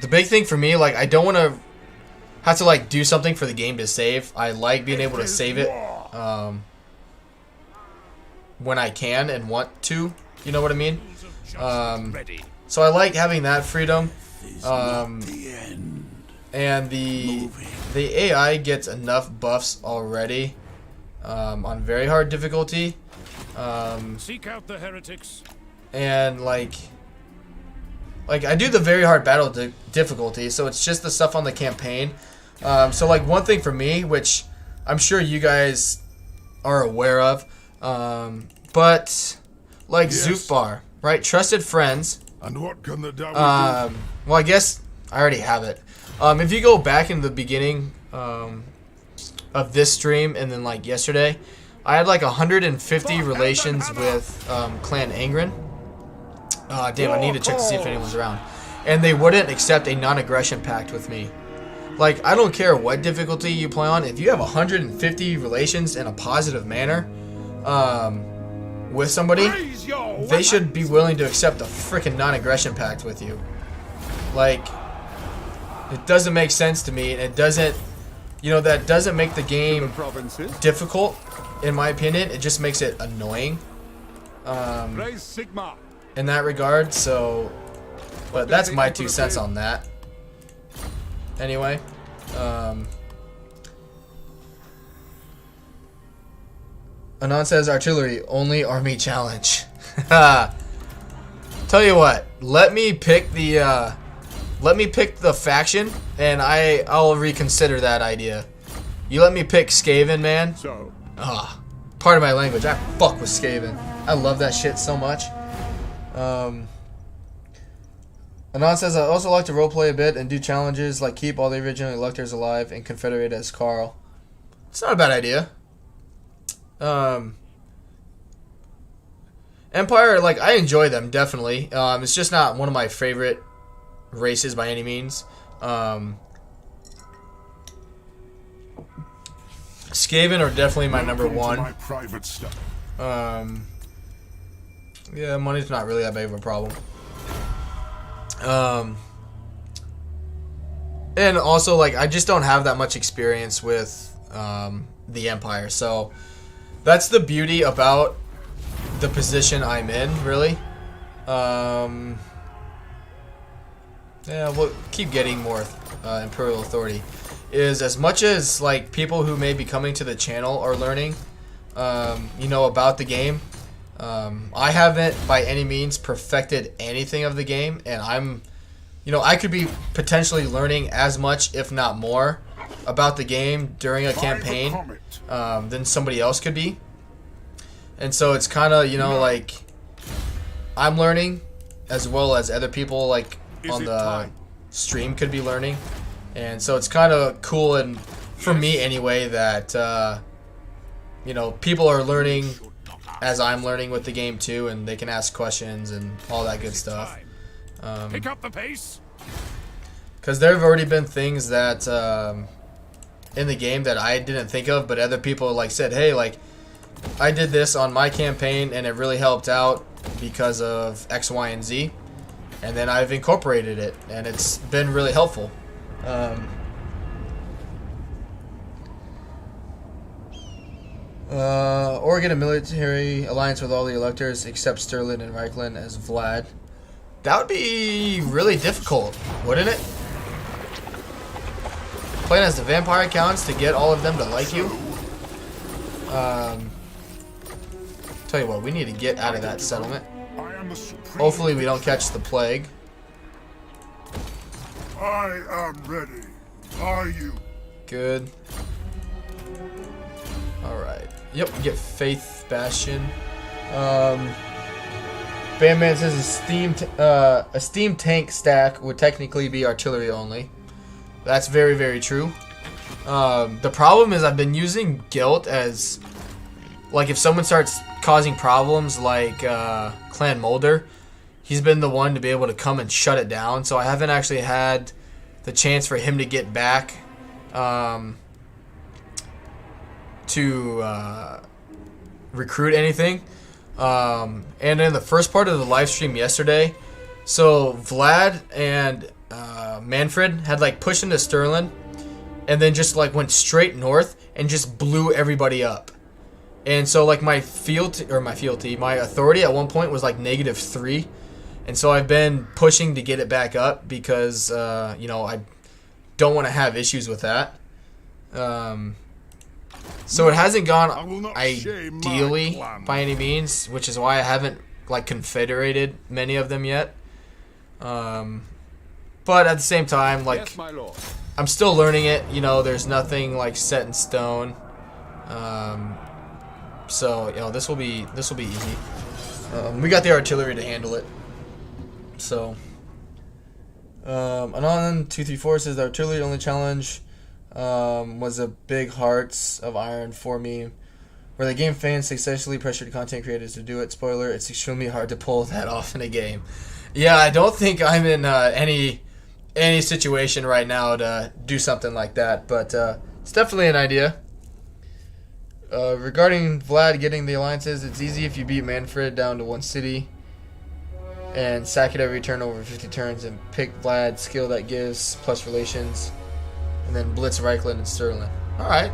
big thing for me, like, I don't want to have to like do something for the game to save. I like being able to save it when I can and want to, you know what I mean? So I like having that freedom. And the AI gets enough buffs already on very hard difficulty. Seek out the heretics. And like I do the very hard battle difficulty, so it's just the stuff on the campaign. So like one thing for me, which I'm sure you guys are aware of, but like Zoofbar, right? Trusted friends. And what can the devil do? Well, I guess I already have it. If you go back in the beginning of this stream and then like yesterday, I had like 150 relations with Clan Angren. Damn, I need to check to see if anyone's around. And they wouldn't accept a non-aggression pact with me. Like, I don't care what difficulty you play on. If you have 150 relations in a positive manner with somebody, they should be willing to accept a freaking non-aggression pact with you. Like, it doesn't make sense to me. And it doesn't, you know, that doesn't make the game difficult, in my opinion. It just makes it annoying in that regard. So, but that's my 2 cents on that. Anyway, Anon says artillery only army challenge. Tell you what, let me pick the faction, and I'll reconsider that idea. You let me pick Skaven, man. Part of my language. I fuck with Skaven. I love that shit so much. Anon says, I also like to roleplay a bit and do challenges like keep all the original electors alive and confederate as Carl. It's not a bad idea. Empire, like, I enjoy them, definitely. It's just not one of my favorite races by any means. Skaven are definitely my number one. My private stuff. Yeah, money's not really that big of a problem. And also, like, I just don't have that much experience with the Empire, so that's the beauty about the position I'm in, really. Yeah, we'll keep getting more Imperial Authority. Is as much as, like, people who may be coming to the channel are learning, you know, about the game. I haven't by any means perfected anything of the game, and I'm, you know, I could be potentially learning as much, if not more, about the game during a campaign than somebody else could be. And so it's kind of, you know, like, I'm learning as well as other people, like, on the stream could be learning. And so it's kind of cool, and for me anyway, that, you know, people are learning as I'm learning with the game too, and they can ask questions and all that good stuff. Pick up the pace. Because there have already been things that in the game that I didn't think of, but other people like said, hey, like, I did this on my campaign and it really helped out because of X, Y, and Z. And then I've incorporated it, and it's been really helpful. Oregon a military alliance with all the electors except Sterling and Reichland as Vlad. That would be really difficult, wouldn't it? Playing as the vampire accounts to get all of them to like you. Tell you what, we need to get out of that settlement. Hopefully we don't catch the plague. I am ready. Are you? Good. Alright. Yep, get Faith Bastion. Bandman says a steam tank stack would technically be artillery only. That's very, very true. The problem is I've been using Gelt as, like, if someone starts causing problems like Clan Mulder, he's been the one to be able to come and shut it down. So I haven't actually had the chance for him to get back to recruit anything. And in the first part of the live stream yesterday, so Vlad and Manfred had like pushed into Sterling and then just like went straight north and just blew everybody up. And so like my authority at one point was like -3. And so I've been pushing to get it back up because, you know, I don't want to have issues with that. So it hasn't gone ideally by any means, which is why I haven't, like, confederated many of them yet. But at the same time, like, I'm still learning it. You know, there's nothing, like, set in stone. So, you know, this will be easy. We got the artillery to handle it. So, Anon234 says the artillery only challenge was a big Hearts of Iron for me, where the game fans successfully pressured content creators to do it. Spoiler, it's extremely hard to pull that off in a game. Yeah, I don't think I'm in any situation right now to do something like that, but it's definitely an idea. Regarding Vlad getting the alliances, it's easy if you beat Manfred down to 1 city and sack it every turn over 50 turns and pick Vlad's skill that gives plus relations, and then blitz Reichland and Sterling. Alright.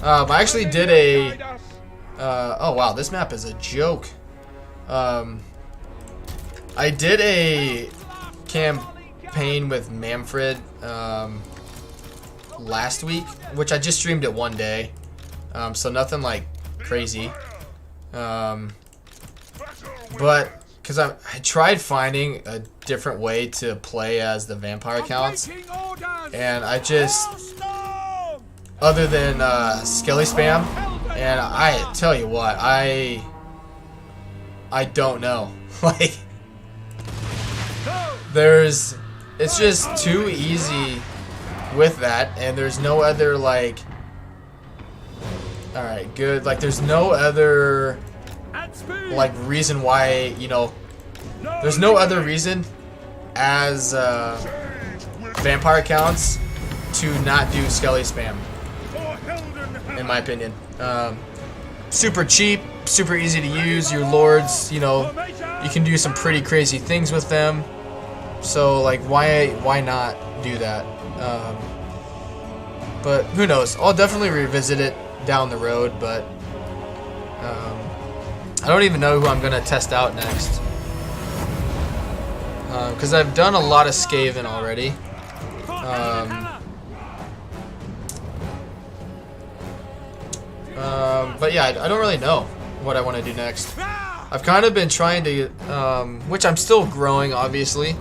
I actually did a... oh wow, this map is a joke. I did a campaign with Manfred last week, which I just streamed it one day. So nothing like crazy. But because I tried finding a different way to play as the vampire accounts, and I just, other than skelly spam, And I tell you what, I don't know. Like, it's just too easy with that, and there's no other, like, alright, good, like, there's no other, like, reason why, you know, there's no other reason as vampire accounts to not do Skelly spam, in my opinion. Super cheap, super easy to use. Your lords, you know, you can do some pretty crazy things with them. So, like, why not do that? But who knows? I'll definitely revisit it down the road. But I don't even know who I'm gonna test out next, because I've done a lot of Skaven already. But yeah, I don't really know what I want to do next. I've kind of been trying to, which I'm still growing, obviously.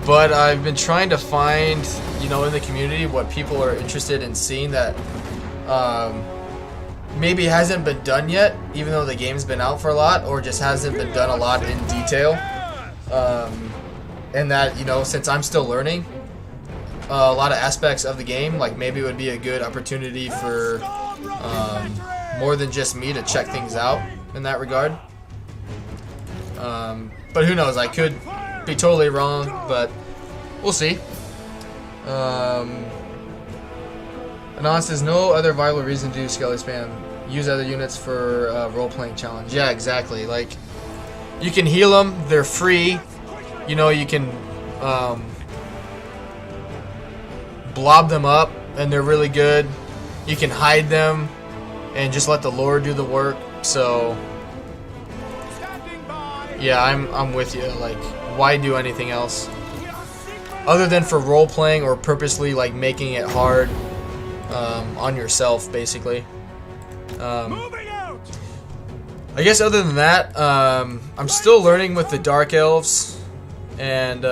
But I've been trying to find, you know, in the community what people are interested in seeing that maybe hasn't been done yet, even though the game's been out for a lot, or just hasn't been done a lot in detail. And that, you know, since I'm still learning a lot of aspects of the game, like, maybe it would be a good opportunity for more than just me to check things out in that regard. But who knows, I could be totally wrong, but we'll see. Anon says, no other viable reason to do Skelly spam. Use other units for role-playing challenge. Yeah, exactly. Like, you can heal them, they're free. You know, you can blob them up, and they're really good. You can hide them and just let the lore do the work. So yeah, I'm with you. Like, why do anything else other than for role playing or purposely, like, making it hard on yourself, basically. I guess other than that, I'm still learning with the Dark Elves, and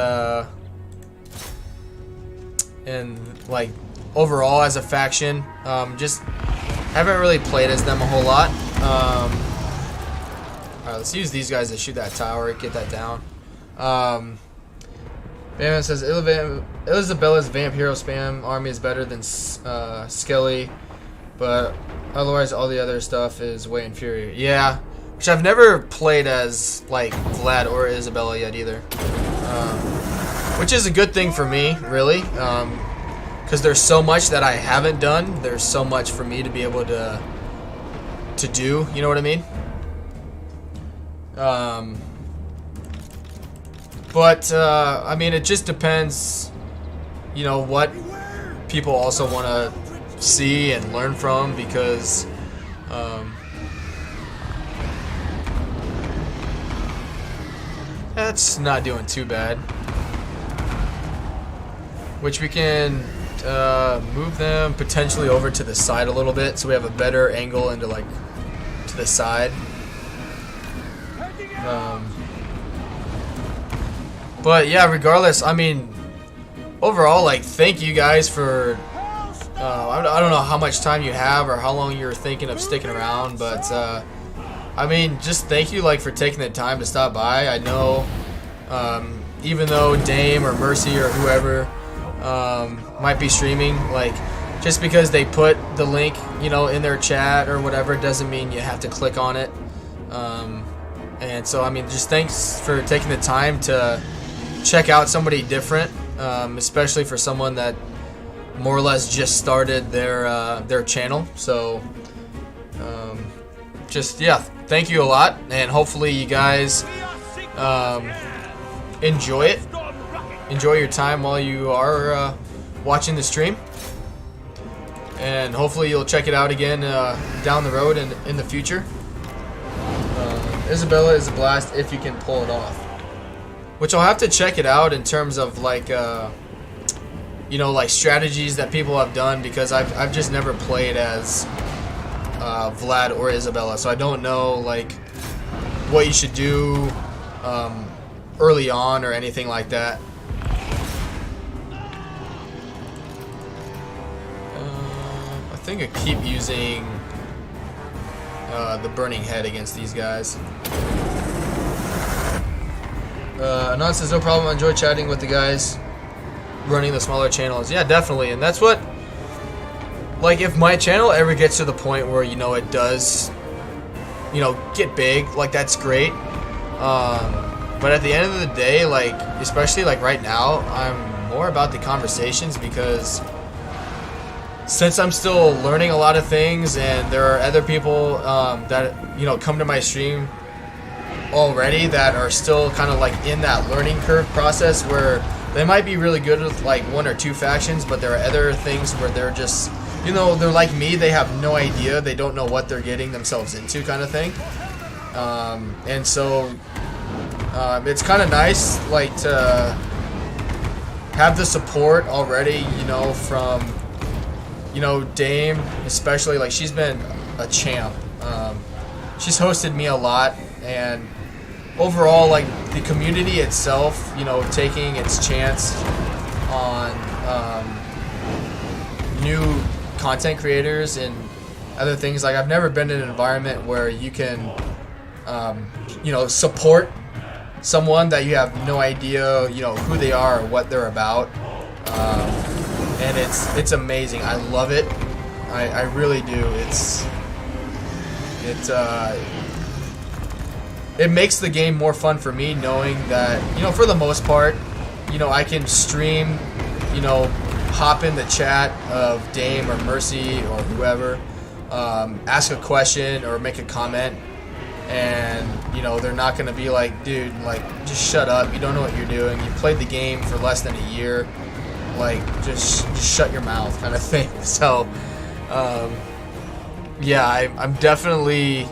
like, overall as a faction, just haven't really played as them a whole lot. Alright, let's use these guys to shoot that tower, get that down. Batman says, Isabella's Vamp Hero spam army is better than Skelly, but otherwise all the other stuff is way inferior. Yeah, which I've never played as, like, Vlad or Isabella yet either. Which is a good thing for me, really. Because there's so much that I haven't done. There's so much for me to be able to do. You know what I mean? But I mean, it just depends, you know, what people also want to see and learn from, because that's not doing too bad. Which we can move them potentially over to the side a little bit, so we have a better angle into, like, to the side. But yeah, regardless, I mean, overall, like, thank you guys for, I don't know how much time you have or how long you're thinking of sticking around, but I mean, just thank you, like, for taking the time to stop by. I know, even though Dame or Mercy or whoever might be streaming, like, just because they put the link, you know, in their chat or whatever, doesn't mean you have to click on it. And so, I mean, just thanks for taking the time to check out somebody different, especially for someone that more or less just started their channel. So just, yeah, thank you a lot, and hopefully you guys enjoy it. Enjoy your time while you are watching the stream, and hopefully you'll check it out again down the road and in the future. Isabella is a blast if you can pull it off. Which I'll have to check it out in terms of, like, you know, like, strategies that people have done, because I've just never played as Vlad or Isabella, so I don't know, like, what you should do early on or anything like that. I think I keep using the burning head against these guys. Anon says, no problem, I enjoy chatting with the guys running the smaller channels. Yeah, definitely, and that's what, like, if my channel ever gets to the point where, you know, it does, you know, get big, like, that's great. But at the end of the day, like, especially, like, right now, I'm more about the conversations because since I'm still learning a lot of things and there are other people that, you know, come to my stream already that are still kind of like in that learning curve process where they might be really good with like 1 or 2 factions, but there are other things where they're just, you know, they're like me, they have no idea, they don't know what they're getting themselves into kind of thing. And so it's kind of nice, like, to have the support already, you know, from, you know, Dame, especially, like, she's been a champ. She's hosted me a lot, and overall, like, the community itself, you know, taking its chance on new content creators and other things. Like, I've never been in an environment where you can, you know, support someone that you have no idea, you know, who they are or what they're about. And it's amazing. I love it. I really do. It makes the game more fun for me knowing that, you know, for the most part, you know, I can stream, you know, hop in the chat of Dame or Mercy or whoever, ask a question or make a comment, and, you know, they're not going to be like, dude, like, just shut up, you don't know what you're doing, you played the game for less than a year, like, just shut your mouth kind of thing. So, yeah, I'm definitely,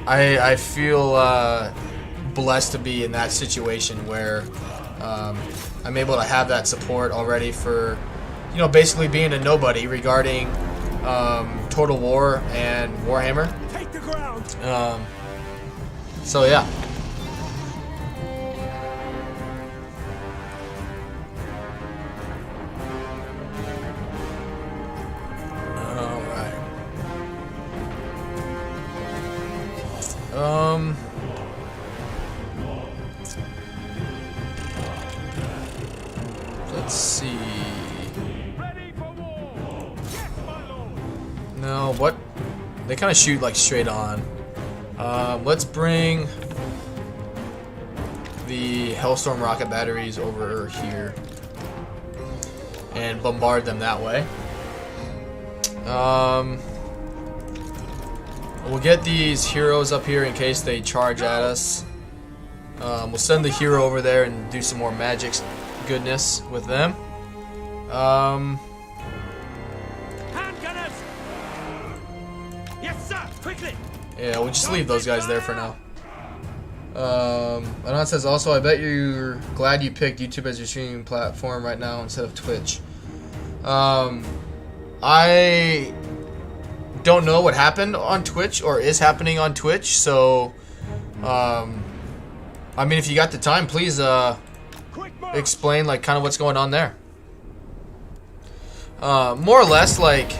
I feel blessed to be in that situation where I'm able to have that support already for, you know, basically being a nobody regarding Total War and Warhammer. Take the ground. So yeah. Let's see. No, what? They kind of shoot like straight on. Let's bring the Hellstorm rocket batteries over here and bombard them that way. We'll get these heroes up here in case they charge at us. We'll send the hero over there and do some more magic goodness with them. Handgunners! Yes, sir! Quickly! Yeah, we'll just leave those guys there for now. Anon says, also, I bet you're glad you picked YouTube as your streaming platform right now instead of Twitch. I don't know what happened on Twitch or is happening on Twitch, so I mean, if you got the time, please explain like kind of what's going on there. More or less, like,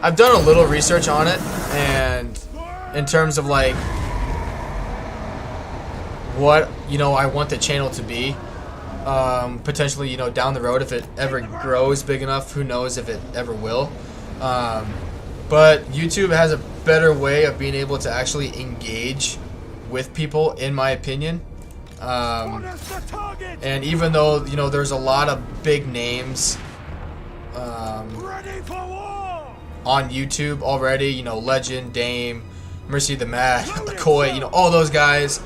I've done a little research on it, and in terms of like what, you know, I want the channel to be, potentially, you know, down the road, if it ever grows big enough, who knows if it ever will. But YouTube has a better way of being able to actually engage with people, in my opinion. And even though, you know, there's a lot of big names on YouTube already, you know, Legend, Dame, Mercy the Mad, Koi, you know, all those guys.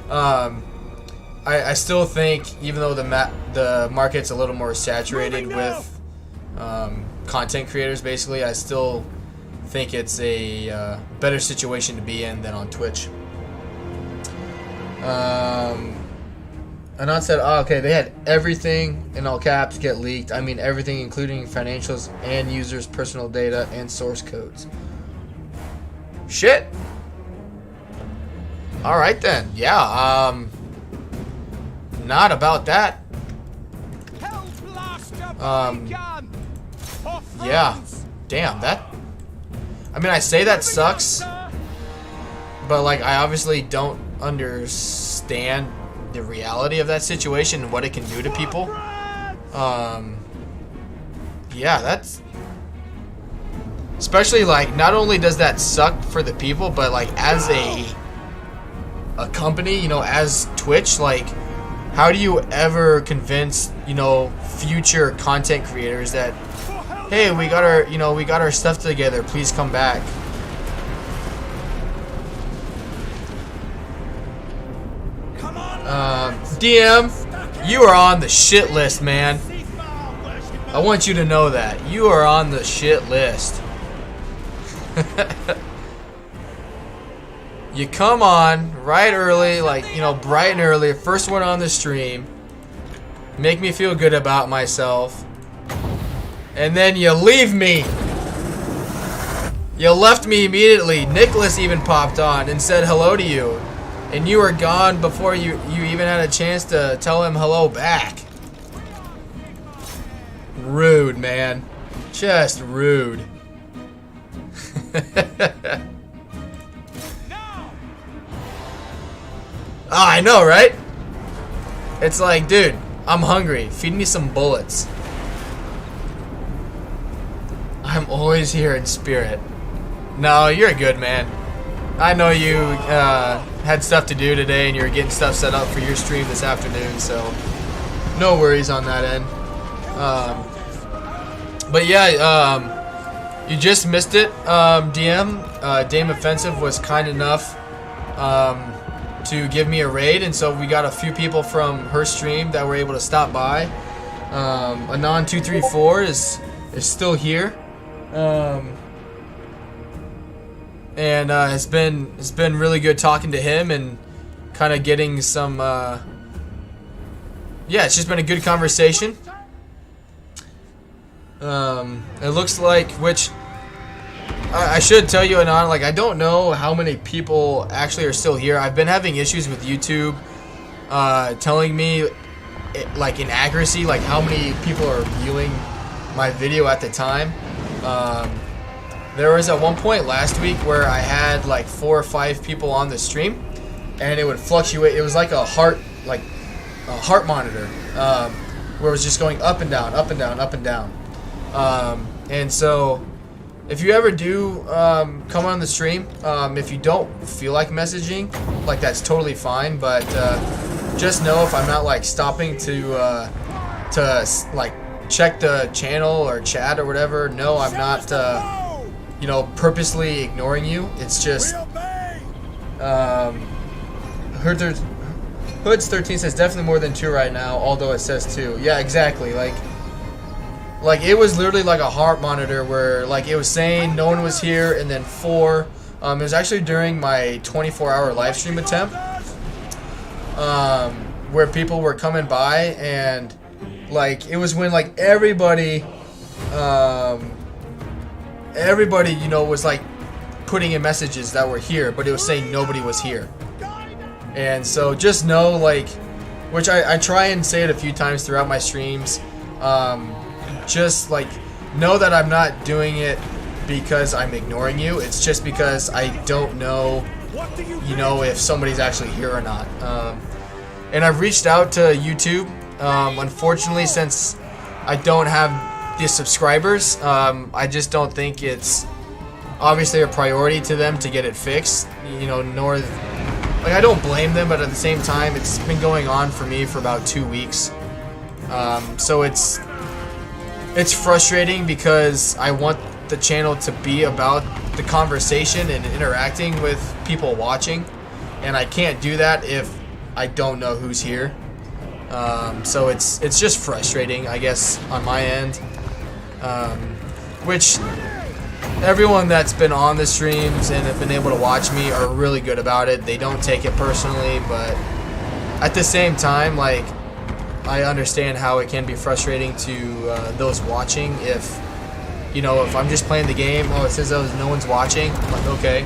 I still think, even though the market's a little more saturated with content creators, basically, I still think it's a better situation to be in than on Twitch. Anon said, oh, okay, they had everything in all caps get leaked. I mean everything, including financials and users' personal data and source codes. Shit. Alright then. Yeah, not about that. Yeah. damn, that... I mean, I say that sucks, but, like, I obviously don't understand the reality of that situation and what it can do to people. Yeah, that's... Especially, like, not only does that suck for the people, but, like, as a company, you know, as Twitch, like, how do you ever convince, you know, future content creators that, hey, we got our stuff together, please come back. DM, you are on the shit list, man. I want you to know that. You are on the shit list. You come on right early, like, you know, bright and early, first one on the stream, make me feel good about myself, and then you leave me. You left me immediately. Nicholas even popped on and said hello to you, and you were gone before you even had a chance to tell him hello back. Rude, man. Just rude. Oh, I know, right? It's like, dude, I'm hungry. Feed me some bullets. I'm always here in spirit. No, you're good, man. I know you had stuff to do today and you're getting stuff set up for your stream this afternoon, so no worries on that end. But yeah, you just missed it, DM. Dame Offensive was kind enough to give me a raid, and so we got a few people from her stream that were able to stop by. Anon234 is still here, and it's been really good talking to him and kind of getting some. Yeah, it's just been a good conversation. It looks like, which I should tell you, Anon, like, I don't know how many people actually are still here. I've been having issues with YouTube telling me, like, inaccuracy, like how many people are viewing my video at the time. There was at one point last week where I had like 4 or 5 people on the stream, and it would fluctuate. It was like a heart monitor, where it was just going up and down, up and down, up and down. And so if you ever do come on the stream, if you don't feel like messaging, like, that's totally fine, but just know if I'm not like stopping to like check the channel or chat or whatever, no, I'm not you know, purposely ignoring you. It's just Hoods 13 says definitely more than 2 right now, although it says 2. Yeah, exactly. Like it was literally like a heart monitor where, like, it was saying no one was here, and then 4. It was actually during my 24-hour live stream attempt, where people were coming by, and like it was when like everybody, you know, was like putting in messages that were here, but it was saying nobody was here. And so just know, like, which I try and say it a few times throughout my streams, just like know that I'm not doing it because I'm ignoring you. It's just because I don't know, you know, if somebody's actually here or not. And I've reached out to YouTube. Unfortunately, since I don't have the subscribers, I just don't think it's obviously a priority to them to get it fixed, you know, nor, like, I don't blame them, but at the same time, it's been going on for me for about 2 weeks. So it's frustrating because I want the channel to be about the conversation and interacting with people watching, and I can't do that if I don't know who's here. So it's just frustrating, I guess, on my end. Which everyone that's been on the streams and have been able to watch me are really good about it. They don't take it personally, but at the same time, like, I understand how it can be frustrating to those watching. If, you know, if I'm just playing the game, oh, it says no one's watching, I'm like, okay.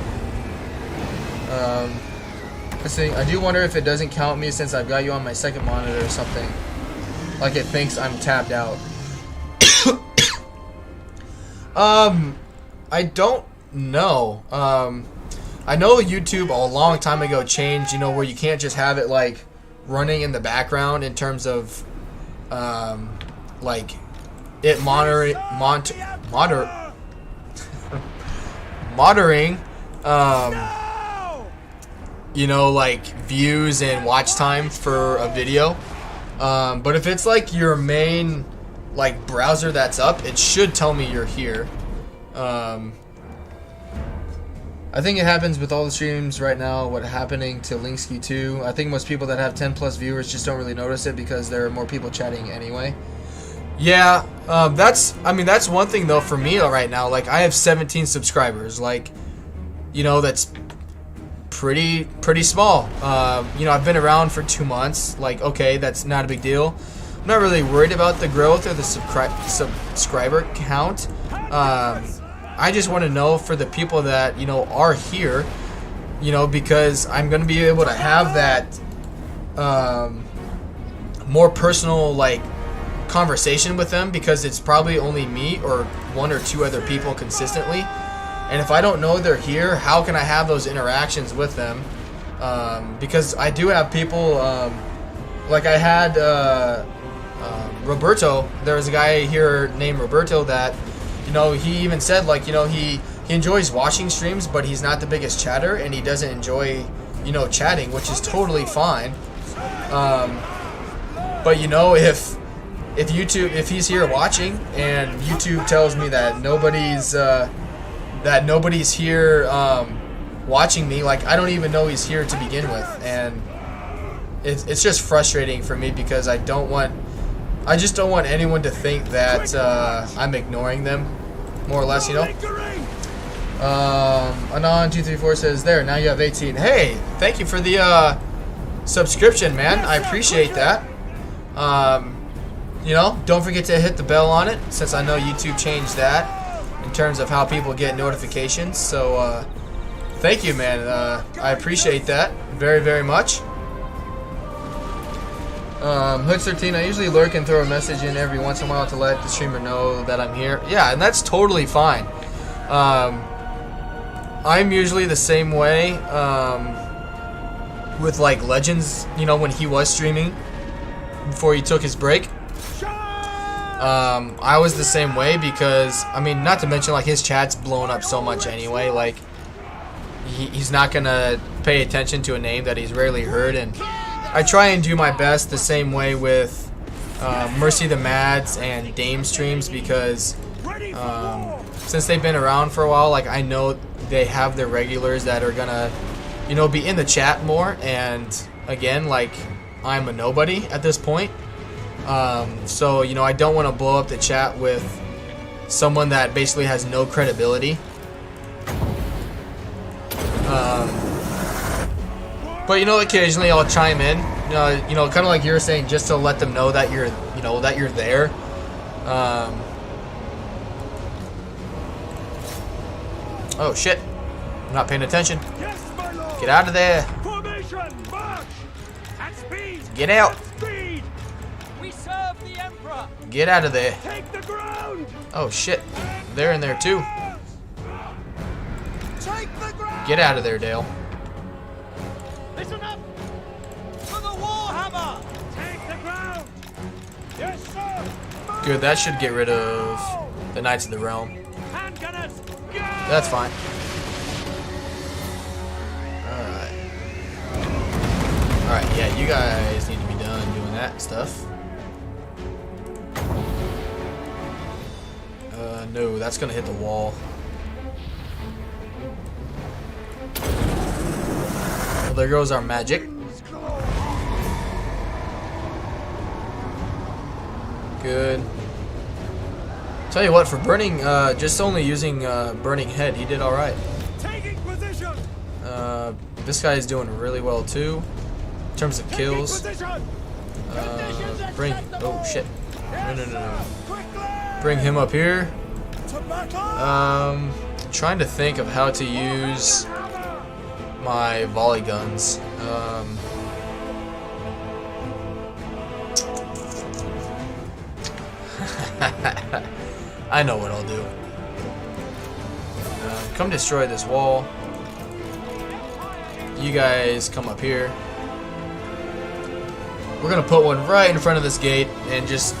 Let's see, I do wonder if it doesn't count me since I've got you on my second monitor or something. Like, it thinks I'm tabbed out. I don't know. I know YouTube a long time ago changed, you know, where you can't just have it like running in the background in terms of like it monitoring you know, like views and watch time for a video. But if it's like your main like browser that's up, it should tell me you're here. I think it happens with all the streams right now. What's happening to Linksky too. I think most people that have 10 plus viewers just don't really notice it because there are more people chatting anyway. Yeah, that's one thing though for me right now. Like I have 17 subscribers. Like, you know, that's pretty small. You know, I've been around for 2 months. Like, okay, that's not a big deal. I'm not really worried about the growth or the subscriber count. I just want to know for the people that, you know, are here, you know, because I'm going to be able to have that more personal, like, conversation with them, because it's probably only me or 1 or 2 other people consistently. And if I don't know they're here, how can I have those interactions with them? Because I do have people, like I had Roberto. There was a guy here named Roberto that, you know, he even said, like, you know, he enjoys watching streams, but he's not the biggest chatter, and he doesn't enjoy, you know, chatting, which is totally fine. But, you know, if he's here watching and YouTube tells me that nobody's here watching me, like, I don't even know he's here to begin with, and it's just frustrating for me because I just don't want anyone to think that I'm ignoring them, more or less, you know. Anon234 says, there, now you have 18. Hey, thank you for the subscription, man. I appreciate that. You know, don't forget to hit the bell on it, since I know YouTube changed that in terms of how people get notifications. So thank you, man. I appreciate that very, very much. Hood13, I usually lurk and throw a message in every once in a while to let the streamer know that I'm here. Yeah, and that's totally fine. I'm usually the same way with like Legends, you know, when he was streaming before he took his break. I was the same way because, I mean, not to mention like his chat's blown up so much anyway, like he's not gonna pay attention to a name that he's rarely heard, and I try and do my best the same way with Mercy the Mads and Dame streams, because since they've been around for a while, like I know they have their regulars that are gonna, you know, be in the chat more, and again, like I'm a nobody at this point. So, you know, I don't want to blow up the chat with someone that basically has no credibility. But, you know, occasionally I'll chime in, you know, kind of like you were saying, just to let them know that you're, you know, that you're there. Oh, shit. I'm not paying attention. Get out of there. Get out. Get out of there. Oh, shit. They're in there, too. Get out of there, Dale. Listen up for the Warhammer. Take the ground. Yes, sir. Good, that should get rid of the Knights of the Realm. Handgunners, go! That's fine. Alright. Alright, yeah, you guys need to be done doing that stuff. No, that's gonna hit the wall. Well, there goes our magic. Good. Tell you what, for burning, just only using burning head, he did all right. Taking position. This guy is doing really well too, in terms of kills. Bring. Oh shit. No. Bring him up here. Trying to think of how to use my volley guns. I know what I'll do. Come destroy this wall. You guys come up here. We're gonna put one right in front of this gate and just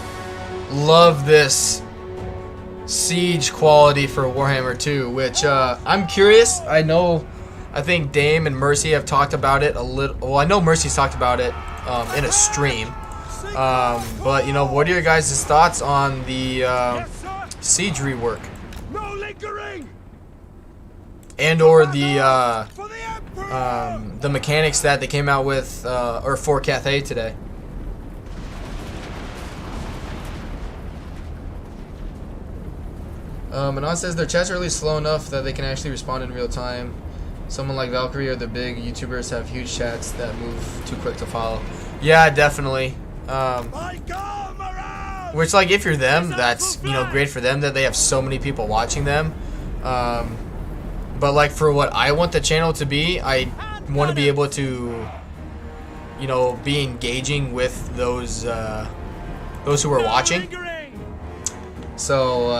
love this siege quality for Warhammer 2, which I'm curious. I think Dame and Mercy have talked about it a little. Well, I know Mercy's talked about it in a stream. But, you know, what are your guys' thoughts on the siege rework? No lingering. And or the mechanics that they came out with or for Cathay today? Anon says their chats are really slow enough that they can actually respond in real time. Someone like Valkyrie or the big YouTubers have huge chats that move too quick to follow. Yeah, definitely. Which, like, if you're them, that's, you know, great for them that they have so many people watching them. But, like, for what I want the channel to be, I want to be able to, you know, be engaging with those who are watching. So,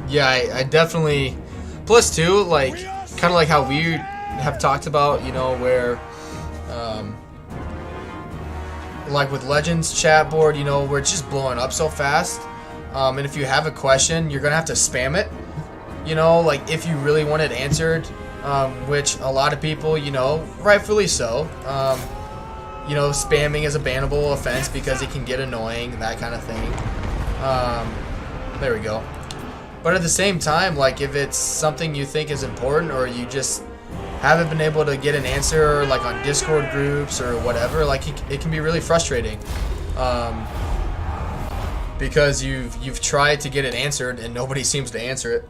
yeah, I definitely... Plus, too, like, kind of like how we have talked about, you know, where... like with Legends chat board, you know, where it's just blowing up so fast. And if you have a question, you're going to have to spam it. You know, like, if you really want it answered, which a lot of people, you know, rightfully so, you know, spamming is a bannable offense because it can get annoying and that kind of thing. There we go. But at the same time, like, if it's something you think is important or you just haven't been able to get an answer, like on Discord groups or whatever, like, it can be really frustrating. Because you've tried to get it answered and nobody seems to answer it.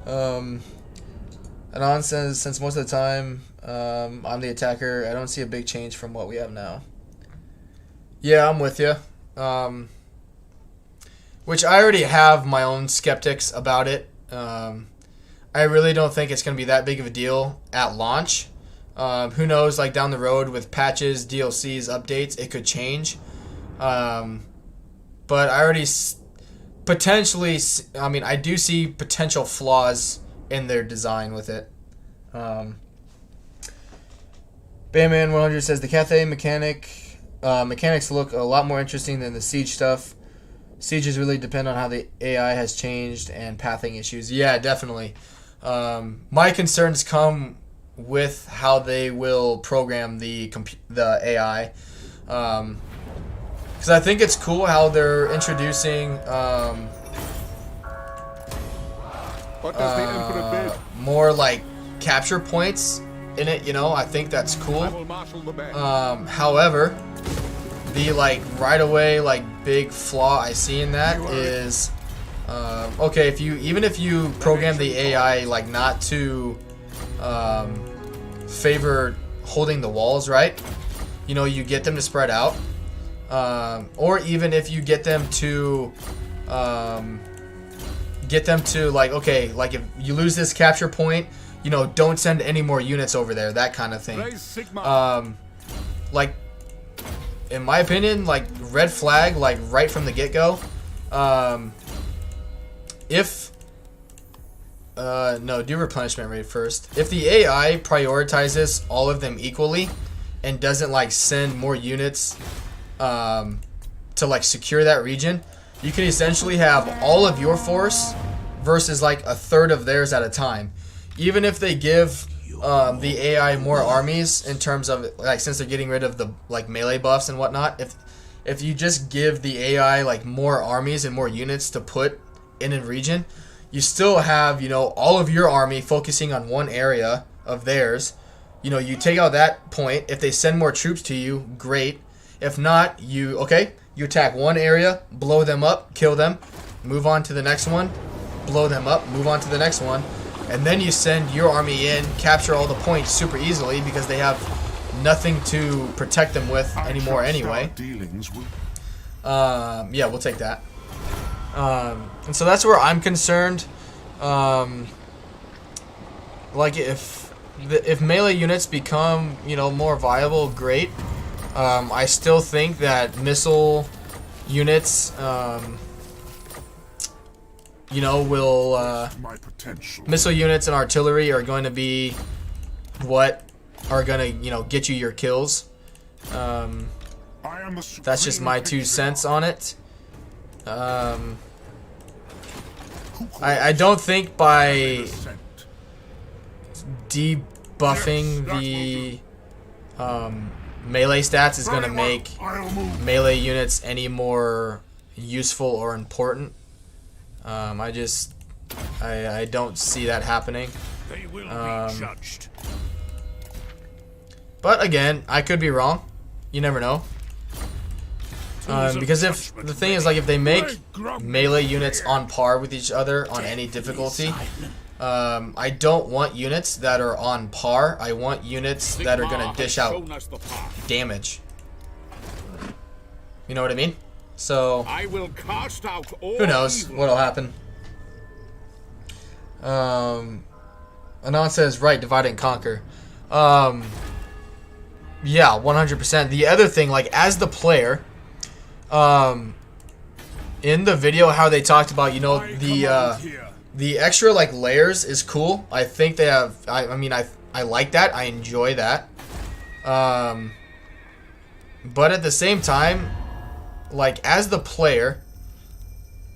Anon says, since most of the time I'm the attacker, I don't see a big change from what we have now. Yeah, I'm with you. Which I already have my own skeptics about it. I really don't think it's going to be that big of a deal at launch. Who knows, like down the road with patches, DLCs, updates, it could change. But I already potentially, I mean, I do see potential flaws in their design with it. Bamman 100 says the Cathay mechanics look a lot more interesting than the Siege stuff. Sieges really depend on how the AI has changed and pathing issues. Yeah, definitely. My concerns come with how they will program the AI. Because I think it's cool how they're introducing what does the Emperor bid? More like capture points in it. You know, I think that's cool. However, the like right away like big flaw I see in that is okay, even if you program the AI like not to favor holding the walls, right? You know, you get them to spread out, or even if you get them to like, okay, like if you lose this capture point, you know, don't send any more units over there, that kind of thing. Like, in my opinion, like red flag, like right from the get-go. Do replenishment rate first. If the AI prioritizes all of them equally and doesn't like send more units to like secure that region, you can essentially have all of your force versus like a third of theirs at a time. Even if they give the AI more armies in terms of like, since they're getting rid of the like melee buffs and whatnot, if you just give the AI like more armies and more units to put in a region, you still have, you know, all of your army focusing on one area of theirs. You know, you take out that point. If they send more troops to you, great. If not, you attack one area, blow them up, kill them, move on to the next one, blow them up, move on to the next one, and then you send your army in, capture all the points super easily because they have nothing to protect them with anymore anyway. Yeah, we'll take that. And so that's where I'm concerned. Like if melee units become, you know, more viable, great. I still think that missile units, you know, will My potential. missile units and artillery are going to be what are going to, you know, get you your kills. I am the That's just my 2 cents on it. I don't think by debuffing the melee stats is going to make melee units any more useful or important. I don't see that happening. They will be judged. But again, I could be wrong. You never know. Because if the thing is, like, if they make melee units on par with each other on any difficulty, I don't want units that are on par. I want units that are gonna dish out damage. You know what I mean? So I will cast out all who knows what'll happen. Anon says, right, divide and conquer. Yeah, 100%. The other thing, like, as the player, in the video how they talked about, you know, the extra, like, layers is cool. I think they have, I mean, I like that. I enjoy that. But at the same time, like, as the player,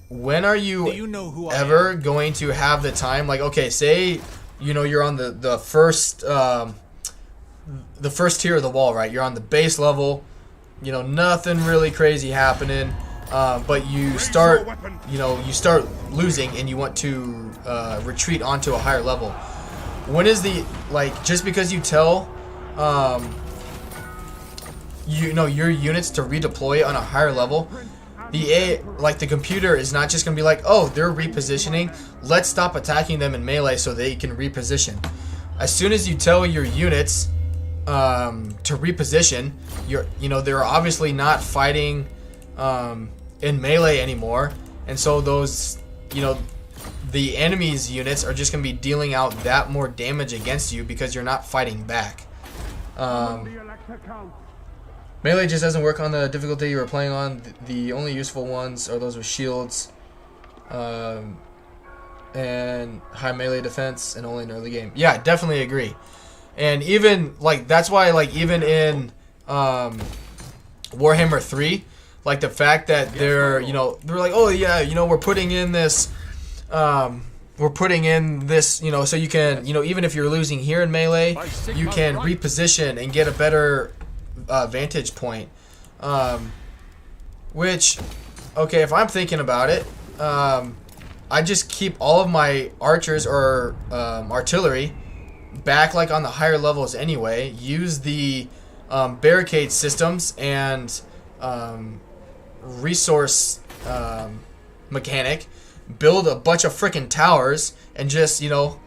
when are you ever going to have the time, like, okay, say, you know, you're on the first tier of the wall, right? You're on the base level, you know, nothing really crazy happening, but you start, you know, you start losing and you want to retreat onto a higher level. When is the, like, just because you tell you know, your units to redeploy on a higher level, the computer is not just gonna be like, oh, they're repositioning, let's stop attacking them in melee so they can reposition. As soon as you tell your units to reposition, you know, they're obviously not fighting in melee anymore, and so those, you know, the enemy's units are just gonna be dealing out that more damage against you because you're not fighting back. Melee just doesn't work on the difficulty you were playing on. The only useful ones are those with shields and high melee defense, and only in early game. Yeah, definitely agree. And even, like, that's why, like, even in Warhammer 3, like, the fact that they're, you know, they're like, oh yeah, you know, we're putting in this, you know, so you can, you know, even if you're losing here in melee, you can reposition and get a better vantage point. Which, okay, if I'm thinking about it, I just keep all of my archers or artillery back, like, on the higher levels anyway. Use the barricade systems and resource mechanic. Build a bunch of freaking towers and just, you know,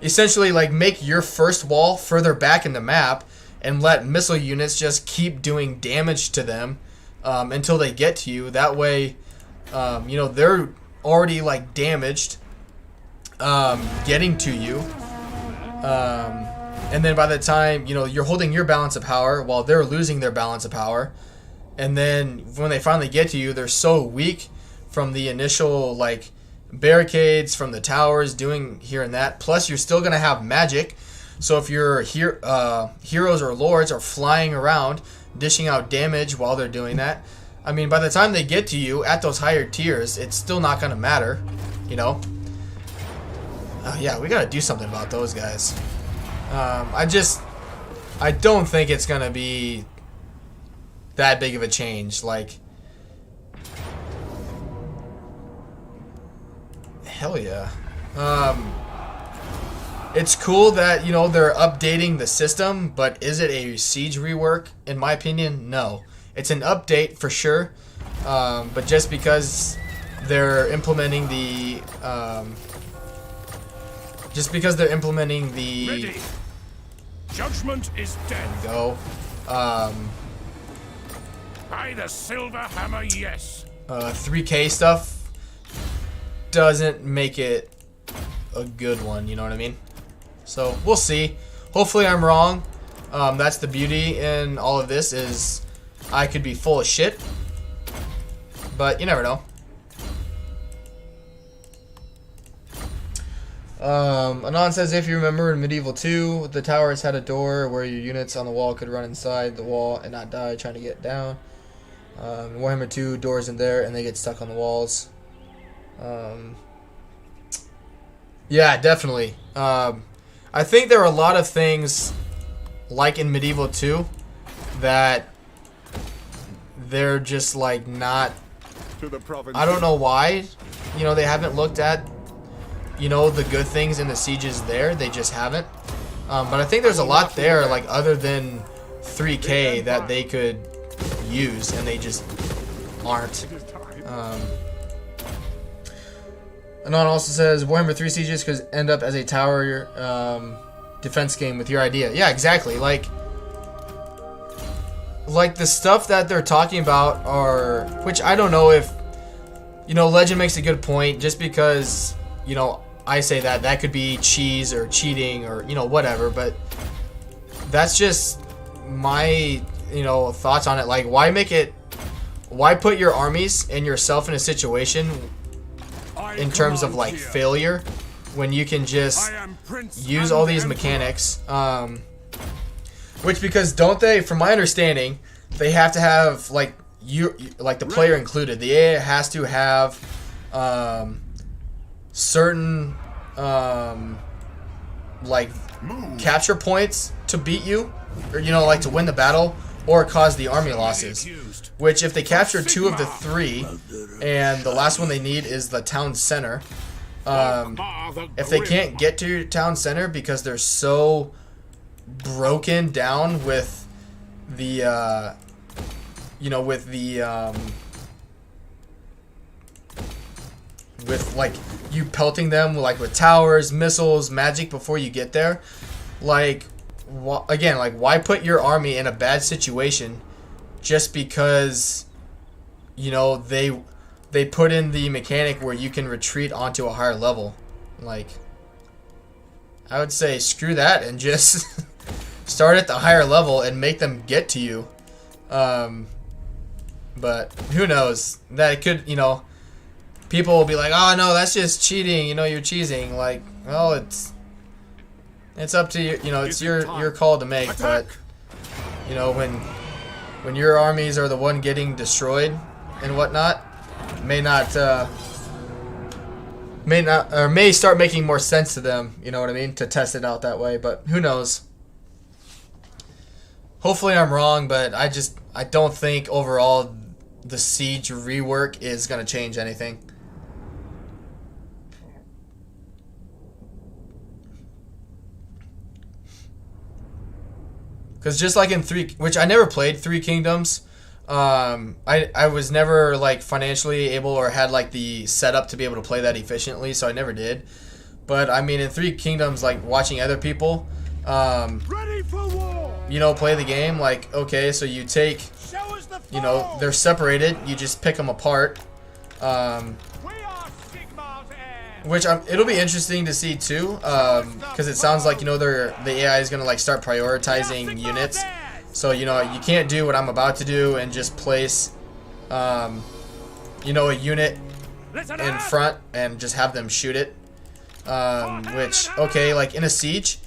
essentially, like, make your first wall further back in the map and let missile units just keep doing damage to them until they get to you. That way, you know, they're already, like, damaged getting to you. And then by the time, you know, you're holding your balance of power while they're losing their balance of power. And then when they finally get to you, they're so weak from the initial, like, barricades, from the towers, doing here and that. Plus, you're still going to have magic. So if your heroes or lords are flying around, dishing out damage while they're doing that, I mean, by the time they get to you at those higher tiers, it's still not going to matter, you know? Yeah, we got to do something about those guys. I don't think it's going to be that big of a change. Like, hell yeah. It's cool that, you know, they're updating the system, but is it a siege rework? In my opinion, no. It's an update for sure, but just because they're implementing the Ready. Judgment is dead. Go. By the silver hammer, yes. 3K stuff doesn't make it a good one, you know what I mean? So we'll see. Hopefully I'm wrong. That's the beauty in all of this, is I could be full of shit, but you never know. Anon says, if you remember in Medieval 2, the towers had a door where your units on the wall could run inside the wall and not die trying to get down. In Warhammer 2, doors in there and they get stuck on the walls. Yeah, definitely. I think there are a lot of things like in Medieval 2 that they're just like not, I don't know why, you know, they haven't looked at, you know, the good things in the sieges there. They just haven't. But I think there's a lot there, like other than 3K, that they could use, and they just aren't. Anon also says Warhammer 3 sieges could end up as a tower defense game with your idea. Yeah, exactly. Like the stuff that they're talking about are, which I don't know if, you know, Legend makes a good point. Just because, you know, I say that could be cheese or cheating or, you know, whatever, but that's just my, you know, thoughts on it. Like, why put your armies and yourself in a situation in terms of like failure when you can just use all these mechanics, which, because don't they, from my understanding, they have to have like the player included, the AI has to have certain like capture points to beat you, or, you know, like to win the battle or cause the army losses, which if they capture 2 of the 3 and the last one they need is the town center, if they can't get to your town center because they're so broken down with the you know, with like you pelting them like with towers, missiles, magic before you get there, like again, like why put your army in a bad situation just because, you know, they put in the mechanic where you can retreat onto a higher level? Like, I would say screw that and just start at the higher level and make them get to you. But who knows? That could, you know, people will be like, oh no, that's just cheating, you know, you're cheesing. Like, well, it's up to you, you know, it's your call to make. But, you know, when your armies are the one getting destroyed and whatnot, may start making more sense to them, you know what I mean, to test it out that way. But who knows? Hopefully I'm wrong, but I don't think overall the siege rework is going to change anything. Because just like in 3, which I never played 3 Kingdoms, I was never like financially able or had like the setup to be able to play that efficiently, so I never did. But I mean, in 3 Kingdoms, like watching other people, Ready for war. you know, play the game, like, okay, so you take, you know, they're separated, you just pick them apart, which it'll be interesting to see too, because it sounds like, you know, the AI is gonna like start prioritizing units. So, you know, you can't do what I'm about to do and just place, you know, a unit in front and just have them shoot it. Which, okay, like in a siege,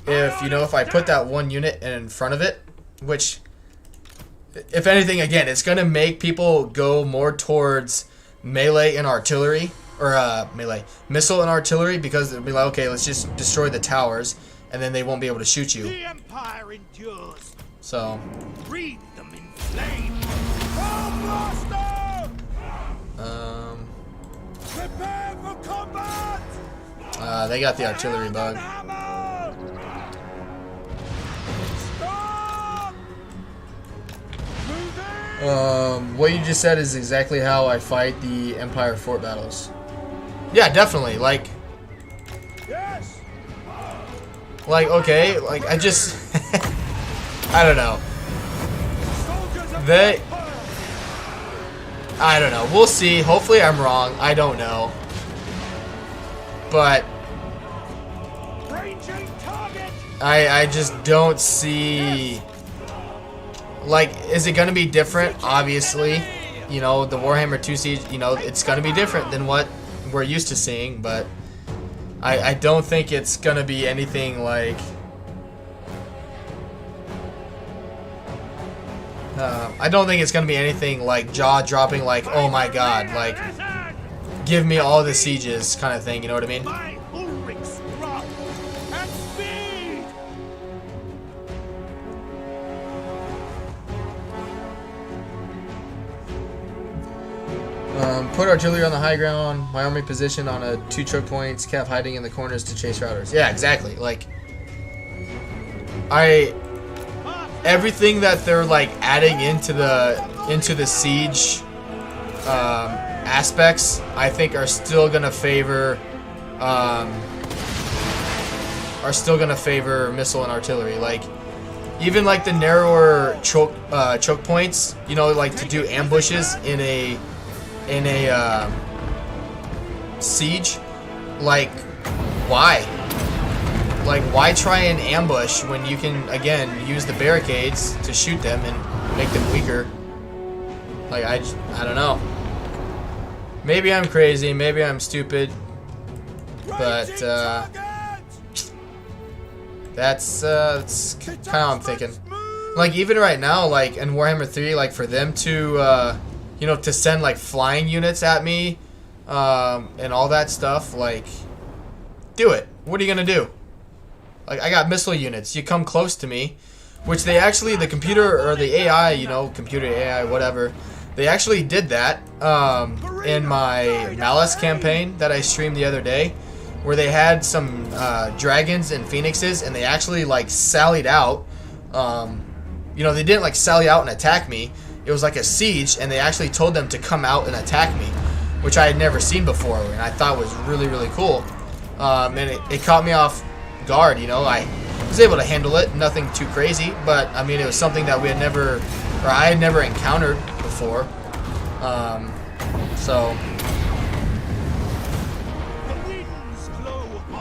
if, you know, if I put that one unit in front of it, which, if anything, again, it's going to make people go more towards melee and artillery, or missile and artillery, because they'll be like, okay, let's just destroy the towers, and then they won't be able to shoot you. The Empire endures. So, Read them in flame. Prepare for combat. They got the artillery bug. What you just said is exactly how I fight the Empire fort battles. Yeah, definitely. Like, okay, like I just, I don't know. I don't know. We'll see. Hopefully I'm wrong. I don't know. But I just don't see, like, is it going to be different? Obviously, you know, the Warhammer 2 Siege, you know, it's going to be different than what we're used to seeing, but I don't think it's gonna be anything like. I don't think it's gonna be anything like jaw-dropping, like, oh my god, like, give me all the sieges kind of thing. You know what I mean? Put artillery on the high ground, my army positioned on a 2 choke points, Cav hiding in the corners to chase routers. Yeah, exactly. Like, everything that they're like adding into the siege aspects, I think are still gonna favor missile and artillery. Like, even like the narrower choke points, you know, like to do ambushes in a siege, like, why? Like, why try and ambush when you can, again, use the barricades to shoot them and make them weaker? Like, I don't know. Maybe I'm crazy, maybe I'm stupid, but that's kind of how I'm thinking. Like, even right now, like in Warhammer 3, like for them to you know, to send like flying units at me and all that stuff, like, do it. What are you gonna do? Like, I got missile units. You come close to me, which they actually, the computer or the AI, you know, computer AI, whatever, they actually did that in my Malice campaign that I streamed the other day, where they had some dragons and phoenixes, and they actually like sallied out. You know, they didn't like sally out and attack me. It was like a siege, and they actually told them to come out and attack me, which I had never seen before, and I thought was really, really cool. And it caught me off guard, you know. I was able to handle it, nothing too crazy, but I mean, it was something that we had never, or I had never encountered before. So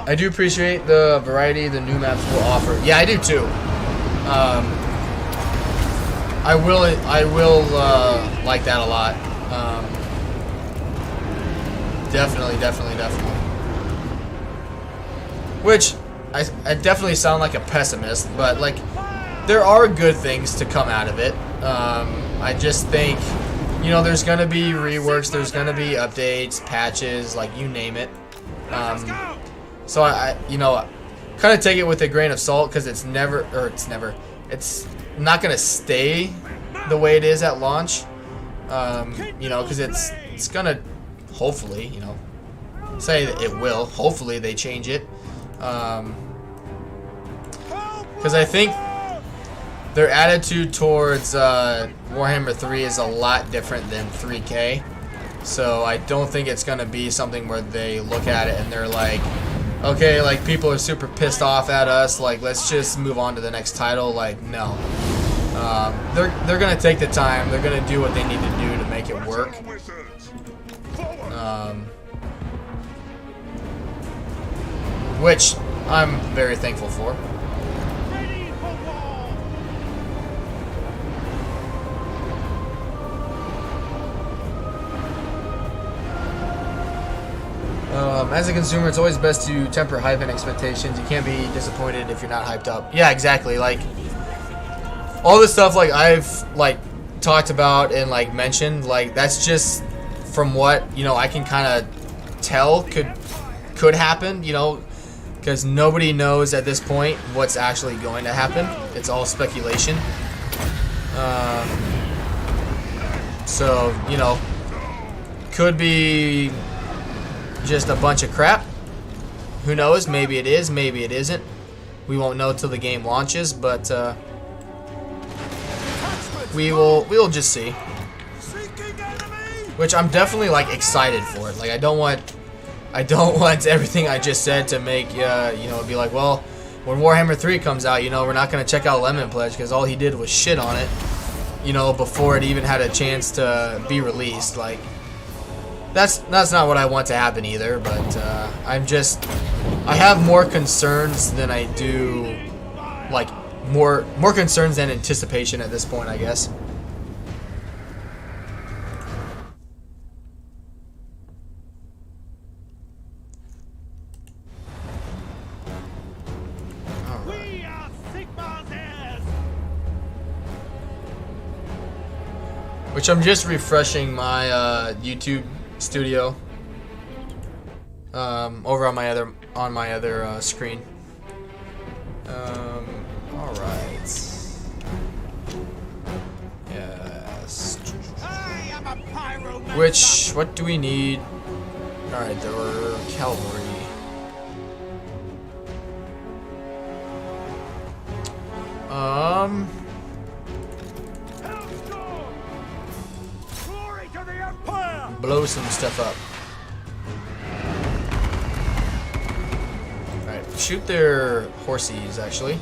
I do appreciate the variety the new maps will offer. Yeah, I do too. I will like that a lot. Definitely. Which, I definitely sound like a pessimist, but like, there are good things to come out of it. I just think, you know, there's gonna be reworks, there's gonna be updates, patches, like, you name it. So I you know, kind of take it with a grain of salt, because it's not gonna stay the way it is at launch. You know, because it's gonna, hopefully, you know, say that it will. Hopefully they change it. Because I think their attitude towards Warhammer 3 is a lot different than 3K. So I don't think it's gonna be something where they look at it and they're like, okay, like, people are super pissed off at us, like, let's just move on to the next title. Like, no. They're gonna take the time, they're gonna do what they need to do to make it work. Which I'm very thankful for. As a consumer, it's always best to temper hype and expectations. You can't be disappointed if you're not hyped up. Yeah, exactly. Like, all this stuff, like, I've like talked about and like mentioned, like, that's just from what, you know, I can kind of tell could happen, you know, because nobody knows at this point what's actually going to happen. It's all speculation. So, you know, could be just a bunch of crap. Who knows? Maybe it is, maybe it isn't. We won't know till the game launches, but we'll just see. Which I'm definitely like excited for it. Like, I don't want everything I just said to make you know, be like, well, when Warhammer 3 comes out, you know, we're not gonna check out Lemon Pledge because all he did was shit on it, you know, before it even had a chance to be released. Like, that's not what I want to happen either. But I have more concerns than I do, like, more concerns than anticipation at this point, I guess. Which I'm just refreshing my YouTube studio over on my other screen. All right. Yes. What do we need? All right, there were cavalry. Blow some stuff up. Alright, shoot their horsies, actually.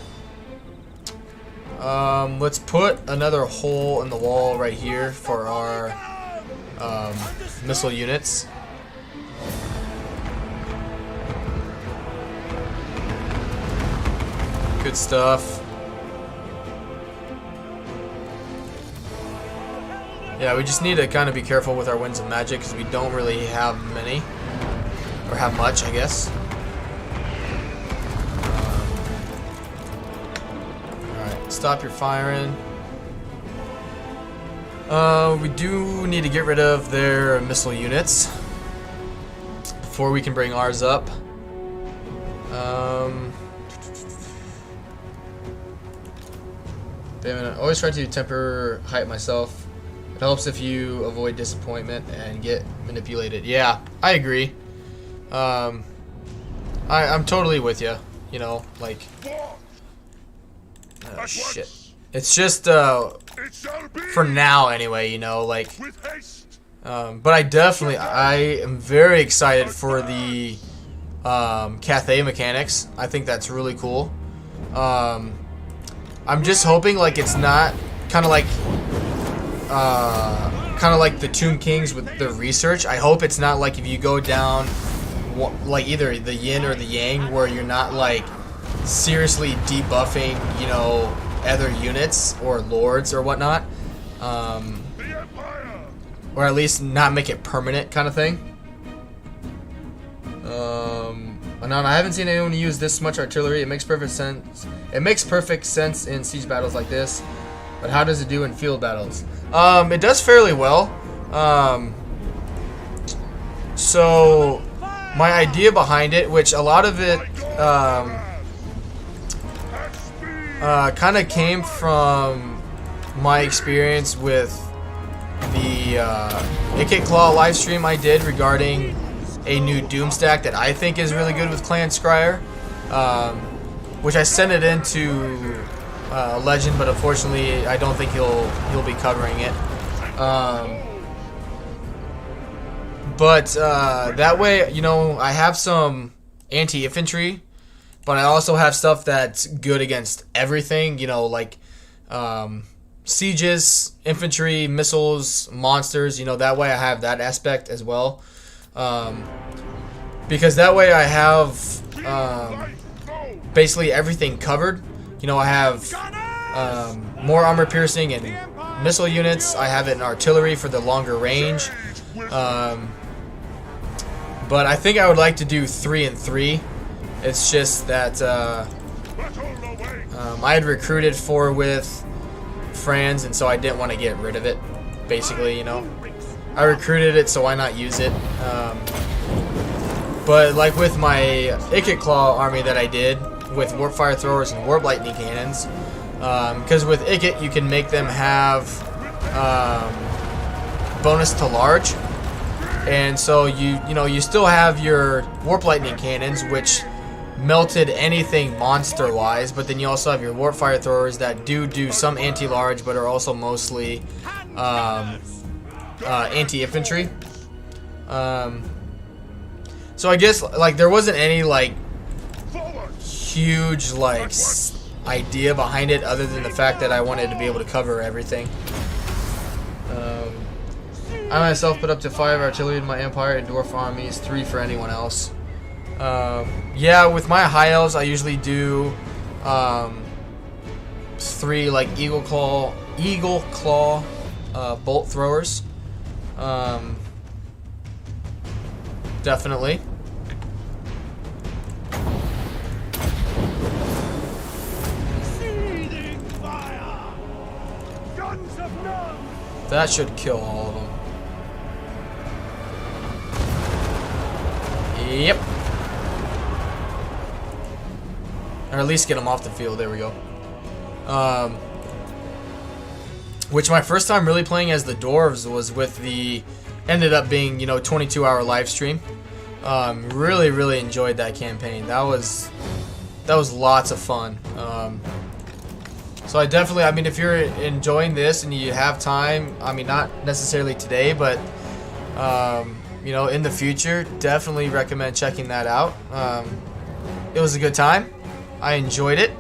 Let's put another hole in the wall right here for our missile units. Good stuff. Yeah, we just need to kind of be careful with our winds of magic because we don't really have many. Or have much, I guess. Alright, stop your firing. We do need to get rid of their missile units before we can bring ours up. Damn it, I always try to temper height myself. It helps if you avoid disappointment and get manipulated. Yeah, I agree. I'm totally with you. You know, like, oh, shit. It's just for now anyway. You know, like, but I am very excited for the Cathay mechanics. I think that's really cool. I'm just hoping like it's not kind of like the Tomb Kings with the research. I hope it's not like if you go down like either the yin or the yang where you're not like seriously debuffing, you know, other units or lords or whatnot, or at least not make it permanent kind of thing. I haven't seen anyone use this much artillery. It makes perfect sense. It makes perfect sense in siege battles like this. But how does it do in field battles? It does fairly well. So my idea behind it, which a lot of it kind of came from my experience with the Ikit Claw live stream I did regarding a new Doom stack that I think is really good with Clan Scryer, which I sent it into Legend, but unfortunately I don't think he'll be covering it. But that way, you know, I have some anti-infantry, but I also have stuff that's good against everything, you know, like sieges, infantry, missiles, monsters, you know, that way I have that aspect as well. Because that way I have basically everything covered. You know, I have more armor piercing and missile units. I have it in artillery for the longer range. But I think I would like to do 3 and 3. It's just that I had recruited 4 with Franz, and so I didn't want to get rid of it. Basically, you know, I recruited it, so why not use it? But like with my Ikit Claw army that I did with Warp Fire Throwers and Warp Lightning Cannons, because with Ikit you can make them have bonus to large, and so you still have your Warp Lightning Cannons, which melted anything monster wise, but then you also have your Warp Fire Throwers that do some anti-large but are also mostly anti-infantry. So I guess like there wasn't any like huge like idea behind it other than the fact that I wanted to be able to cover everything. I myself put up to 5 artillery in my empire and dwarf armies, 3 for anyone else. Yeah, with my high elves I usually do 3 like eagle claw bolt throwers. Definitely. That should kill all of them. Yep. Or at least get them off the field. There we go. Which my first time really playing as the dwarves was with the, ended up being, you know, 22-hour live stream. Really enjoyed that campaign. That was lots of fun. So I definitely, I mean, if you're enjoying this and you have time, I mean, not necessarily today, but you know, in the future, definitely recommend checking that out. It was a good time. I enjoyed it.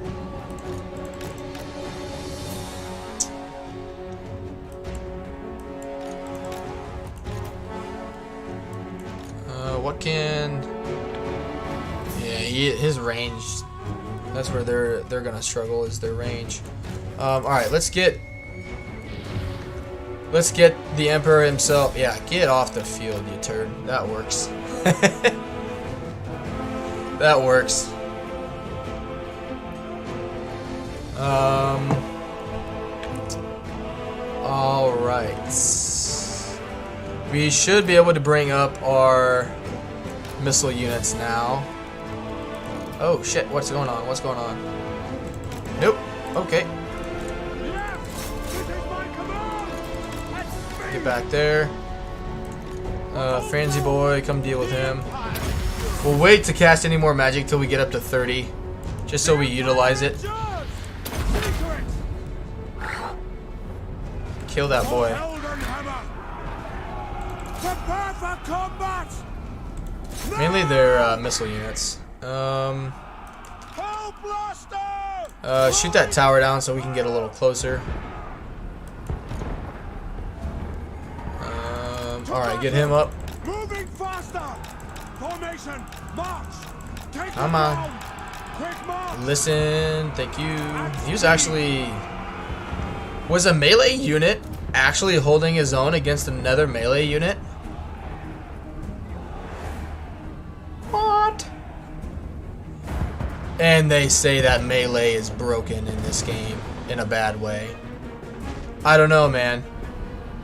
What can? Yeah, his range. That's where they're gonna struggle, is their range. All right, let's get the Emperor himself. Yeah, get off the field, you turd. That works. That works. All right. We should be able to bring up our missile units now. Oh shit, what's going on? What's going on? Nope. Okay. Get back there. Franzi boy, come deal with him. We'll wait to cast any more magic till we get up to 30. Just so we utilize it. Kill that boy. Mainly their missile units. Shoot that tower down so we can get a little closer. Alright, get him up. Moving faster. Formation, march. Come on. Listen, thank you. He was actually... Was a melee unit actually holding his own against another melee unit? What? And they say that melee is broken in this game in a bad way. I don't know, man.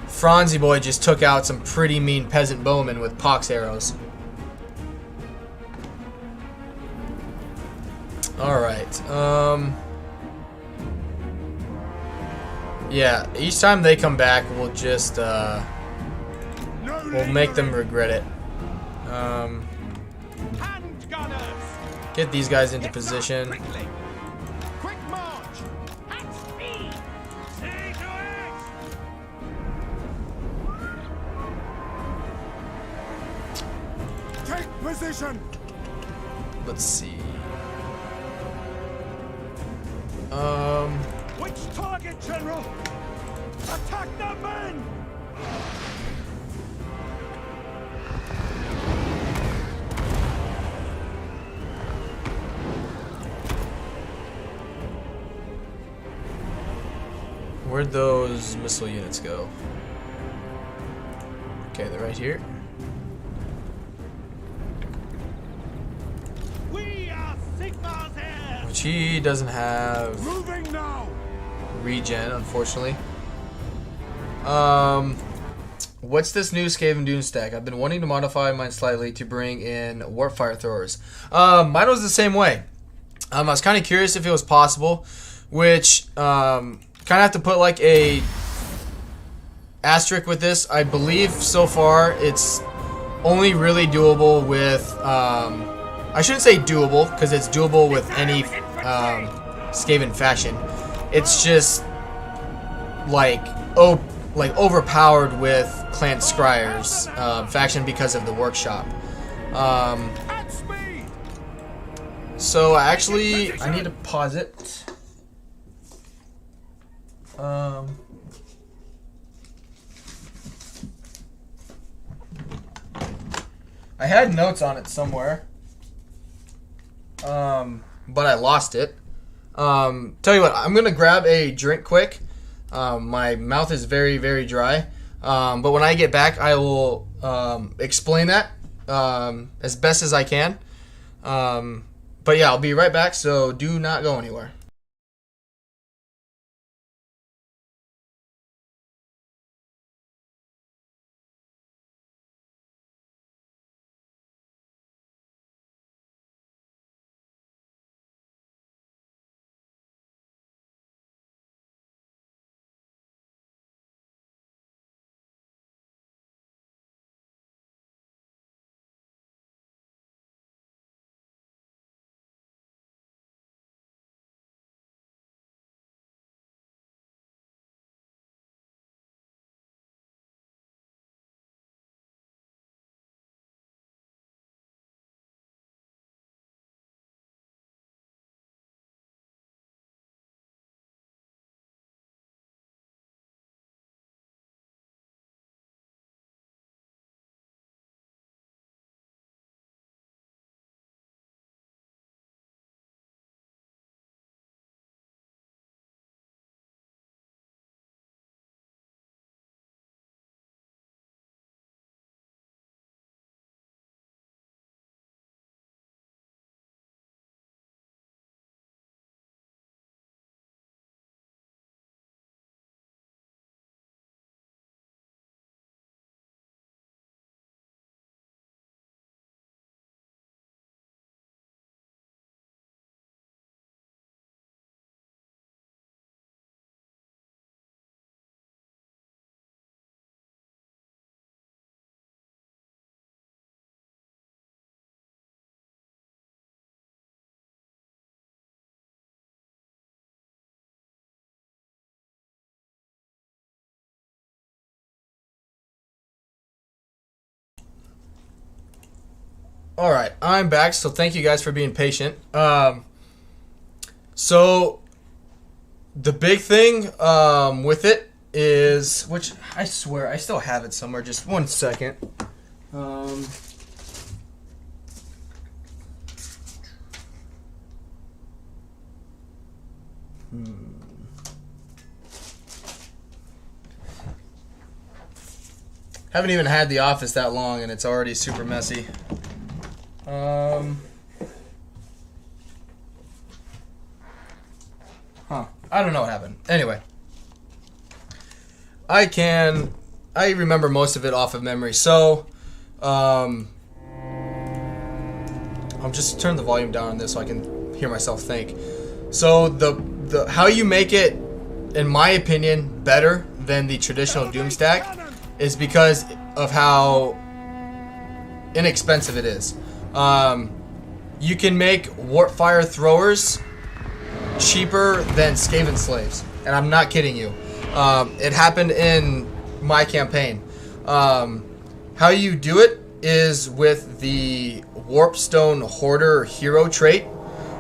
Franzi boy just took out some pretty mean peasant bowmen with pox arrows. Alright, yeah, each time they come back, we'll just, we'll make them regret it. Get these guys into position. Quick march. At speed. See to it. Take position. Let's see. Which target, General? Attack the men! Where'd those missile units go? Okay, they're right here. We are Sigmar's heirs. Which he doesn't have Moving now. regen, unfortunately. What's this new Skaven Dune stack? I've been wanting to modify mine slightly to bring in warp fire throwers. Mine was the same way. I was kind of curious if it was possible, which kind of have to put like a asterisk with this. I believe so far it's only really doable with I shouldn't say doable, because it's doable with any Skaven faction. It's just like overpowered with Clan Scryer's faction because of the workshop. So actually, I need to pause it. I had notes on it somewhere, but I lost it. Tell you what, I'm gonna grab a drink quick. My mouth is very dry, but when I get back, I will explain that as best as I can. But yeah, I'll be right back, so do not go anywhere. All right, I'm back. So thank you guys for being patient. So the big thing with it is, which I swear I still have it somewhere. Just 1 second. Haven't even had the office that long, and it's already super messy. I don't know what happened. Anyway, I remember most of it off of memory. So, I'll just turn the volume down on this so I can hear myself think. So the how you make it, in my opinion, better than the traditional Doom stack is because of how inexpensive it is. You can make Warpfire throwers cheaper than Skaven slaves, and I'm not kidding you. It happened in my campaign. How you do it is with the Warpstone Hoarder hero trait.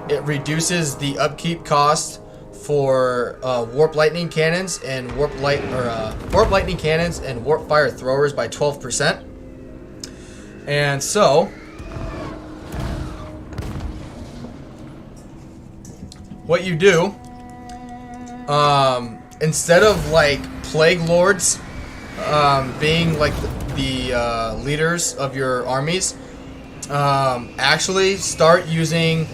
It reduces the upkeep cost for warp lightning cannons and warp lightning cannons and Warpfire throwers by 12%. And so what you do, instead of like plague lords being like the leaders of your armies, actually start using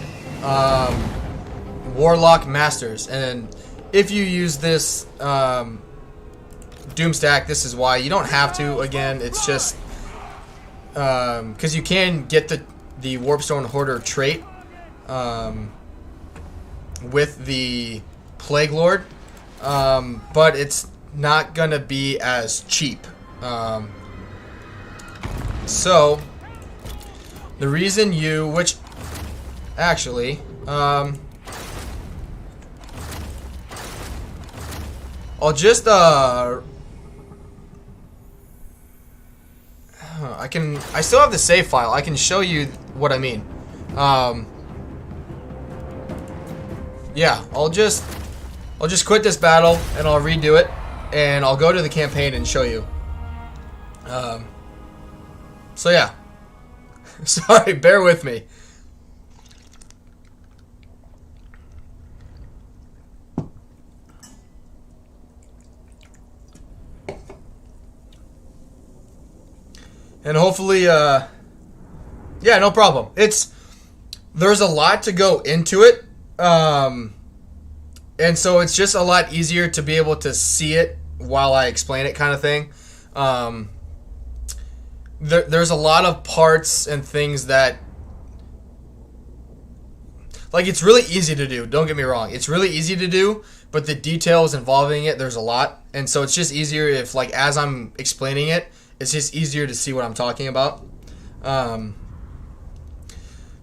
Warlock Masters. And if you use this Doom stack, this is why. You don't have to. Again, it's just because you can get the Warpstone Hoarder trait with the Plague Lord, but it's not gonna be as cheap. So the reason you, which actually, I'll just I still have the save file. I can show you what I mean. Yeah, I'll just quit this battle and I'll redo it, and I'll go to the campaign and show you. So yeah. Sorry, bear with me. And hopefully, yeah, no problem. There's a lot to go into it. And so it's just a lot easier to be able to see it while I explain it, kind of thing. There's a lot of parts and things that, like, it's really easy to do. Don't get me wrong. It's really easy to do, but the details involving it, there's a lot. And so it's just easier if, like, as I'm explaining it, it's just easier to see what I'm talking about.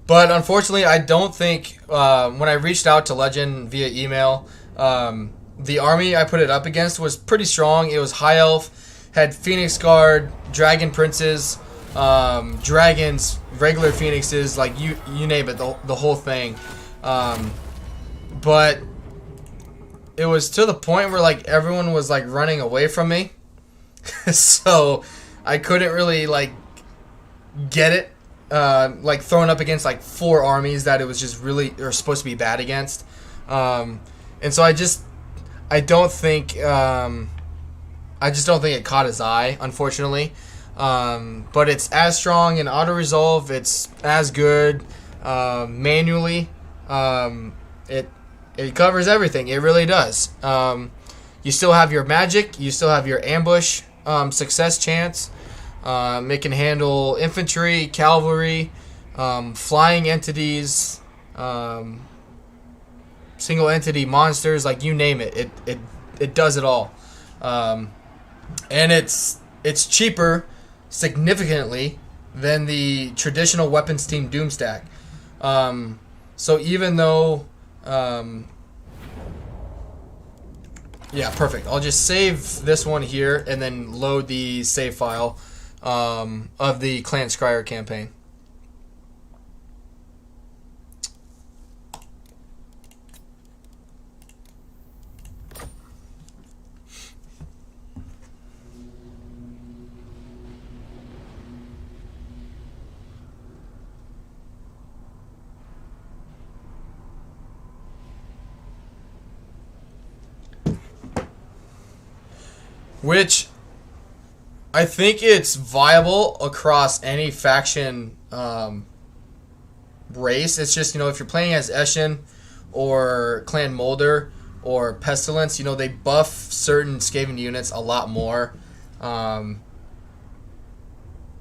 But unfortunately, I don't think, when I reached out to Legend via email, the army I put it up against was pretty strong. It was high elf, had Phoenix Guard, Dragon Princes, dragons, regular Phoenixes, like you name it, the whole thing. But it was to the point where, like, everyone was, like, running away from me. So I couldn't really, like, get it. Like, thrown up against, like, 4 armies that it was just really, or supposed to be bad against. And so I just don't think it caught his eye, unfortunately. But it's as strong in auto-resolve. It's as good manually. It covers everything. It really does. You still have your magic. You still have your ambush success chance. It can handle infantry, cavalry, flying entities, single entity monsters, like you name it. It does it all. And it's cheaper significantly than the traditional weapons team Doom stack. So even though yeah, perfect. I'll just save this one here and then load the save file of the Clan Scryer campaign. which I think it's viable across any faction race. It's just, you know, if you're playing as Eshin or Clan Molder or Pestilence, you know, they buff certain Skaven units a lot more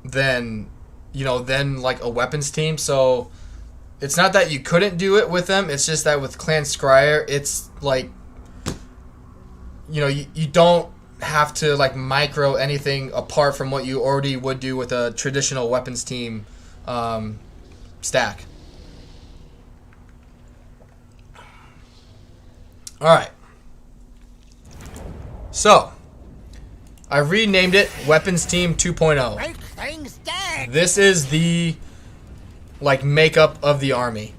than, you know, than like a weapons team. So it's not that you couldn't do it with them. It's just that with Clan Scryer, it's like, you know, you don't have to like micro anything apart from what you already would do with a traditional weapons team stack. Alright. So, I renamed it Weapons Team 2.0. This is the like makeup of the army.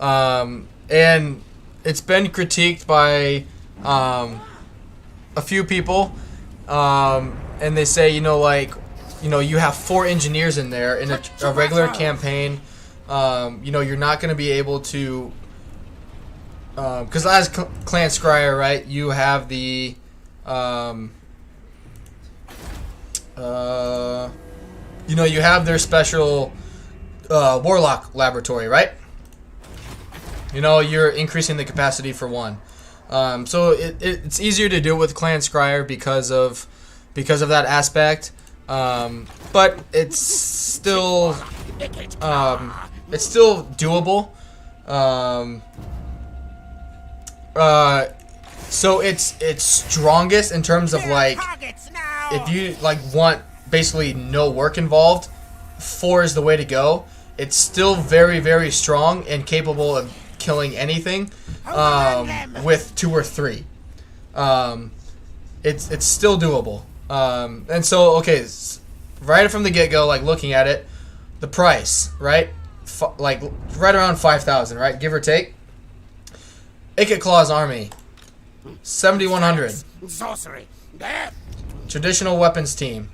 And it's been critiqued by a few people, and they say, you know, like, you know, you have 4 engineers in there in a regular campaign. You know, you're not going to be able to, because as Clan Scryer, right, you have the you know, you have their special Warlock laboratory, right? You know, you're increasing the capacity for 1. So it's easier to do with Clan Scryer because of that aspect, but it's still doable. So it's strongest in terms of like, if you like want basically no work involved, 4 is the way to go. It's still very, very strong and capable of killing anything with 2 or 3. It's still doable. And so, okay, right from the get-go, like looking at it, the price, right? Like right around 5,000, right? Give or take. Ikit Claw's army, 7,100. Sorcery. Traditional weapons team.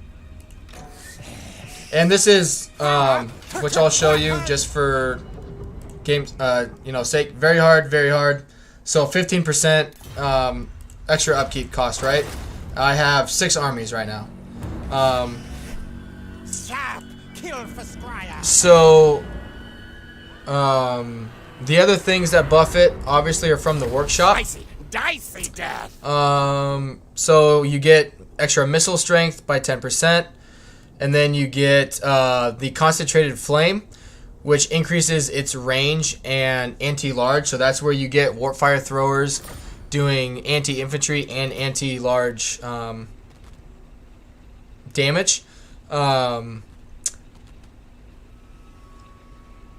And this is, which I'll show you just for games, you know, sake. Very hard, very hard. So 15% extra upkeep cost, right? I have 6 armies right now. So, the other things that buff it obviously are from the workshop. Dicey death. So you get extra missile strength by 10%, and then you get the concentrated flame, which increases its range and anti-large. So that's where you get warpfire throwers doing anti-infantry and anti-large damage.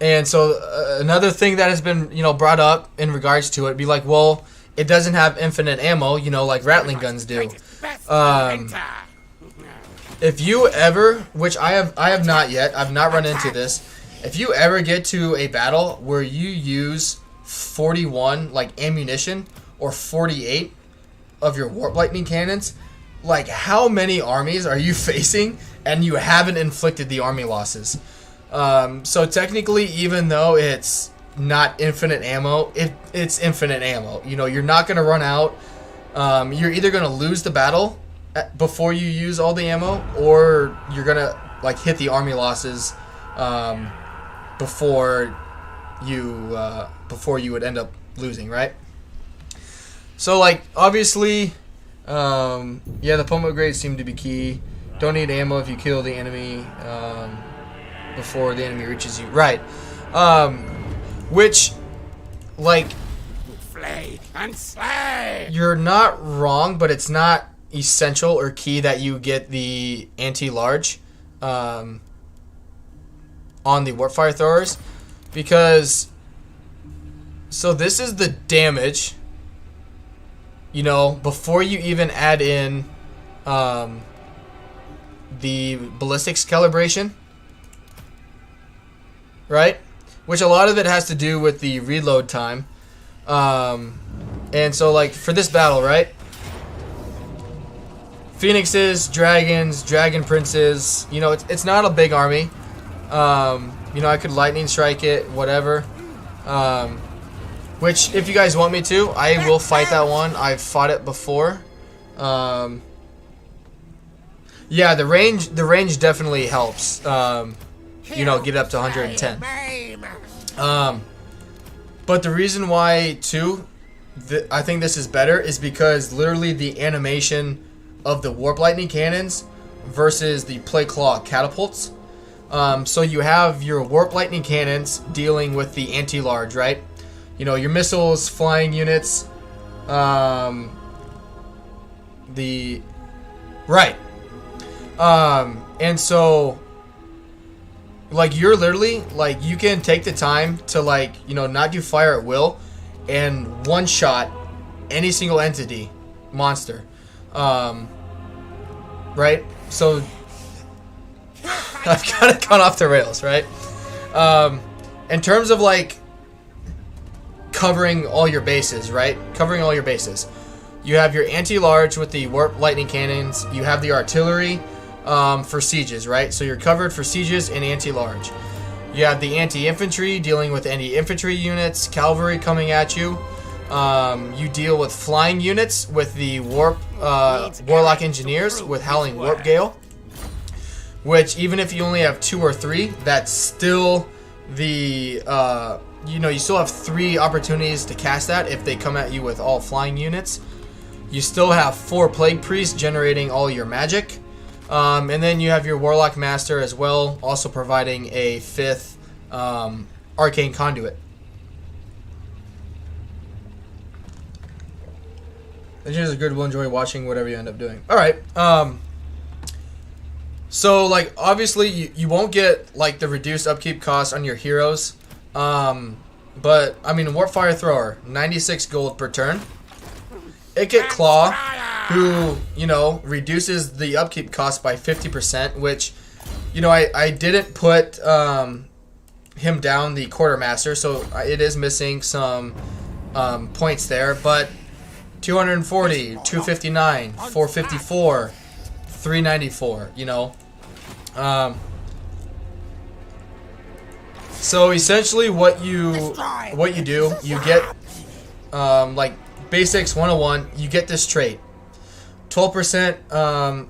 And so another thing that has been, you know, brought up in regards to it, be like, well, it doesn't have infinite ammo, you know, like Rattling guns do. If you ever, which I have not yet, I've not run into this. If you ever get to a battle where you use 41 like ammunition or 48 of your warp lightning cannons, like how many armies are you facing and you haven't inflicted the army losses? So technically, even though it's not infinite ammo, it's infinite ammo. You know, you're not going to run out. You're either going to lose the battle before you use all the ammo, or you're going to like hit the army losses before you would end up losing, right? So like obviously, yeah, the pomo grades seem to be key. Don't need ammo if you kill the enemy before the enemy reaches you, right? Which, like, Flay and slay. You're not wrong, but it's not essential or key that you get the anti-large on the warpfire throwers, because so this is the damage, you know, before you even add in the ballistics calibration, right? Which a lot of it has to do with the reload time. And so like for this battle, right? Phoenixes, dragons, dragon princes, you know, it's not a big army. You know, I could lightning strike it, whatever. Which, if you guys want me to, I will fight that one. I've fought it before. Yeah, the range definitely helps. You know, get up to 110. But the reason why too, I think this is better is because literally the animation of the warp lightning cannons versus the plate claw catapults. So you have your warp lightning cannons dealing with the anti-large, right? You know, your missiles, flying units, and so like you're literally like you can take the time to like, you know, not do fire at will and one shot any single entity monster, right? So I've kind of gone off the rails, right? In terms of like covering all your bases, right? Covering all your bases. You have your anti-large with the warp lightning cannons. You have the artillery for sieges, right? So you're covered for sieges and anti-large. You have the anti-infantry dealing with any infantry units, cavalry coming at you. You deal with flying units with the warlock engineers with howling warp gale. Which even if you only have 2 or 3, that's still the you know, you still have 3 opportunities to cast that if they come at you with all flying units. You still have 4 plague priests generating all your magic. And then you have your Warlock Master as well, also providing a 5th Arcane Conduit. Engineers are good, will enjoy watching whatever you end up doing. Alright, so like obviously you won't get like the reduced upkeep cost on your heroes. But I mean, Warp Fire Thrower, 96 gold per turn. Ikit Claw, who, you know, reduces the upkeep cost by 50%, which, you know, I didn't put him down the Quartermaster, so it is missing some points there, but 240, 259, 454, 394, you know. So essentially what you do, you get like Basics 101, you get this trait. 12%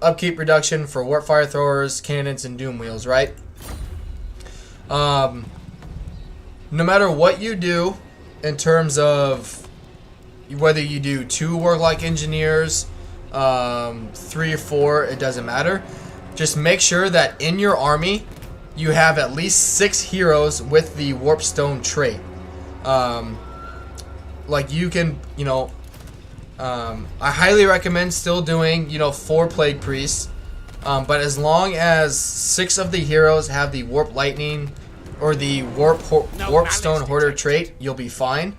upkeep reduction for Warp Fire Throwers, Cannons, and Doom Wheels, right? No matter what you do in terms of whether you do 2 Warlock Engineers, 3 or 4, it doesn't matter. Just make sure that in your army you have at least 6 heroes with the Warpstone trait. Like you can, you know, I highly recommend still doing, you know, 4 Plague Priests. But as long as 6 of the heroes have the Warp Lightning or the Warpstone Hoarder trait, you'll be fine.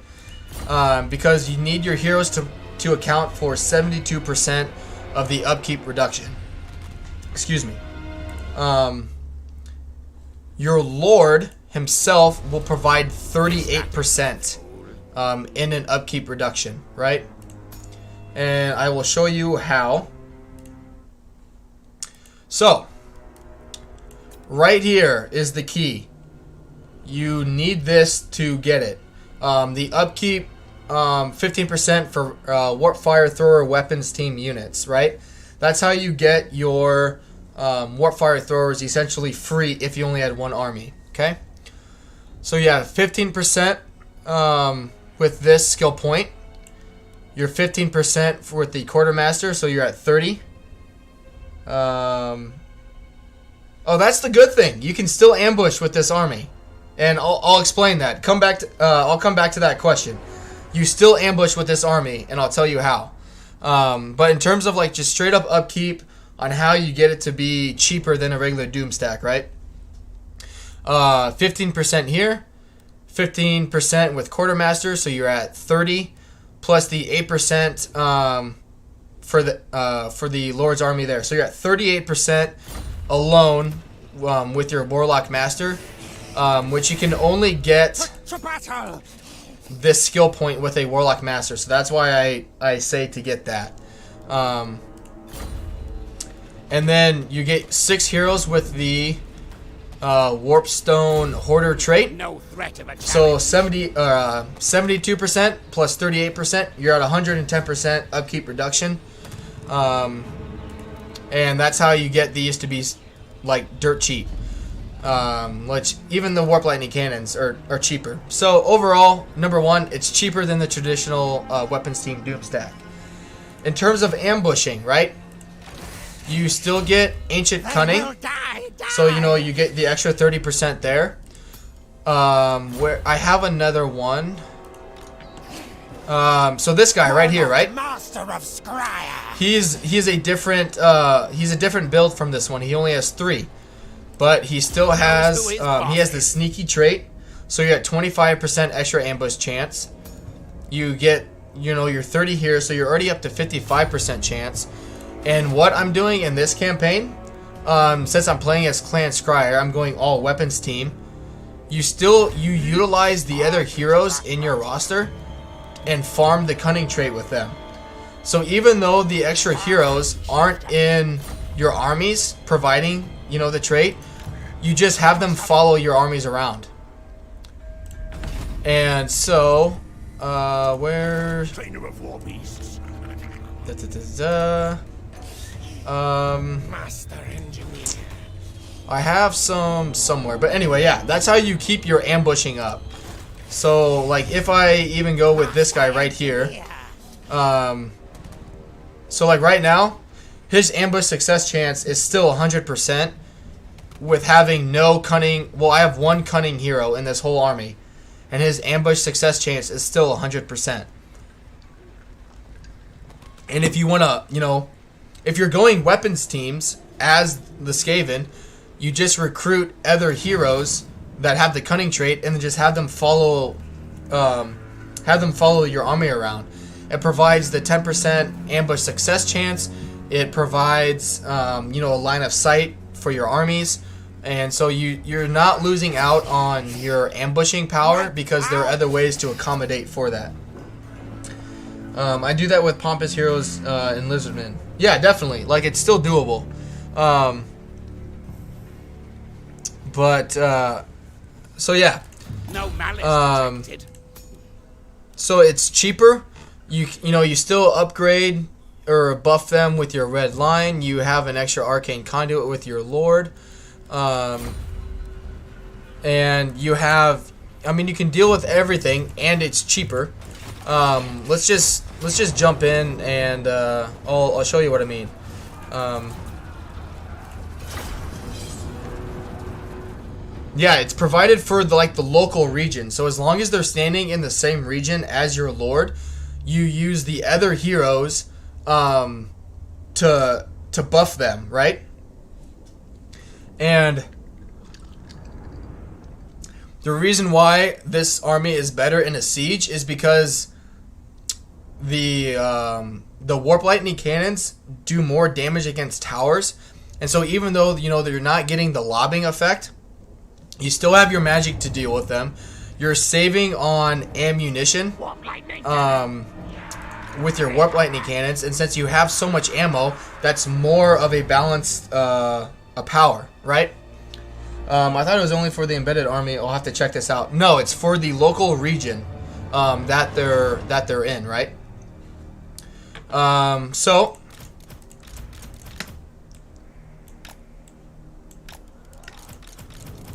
Because you need your heroes to account for 72% of the upkeep reduction. Excuse me. Your Lord himself will provide 38% in an upkeep reduction, right? And I will show you how. So, right here is the key. You need this to get it. The upkeep, 15% for Warp Fire Thrower Weapons Team units, right? That's how you get your Warp Fire Throwers essentially free if you only had 1 army, okay? So yeah, 15% with this skill point. You're 15% with the Quartermaster, so you're at 30. Oh, that's the good thing. You can still ambush with this army, and I'll explain that. I'll come back to that question. You still ambush with this army, and I'll tell you how. But in terms of like just straight up upkeep on how you get it to be cheaper than a regular Doom stack, right? 15% here, 15% with Quartermaster, so you're at 30, plus the 8% for the Lord's Army there. So you're at 38% alone with your Warlock Master, which you can only get this skill point with a Warlock Master. So that's why I say to get that. And then you get 6 heroes with the Warpstone Hoarder trait. No threat of a so 72% plus 38%, you're at 110% upkeep reduction. and that's how you get these to be like dirt cheap. Which even the warp lightning cannons are cheaper. So overall, number one, it's cheaper than the traditional weapons team Doom stack. In terms of ambushing, right? You still get ancient cunning, so you know you get the extra 30% there. Where I have another one. So this guy right here, right? He's a different build from this one. He only has 3. But he still has, he has the sneaky trait, so you get 25% extra ambush chance. You get, you know, your 30 here, so you're already up to 55% chance. And what I'm doing in this campaign, since I'm playing as Clan Scryer, I'm going all weapons team. You utilize the other heroes in your roster and farm the cunning trait with them. So even though the extra heroes aren't in your armies providing, you know, the trait, you just have them follow your armies around. And so, where? Trainer of war beasts. Master engineer. I have some somewhere, but anyway, yeah, that's how you keep your ambushing up. So, like, if I even go with this guy right here, so like right now, his ambush success chance is still 100% with having no cunning. Well, I have 1 cunning hero in this whole army, and his ambush success chance is still 100%. And if you want to, you know, if you're going weapons teams as the Skaven, you just recruit other heroes that have the cunning trait and then just have them follow your army around. It provides the 10% ambush success chance. It provides, you know, a line of sight for your armies. And so you're not losing out on your ambushing power because there are other ways to accommodate for that. I do that with Pompous Heroes and Lizardmen. Yeah, definitely. Like, it's still doable. So yeah. No malice detected. So it's cheaper. You know, you still upgrade or buff them with your red line. You have an extra arcane conduit with your lord. And you have, I mean, you can deal with everything and it's cheaper. Let's just jump in and I'll show you what I mean. Yeah, it's provided for the local region. So as long as they're standing in the same region as your lord, you use the other heroes to buff them, right? And the reason why this army is better in a siege is because the warp lightning cannons do more damage against towers, and so even though you know that you're not getting the lobbing effect, you still have your magic to deal with them. You're saving on ammunition with your warp lightning cannons, and since you have so much ammo, that's more of a balanced a power, right? I thought it was only for the embedded army. I'll have to check this out. No, it's for the local region that they're in, right? So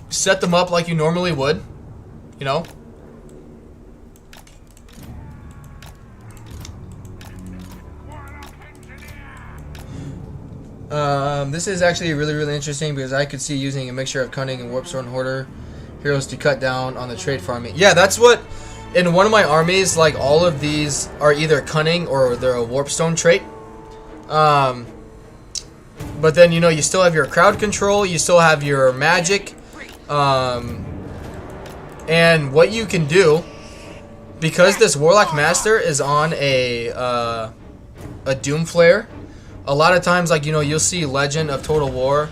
set them up like you normally would, you know. This is actually really interesting because I could see using a mixture of cunning and warpstone hoarder heroes to cut down on the trade farming. Yeah, that's what in one of my armies, like all of these are either cunning or they're a warpstone trait. But then, you know, you still have your crowd control, you still have your magic, and what you can do, because this Warlock Master is on a Doom Flare, a lot of times, like, you know, you'll see Legend of Total War,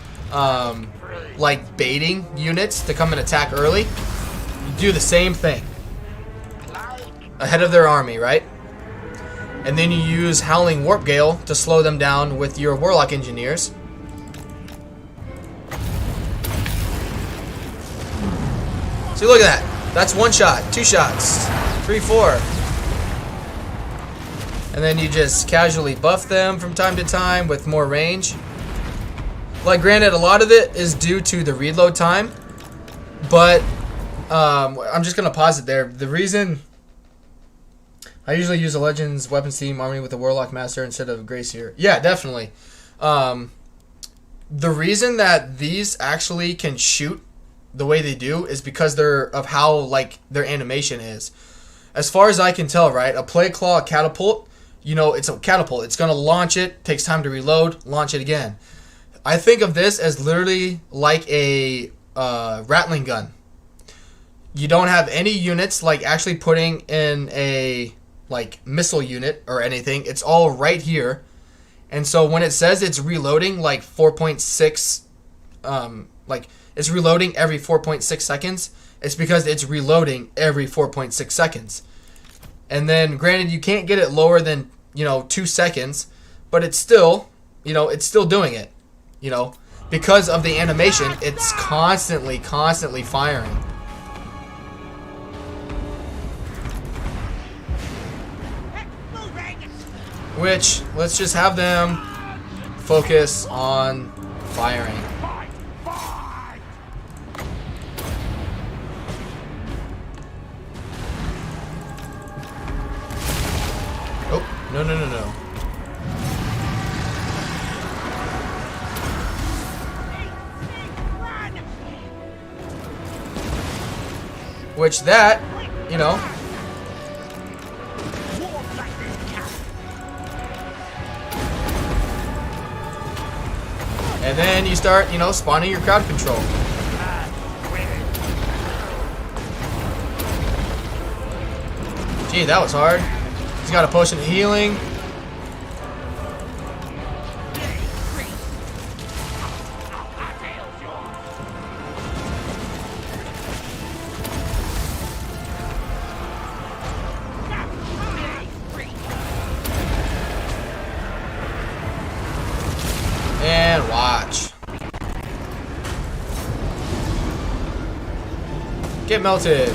like, baiting units to come and attack early. You do the same thing. Ahead of their army, right? And then you use Howling Warp Gale to slow them down with your Warlock Engineers. See, look at that. That's 1 shot, 2 shots, 3, 4. And then you just casually buff them from time to time with more range. Like, granted, a lot of it is due to the reload time, but I'm just gonna pause it there. The reason I usually use a Legends weapons team army with a Warlock Master instead of Gracier. Yeah, definitely. The reason that these actually can shoot the way they do is because of how, like, their animation is. As far as I can tell, right, a Plague Claw catapult, you know, it's a catapult. It's going to launch it, takes time to reload, launch it again. I think of this as literally like a rattling gun. You don't have any units, like, actually putting in a, like, missile unit or anything. It's all right here. And so when it says it's reloading, like, 4.6, like, it's reloading every 4.6 seconds, it's because it's reloading every 4.6 seconds. And then, granted, you can't get it lower than, 2 seconds, but it's still, it's still doing it, because of the animation. It's constantly firing. Which, let's just have them focus on firing. Oh, no. Which that, and then you start, spawning your crowd control. Gee, that was hard. He's got a potion of healing. And watch. Get melted.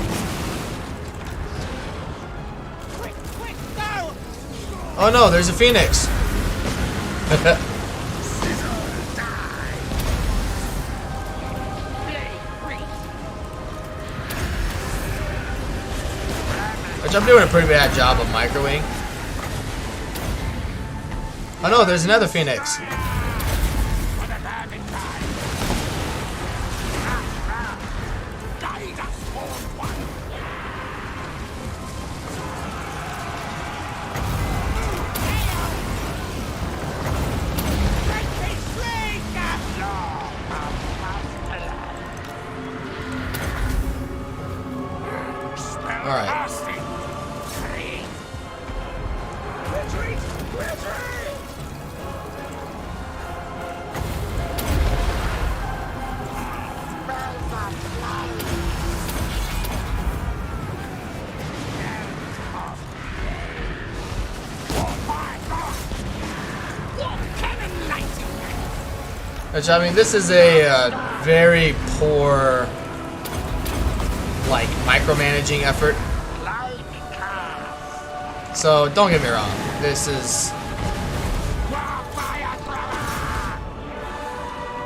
Oh no, there's a phoenix. Which I'm doing a pretty bad job of microwing. Oh no, there's another phoenix. Alright. Which, I mean, this is a very poor, like, micromanaging effort. So, don't get me wrong. This is...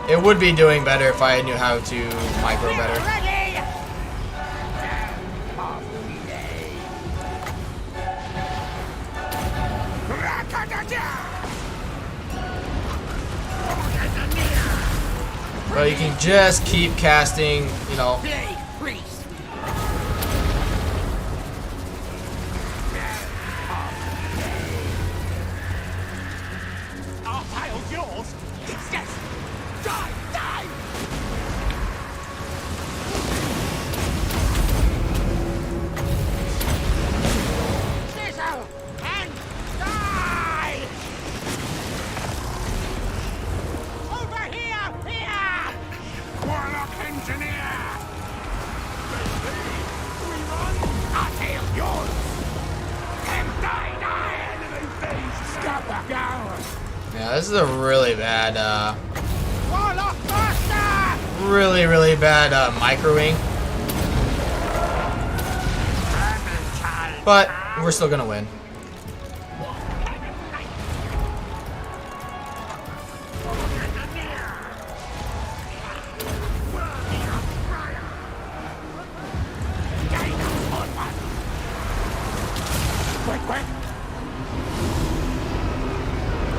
It would be doing better if I knew how to micro better. But you can just keep casting, Yeah, this is a really bad, really bad microwing. But we're still gonna win.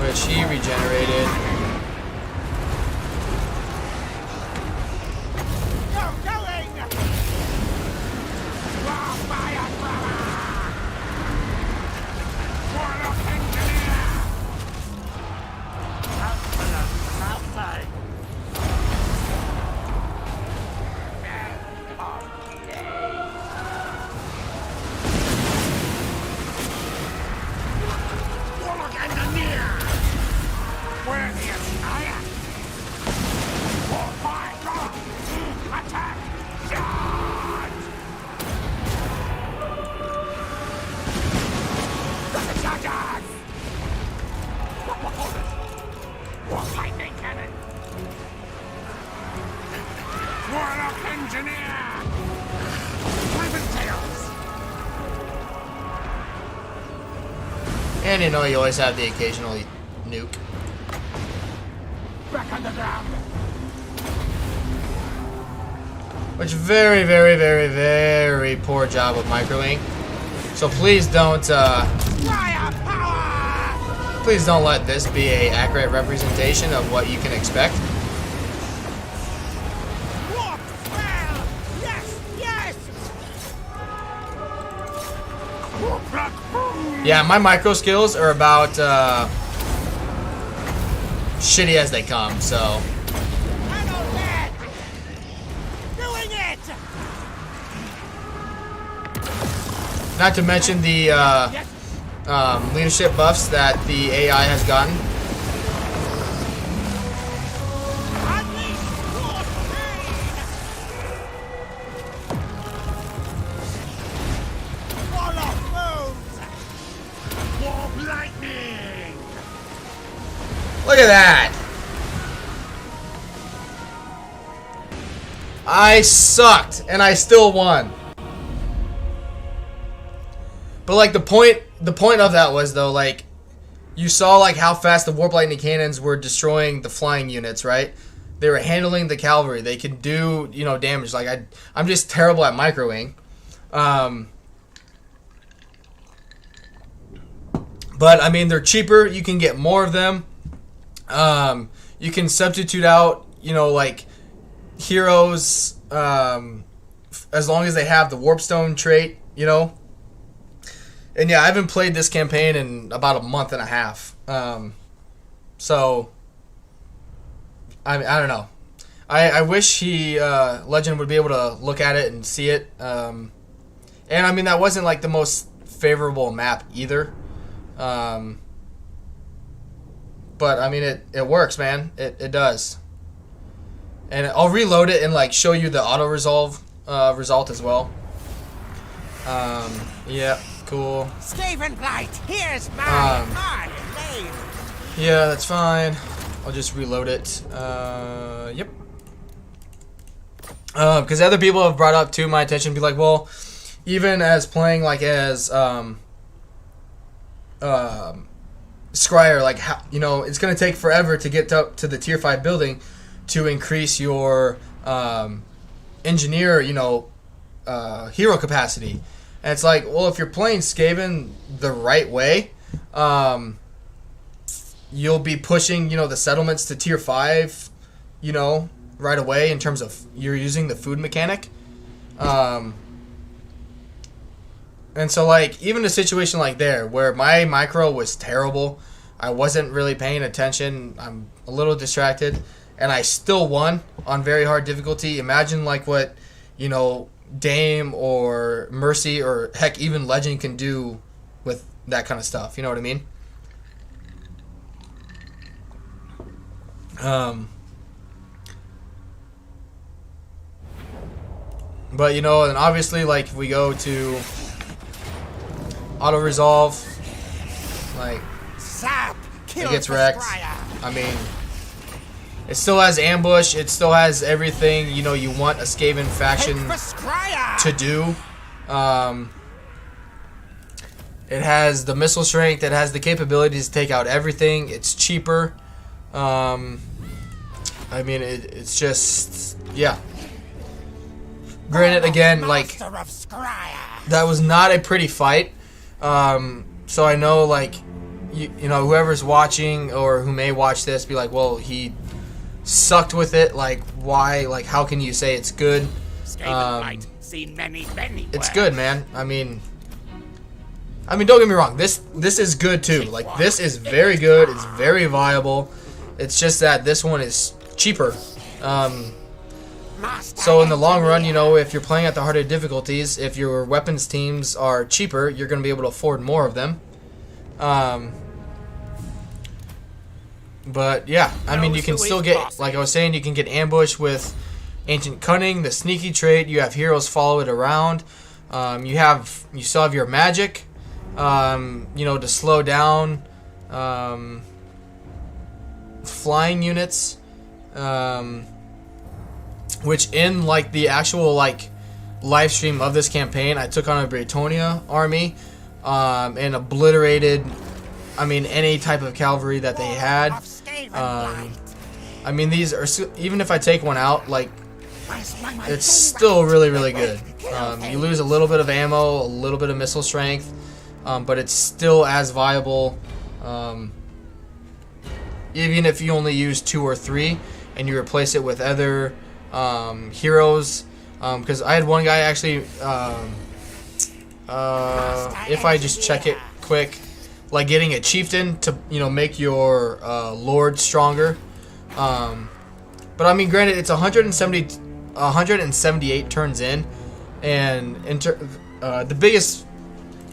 Which he regenerated. And you know you always have the occasional nuke. Back underground. Which very, very, very, very poor job of microing. So please don't please don't let this be an accurate representation of what you can expect. Yeah, my micro skills are about shitty as they come, so. Not to mention the leadership buffs that the AI has gotten. Look at that! I sucked, and I still won. But like the point of that was though, like, you saw like how fast the warp lightning cannons were destroying the flying units, right? They were handling the cavalry. They could do, you know, damage. Like I'm just terrible at microwing. But I mean, they're cheaper. You can get more of them. You can substitute out, you know, like heroes, as long as they have the warpstone trait, you know. And yeah, I haven't played this campaign in about a month and a half. So I don't know. I wish Legend would be able to look at it and see it. And I mean, that wasn't like the most favorable map either. But I mean, it works, man. It does. And I'll reload it and like show you the auto resolve result as well. Yeah, cool. Skavenblight, here's my hard name. Yeah, that's fine. I'll just reload it. Yep. Because other people have brought up to my attention, be like, well, even as playing like as Scryer, like, how, you know, it's gonna take forever to get to the tier 5 building to increase your engineer, you know, hero capacity. And it's like, well, if you're playing Skaven the right way, you'll be pushing, you know, the settlements to tier 5, you know, right away in terms of you're using the food mechanic. And so, like, even a situation like there, where my micro was terrible, I wasn't really paying attention, I'm a little distracted, and I still won on very hard difficulty. Imagine, like, what, you know, Dame or Mercy or, heck, even Legend can do with that kind of stuff. You know what I mean? But, you know, and obviously, like, if we go to auto resolve, like, it gets wrecked. I mean, it still has ambush, it still has everything, you know, you want a Skaven faction to do. It has the missile strength, it has the capabilities to take out everything, it's cheaper. I mean, it's just, yeah. Granted, again, like, that was not a pretty fight. so I know, like, you know, whoever's watching or who may watch this be like, well, he sucked with it. Like, why? Like, how can you say it's good? It's good, man. I mean, don't get me wrong. This is good too. Like, this is very good. It's very viable. It's just that this one is cheaper. So in the long run, you know, if you're playing at the harder difficulties, if your weapons teams are cheaper, you're going to be able to afford more of them. But yeah, I mean, you can still get, like I was saying, you can get ambush with Ancient Cunning, the sneaky trait. You have heroes follow it around. You still have your magic, you know, to slow down flying units. Which in, like, the actual, like, live stream of this campaign, I took on a Bretonia army and obliterated, I mean, any type of cavalry that they had. I mean, these are, even if I take one out, like, it's still really, really good. You lose a little bit of ammo, a little bit of missile strength, but it's still as viable, even if you only use 2 or 3 and you replace it with other heroes. Because I had one guy actually, if I just check it quick, like getting a chieftain to, you know, make your lord stronger. But I mean, granted, it's 178 turns in, and the biggest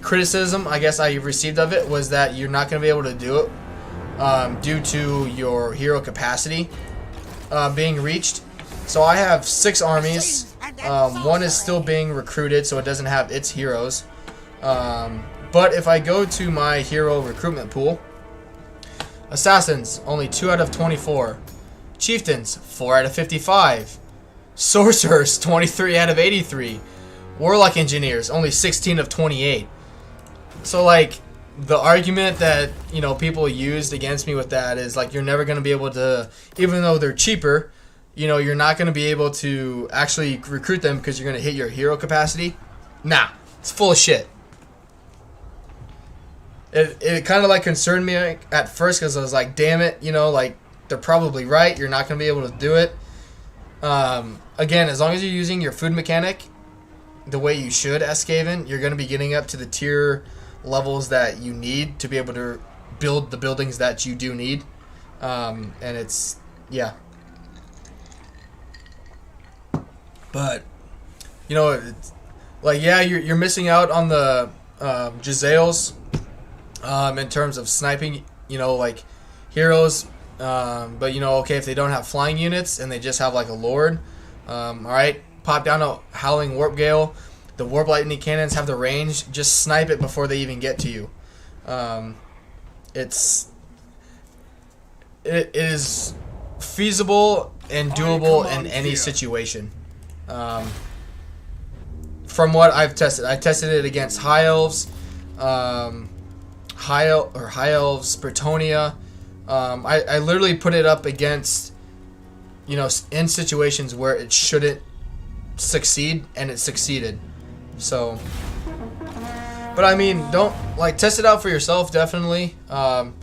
criticism I guess I received of it was that you're not going to be able to do it due to your hero capacity being reached. So I have 6 armies. One is still being recruited, so it doesn't have its heroes. But if I go to my hero recruitment pool, Assassins, only 2 out of 24. Chieftains, 4 out of 55. Sorcerers, 23 out of 83. Warlock Engineers, only 16 of 28. So, like, the argument that, you know, people used against me with that is, like, you're never going to be able to, even though they're cheaper, you know, you're not going to be able to actually recruit them because you're going to hit your hero capacity. Nah, it's full of shit. It kind of, like, concerned me at first because I was like, damn it, you know, like, they're probably right. You're not going to be able to do it. Again, as long as you're using your food mechanic the way you should as Skaven, you're going to be getting up to the tier levels that you need to be able to build the buildings that you do need. And it's, yeah. But, you know, it's, like, yeah, you're missing out on the Giselles in terms of sniping, you know, like, heroes. But, you know, okay, if they don't have flying units and they just have, like, a lord, alright, pop down a Howling Warp Gale. The Warp Lightning Cannons have the range. Just snipe it before they even get to you. It is feasible and doable in any situation. From what I've tested, I tested it against High Elves, High Elves, Bretonia. I literally put it up against, you know, in situations where it shouldn't succeed, and it succeeded. So, but I mean, don't, like, test it out for yourself, definitely. That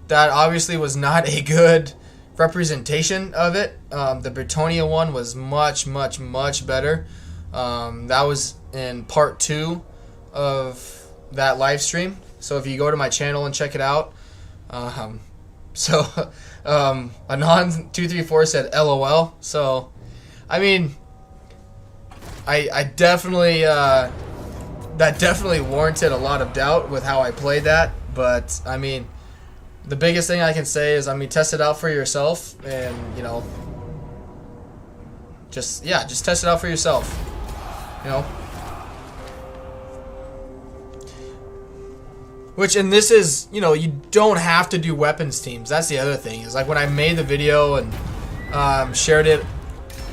obviously was not a good representation of it. The Bretonia one was much, much, much better. That was in part 2 of that live stream. So if you go to my channel and check it out. So, Anon234 said LOL. So, I mean, I definitely, that definitely warranted a lot of doubt with how I played that. But, I mean, the biggest thing I can say is, I mean, test it out for yourself. And, you know, just test it out for yourself. You know? Which, and this is, you know, you don't have to do weapons teams. That's the other thing. Is like when I made the video and shared it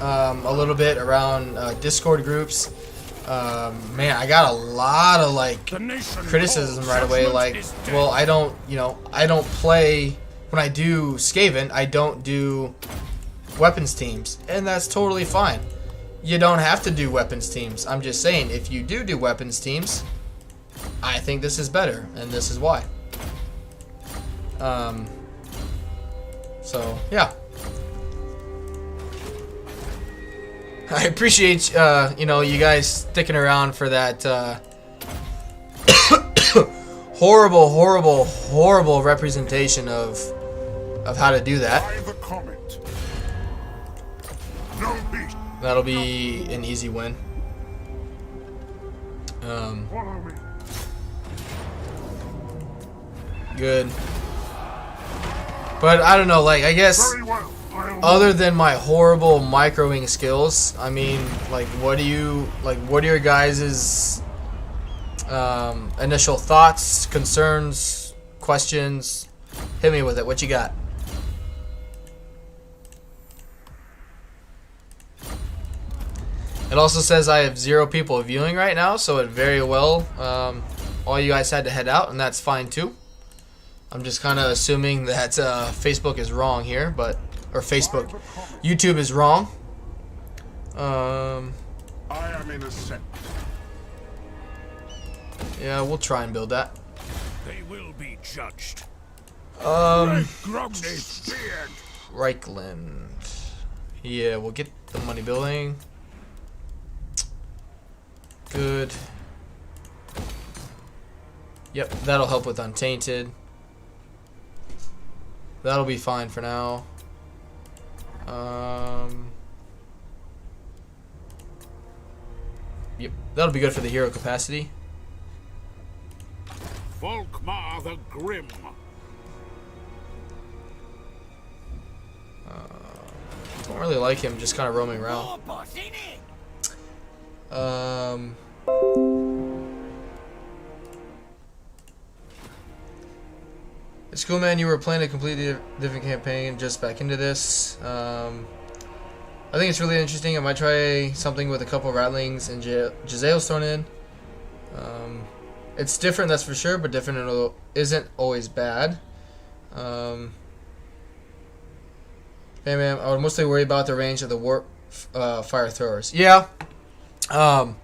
a little bit around Discord groups, man, I got a lot of, like, criticism right away. Like, well, I don't, you know, I don't play, when I do Skaven, I don't do weapons teams. And that's totally fine. You don't have to do weapons teams. I'm just saying, if you do weapons teams, I think this is better, and this is why. So yeah, I appreciate you know, you guys sticking around for that horrible representation of how to do that. That'll be an easy win. Good. But I don't know, like, I guess other than my horrible microing skills, I mean, like, what are your guys' initial thoughts, concerns, questions? Hit me with it. What you got? It also says I have 0 people viewing right now, so it very well, all you guys had to head out, and that's fine too. I'm just kind of assuming that Facebook is wrong here, YouTube is wrong. I am innocent. Yeah, we'll try and build that. They will be judged. Reichland. Yeah, we'll get the money building. Good. Yep, that'll help with Untainted. That'll be fine for now. Yep, that'll be good for the hero capacity. Volkmar the Grim. Don't really like him just kind of roaming around. It's cool, man. You were playing a completely different campaign, just back into this. I think it's really interesting. I might try something with a couple rattlings and Jezzail's thrown in. It's different, that's for sure, but different isn't always bad. Hey, man, I would mostly worry about the range of the warp fire throwers. Yeah. The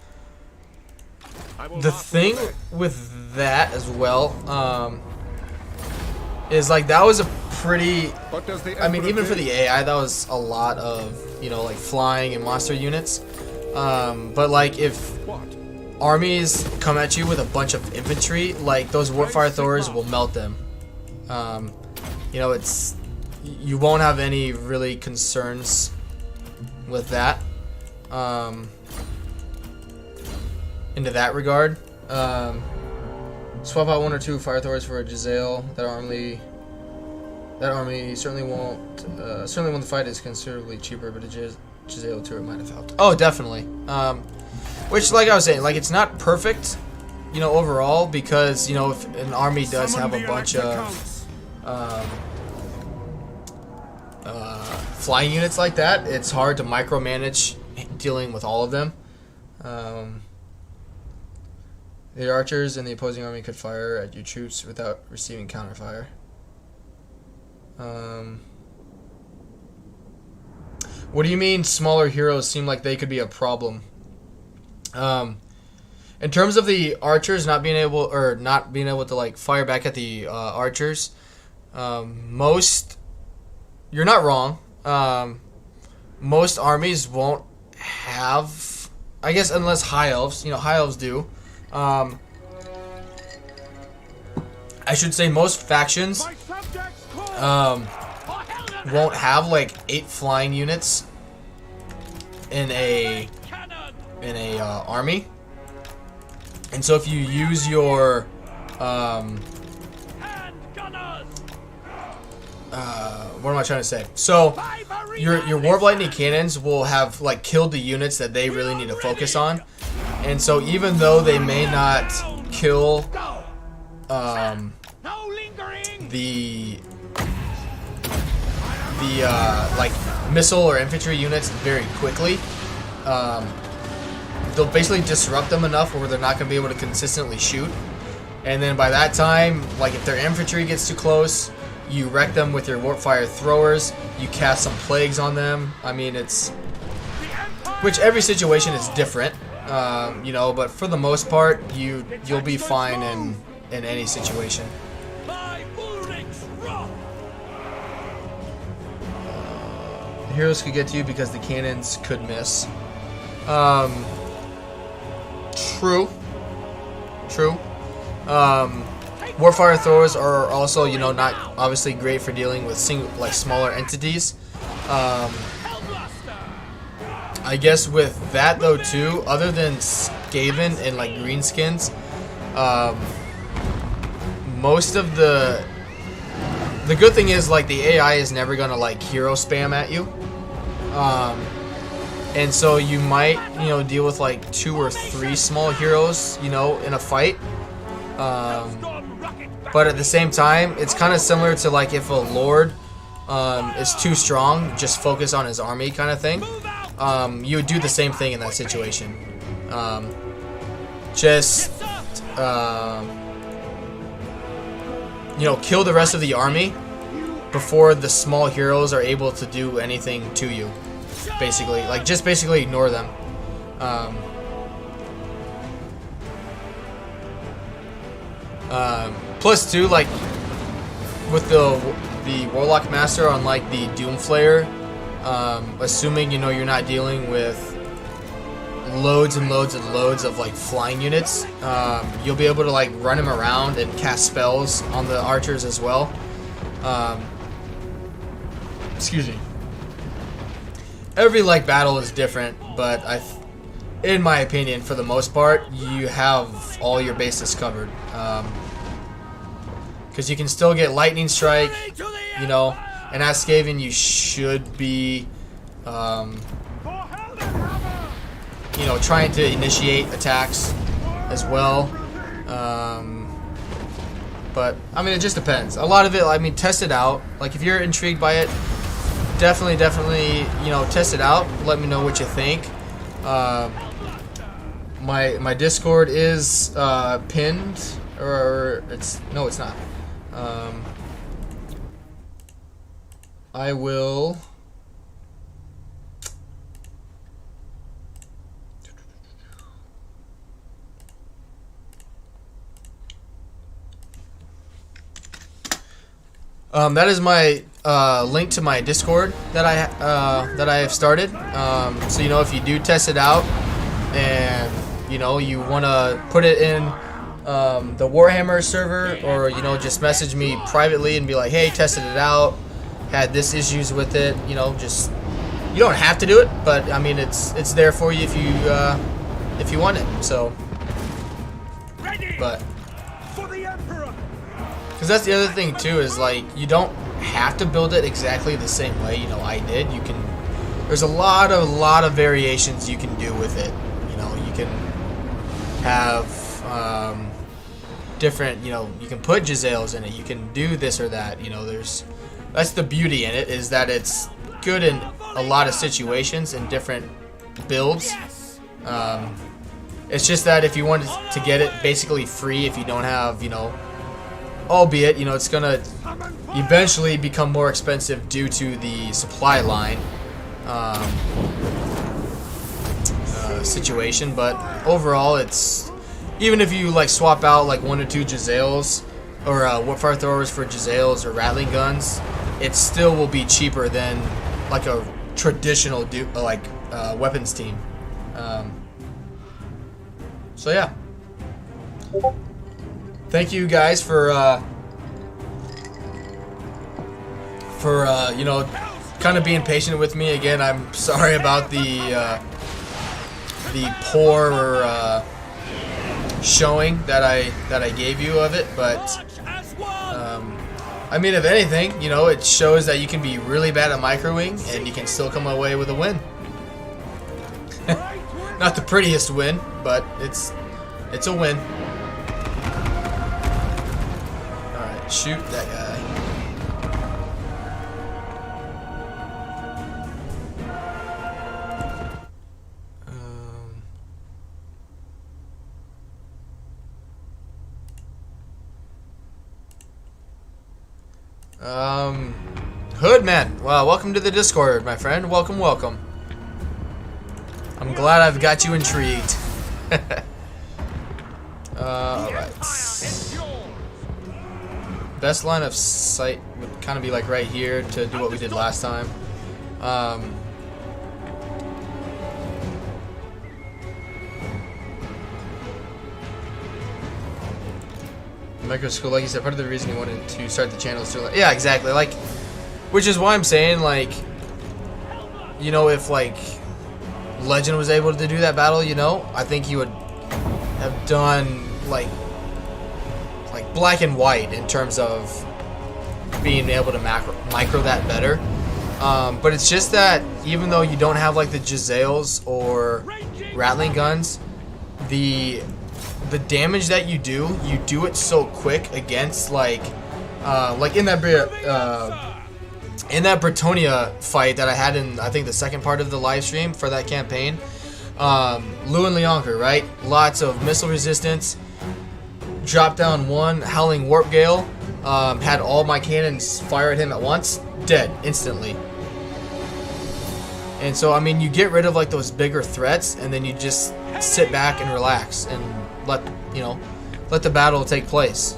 thing with that as well, is like that was a pretty, I mean, even for the AI, that was a lot of, you know, like flying and monster units. But like if armies come at you with a bunch of infantry, like those warp fire throwers will melt them. You know, you won't have any really concerns with that. Into that regard. Swap out 1 or 2 fire throwers for a Jezzail. That army certainly won't. Certainly when the fight is considerably cheaper, but a Jezzail turret might have helped. Oh, definitely. Which, like I was saying, like it's not perfect, you know, overall, because you know if an army does have a bunch of flying units like that, it's hard to micromanage dealing with all of them. The archers in the opposing army could fire at your troops without receiving counterfire. What do you mean smaller heroes seem like they could be a problem? In terms of the archers not being able to like fire back at the archers, you're not wrong. Most armies won't have, I guess, unless high elves. You know, high elves do. I should say most factions won't have like 8 flying units in a army, and so if you use your what am I trying to say? So your warp lightning cannons will have like killed the units that they really need to focus on, and so even though they may not kill the like missile or infantry units very quickly, they'll basically disrupt them enough where they're not going to be able to consistently shoot, and then by that time, like if their infantry gets too close, you wreck them with your warp fire throwers, you cast some plagues on them. I mean, which every situation is different. You know, but for the most part, you'll be fine in any situation. Heroes could get to you because the cannons could miss. True. Warfire throwers are also, you know, not obviously great for dealing with smaller entities. I guess with that though too, other than Skaven and like greenskins, most of the good thing is like the AI is never gonna like hero spam at you. And so you might, you know, deal with like 2 or 3 small heroes, you know, in a fight. But at the same time, it's kind of similar to like if a lord is too strong, just focus on his army kind of thing. You would do the same thing in that situation. You know, kill the rest of the army before the small heroes are able to do anything to you. Basically, like just basically ignore them. Plus too, like with the Warlock Master, unlike the Doomflayer, assuming you know you're not dealing with loads and loads and loads of like flying units, you'll be able to like run him around and cast spells on the archers as well. Excuse me. Every like battle is different, but in my opinion, for the most part, you have all your bases covered. Because you can still get lightning strike, you know, and as Skaven you should be, you know, trying to initiate attacks as well. But I mean, it just depends. A lot of it, I mean, test it out. Like if you're intrigued by it, definitely, you know, test it out. Let me know what you think. My Discord is pinned, or it's not. I will. That is my link to my Discord that I have started. So you know, if you do test it out, and you know you want to put it in the Warhammer server, or you know just message me privately and be like, hey, tested it out, had this issues with it. You know, just you don't have to do it, but I mean it's there for you if you want it. So, but. Because that's the other thing too, is like you don't have to build it exactly the same way, you know, I did. You can, there's a lot of variations you can do with it. You know, you can have different, you know, you can put Giselles in it, you can do this or that, you know, that's the beauty in it, is that it's good in a lot of situations and different builds. It's just that if you wanted to get it basically free, if you don't have, you know, albeit, you know, it's gonna eventually become more expensive due to the supply line situation, but overall, it's, even if you like swap out like 1 or 2 Giselles or Warfire throwers for Giselles or Rattling guns, it still will be cheaper than like a traditional weapons team. So yeah. Thank you guys for you know, kind of being patient with me again. I'm sorry about the poor showing that I gave you of it, but I mean, if anything, you know, it shows that you can be really bad at microwing and you can still come away with a win. Not the prettiest win, but it's a win. Alright, shoot that guy. Hoodman, well, welcome to the Discord, my friend. Welcome, welcome. I'm glad I've got you intrigued. Alright. Best line of sight would kind of be like right here to do what we did last time. Micro school, like you said, part of the reason you wanted to start the channel is to, like, yeah, exactly, like, which is why I'm saying, like, you know, if like Legend was able to do that battle, you know, I think he would have done like black and white in terms of being able to micro that better. But it's just that even though you don't have like the Giselles or rattling guns, the damage that you do it so quick against like in that Bretonia fight that I had in, I think, the second part of the live stream for that campaign. Lou and Leonker, right? Lots of missile resistance. Dropped down one Howling Warp Gale. Had all my cannons fire at him at once. Dead instantly. And so, I mean, you get rid of like those bigger threats, and then you just sit back and relax and let the battle take place.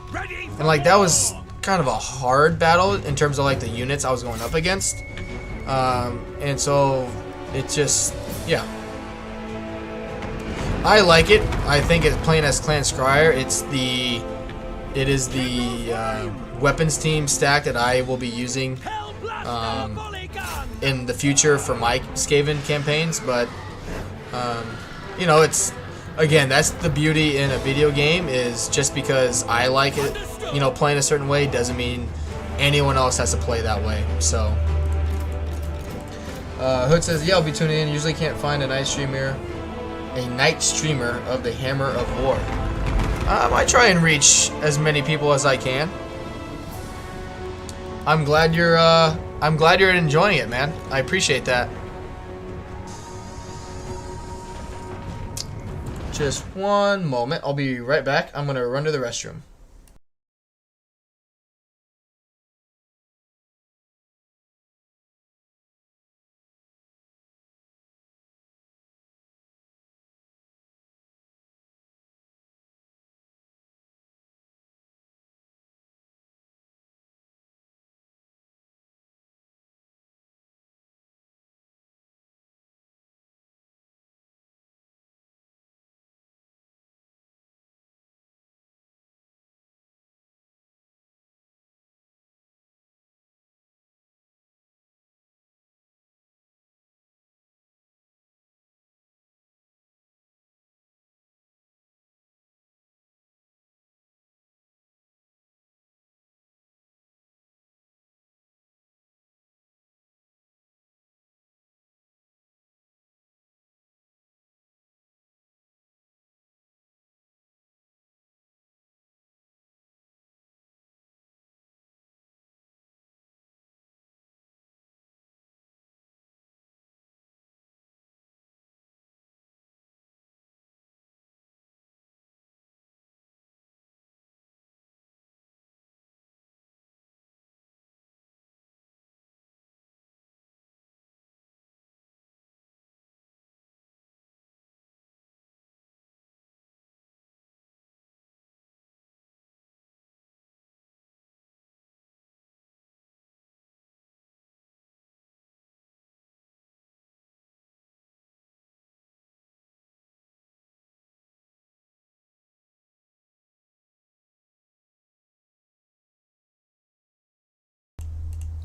And like that was kind of a hard battle in terms of like the units I was going up against. And so it just, yeah. I like it. I think it's playing as Clan Scryer. It is the weapons team stack that I will be using in the future for my Skaven campaigns. But you know, it's, again, that's the beauty in a video game, is just because I like it, you know, playing a certain way doesn't mean anyone else has to play that way. So Hood says, yeah, I'll be tuning in. Usually can't find a night streamer of the Hammer of War. I try and reach as many people as I can. I'm glad you're enjoying it, man. I appreciate that. Just one moment. I'll be right back. I'm gonna run to the restroom.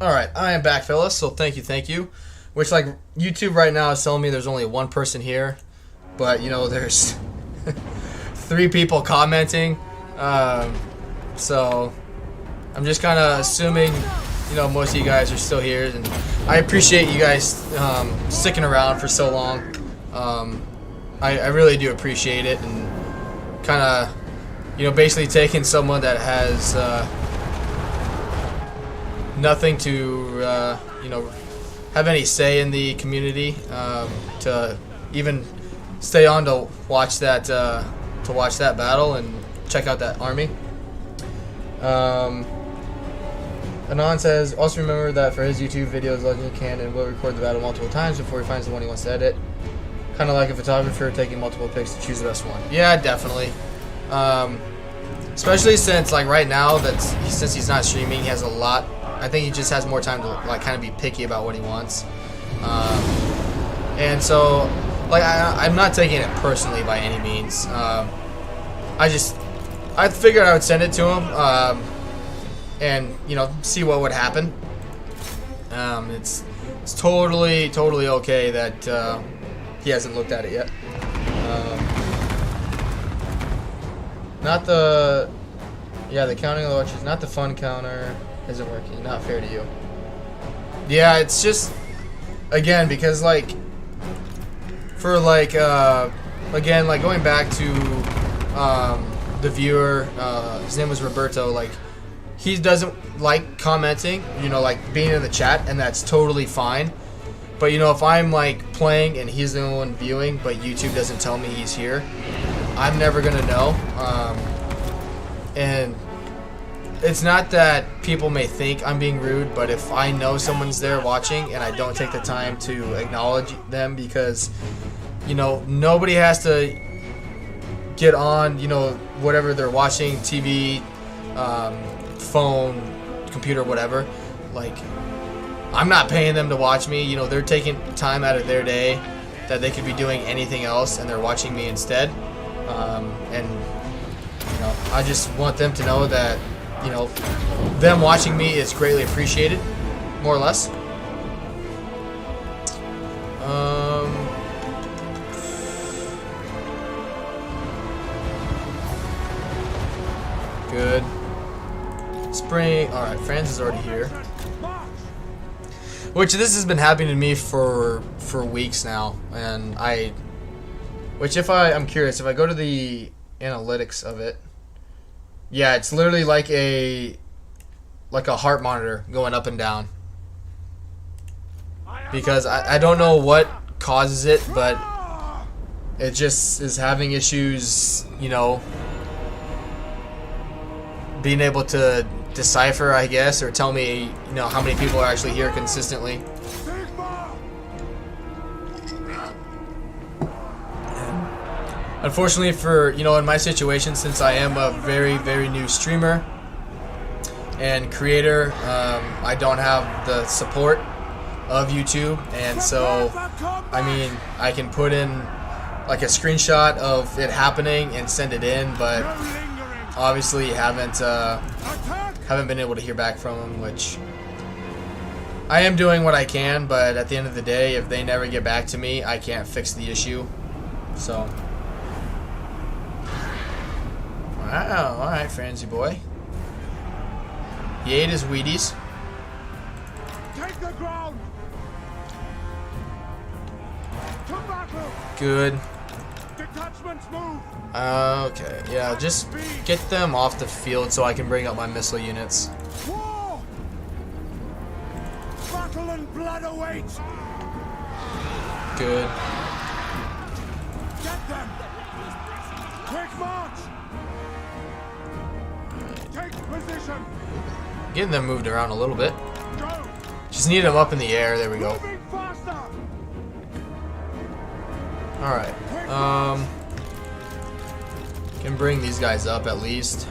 Alright, I am back, fellas, so thank you. Which, like, YouTube right now is telling me there's only one person here, but, you know, there's 3 people commenting, so I'm just kind of assuming, you know, most of you guys are still here, and I appreciate you guys sticking around for so long. I really do appreciate it, and kind of, you know, basically taking someone that has nothing to you know, have any say in the community, to even stay on to watch that battle and check out that army. Anon says, also remember that for his YouTube videos, Legend can and will record the battle multiple times before he finds the one he wants to edit. Kind of like a photographer taking multiple pics to choose the best one. Yeah, definitely. Especially since like right now since he's not streaming, he has a lot. I think he just has more time to like kind of be picky about what he wants. And so like I'm not taking it personally by any means. I figured I would send it to him and you know see what would happen. It's totally okay that he hasn't looked at it yet. Not the the counting of the watches, not the fun counter isn't working. Not fair to you. Yeah, it's just again because like for like again like going back to the viewer, his name was Roberto. Like he doesn't like commenting, you know, like being in the chat, and that's totally fine. But you know, if I'm like playing and he's the only one viewing, but YouTube doesn't tell me he's here, I'm never gonna know. And it's not that people may think I'm being rude, but if I know someone's there watching and I don't take the time to acknowledge them, because you know nobody has to get on, you know, whatever they're watching, TV, phone, computer, whatever. Like I'm not paying them to watch me. You know, they're taking time out of their day that they could be doing anything else, and they're watching me instead. And you know, I just want them to know that, you know, them watching me is greatly appreciated, more or less. Good. Spring. All right, Franz is already here. Which this has been happening to me for weeks now, and I'm curious if I go to the analytics of it, yeah, it's literally like a heart monitor going up and down, because I don't know what causes it, but it just is having issues, you know, being able to decipher, I guess, or tell me, you know, how many people are actually here consistently. Unfortunately for, you know, in my situation, since I am a very new streamer and creator, I don't have the support of YouTube, and so I mean I can put in like a screenshot of it happening and send it in, but obviously haven't been able to hear back from them, which I am doing what I can, but at the end of the day, if they never get back to me, I can't fix the issue. So wow, alright, Franzy boy. He ate his Wheaties. Take the ground. To battle. Good. Detachments move. Okay, yeah, just get them off the field so I can bring up my missile units. War. Battle and blood awaits. Good. Get them. Quick march. Take position. Getting them moved around a little bit. Go. Just need them up in the air. There we go. Moving faster. Alright. Can bring these guys up at least.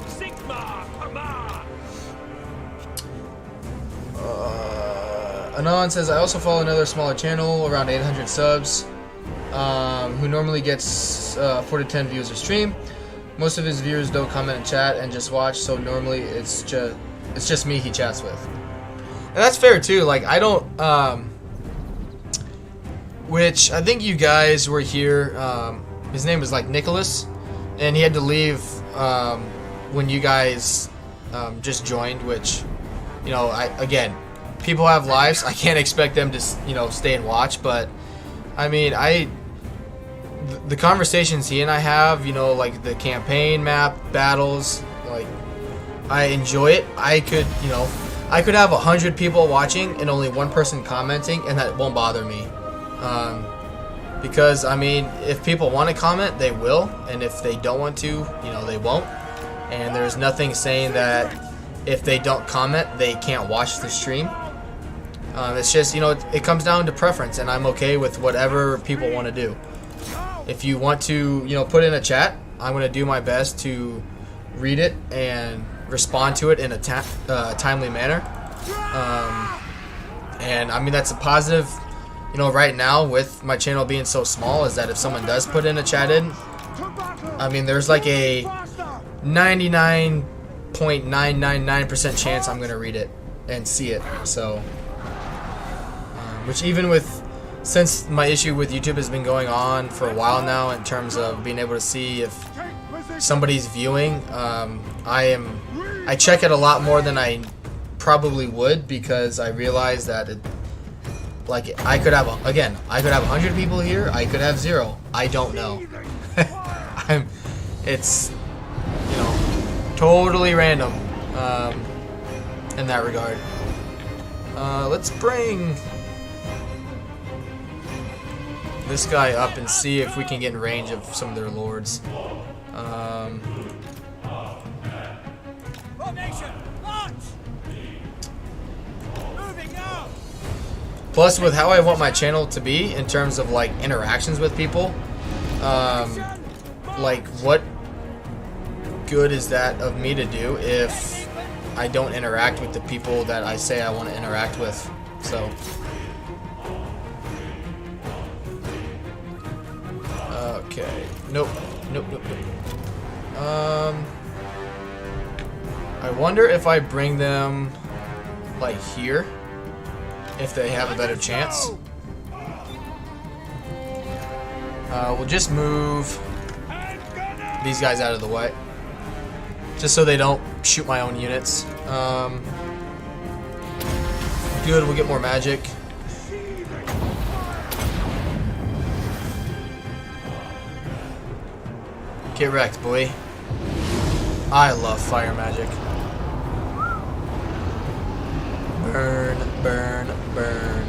Sigma, come on. Anon says, I also follow another smaller channel, around 800 subs, who normally gets 4 to 10 views a stream. Most of his viewers don't comment and chat and just watch, so normally it's just me he chats with. And that's fair too. Like I don't, which I think you guys were here. His name was like Nicholas, and he had to leave when you guys just joined. Which, you know, again, people have lives. I can't expect them to, you know, stay and watch. But I mean, the conversations he and I have, you know, like the campaign map battles, like I enjoy it. I could have 100 people watching and only one person commenting, and that won't bother me. Because I mean, if people want to comment, they will, and if they don't want to, you know, they won't. And there's nothing saying that if they don't comment, they can't watch the stream. It's just, you know, it comes down to preference, and I'm okay with whatever people want to do. If you want to, you know, put in a chat, I'm going to do my best to read it and respond to it in a timely manner. And I mean, that's a positive, you know, right now with my channel being so small, is that if someone does put in a chat in, I mean, there's like a 99.999% chance I'm going to read it and see it. So, which even with, since my issue with YouTube has been going on for a while now in terms of being able to see if somebody's viewing, I check it a lot more than I probably would, because I realize that it, like, I could have 100 people here, I could have 0, I don't know. It's, you know, totally random in that regard. Let's bring this guy up and see if we can get in range of some of their lords. Plus, with how I want my channel to be in terms of like interactions with people, like what good is that of me to do if I don't interact with the people that I say I want to interact with? So, okay, nope. I wonder if I bring them like here, if they have a better chance. We'll just move these guys out of the way, just so they don't shoot my own units. Good, we'll get more magic. Get wrecked, boy. I love fire magic. Burn, burn, burn.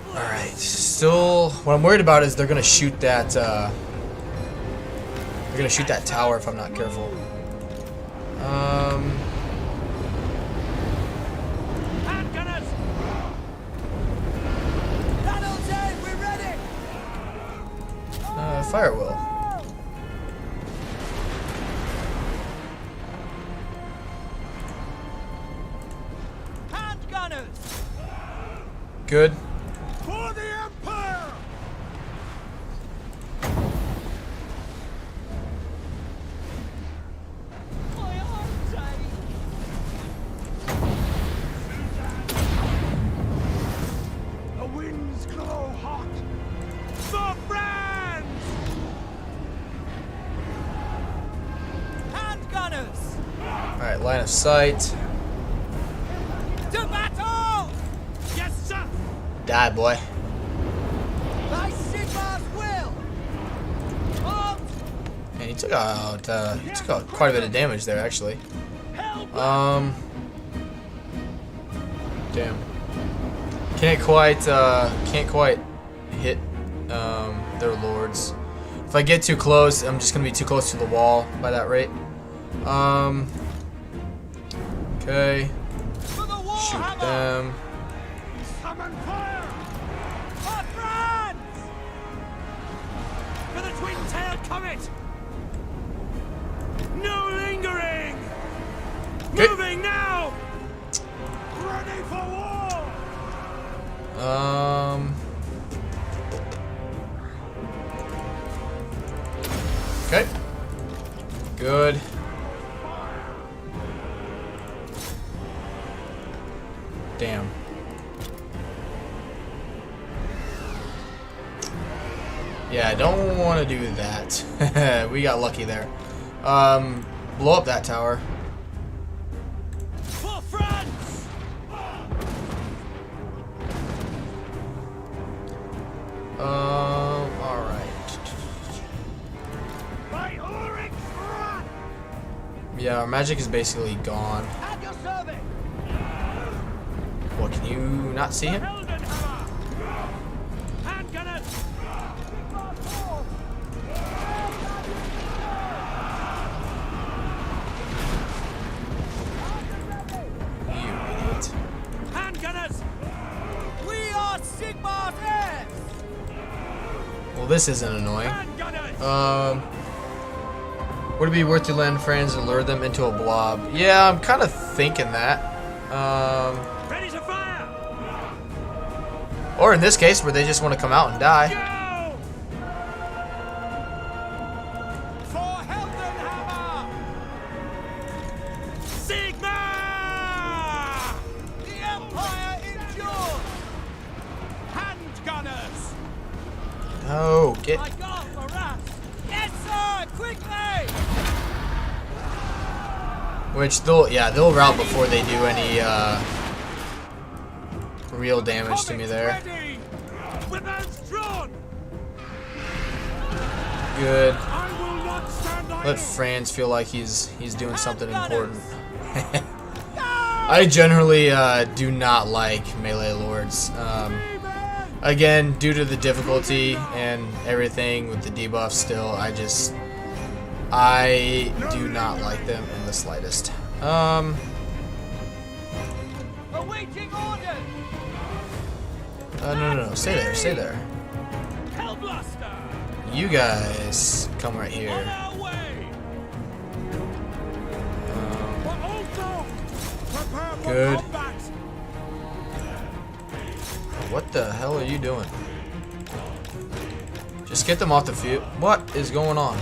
Alright, still, what I'm worried about is they're gonna shoot that, tower if I'm not careful. Fire will. Good. For the Empire! My arms, Daddy. The winds glow hot. For France! Handgunners! Alright, line of sight. To battle! Yes, sir! Die, boy. By Sigmar's will! And he took out quite a bit of damage there, actually. Damn. Can't quite hit their lords. If I get too close, I'm just gonna be too close to the wall by that rate. Okay. Shoot them. Summon fire! For France! For the twin-tailed comet! No lingering! Okay. Moving now! Ready for war! Okay. Good. Damn. Yeah, I don't want to do that. We got lucky there. Blow up that tower. For France! Alright. By Ulrich's wrath! Yeah, our magic is basically gone. At your service! What, can you not see him? Handgunners! Well, this isn't annoying. Would it be worth to lend friends and lure them into a blob? Yeah, I'm kind of thinking that. Ready to fire! Or in this case, where they just want to come out and die. Go! For Heldenhammer! Sigma! The Empire endures! Handgunners! Oh, get. I got the rat! Yes, sir! Quickly! Which they'll rout before they do any real damage to me there. Ready! Weapons drawn! Good. I will not stand idle! Let Franz feel like he's doing something important. I generally do not like melee lords. Again, due to the difficulty and everything with the debuff still, I do not like them in the slightest. Awaiting orders! No, stay there. Hellblaster! You guys come right On here. our way! But also, prepare for Good. combat. What the hell are you doing? Just get them off the field. What is going on?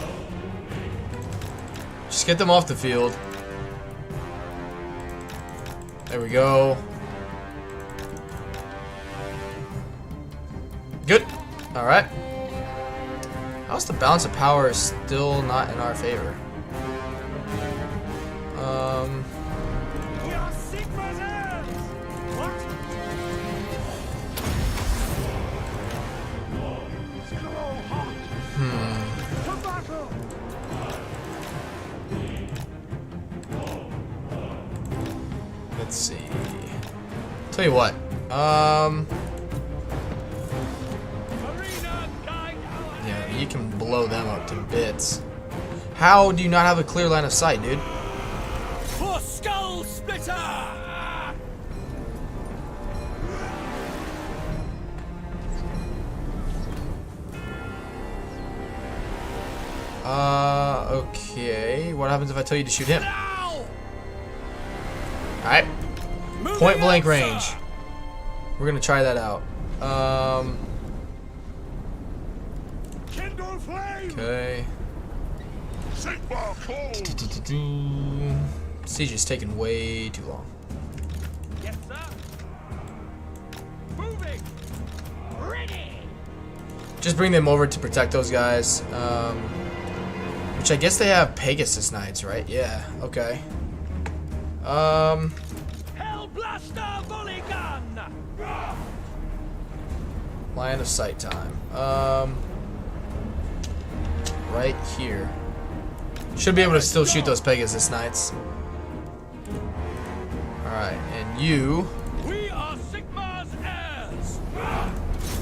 Just get them off the field. There we go. Good. Alright. How's the balance of power still not in our favor? We are Sigma's heirs! What? To battle! Let's see. Tell you what. Arena guide our Yeah, you can blow them up to bits. How do you not have a clear line of sight, dude? for Skull Splitter! Okay. What happens if I tell you to shoot him? Now! Alright. Moving Point blank on, range. sir. We're gonna try that out. Kindle flame! Okay. Sigma cold! Siege is taking way too long. Yes, sir. Moving. Ready. Just bring them over to protect those guys. Which I guess they have Pegasus Knights, right? Yeah. Okay. Hellblaster volley gun. Line of sight time. Right here. Should be able to still shoot those Pegasus Knights. Alright, and you. We are Sigma's heirs.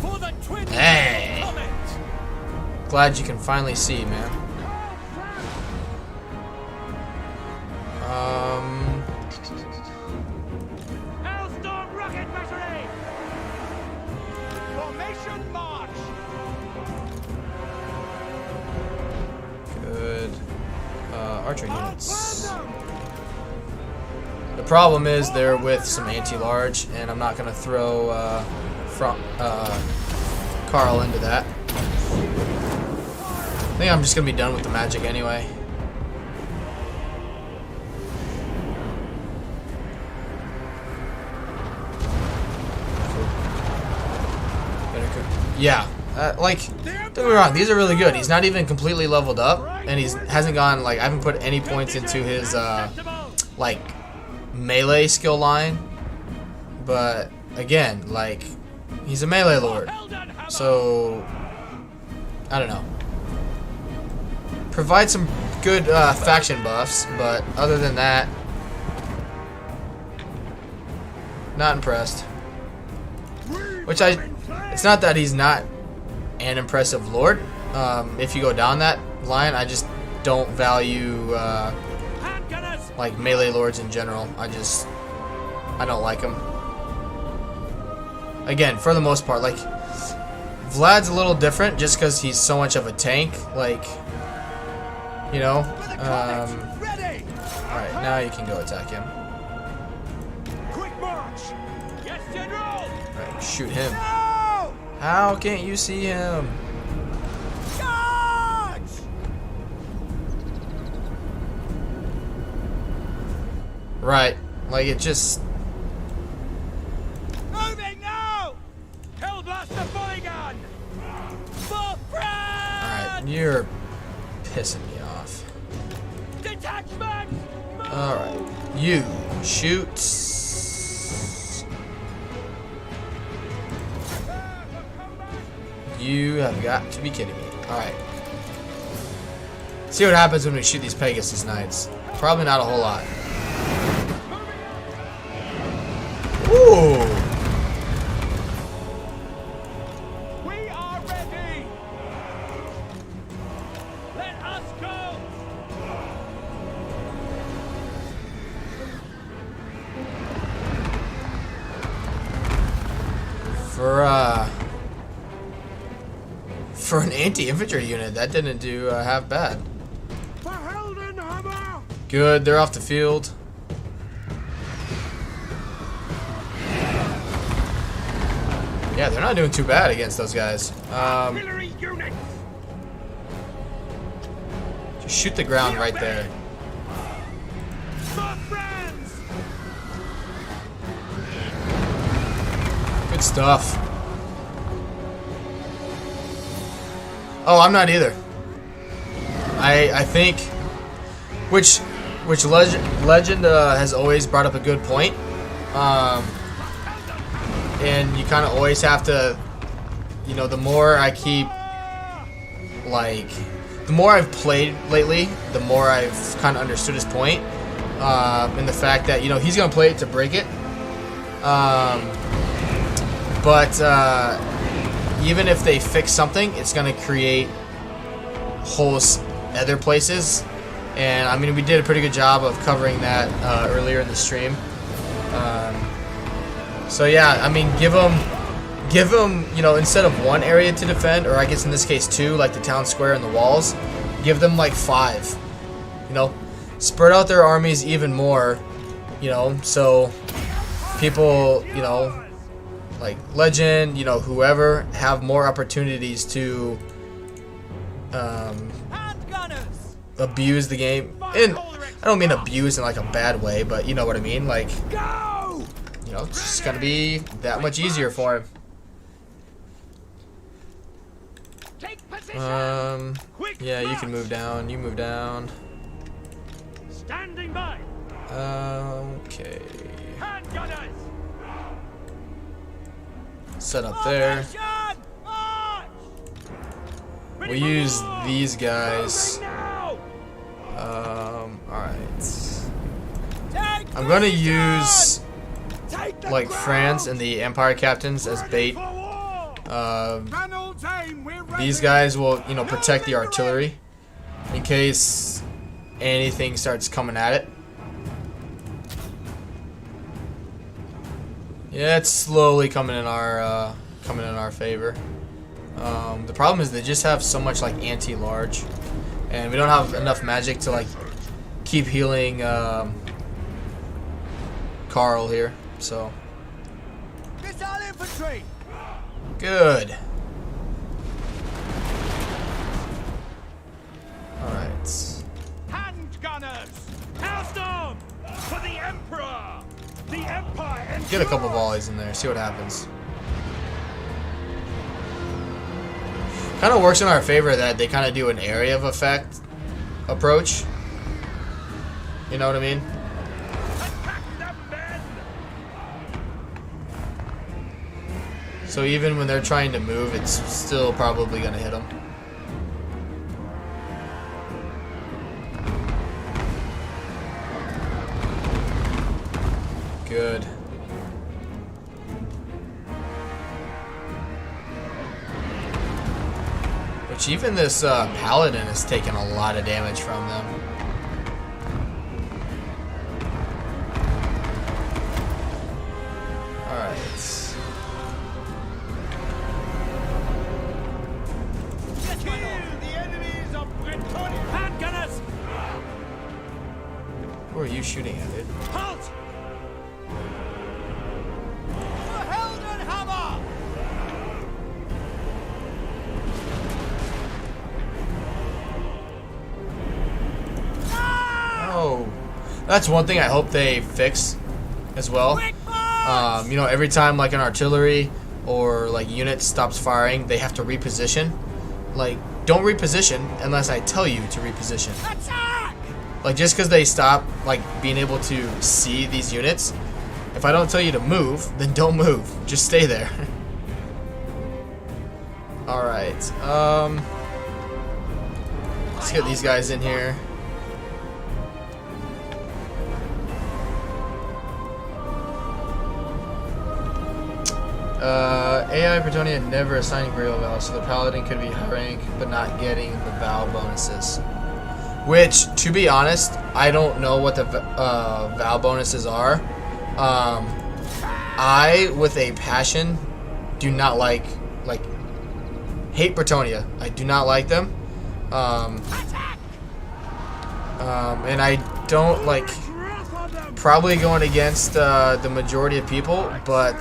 For the twin Hey. comet. Glad you can finally see, man. Hellstorm rocket battery. Formation march. Good. Archer units. The problem is they're with some anti-large, and I'm not gonna throw Carl into that. I think I'm just gonna be done with the magic anyway. Yeah, like, don't get me wrong, these are really good. He's not even completely leveled up, and he hasn't gone, like, I haven't put any points into his, like, melee skill line. But, again, like, he's a melee lord. So, I don't know. Provide some good faction buffs, but other than that, not impressed. Which it's not that he's not an impressive lord. If you go down that line, I just don't value like melee lords in general. I don't like them. Again, for the most part, like Vlad's a little different just because he's so much of a tank. Like, you know. Alright, now you can go attack him. Quick march! Yes, General! Alright, shoot him. No! How can't you see him? Charge! Right. Like, it just... Moving now! Hellblaster volley gun! For France! Alright, you're pissing me off. Detachment! Alright. You shoot. You have got to be kidding me. Alright. See what happens when we shoot these Pegasus Knights. Probably not a whole lot. Ooh! We are ready! Let us go! For an anti-infantry unit, that didn't do half bad. Good, they're off the field. Yeah, they're not doing too bad against those guys. Just shoot the ground right there. Good stuff. Oh, I'm not either. I think, which legend has always brought up a good point. And you kind of always have to, you know, the more I keep, like, the more I've played lately, the more I've kind of understood his point. And the fact that, you know, he's going to play it to break it. But even if they fix something, it's going to create holes other places. And, I mean, we did a pretty good job of covering that earlier in the stream. So yeah, I mean, give them, you know, instead of one area to defend, or I guess in this case two, like the town square and the walls, give them like 5. You know, spread out their armies even more. You know, so people, you know, like Legend, you know, whoever, have more opportunities to abuse the game. And I don't mean abuse in like a bad way, but you know what I mean, like. You know, it's just gonna be that much easier for him. Yeah, you can move down. You move down. Standing by. Okay. Set up there. We'll use these guys. Alright. I'm gonna use like France and the Empire captains as bait. These guys will, you know, protect the artillery in case anything starts coming at it. Yeah, it's slowly coming in our favor. The problem is they just have so much like anti-large, and we don't have enough magic to like keep healing Carl here. So good. All right. Hand gunners, cast on for the Emperor. The Empire. Get a couple volleys in there. See what happens. Kind of works in our favor that they kind of do an area of effect approach. You know what I mean? So even when they're trying to move, it's still probably going to hit them. Good. Which even this paladin is taking a lot of damage from them. you shooting at, dude? Halt! The Heldenhammer! Oh, that's one thing I hope they fix as well. You know, every time like an artillery or like unit stops firing, they have to reposition. Like, don't reposition unless I tell you to reposition. Like, just because they stop like being able to see these units, if I don't tell you to move, then don't move. Just stay there. All right. Let's get these guys in here. AI Bretonia never assigning Grail Vow, so the Paladin could be high rank, but not getting the Vow bonuses. Which, to be honest, I don't know what the Vow bonuses are. I, with a passion, do not hate Bretonia. I do not like them. And I don't like, probably going against the majority of people, but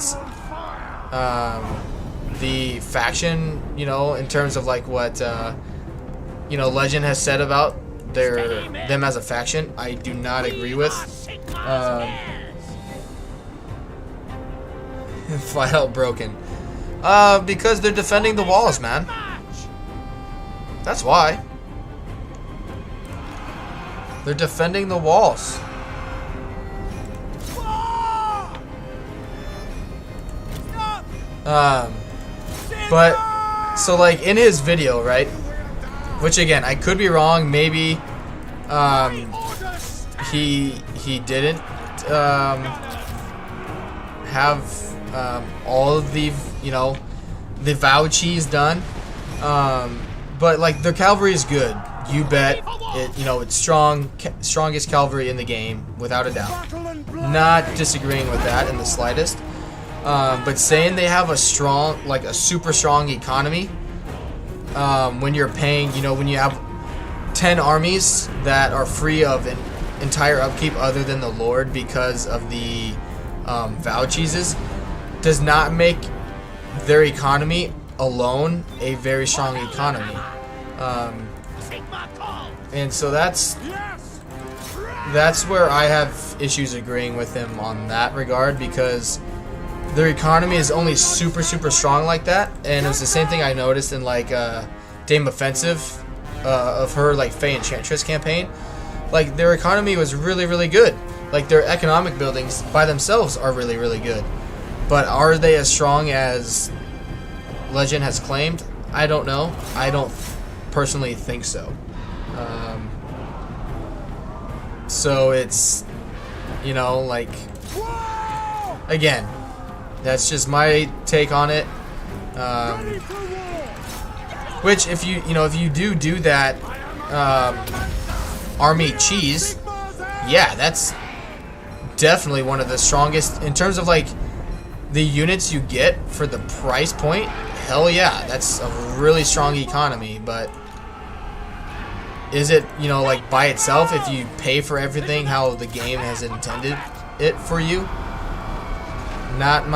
the faction, you know, in terms of like what you know, Legend has said about them as a faction, I do not agree with. Flat out broken. Because they're defending the walls, man. That's why. They're defending the walls. But so like in his video, right? Which again, I could be wrong. Maybe he didn't have all of the, you know, the Vow cheese done. But like their cavalry is good. You bet. It, you know, it's strongest cavalry in the game without a doubt. Not disagreeing with that in the slightest. But saying they have a strong, like a super strong economy, when you're paying, you know, when you have 10 armies that are free of an entire upkeep other than the Lord because of the Vow cheeses, does not make their economy alone a very strong economy. And so that's where I have issues agreeing with him on that regard, because their economy is only super strong like that. And it was the same thing I noticed in like Dame Offensive of her like Fey Enchantress campaign. Like their economy was really good. Like their economic buildings by themselves are really good. But are they as strong as Legend has claimed? I don't know. I don't personally think so. So it's, you know, like, again, that's just my take on it. Which, if you do that army cheese, yeah, that's definitely one of the strongest in terms of like the units you get for the price point. Hell yeah, that's a really strong economy. But is it, you know, like by itself, if you pay for everything how the game has intended it for you? Not in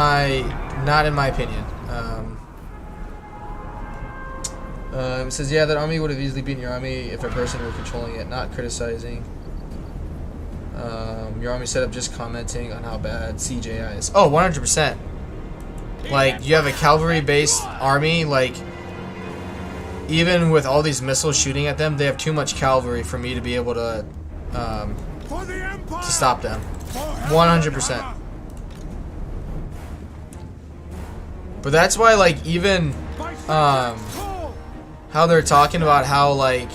my opinion. It says, yeah, that army would have easily beaten your army if a person were controlling it, not criticizing. Your army setup, just commenting on how bad CJI is. Oh, 100%. Like, you have a cavalry-based army, like, even with all these missiles shooting at them, they have too much cavalry for me to be able to stop them. 100%. But that's why, like, even how they're talking about how like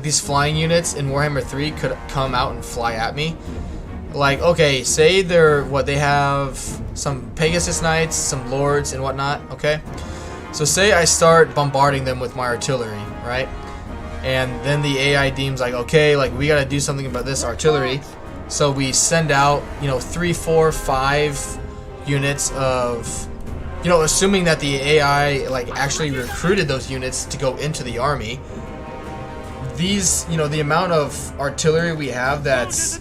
these flying units in Warhammer 3 could come out and fly at me. Like, okay, say they have some Pegasus Knights, some Lords and whatnot, okay? So say I start bombarding them with my artillery, right? And then the AI deems like, okay, like we gotta do something about this artillery. So we send out, you know, 3, 4, 5 units of, you know, assuming that the AI like actually recruited those units to go into the army. these, you know, the amount of artillery we have that's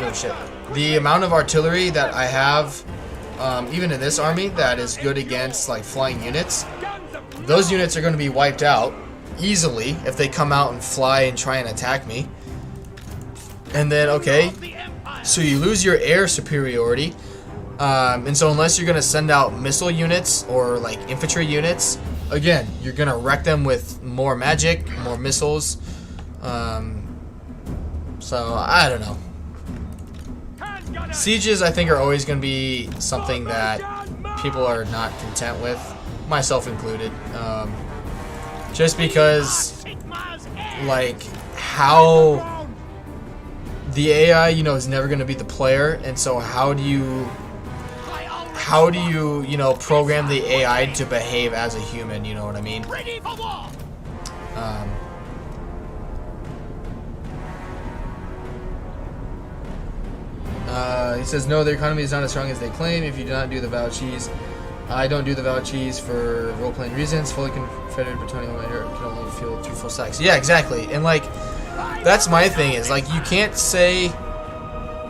oh shit. The amount of artillery that I have, even in this army, that is good against like flying units, those units are going to be wiped out easily if they come out and fly and try and attack me. And then, okay, so you lose your air superiority, and so unless you're going to send out missile units or like infantry units, again, you're going to wreck them with more magic, more missiles. So I don't know. Sieges, I think, are always going to be something that people are not content with, myself included. Just because, like, how the AI, you know, is never going to be the player, and so how do you, you know, program the AI to behave as a human? You know what I mean? He says, no, their economy is not as strong as they claim. If you do not do the Val cheese, I don't do the Val cheese for role-playing reasons. Fully confederate Bretonian later can only fuel 2 full stacks. Yeah, exactly. And, like, that's my thing is, like, you can't say,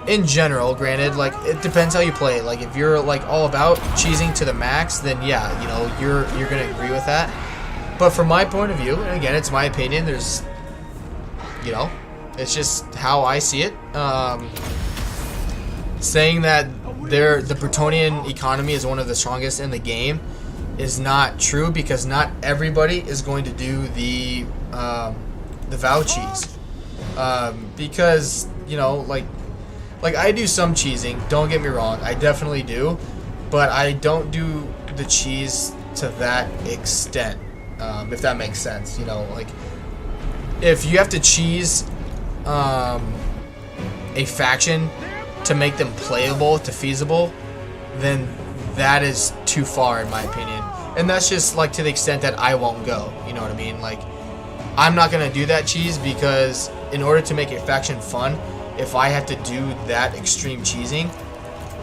in general, granted, like, it depends how you play it. Like, if you're, like, all about cheesing to the max, then, yeah, you know, you're going to agree with that. But from my point of view, and again, it's my opinion, there's, you know, it's just how I see it. Saying that the Bretonian economy is one of the strongest in the game is not true, because not everybody is going to do the Vow cheese. Because, you know, like I do some cheesing, don't get me wrong, I definitely do, but I don't do the cheese to that extent, if that makes sense. You know, like, if you have to cheese a faction to make them playable to feasible, then that is too far in my opinion. And that's just like to the extent that I won't go, you know what I mean? Like, I'm not gonna do that cheese, because in order to make a faction fun, if I have to do that extreme cheesing,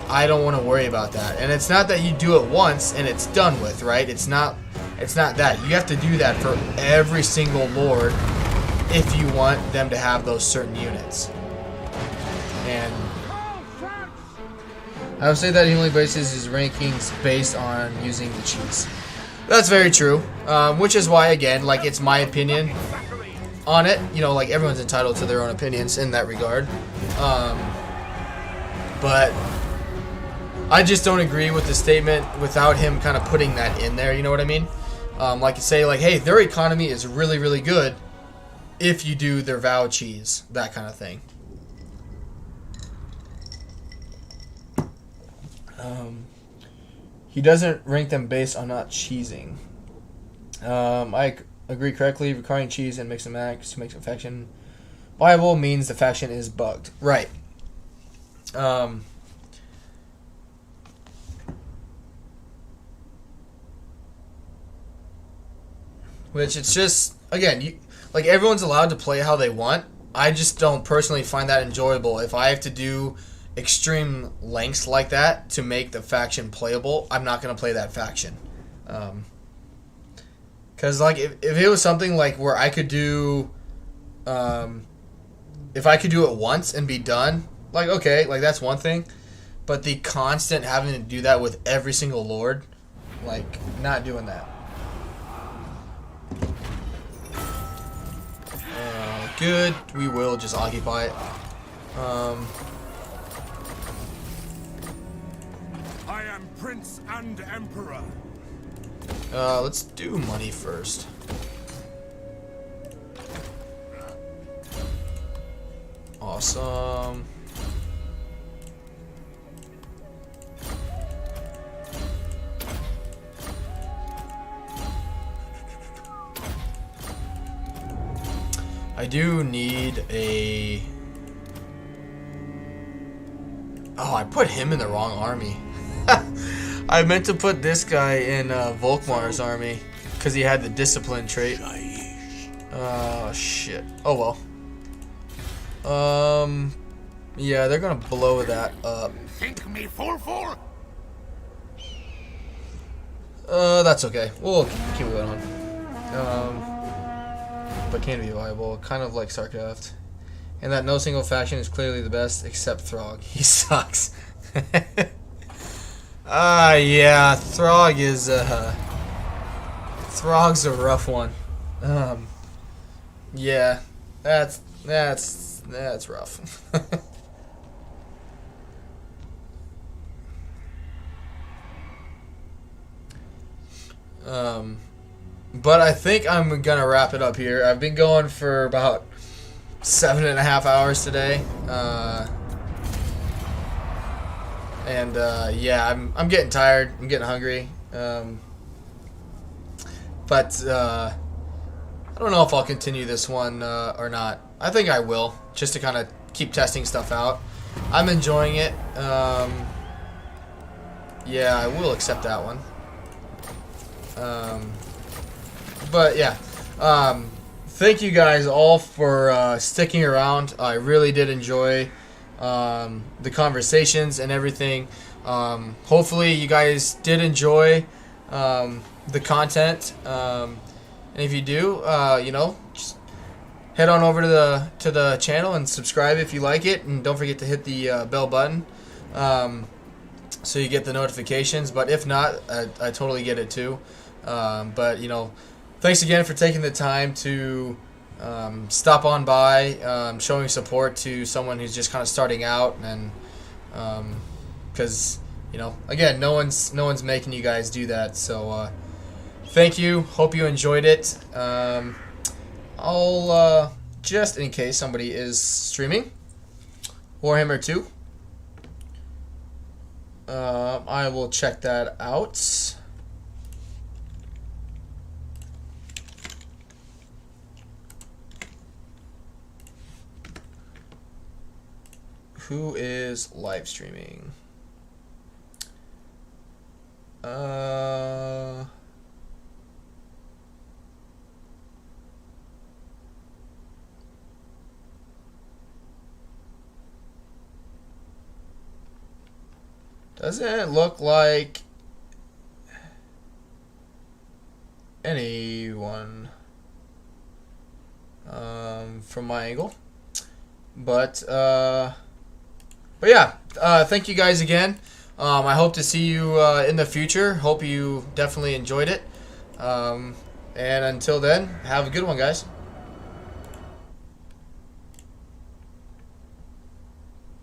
I don't want to worry about that. And it's not that you do it once and it's done with, right? It's not that. You have to do that for every single lord if you want them to have those certain units. And I would say that he only bases his rankings based on using the cheese. That's very true, which is why, again, like, it's my opinion on it. You know, like, everyone's entitled to their own opinions in that regard. But I just don't agree with the statement without him kind of putting that in there, you know what I mean? Like, say, like, hey, their economy is really, really good if you do their Vow cheese, that kind of thing. He doesn't rank them based on not cheesing. I agree correctly. Requiring cheese and mix and match to make a faction viable means the faction is bugged. Right. Which, it's just, again, like, everyone's allowed to play how they want. I just don't personally find that enjoyable. If I have to do extreme lengths like that to make the faction playable, I'm not going to play that faction. Because, like, if it was something like where I could do, if I could do it once and be done, like, okay, like, that's one thing. But the constant having to do that with every single lord, like, not doing that. Good, we will just occupy it. I am Prince and Emperor. Let's do money first. Awesome. I do need a... Oh, I put him in the wrong army. I meant to put this guy in Volkmar's army because he had the discipline trait. Oh, shit. Oh, well. Yeah, they're gonna blow that up. Think me fool? That's okay. We'll keep going on. but can be viable. Kind of like StarCraft. And that no single faction is clearly the best, except Throg. He sucks. Yeah, Throg is, Throg's a rough one. Yeah, that's rough. But I think I'm gonna wrap it up here. I've been going for about 7.5 hours today, yeah, I'm getting tired. I'm getting hungry. But I don't know if I'll continue this one or not. I think I will, just to kind of keep testing stuff out. I'm enjoying it. Yeah, I will accept that one. But yeah, thank you guys all for sticking around. I really did enjoy the conversations and everything. Hopefully you guys did enjoy the content, and if you do, you know, just head on over to the channel and subscribe if you like it, and don't forget to hit the bell button so you get the notifications. But if not, I totally get it too. But you know, thanks again for taking the time to stop on by, showing support to someone who's just kind of starting out, and because you know, again, no one's making you guys do that. So thank you. Hope you enjoyed it. I'll just in case somebody is streaming Warhammer 2, I will check that out. Who is live streaming? Doesn't look like anyone from my angle, but yeah, thank you guys again. I hope to see you in the future. Hope you definitely enjoyed it. And until then, have a good one, guys.